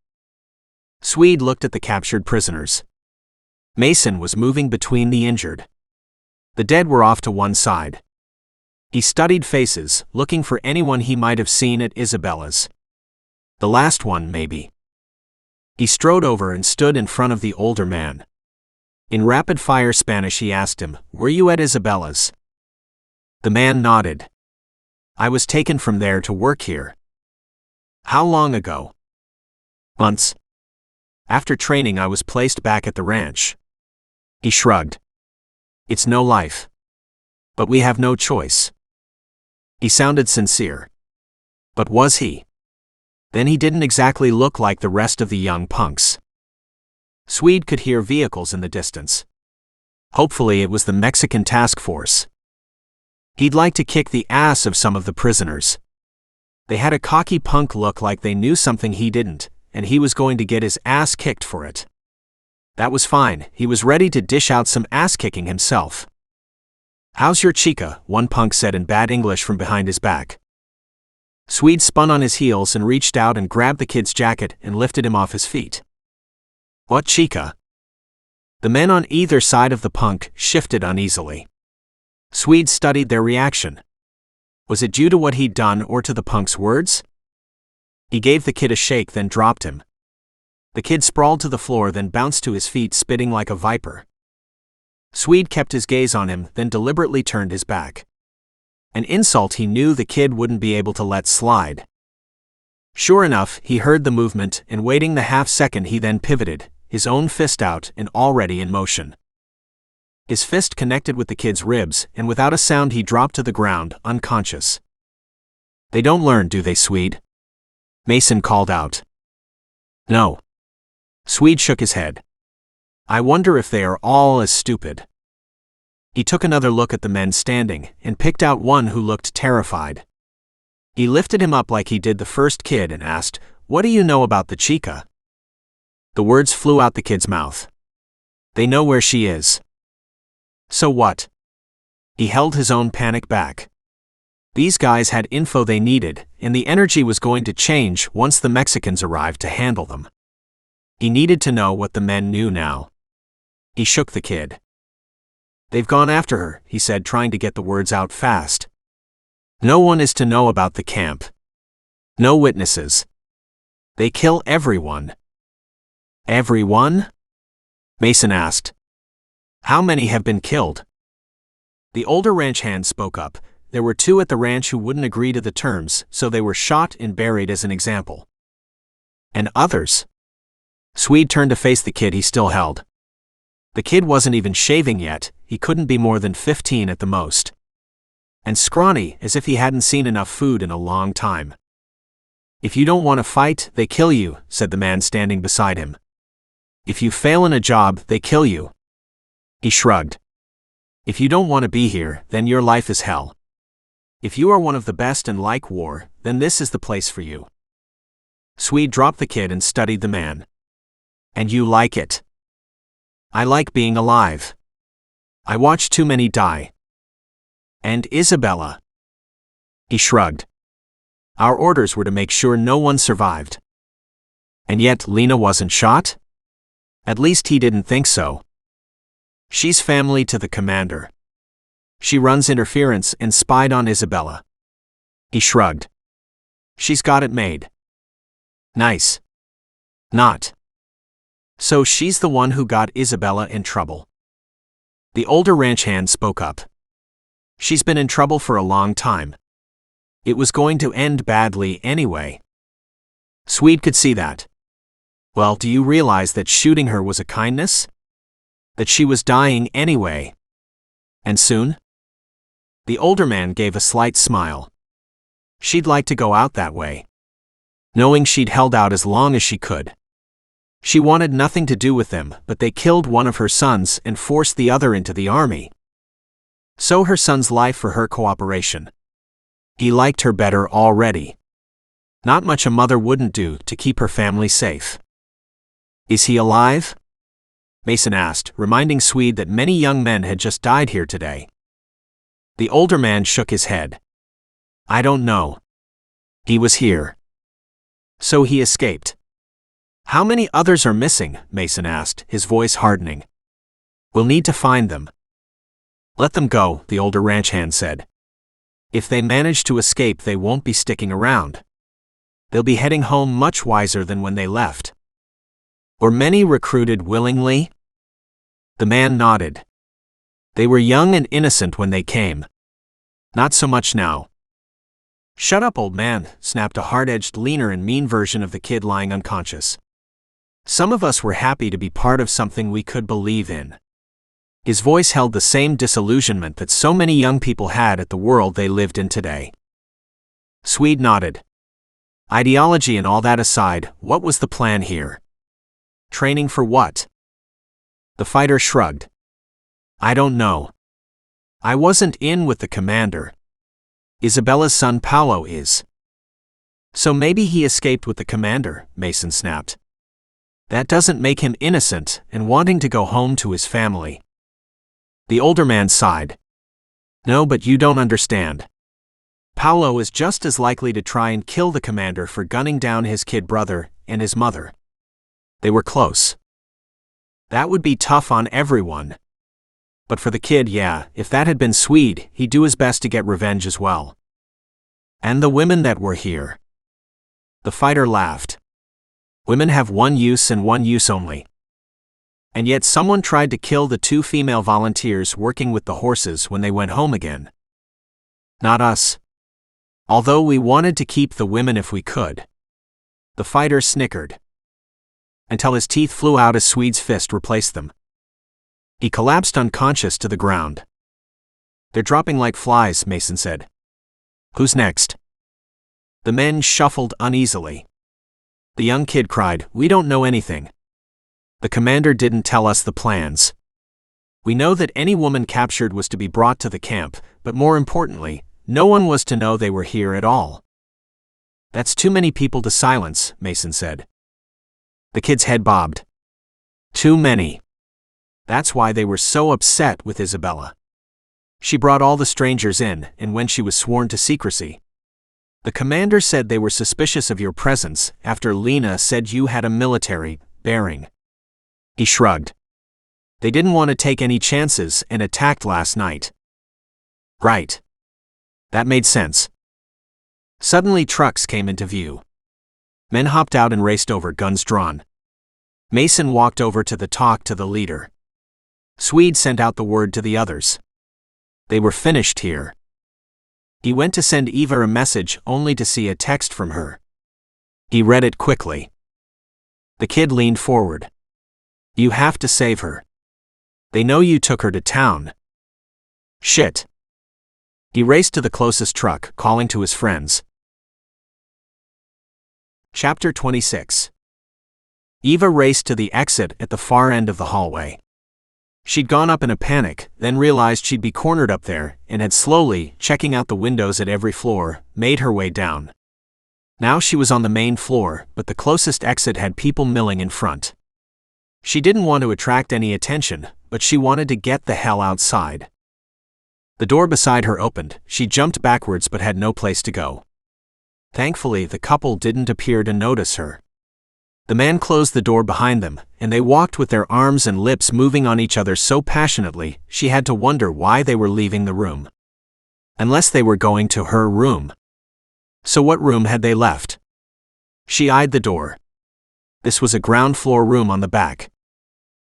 Swede looked at the captured prisoners. Mason was moving between the injured. The dead were off to one side. He studied faces, looking for anyone he might have seen at Isabella's. The last one, maybe. He strode over and stood in front of the older man. In rapid-fire Spanish he asked him, Were you at Isabella's? The man nodded. I was taken from there to work here. How long ago? Months. After training I was placed back at the ranch. He shrugged. It's no life. But we have no choice. He sounded sincere. But was he? Then he didn't exactly look like the rest of the young punks. Swede could hear vehicles in the distance. Hopefully it was the Mexican task force. He'd like to kick the ass of some of the prisoners. They had a cocky punk look like they knew something he didn't, and he was going to get his ass kicked for it. That was fine, he was ready to dish out some ass-kicking himself. How's your chica? One punk said in bad English from behind his back. Swede spun on his heels and reached out and grabbed the kid's jacket and lifted him off his feet. What chica? The men on either side of the punk shifted uneasily. Swede studied their reaction. Was it due to what he'd done or to the punk's words? He gave the kid a shake, then dropped him. The kid sprawled to the floor, then bounced to his feet, spitting like a viper. Swede kept his gaze on him, then deliberately turned his back. An insult he knew the kid wouldn't be able to let slide. Sure enough, he heard the movement, and waiting the half-second he then pivoted, his own fist out and already in motion. His fist connected with the kid's ribs, and without a sound he dropped to the ground, unconscious. They don't learn, do they, Swede? Mason called out. No. Swede shook his head. I wonder if they are all as stupid. He took another look at the men standing and picked out one who looked terrified. He lifted him up like he did the first kid and asked, "What do you know about the chica?" The words flew out the kid's mouth. They know where she is. So what? He held his own panic back. These guys had info they needed, and the energy was going to change once the Mexicans arrived to handle them. He needed to know what the men knew now. He shook the kid. They've gone after her, he said, trying to get the words out fast. No one is to know about the camp. No witnesses. They kill everyone. Everyone? Mason asked. How many have been killed? The older ranch hand spoke up. There were 2 at the ranch who wouldn't agree to the terms, so they were shot and buried as an example. And others? Swede turned to face the kid he still held. The kid wasn't even shaving yet, he couldn't be more than 15 at the most. And scrawny, as if he hadn't seen enough food in a long time. If you don't want to fight, they kill you, said the man standing beside him. If you fail in a job, they kill you. He shrugged. If you don't want to be here, then your life is hell. If you are one of the best and like war, then this is the place for you. Swede dropped the kid and studied the man. And you like it? I like being alive. I watched too many die. And Isabella? He shrugged. Our orders were to make sure no one survived. And yet Lena wasn't shot? At least he didn't think so. She's family to the commander. She runs interference and spied on Isabella. He shrugged. She's got it made. Nice. Not. So she's the one who got Isabella in trouble. The older ranch hand spoke up. She's been in trouble for a long time. It was going to end badly anyway. Swede could see that. Well, do you realize that shooting her was a kindness? That she was dying anyway. And soon? The older man gave a slight smile. She'd like to go out that way. Knowing she'd held out as long as she could. She wanted nothing to do with them, but they killed one of her sons and forced the other into the army. So her son's life for her cooperation. He liked her better already. Not much a mother wouldn't do to keep her family safe. Is he alive? Mason asked, reminding Swede that many young men had just died here today. The older man shook his head. I don't know. He was here. So he escaped. How many others are missing? Mason asked, his voice hardening. We'll need to find them. Let them go, the older ranch hand said. If they manage to escape, they won't be sticking around. They'll be heading home much wiser than when they left. Were many recruited willingly? The man nodded. They were young and innocent when they came. Not so much now. Shut up, old man, snapped a hard-edged, leaner and mean version of the kid lying unconscious. Some of us were happy to be part of something we could believe in. His voice held the same disillusionment that so many young people had at the world they lived in today. Swede nodded. Ideology and all that aside, what was the plan here? Training for what? The fighter shrugged. I don't know. I wasn't in with the commander. Isabella's son Paolo is. So maybe he escaped with the commander, Mason snapped. That doesn't make him innocent and wanting to go home to his family. The older man sighed. No, but you don't understand. Paolo is just as likely to try and kill the commander for gunning down his kid brother and his mother. They were close. That would be tough on everyone. But for the kid, yeah, if that had been Swede, he'd do his best to get revenge as well. And the women that were here. The fighter laughed. Women have one use and one use only. And yet someone tried to kill the 2 female volunteers working with the horses when they went home again. Not us. Although we wanted to keep the women if we could. The fighter snickered. Until his teeth flew out as Swede's fist replaced them. He collapsed unconscious to the ground. They're dropping like flies, Mason said. Who's next? The men shuffled uneasily. The young kid cried, "We don't know anything. The commander didn't tell us the plans. We know that any woman captured was to be brought to the camp, but more importantly, no one was to know they were here at all." "That's too many people to silence," Mason said. The kid's head bobbed. Too many. That's why they were so upset with Isabella. She brought all the strangers in, and when she was sworn to secrecy, the commander said they were suspicious of your presence after Lena said you had a military bearing. He shrugged. They didn't want to take any chances and attacked last night. Right. That made sense. Suddenly trucks came into view. Men hopped out and raced over, guns drawn. Mason walked over to talk to the leader. Swede sent out the word to the others. They were finished here. He went to send Eva a message only to see a text from her. He read it quickly. The kid leaned forward. "You have to save her. They know you took her to town." "Shit." He raced to the closest truck, calling to his friends. Chapter 26. Eva raced to the exit at the far end of the hallway. She'd gone up in a panic, then realized she'd be cornered up there, and had slowly, checking out the windows at every floor, made her way down. Now she was on the main floor, but the closest exit had people milling in front. She didn't want to attract any attention, but she wanted to get the hell outside. The door beside her opened. She jumped backwards but had no place to go. Thankfully, the couple didn't appear to notice her. The man closed the door behind them, and they walked with their arms and lips moving on each other so passionately, she had to wonder why they were leaving the room. Unless they were going to her room. So what room had they left? She eyed the door. This was a ground floor room on the back.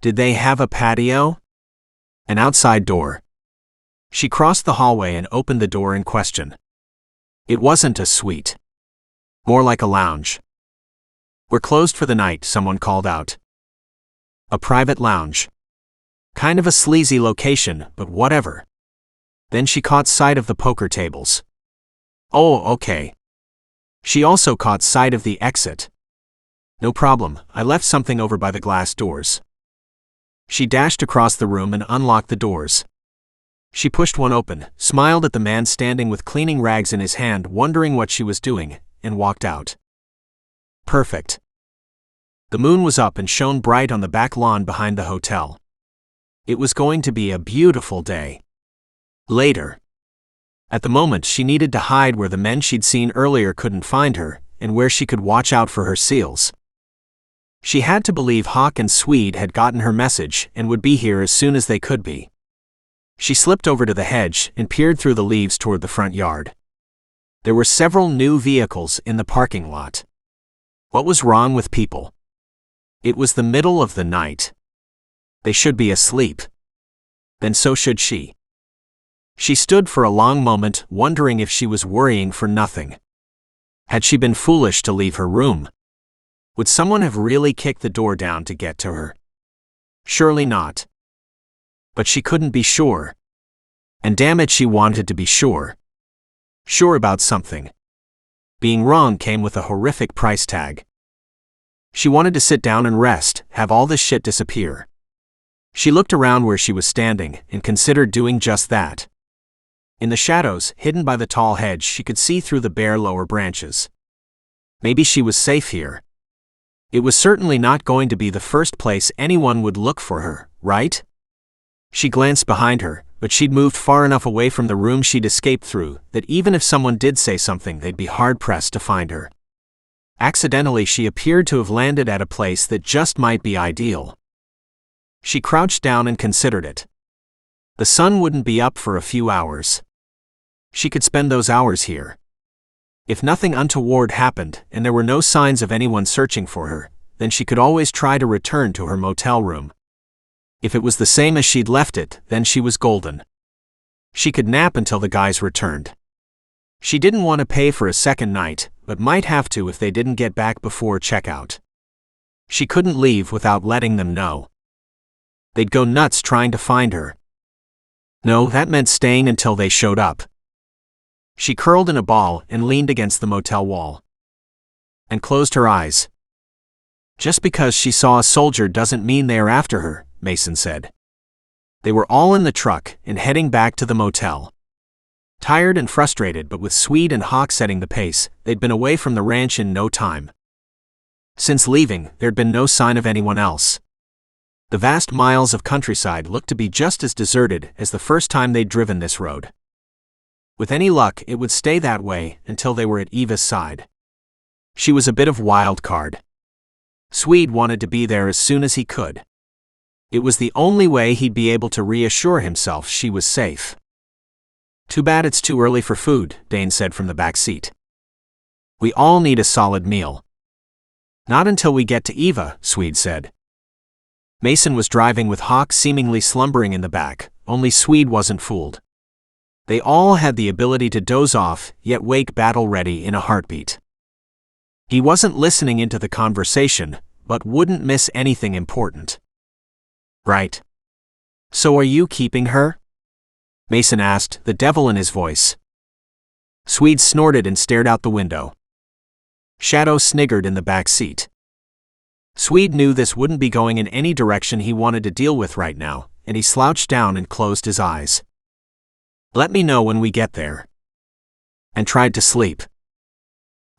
Did they have a patio? An outside door. She crossed the hallway and opened the door in question. It wasn't a suite. More like a lounge. "We're closed for the night," someone called out. A private lounge. Kind of a sleazy location, but whatever. Then she caught sight of the poker tables. Oh, okay. She also caught sight of the exit. "No problem, I left something over by the glass doors." She dashed across the room and unlocked the doors. She pushed one open, smiled at the man standing with cleaning rags in his hand, wondering what she was doing, and walked out. Perfect. The moon was up and shone bright on the back lawn behind the hotel. It was going to be a beautiful day. Later. At the moment, she needed to hide where the men she'd seen earlier couldn't find her, and where she could watch out for her seals. She had to believe Hawk and Swede had gotten her message and would be here as soon as they could be. She slipped over to the hedge and peered through the leaves toward the front yard. There were several new vehicles in the parking lot. What was wrong with people? It was the middle of the night. They should be asleep. Then so should she. She stood for a long moment, wondering if she was worrying for nothing. Had she been foolish to leave her room? Would someone have really kicked the door down to get to her? Surely not. But she couldn't be sure. And damn it, she wanted to be sure. Sure about something. Being wrong came with a horrific price tag. She wanted to sit down and rest, have all this shit disappear. She looked around where she was standing and considered doing just that. In the shadows, hidden by the tall hedge, she could see through the bare lower branches. Maybe she was safe here. It was certainly not going to be the first place anyone would look for her, right? She glanced behind her, but she'd moved far enough away from the room she'd escaped through that even if someone did say something, they'd be hard-pressed to find her. Accidentally, she appeared to have landed at a place that just might be ideal. She crouched down and considered it. The sun wouldn't be up for a few hours. She could spend those hours here. If nothing untoward happened and there were no signs of anyone searching for her, then she could always try to return to her motel room. If it was the same as she'd left it, then she was golden. She could nap until the guys returned. She didn't want to pay for a second night, but might have to if they didn't get back before checkout. She couldn't leave without letting them know. They'd go nuts trying to find her. No, that meant staying until they showed up. She curled in a ball and leaned against the motel wall. And closed her eyes. Just because she saw a soldier doesn't mean they are after her, Mason said. They were all in the truck and heading back to the motel. Tired and frustrated, but with Swede and Hawk setting the pace, they'd been away from the ranch in no time. Since leaving, there'd been no sign of anyone else. The vast miles of countryside looked to be just as deserted as the first time they'd driven this road. With any luck, it would stay that way until they were at Eva's side. She was a bit of wild card. Swede wanted to be there as soon as he could. It was the only way he'd be able to reassure himself she was safe. Too bad it's too early for food, Dane said from the back seat. We all need a solid meal. Not until we get to Eva, Swede said. Mason was driving with Hawk seemingly slumbering in the back, only Swede wasn't fooled. They all had the ability to doze off, yet wake battle-ready in a heartbeat. He wasn't listening into the conversation, but wouldn't miss anything important. Right. So are you keeping her? Mason asked, the devil in his voice. Swede snorted and stared out the window. Shadow sniggered in the back seat. Swede knew this wouldn't be going in any direction he wanted to deal with right now, and he slouched down and closed his eyes. Let me know when we get there. And tried to sleep.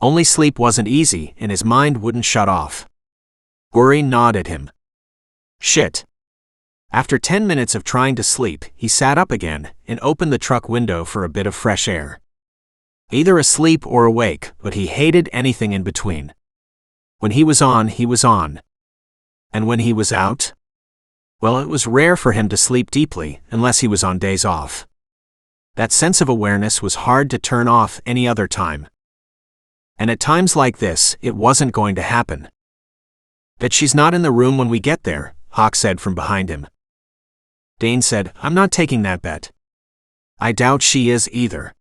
Only sleep wasn't easy, and his mind wouldn't shut off. Worry gnawed at him. Shit. After 10 minutes of trying to sleep, he sat up again and opened the truck window for a bit of fresh air. Either asleep or awake, but he hated anything in between. When he was on, he was on. And when he was out? Well, it was rare for him to sleep deeply, unless he was on days off. That sense of awareness was hard to turn off any other time. And at times like this, it wasn't going to happen. Bet she's not in the room when we get there, Hawk said from behind him. Dane said, I'm not taking that bet. I doubt she is either.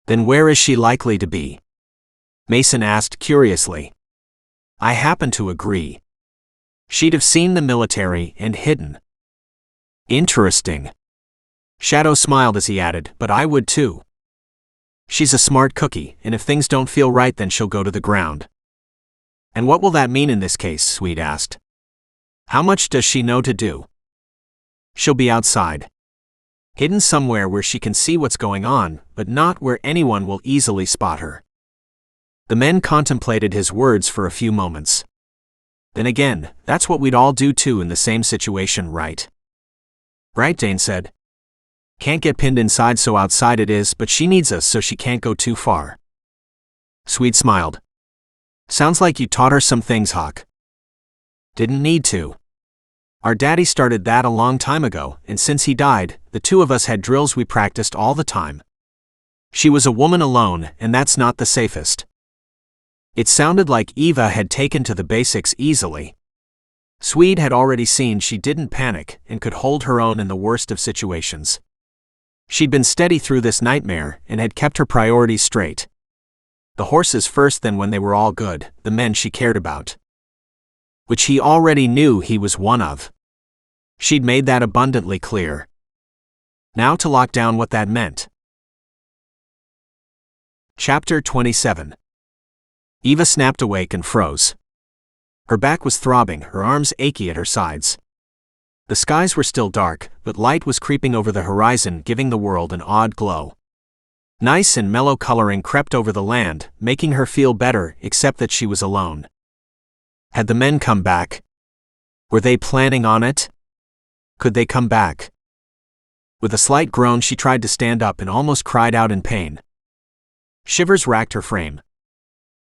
Then where is she likely to be? Mason asked curiously. I happen to agree. She'd have seen the military and hidden. Interesting. Shadow smiled as he added, but I would too. She's a smart cookie, and if things don't feel right then she'll go to the ground. And what will that mean in this case? Swede asked. How much does she know to do? She'll be outside. Hidden somewhere where she can see what's going on, but not where anyone will easily spot her. The men contemplated his words for a few moments. Then again, that's what we'd all do too in the same situation, right? Right, Dane said. Can't get pinned inside, so outside it is, but she needs us so she can't go too far. Swede smiled. Sounds like you taught her some things, Hawk. Didn't need to. Our daddy started that a long time ago, and since he died, the two of us had drills we practiced all the time. She was a woman alone, and that's not the safest. It sounded like Eva had taken to the basics easily. Swede had already seen she didn't panic and could hold her own in the worst of situations. She'd been steady through this nightmare and had kept her priorities straight. The horses first, then when they were all good, the men she cared about. Which he already knew he was one of. She'd made that abundantly clear. Now to lock down what that meant. Chapter 27. Eva snapped awake and froze. Her back was throbbing, her arms achy at her sides. The skies were still dark, but light was creeping over the horizon, giving the world an odd glow. Nice and mellow coloring crept over the land, making her feel better, except that she was alone. Had the men come back? Were they planning on it? Could they come back? With a slight groan, she tried to stand up and almost cried out in pain. Shivers racked her frame.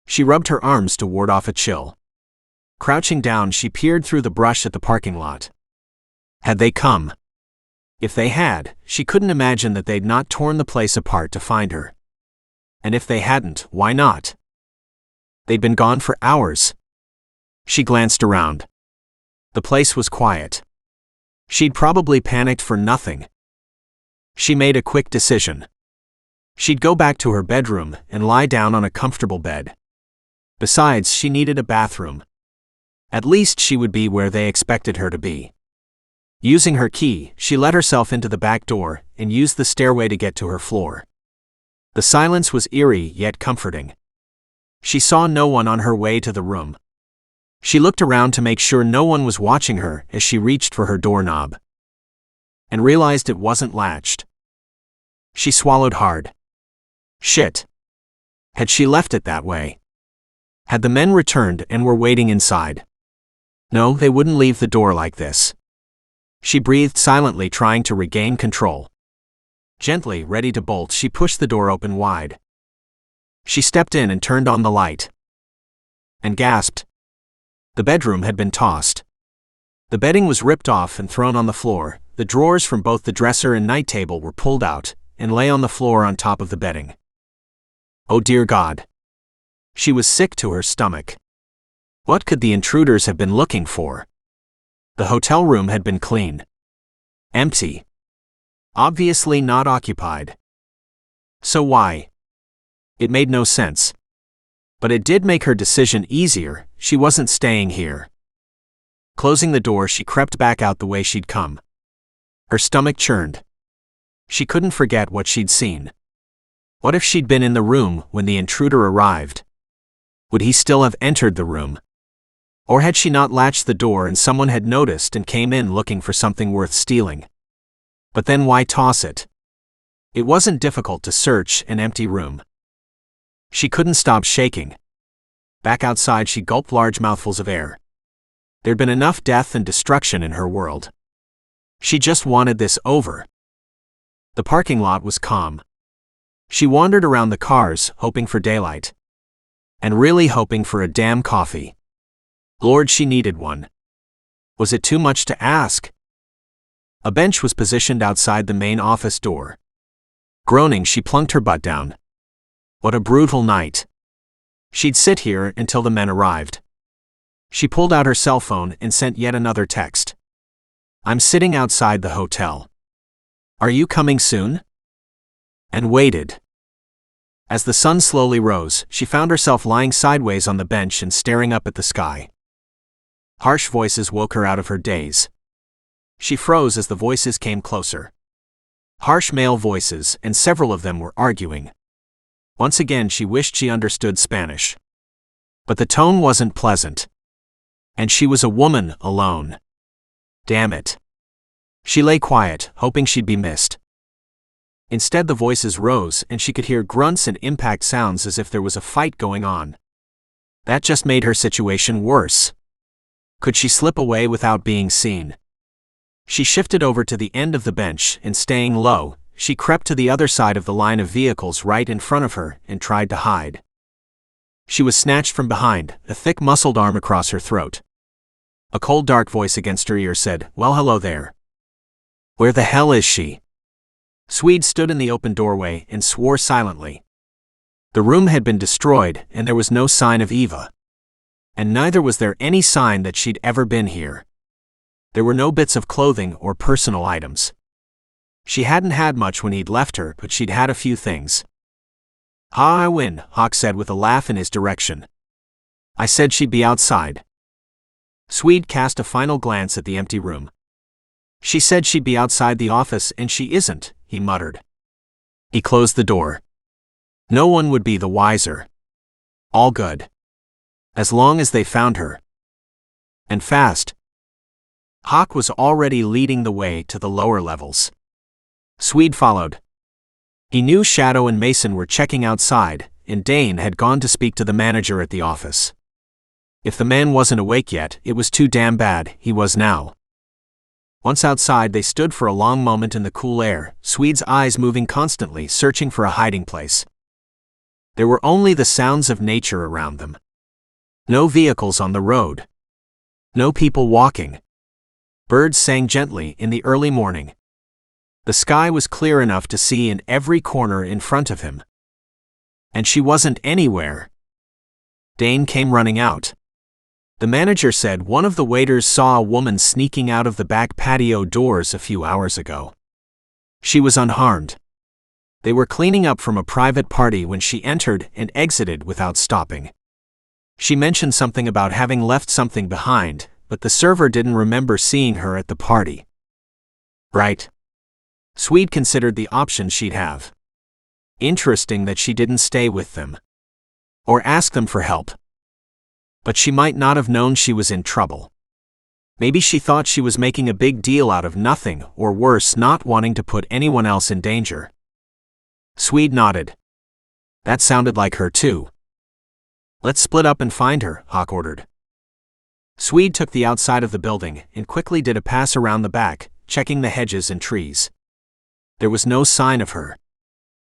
She rubbed her arms to ward off a chill. Crouching down, she peered through the brush at the parking lot. Had they come? If they had, she couldn't imagine that they'd not torn the place apart to find her. And if they hadn't, why not? They'd been gone for hours. She glanced around. The place was quiet. She'd probably panicked for nothing. She made a quick decision. She'd go back to her bedroom and lie down on a comfortable bed. Besides, she needed a bathroom. At least she would be where they expected her to be. Using her key, she let herself into the back door and used the stairway to get to her floor. The silence was eerie yet comforting. She saw no one on her way to the room. She looked around to make sure no one was watching her as she reached for her doorknob and realized it wasn't latched. She swallowed hard. Shit. Had she left it that way? Had the men returned and were waiting inside? No, they wouldn't leave the door like this. She breathed silently, trying to regain control. Gently, ready to bolt, she pushed the door open wide. She stepped in and turned on the light. And gasped. The bedroom had been tossed. The bedding was ripped off and thrown on the floor. The drawers from both the dresser and night table were pulled out and lay on the floor on top of the bedding. Oh dear God. She was sick to her stomach. What could the intruders have been looking for? The hotel room had been clean. Empty. Obviously not occupied. So why? It made no sense. But it did make her decision easier. She wasn't staying here. Closing the door, she crept back out the way she'd come. Her stomach churned. She couldn't forget what she'd seen. What if she'd been in the room when the intruder arrived? Would he still have entered the room? Or had she not latched the door and someone had noticed and came in looking for something worth stealing? But then why toss it? It wasn't difficult to search an empty room. She couldn't stop shaking. Back outside, she gulped large mouthfuls of air. There'd been enough death and destruction in her world. She just wanted this over. The parking lot was calm. She wandered around the cars, hoping for daylight. And really hoping for a damn coffee. Lord, she needed one. Was it too much to ask? A bench was positioned outside the main office door. Groaning, she plunked her butt down. What a brutal night. She'd sit here until the men arrived. She pulled out her cell phone and sent yet another text. I'm sitting outside the hotel. Are you coming soon? And waited. As the sun slowly rose, she found herself lying sideways on the bench and staring up at the sky. Harsh voices woke her out of her daze. She froze as the voices came closer. Harsh male voices, and several of them were arguing. Once again, she wished she understood Spanish. But the tone wasn't pleasant. And she was a woman, alone. Damn it. She lay quiet, hoping she'd be missed. Instead, the voices rose and she could hear grunts and impact sounds as if there was a fight going on. That just made her situation worse. Could she slip away without being seen? She shifted over to the end of the bench and, staying low, she crept to the other side of the line of vehicles right in front of her and tried to hide. She was snatched from behind, a thick muscled arm across her throat. A cold dark voice against her ear said, "Well, hello there. Where the hell is she?" Swede stood in the open doorway and swore silently. The room had been destroyed and there was no sign of Eva. And neither was there any sign that she'd ever been here. There were no bits of clothing or personal items. She hadn't had much when he'd left her, but she'd had a few things. "Ha, I win," Hawk said with a laugh in his direction. "I said she'd be outside." Swede cast a final glance at the empty room. "She said she'd be outside the office and she isn't," he muttered. He closed the door. No one would be the wiser. All good. As long as they found her. And fast. Hawk was already leading the way to the lower levels. Swede followed. He knew Shadow and Mason were checking outside, and Dane had gone to speak to the manager at the office. If the man wasn't awake yet, it was too damn bad. He was now. Once outside, they stood for a long moment in the cool air, Swede's eyes moving constantly, searching for a hiding place. There were only the sounds of nature around them. No vehicles on the road. No people walking. Birds sang gently in the early morning. The sky was clear enough to see in every corner in front of him. And she wasn't anywhere. Dane came running out. The manager said one of the waiters saw a woman sneaking out of the back patio doors a few hours ago. She was unharmed. They were cleaning up from a private party when she entered and exited without stopping. She mentioned something about having left something behind, but the server didn't remember seeing her at the party. Right. Swede considered the options she'd have. Interesting that she didn't stay with them. Or ask them for help. But she might not have known she was in trouble. Maybe she thought she was making a big deal out of nothing, or worse, not wanting to put anyone else in danger. Swede nodded. That sounded like her too. Let's split up and find her, Hawk ordered. Swede took the outside of the building and quickly did a pass around the back, checking the hedges and trees. There was no sign of her.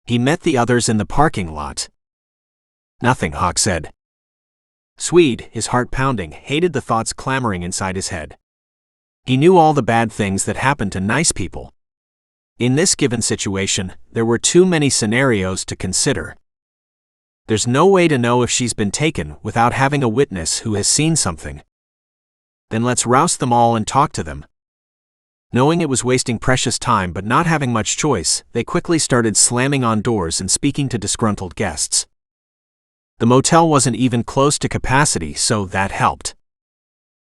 He met the others in the parking lot. Nothing, Hawk said. Swede, his heart pounding, hated the thoughts clamoring inside his head. He knew all the bad things that happened to nice people. In this given situation, there were too many scenarios to consider. There's no way to know if she's been taken without having a witness who has seen something. Then let's roust them all and talk to them. Knowing it was wasting precious time but not having much choice, they quickly started slamming on doors and speaking to disgruntled guests. The motel wasn't even close to capacity, so that helped.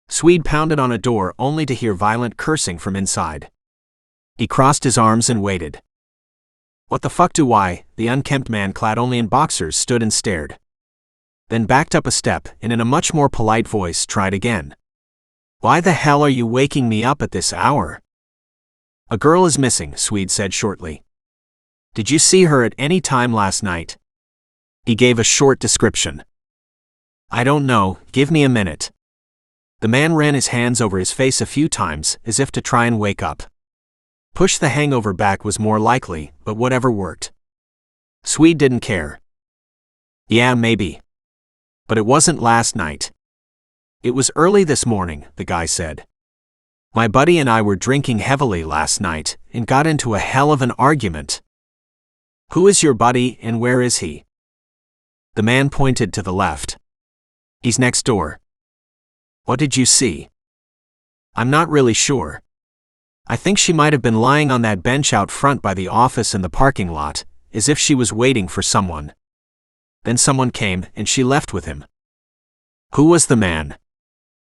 Swede pounded on a door only to hear violent cursing from inside. He crossed his arms and waited. What the fuck do I? The unkempt man clad only in boxers stood and stared. Then backed up a step and in a much more polite voice tried again. Why the hell are you waking me up at this hour? A girl is missing, Swede said shortly. Did you see her at any time last night? He gave a short description. I don't know, give me a minute. The man ran his hands over his face a few times, as if to try and wake up. Push the hangover back was more likely, but whatever worked. Swede didn't care. Yeah, maybe. But it wasn't last night. It was early this morning, the guy said. My buddy and I were drinking heavily last night, and got into a hell of an argument. Who is your buddy, and where is he? The man pointed to the left. He's next door. What did you see? I'm not really sure. I think she might have been lying on that bench out front by the office in the parking lot, as if she was waiting for someone. Then someone came, and she left with him. Who was the man?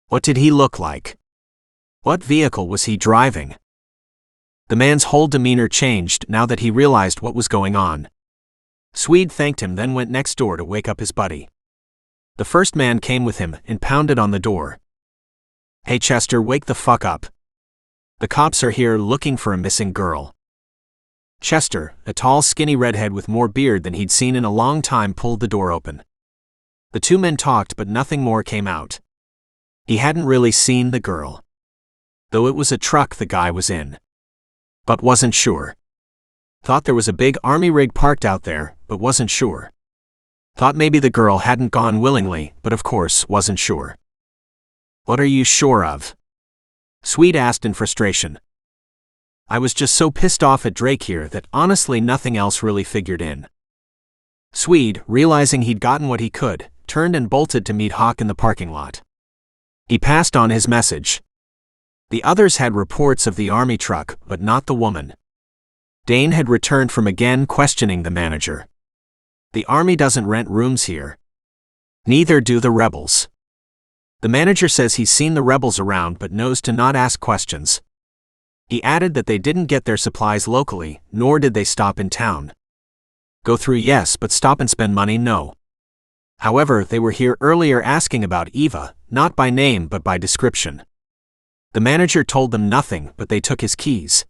What did he look like? What vehicle was he driving? The man's whole demeanor changed now that he realized what was going on. Swede thanked him, then went next door to wake up his buddy. The first man came with him and pounded on the door. Hey Chester, wake the fuck up. The cops are here looking for a missing girl. Chester, a tall skinny redhead with more beard than he'd seen in a long time, pulled the door open. The two men talked but nothing more came out. He hadn't really seen the girl. Though it was a truck the guy was in. But wasn't sure. Thought there was a big army rig parked out there, but wasn't sure. Thought maybe the girl hadn't gone willingly, but of course wasn't sure. What are you sure of? Swede asked in frustration. I was just so pissed off at Drake here that honestly nothing else really figured in. Swede, realizing he'd gotten what he could, turned and bolted to meet Hawk in the parking lot. He passed on his message. The others had reports of the army truck, but not the woman. Dane had returned from again questioning the manager. The army doesn't rent rooms here. Neither do the rebels. The manager says he's seen the rebels around but knows to not ask questions. He added that they didn't get their supplies locally, nor did they stop in town. Go through yes, but stop and spend money no. However, they were here earlier asking about Eva, not by name but by description. The manager told them nothing, but they took his keys.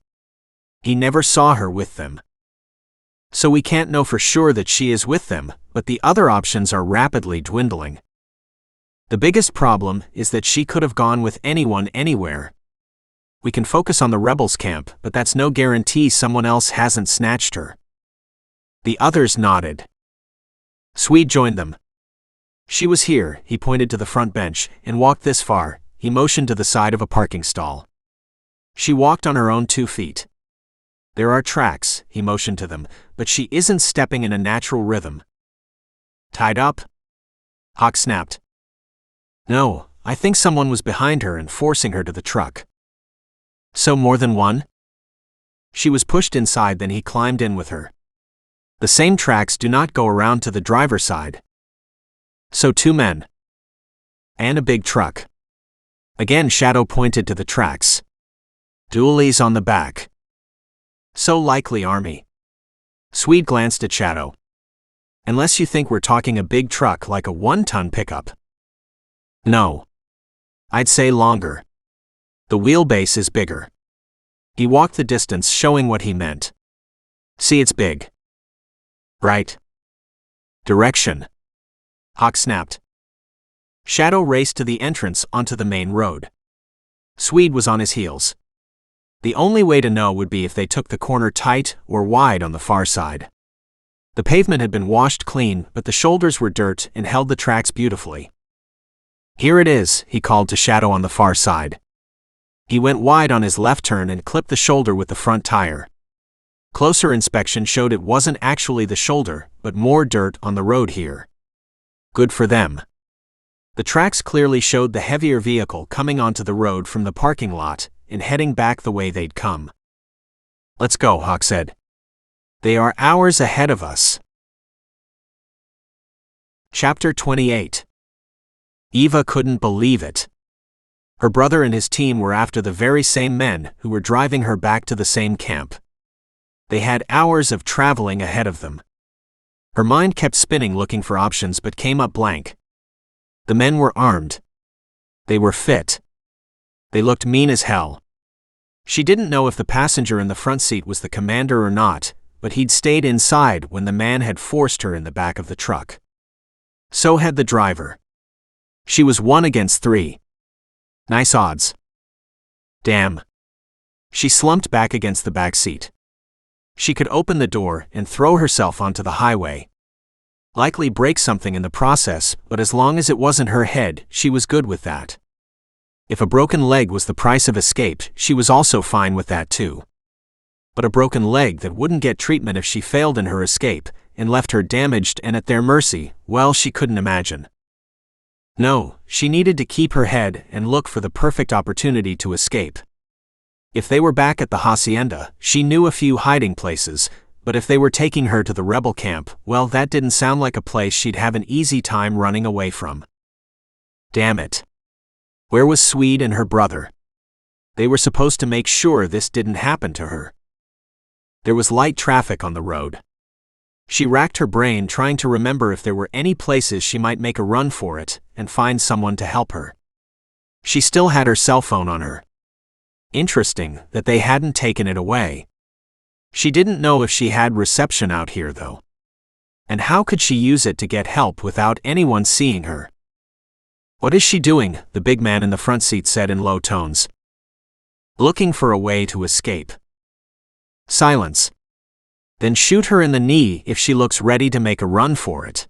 He never saw her with them. So we can't know for sure that she is with them, but the other options are rapidly dwindling. The biggest problem is that she could have gone with anyone anywhere. We can focus on the rebels' camp, but that's no guarantee someone else hasn't snatched her. The others nodded. Swede joined them. She was here, he pointed to the front bench, and walked this far, he motioned to the side of a parking stall. She walked on her own 2 feet. There are tracks, he motioned to them, but she isn't stepping in a natural rhythm. Tied up? Hawk snapped. No, I think someone was behind her and forcing her to the truck. So more than one? She was pushed inside, then he climbed in with her. The same tracks do not go around to the driver's side. So 2 men. And a big truck. Again Shadow pointed to the tracks. Dualies on the back. So likely army. Swede glanced at Shadow. Unless you think we're talking a big truck like a 1-ton pickup. No. I'd say longer. The wheelbase is bigger. He walked the distance, showing what he meant. See, it's big. Right. Direction. Hawk snapped. Shadow raced to the entrance onto the main road. Swede was on his heels. The only way to know would be if they took the corner tight or wide on the far side. The pavement had been washed clean, but the shoulders were dirt and held the tracks beautifully. Here it is, he called to Shadow on the far side. He went wide on his left turn and clipped the shoulder with the front tire. Closer inspection showed it wasn't actually the shoulder, but more dirt on the road here. Good for them. The tracks clearly showed the heavier vehicle coming onto the road from the parking lot and heading back the way they'd come. Let's go, Hawk said. They are hours ahead of us. Chapter 28. Eva couldn't believe it. Her brother and his team were after the very same men who were driving her back to the same camp. They had hours of traveling ahead of them. Her mind kept spinning looking for options but came up blank. The men were armed. They were fit. They looked mean as hell. She didn't know if the passenger in the front seat was the commander or not, but he'd stayed inside when the man had forced her in the back of the truck. So had the driver. She was 1 against 3. Nice odds. Damn. She slumped back against the back seat. She could open the door and throw herself onto the highway. Likely break something in the process, but as long as it wasn't her head, she was good with that. If a broken leg was the price of escape, she was also fine with that too. But a broken leg that wouldn't get treatment if she failed in her escape, and left her damaged and at their mercy, well, she couldn't imagine. No, she needed to keep her head and look for the perfect opportunity to escape. If they were back at the hacienda, she knew a few hiding places, but if they were taking her to the rebel camp, well, that didn't sound like a place she'd have an easy time running away from. Damn it. Where was Swede and her brother? They were supposed to make sure this didn't happen to her. There was light traffic on the road. She racked her brain trying to remember if there were any places she might make a run for it and find someone to help her. She still had her cell phone on her. Interesting that they hadn't taken it away. She didn't know if she had reception out here though. And how could she use it to get help without anyone seeing her? What is she doing? The big man in the front seat said in low tones. Looking for a way to escape. Silence. Then shoot her in the knee if she looks ready to make a run for it.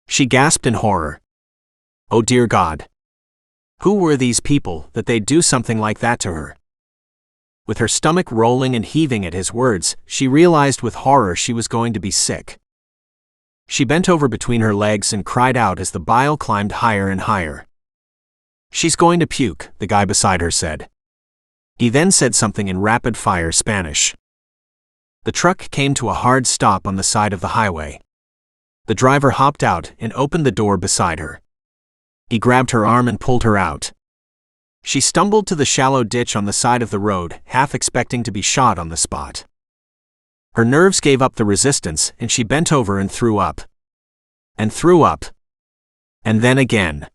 She gasped in horror. Oh dear God. Who were these people that they'd do something like that to her? With her stomach rolling and heaving at his words, she realized with horror she was going to be sick. She bent over between her legs and cried out as the bile climbed higher and higher. She's going to puke, the guy beside her said. He then said something in rapid-fire Spanish. The truck came to a hard stop on the side of the highway. The driver hopped out and opened the door beside her. He grabbed her arm and pulled her out. She stumbled to the shallow ditch on the side of the road, half expecting to be shot on the spot. Her nerves gave up the resistance and she bent over and threw up. And threw up. And then again.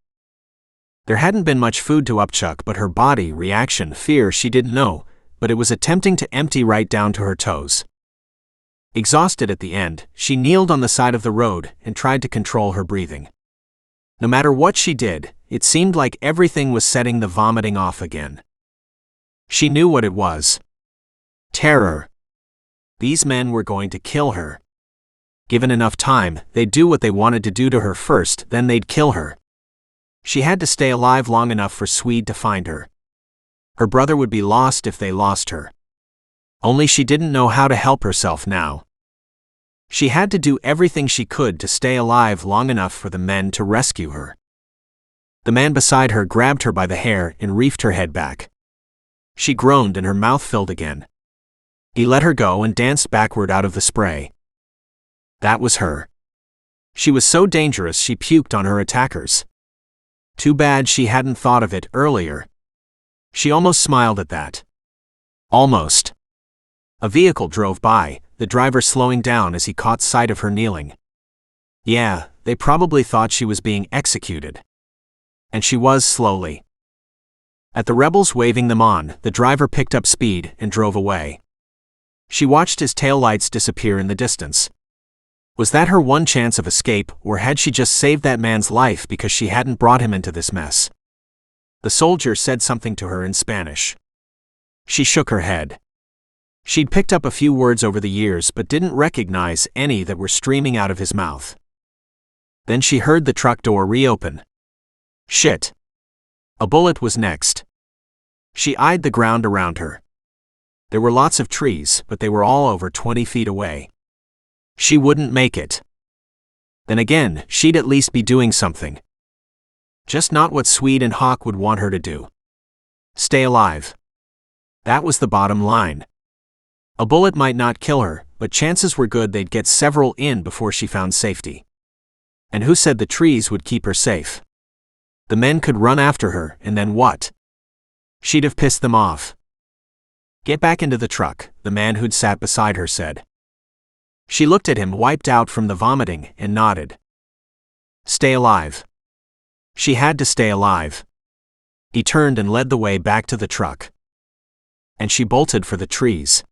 There hadn't been much food to upchuck, but her body reaction, fear she didn't know, but it was attempting to empty right down to her toes. Exhausted at the end, she kneeled on the side of the road and tried to control her breathing. No matter what she did, it seemed like everything was setting the vomiting off again. She knew what it was. Terror. These men were going to kill her. Given enough time, they'd do what they wanted to do to her first, then they'd kill her. She had to stay alive long enough for Swede to find her. Her brother would be lost if they lost her. Only she didn't know how to help herself now. She had to do everything she could to stay alive long enough for the men to rescue her. The man beside her grabbed her by the hair and reefed her head back. She groaned and her mouth filled again. He let her go and danced backward out of the spray. That was her. She was so dangerous she puked on her attackers. Too bad she hadn't thought of it earlier. She almost smiled at that. Almost. A vehicle drove by, the driver slowing down as he caught sight of her kneeling. Yeah, they probably thought she was being executed. And she was slowly. At the rebels waving them on, the driver picked up speed and drove away. She watched his taillights disappear in the distance. Was that her one chance of escape, or had she just saved that man's life because she hadn't brought him into this mess? The soldier said something to her in Spanish. She shook her head. She'd picked up a few words over the years but didn't recognize any that were streaming out of his mouth. Then she heard the truck door reopen. Shit. A bullet was next. She eyed the ground around her. There were lots of trees, but they were all over 20 feet away. She wouldn't make it. Then again, she'd at least be doing something. Just not what Swede and Hawk would want her to do. Stay alive. That was the bottom line. A bullet might not kill her, but chances were good they'd get several in before she found safety. And who said the trees would keep her safe? The men could run after her, and then what? She'd have pissed them off. Get back into the truck, the man who'd sat beside her said. She looked at him, wiped out from the vomiting, and nodded. Stay alive. She had to stay alive. He turned and led the way back to the truck. And she bolted for the trees.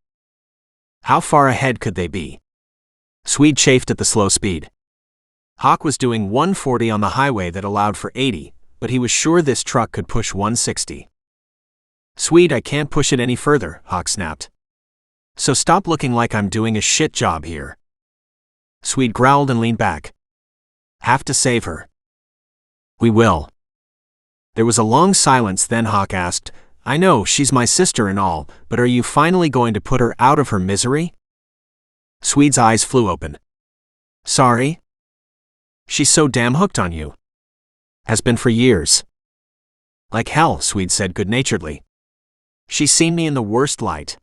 How far ahead could they be? Swede chafed at the slow speed. Hawk was doing 140 on the highway that allowed for 80, but he was sure this truck could push 160. Swede, I can't push it any further, Hawk snapped. So stop looking like I'm doing a shit job here. Swede growled and leaned back. Have to save her. We will. There was a long silence, then Hawk asked, I know she's my sister and all, but are you finally going to put her out of her misery? Swede's eyes flew open. Sorry? She's so damn hooked on you. Has been for years. Like hell, Swede said good-naturedly. She's seen me in the worst light.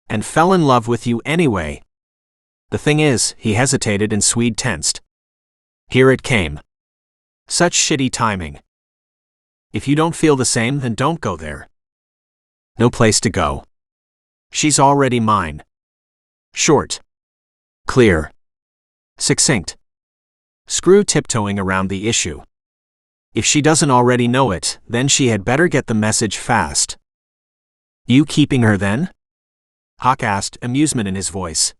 And fell in love with you anyway. The thing is, he hesitated and Swede tensed. Here it came. Such shitty timing. If you don't feel the same, then don't go there. No place to go. She's already mine. Short. Clear. Succinct. Screw tiptoeing around the issue. If she doesn't already know it, then she had better get the message fast. You keeping her then? Hawk asked, amusement in his voice.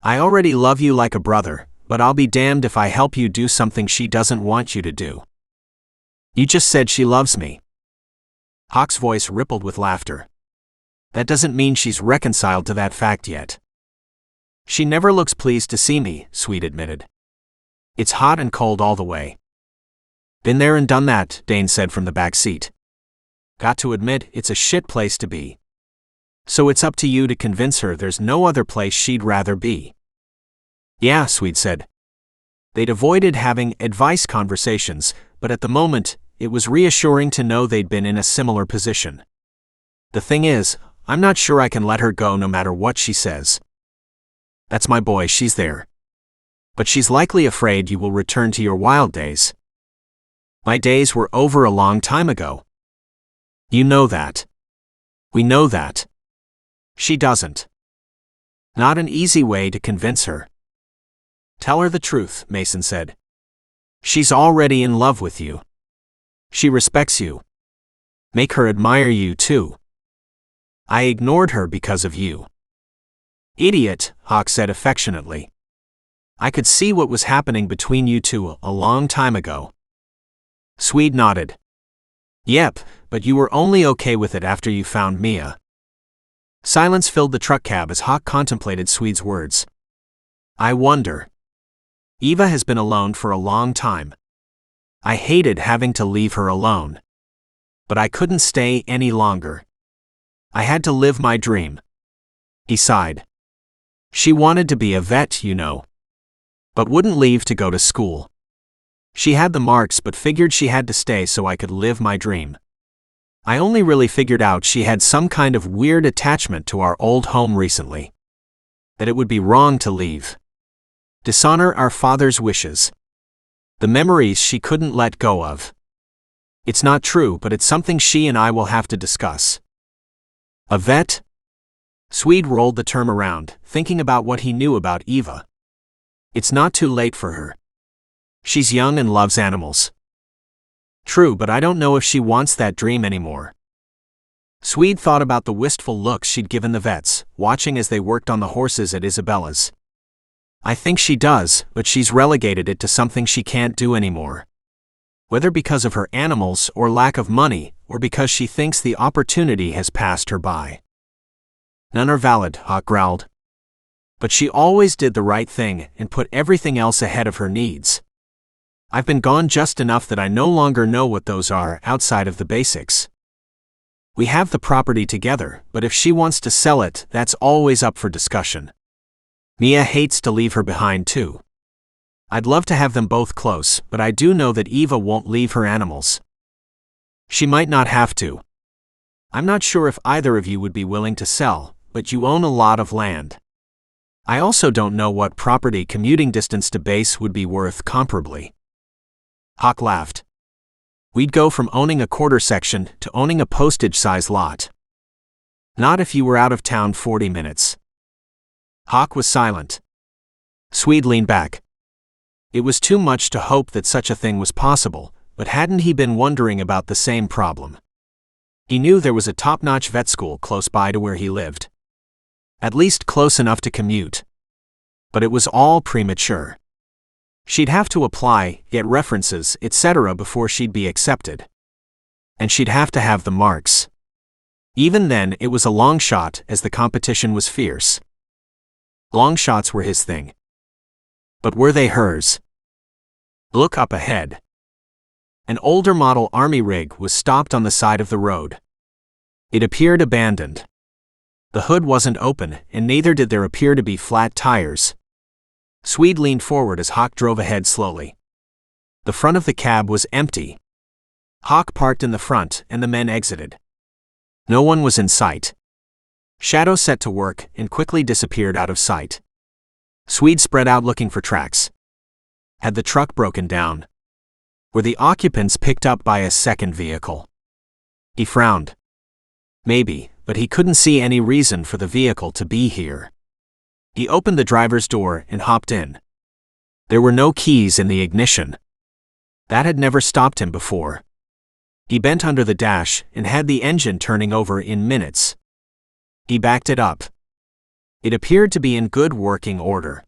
I already love you like a brother, but I'll be damned if I help you do something she doesn't want you to do. You just said she loves me. Hawk's voice rippled with laughter. That doesn't mean she's reconciled to that fact yet. She never looks pleased to see me, Swede admitted. It's hot and cold all the way. Been there and done that, Dane said from the back seat. Got to admit, it's a shit place to be. So it's up to you to convince her there's no other place she'd rather be. Yeah, Swede said. They'd avoided having advice conversations, but at the moment, it was reassuring to know they'd been in a similar position. The thing is, I'm not sure I can let her go no matter what she says. That's my boy, she's there. But she's likely afraid you will return to your wild days. My days were over a long time ago. You know that. We know that. She doesn't. Not an easy way to convince her. Tell her the truth, Mason said. She's already in love with you. She respects you. Make her admire you too. I ignored her because of you. Idiot, Hawk said affectionately. I could see what was happening between you two a long time ago. Swede nodded. Yep, but you were only okay with it after you found Mia. Silence filled the truck cab as Hawk contemplated Swede's words. I wonder. Eva has been alone for a long time. I hated having to leave her alone. But I couldn't stay any longer. I had to live my dream. He sighed. She wanted to be a vet, you know. But wouldn't leave to go to school. She had the marks but figured she had to stay so I could live my dream. I only really figured out she had some kind of weird attachment to our old home recently. That it would be wrong to leave. Dishonor our father's wishes. The memories she couldn't let go of. It's not true, but it's something she and I will have to discuss. A vet? Swede rolled the term around, thinking about what he knew about Eva. It's not too late for her. She's young and loves animals. True, but I don't know if she wants that dream anymore. Swede thought about the wistful looks she'd given the vets, watching as they worked on the horses at Isabella's. I think she does, but she's relegated it to something she can't do anymore. Whether because of her animals or lack of money, or because she thinks the opportunity has passed her by. None are valid, Hawk growled. But she always did the right thing and put everything else ahead of her needs. I've been gone just enough that I no longer know what those are outside of the basics. We have the property together, but if she wants to sell it, that's always up for discussion. Mia hates to leave her behind too. I'd love to have them both close, but I do know that Eva won't leave her animals. She might not have to. I'm not sure if either of you would be willing to sell, but you own a lot of land. I also don't know what property commuting distance to base would be worth comparably. Hawk laughed. We'd go from owning a quarter section to owning a postage-size lot. Not if you were out of town 40 minutes. Hawk was silent. Swede leaned back. It was too much to hope that such a thing was possible, but hadn't he been wondering about the same problem? He knew there was a top-notch vet school close by to where he lived. At least close enough to commute. But it was all premature. She'd have to apply, get references, etc. before she'd be accepted. And she'd have to have the marks. Even then, it was a long shot, as the competition was fierce. Long shots were his thing. But were they hers? Look up ahead. An older model army rig was stopped on the side of the road. It appeared abandoned. The hood wasn't open, and neither did there appear to be flat tires. Swede leaned forward as Hawk drove ahead slowly. The front of the cab was empty. Hawk parked in the front, and the men exited. No one was in sight. Shadow set to work and quickly disappeared out of sight. Swede spread out looking for tracks. Had the truck broken down? Were the occupants picked up by a second vehicle? He frowned. Maybe, but he couldn't see any reason for the vehicle to be here. He opened the driver's door and hopped in. There were no keys in the ignition. That had never stopped him before. He bent under the dash and had the engine turning over in minutes. He backed it up. It appeared to be in good working order.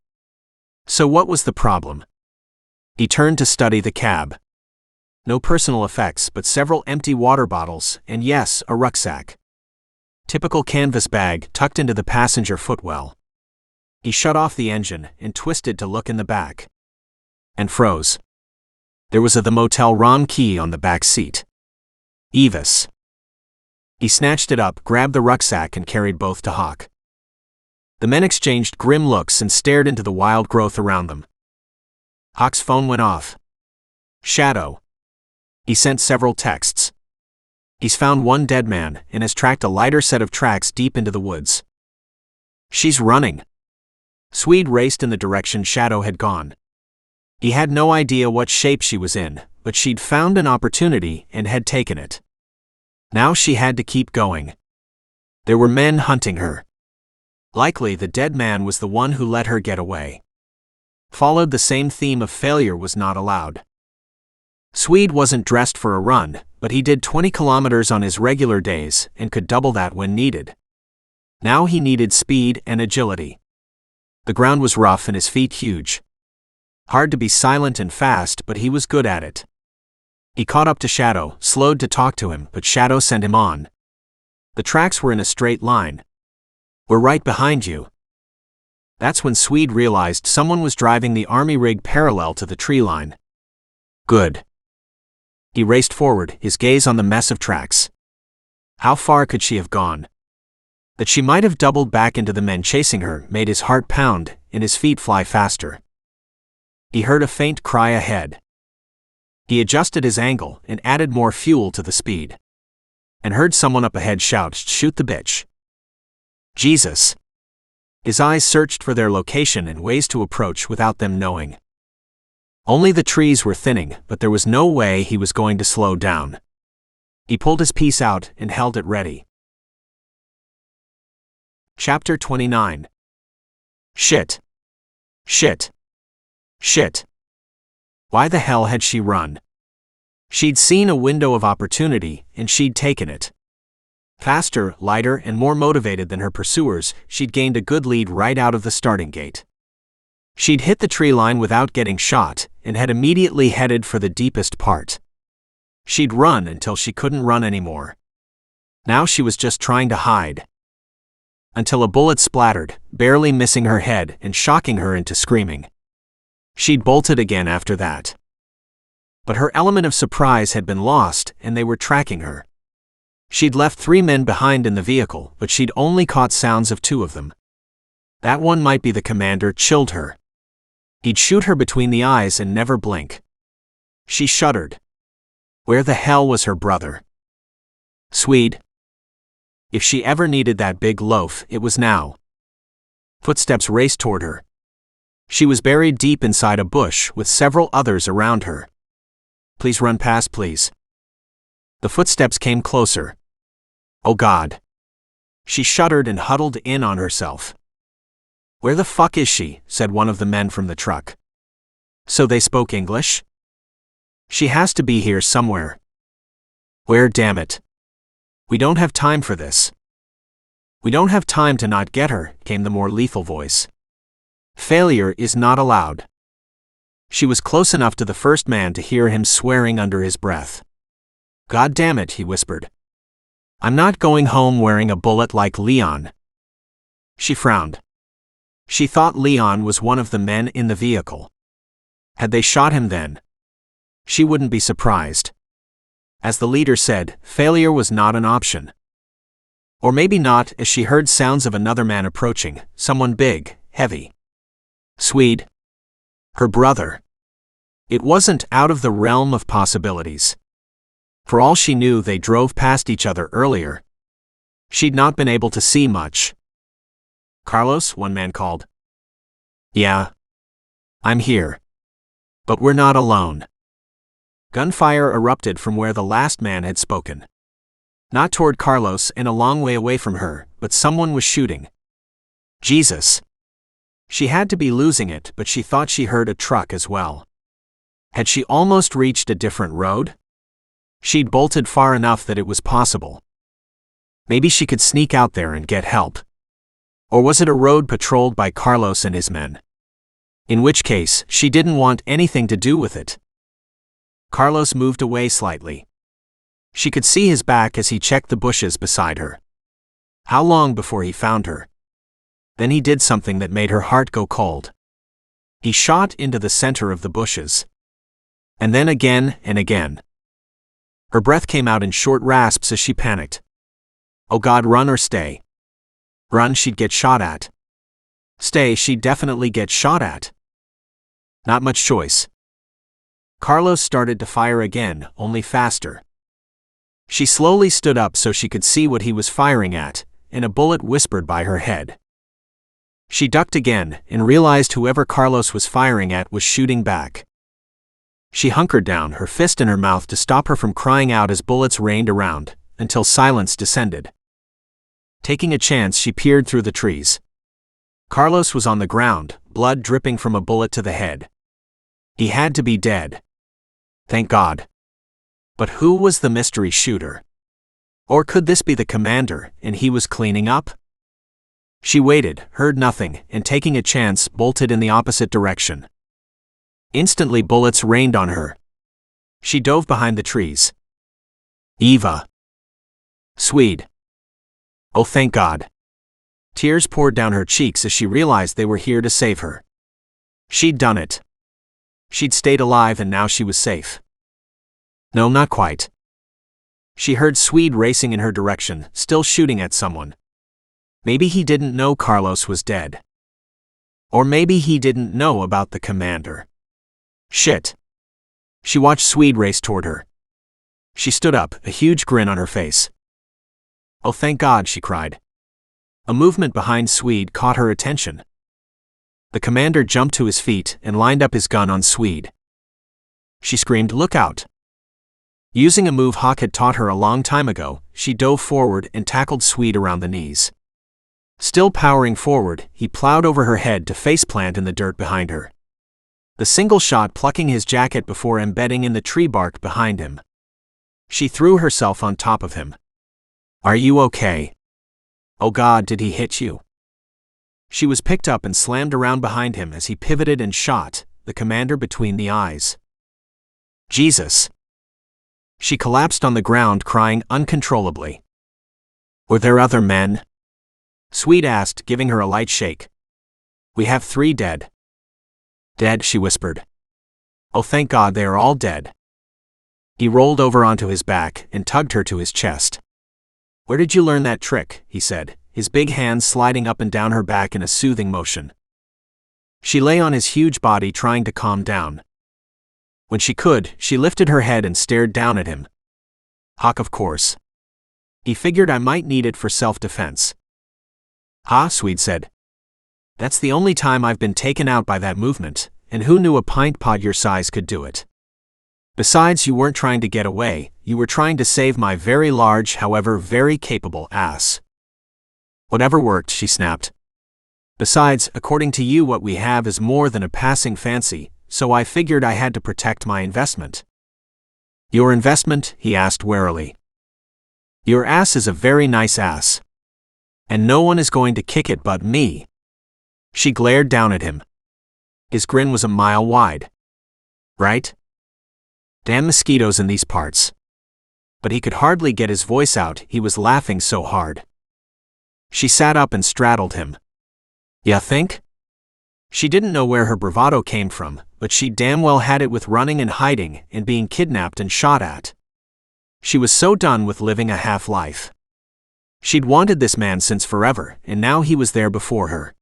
So what was the problem? He turned to study the cab. No personal effects, but several empty water bottles, and yes, a rucksack. Typical canvas bag tucked into the passenger footwell. He shut off the engine and twisted to look in the back. And froze. There was the Motel ROM key on the back seat. Evis. He snatched it up, grabbed the rucksack and carried both to Hawk. The men exchanged grim looks and stared into the wild growth around them. Hawk's phone went off. Shadow. He sent several texts. He's found one dead man and has tracked a lighter set of tracks deep into the woods. She's running. Swede raced in the direction Shadow had gone. He had no idea what shape she was in, but she'd found an opportunity and had taken it. Now she had to keep going. There were men hunting her. Likely the dead man was the one who let her get away. Followed the same theme of failure was not allowed. Swede wasn't dressed for a run, but he did 20 kilometers on his regular days and could double that when needed. Now he needed speed and agility. The ground was rough and his feet huge. Hard to be silent and fast, but he was good at it. He caught up to Shadow, slowed to talk to him, but Shadow sent him on. The tracks were in a straight line. We're right behind you. That's when Swede realized someone was driving the army rig parallel to the tree line. Good. He raced forward, his gaze on the mess of tracks. How far could she have gone? That she might have doubled back into the men chasing her made his heart pound and his feet fly faster. He heard a faint cry ahead. He adjusted his angle and added more fuel to the speed. And heard someone up ahead shout, "Shoot the bitch." Jesus. His eyes searched for their location and ways to approach without them knowing. Only the trees were thinning, but there was no way he was going to slow down. He pulled his piece out and held it ready. Chapter 29. Shit. Shit. Shit. Why the hell had she run? She'd seen a window of opportunity, and she'd taken it. Faster, lighter, and more motivated than her pursuers, she'd gained a good lead right out of the starting gate. She'd hit the tree line without getting shot, and had immediately headed for the deepest part. She'd run until she couldn't run anymore. Now she was just trying to hide. Until a bullet splattered, barely missing her head and shocking her into screaming. She'd bolted again after that. But her element of surprise had been lost, and they were tracking her. She'd left 3 men behind in the vehicle, but she'd only caught sounds of 2 of them. That one might be the commander chilled her. He'd shoot her between the eyes and never blink. She shuddered. Where the hell was her brother? Swede? If she ever needed that big loaf, it was now. Footsteps raced toward her. She was buried deep inside a bush with several others around her. Please run past, please. The footsteps came closer. Oh God. She shuddered and huddled in on herself. Where the fuck is she? Said one of the men from the truck. So they spoke English? She has to be here somewhere. Where, damn it? We don't have time for this. We don't have time to not get her, came the more lethal voice. Failure is not allowed. She was close enough to the first man to hear him swearing under his breath. God damn it, he whispered. I'm not going home wearing a bullet like Leon. She frowned. She thought Leon was one of the men in the vehicle. Had they shot him then? She wouldn't be surprised. As the leader said, failure was not an option. Or maybe not, as she heard sounds of another man approaching, someone big, heavy. Swede. Her brother. It wasn't out of the realm of possibilities. For all she knew, they drove past each other earlier. She'd not been able to see much. Carlos, one man called. Yeah. I'm here. But we're not alone. Gunfire erupted from where the last man had spoken. Not toward Carlos and a long way away from her, but someone was shooting. Jesus. She had to be losing it, but she thought she heard a truck as well. Had she almost reached a different road? She'd bolted far enough that it was possible. Maybe she could sneak out there and get help. Or was it a road patrolled by Carlos and his men? In which case, she didn't want anything to do with it. Carlos moved away slightly. She could see his back as he checked the bushes beside her. How long before he found her? Then he did something that made her heart go cold. He shot into the center of the bushes. And then again and again. Her breath came out in short rasps as she panicked. Oh God, run or stay. Run, she'd get shot at. Stay, she'd definitely get shot at. Not much choice. Carlos started to fire again, only faster. She slowly stood up so she could see what he was firing at, and a bullet whispered by her head. She ducked again and realized whoever Carlos was firing at was shooting back. She hunkered down, her fist in her mouth to stop her from crying out as bullets rained around, until silence descended. Taking a chance, she peered through the trees. Carlos was on the ground, blood dripping from a bullet to the head. He had to be dead. Thank God. But who was the mystery shooter? Or could this be the commander, and he was cleaning up? She waited, heard nothing, and taking a chance, bolted in the opposite direction. Instantly bullets rained on her. She dove behind the trees. Eva. Swede. Oh, thank God. Tears poured down her cheeks as she realized they were here to save her. She'd done it. She'd stayed alive and now she was safe. No, not quite. She heard Swede racing in her direction, still shooting at someone. Maybe he didn't know Carlos was dead. Or maybe he didn't know about the commander. Shit. She watched Swede race toward her. She stood up, a huge grin on her face. Oh, thank God, she cried. A movement behind Swede caught her attention. The commander jumped to his feet and lined up his gun on Swede. She screamed, "Look out!" Using a move Hawk had taught her a long time ago, she dove forward and tackled Swede around the knees. Still powering forward, he plowed over her head to faceplant in the dirt behind her. the single shot plucking his jacket before embedding in the tree bark behind him. She threw herself on top of him. "Are you okay? Oh God, did he hit you?" She was picked up and slammed around behind him as he pivoted and shot, the commander between the eyes. "Jesus!" She collapsed on the ground, crying uncontrollably. "Were there other men?" Swede asked, giving her a light shake. "We have 3 dead." "Dead?" she whispered. "Oh, thank God they are all dead." He rolled over onto his back and tugged her to his chest. "Where did you learn that trick?" he said, his big hands sliding up and down her back in a soothing motion. She lay on his huge body, trying to calm down. When she could, she lifted her head and stared down at him. "Hawk, of course. He figured I might need it for self-defense." "Ha," Swede said. "That's the only time I've been taken out by that movement, and who knew a pint pod your size could do it? Besides, you weren't trying to get away, you were trying to save my very large, however very capable ass." "Whatever worked," she snapped. "Besides, according to you, what we have is more than a passing fancy, so I figured I had to protect my investment." "Your investment?" he asked warily. "Your ass is a very nice ass. And no one is going to kick it but me." She glared down at him. His grin was a mile wide. "Right? Damn mosquitoes in these parts." But he could hardly get his voice out, he was laughing so hard. She sat up and straddled him. "Ya think?" She didn't know where her bravado came from, but she damn well had it with running and hiding and being kidnapped and shot at. She was so done with living a half-life. She'd wanted this man since forever, and now he was there before her.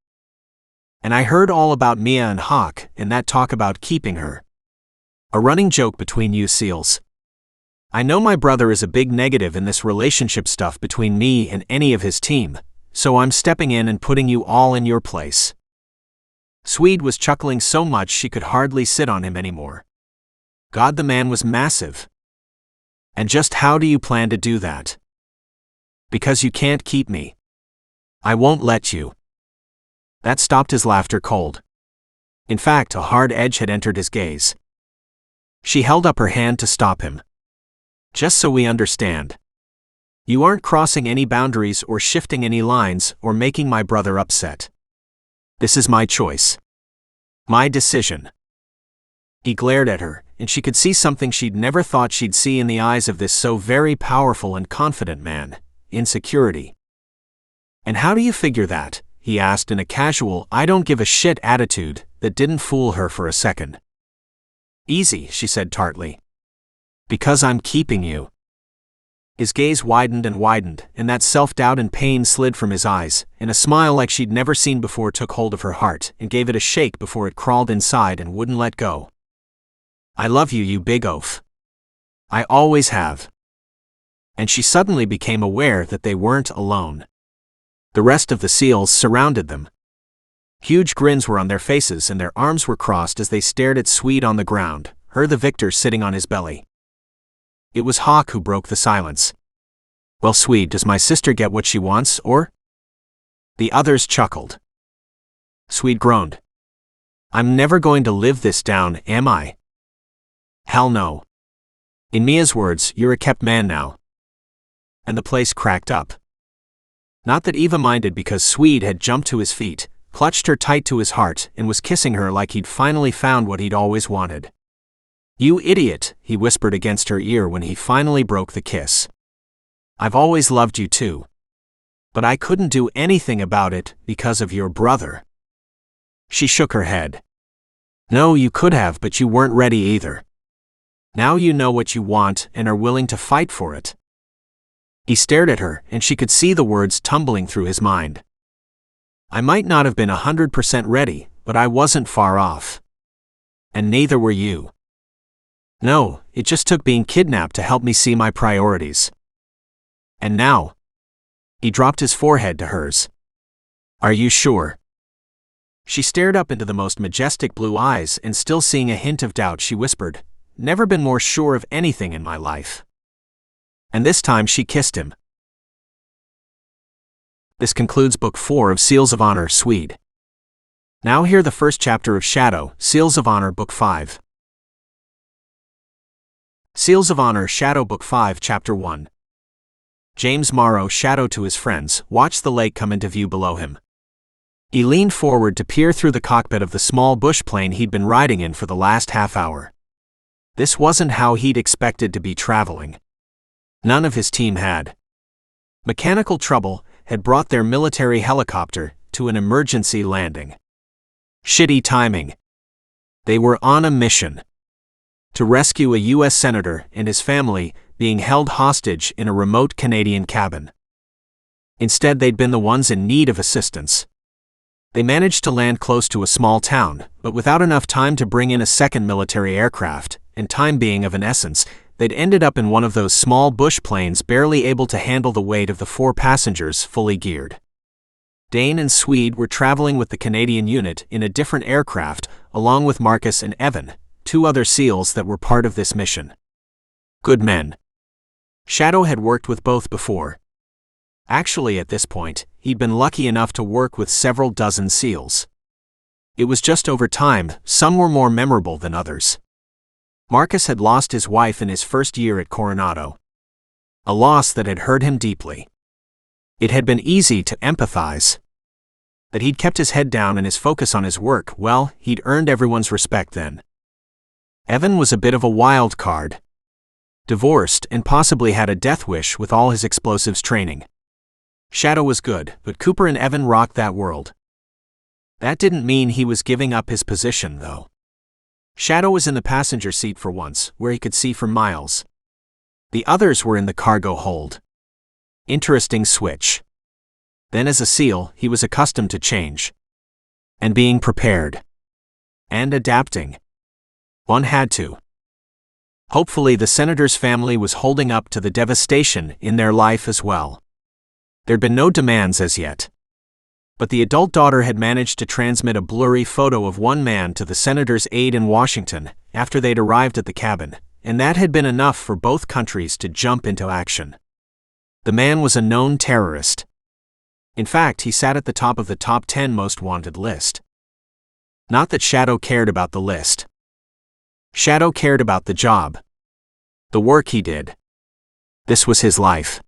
"And I heard all about Mia and Hawk, and that talk about keeping her. A running joke between you seals. I know my brother is a big negative in this relationship stuff between me and any of his team, so I'm stepping in and putting you all in your place." Swede was chuckling so much she could hardly sit on him anymore. God, the man was massive. "And just how do you plan to do that?" "Because you can't keep me. I won't let you." That stopped his laughter cold. In fact, a hard edge had entered his gaze. She held up her hand to stop him. "Just so we understand. You aren't crossing any boundaries or shifting any lines or making my brother upset. This is my choice. My decision." He glared at her, and she could see something she'd never thought she'd see in the eyes of this so very powerful and confident man: insecurity. "And how do you figure that?" he asked in a casual, I don't give a shit attitude that didn't fool her for a second. "Easy," she said tartly. "Because I'm keeping you." His gaze widened and widened, and that self-doubt and pain slid from his eyes, and a smile like she'd never seen before took hold of her heart and gave it a shake before it crawled inside and wouldn't let go. "I love you, you big oaf. I always have." And she suddenly became aware that they weren't alone. The rest of the seals surrounded them. Huge grins were on their faces and their arms were crossed as they stared at Swede on the ground, her the victor sitting on his belly. It was Hawk who broke the silence. "Well, Swede, does my sister get what she wants, or?" The others chuckled. Swede groaned. "I'm never going to live this down, am I?" "Hell no. In Mia's words, you're a kept man now." And the place cracked up. Not that Eva minded, because Swede had jumped to his feet, clutched her tight to his heart, and was kissing her like he'd finally found what he'd always wanted. "You idiot," he whispered against her ear when he finally broke the kiss. "I've always loved you too. But I couldn't do anything about it because of your brother." She shook her head. "No, you could have, but you weren't ready either. Now you know what you want and are willing to fight for it." He stared at her, and she could see the words tumbling through his mind. "I might not have been 100% ready, but I wasn't far off. And neither were you. No, it just took being kidnapped to help me see my priorities. And now..." He dropped his forehead to hers. "Are you sure?" She stared up into the most majestic blue eyes, and still seeing a hint of doubt, she whispered, "Never been more sure of anything in my life." And this time she kissed him. This concludes Book 4 of Seals of Honor, Swede. Now hear the first chapter of Shadow, Seals of Honor, Book 5. Seals of Honor, Shadow, Book 5, Chapter 1. James Morrow, shadow to his friends, watched the lake come into view below him. He leaned forward to peer through the cockpit of the small bush plane he'd been riding in for the last half hour. This wasn't how he'd expected to be traveling. None of his team had. Mechanical trouble had brought their military helicopter to an emergency landing. Shitty timing. They were on a mission to rescue a U.S. senator and his family being held hostage in a remote Canadian cabin. Instead, they'd been the ones in need of assistance. They managed to land close to a small town, but without enough time to bring in a second military aircraft, and time being of an essence, they'd ended up in one of those small bush planes barely able to handle the weight of the 4 passengers fully geared. Dane and Swede were traveling with the Canadian unit in a different aircraft, along with Marcus and Evan, 2 other SEALs that were part of this mission. Good men. Shadow had worked with both before. Actually, at this point, he'd been lucky enough to work with several dozen SEALs. It was just over time, some were more memorable than others. Marcus had lost his wife in his first year at Coronado. A loss that had hurt him deeply. It had been easy to empathize. That he'd kept his head down and his focus on his work, well, he'd earned everyone's respect then. Evan was a bit of a wild card. Divorced and possibly had a death wish with all his explosives training. Shadow was good, but Cooper and Evan rocked that world. That didn't mean he was giving up his position, though. Shadow was in the passenger seat for once, where he could see for miles. The others were in the cargo hold. Interesting switch. Then as a SEAL, he was accustomed to change. And being prepared. And adapting. One had to. Hopefully the senator's family was holding up to the devastation in their life as well. There'd been no demands as yet. But the adult daughter had managed to transmit a blurry photo of one man to the senator's aide in Washington after they'd arrived at the cabin, and that had been enough for both countries to jump into action. The man was a known terrorist. In fact, he sat at the top of the top 10 most wanted list. Not that Shadow cared about the list. Shadow cared about the job. The work he did. This was his life.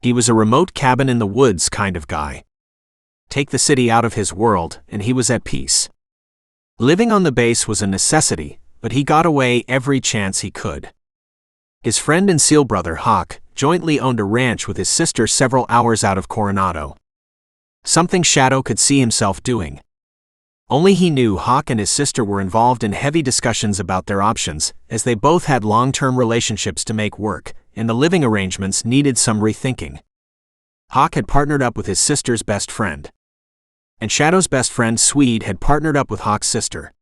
He was a remote cabin in the woods kind of guy. Take the city out of his world, and he was at peace. Living on the base was a necessity, but he got away every chance he could. His friend and SEAL brother Hawk jointly owned a ranch with his sister several hours out of Coronado. Something Shadow could see himself doing. Only he knew Hawk and his sister were involved in heavy discussions about their options, as they both had long-term relationships to make work, and the living arrangements needed some rethinking. Hawk had partnered up with his sister's best friend. And Shadow's best friend Swede had partnered up with Hawk's sister.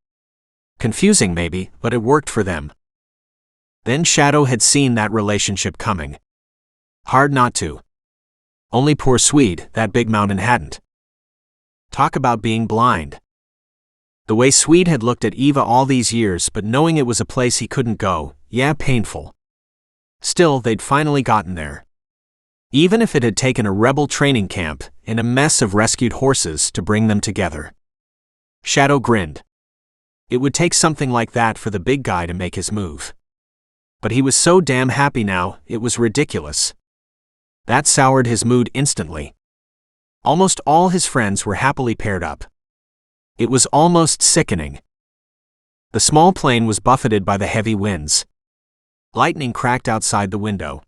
Confusing maybe, but it worked for them. Then Shadow had seen that relationship coming. Hard not to. Only poor Swede, that big mountain, hadn't. Talk about being blind. The way Swede had looked at Eva all these years, but knowing it was a place he couldn't go, yeah, painful. Still, they'd finally gotten there. Even if it had taken a rebel training camp and a mess of rescued horses to bring them together. Shadow grinned. It would take something like that for the big guy to make his move. But he was so damn happy now, it was ridiculous. That soured his mood instantly. Almost all his friends were happily paired up. It was almost sickening. The small plane was buffeted by the heavy winds. Lightning cracked outside the window.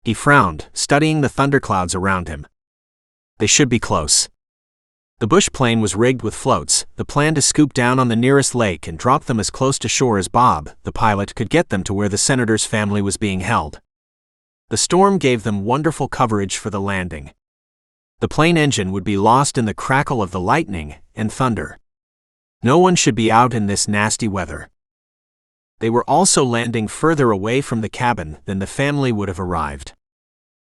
He frowned, studying the thunderclouds around him. They should be close. The bush plane was rigged with floats, the plan to scoop down on the nearest lake and drop them as close to shore as Bob, the pilot, could get them to where the senator's family was being held. The storm gave them wonderful coverage for the landing. The plane engine would be lost in the crackle of the lightning and thunder. No one should be out in this nasty weather. They were also landing further away from the cabin than the family would have arrived.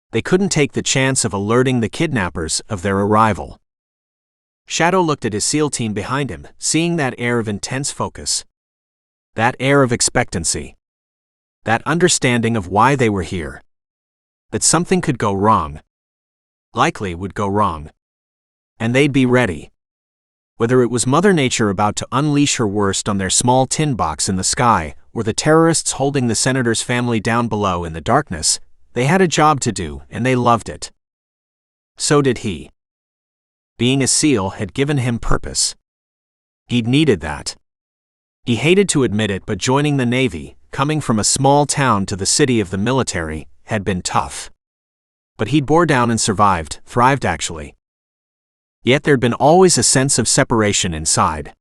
They couldn't take the chance of alerting the kidnappers of their arrival. Shadow looked at his SEAL team behind him, seeing that air of intense focus. That air of expectancy. That understanding of why they were here. That something could go wrong. Likely would go wrong. And they'd be ready. Whether it was Mother Nature about to unleash her worst on their small tin box in the sky, or the terrorists holding the senator's family down below in the darkness, they had a job to do, and they loved it. So did he. Being a SEAL had given him purpose. He'd needed that. He hated to admit it, but joining the Navy, coming from a small town to the city of the military, had been tough. But he'd bore down and survived, thrived actually. Yet there'd been always a sense of separation inside.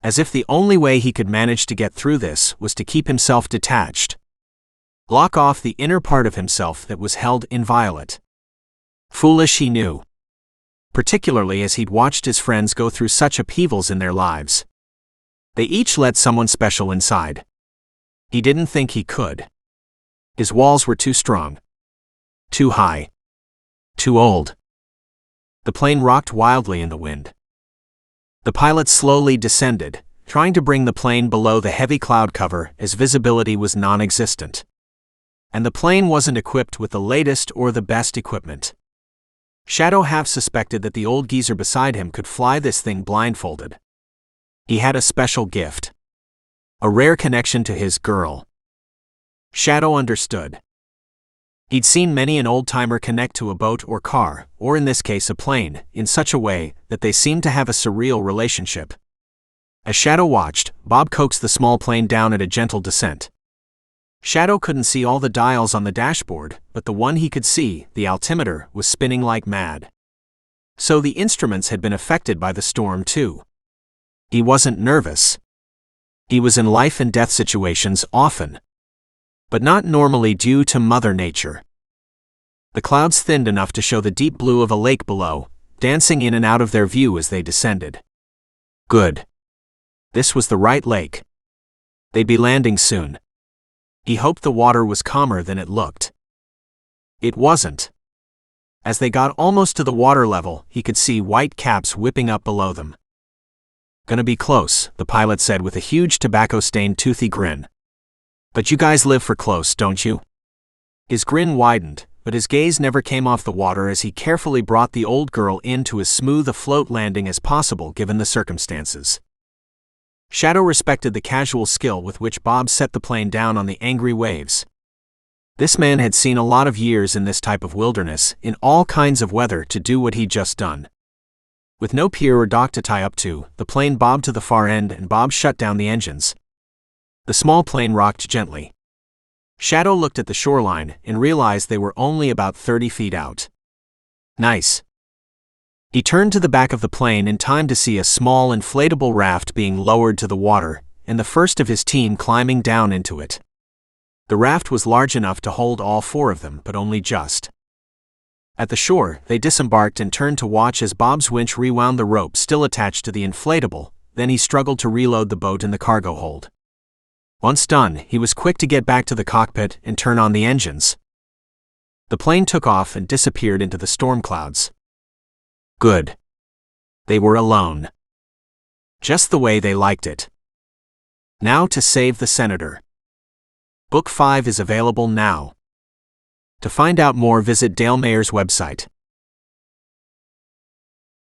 As if the only way he could manage to get through this was to keep himself detached. Lock off the inner part of himself that was held inviolate. Foolish, he knew. Particularly as he'd watched his friends go through such upheavals in their lives. They each let someone special inside. He didn't think he could. His walls were too strong. Too high. Too old. The plane rocked wildly in the wind. The pilot slowly descended, trying to bring the plane below the heavy cloud cover as visibility was non-existent. And the plane wasn't equipped with the latest or the best equipment. Shadow half suspected that the old geezer beside him could fly this thing blindfolded. He had a special gift. A rare connection to his girl. Shadow understood. He'd seen many an old-timer connect to a boat or car, or in this case a plane, in such a way that they seemed to have a surreal relationship. As Shadow watched, Bob coaxed the small plane down at a gentle descent. Shadow couldn't see all the dials on the dashboard, but the one he could see, the altimeter, was spinning like mad. So the instruments had been affected by the storm too. He wasn't nervous. He was in life and death situations often. But not normally due to Mother Nature. The clouds thinned enough to show the deep blue of a lake below, dancing in and out of their view as they descended. Good. This was the right lake. They'd be landing soon. He hoped the water was calmer than it looked. It wasn't. As they got almost to the water level, he could see white caps whipping up below them. Gonna be close, the pilot said with a huge tobacco-stained toothy grin. But you guys live for close, don't you? His grin widened, but his gaze never came off the water as he carefully brought the old girl in to as smooth a float landing as possible given the circumstances. Shadow respected the casual skill with which Bob set the plane down on the angry waves. This man had seen a lot of years in this type of wilderness, in all kinds of weather, to do what he'd just done. With no pier or dock to tie up to, the plane bobbed to the far end and Bob shut down the engines. The small plane rocked gently. Shadow looked at the shoreline and realized they were only about 30 feet out. Nice. He turned to the back of the plane in time to see a small inflatable raft being lowered to the water, and the first of his team climbing down into it. The raft was large enough to hold all four of them, but only just. At the shore, they disembarked and turned to watch as Bob's winch rewound the rope still attached to the inflatable, then he struggled to reload the boat in the cargo hold. Once done, he was quick to get back to the cockpit and turn on the engines. The plane took off and disappeared into the storm clouds. Good. They were alone. Just the way they liked it. Now to save the senator. Book 5 is available now. To find out more, visit Dale Mayer's website.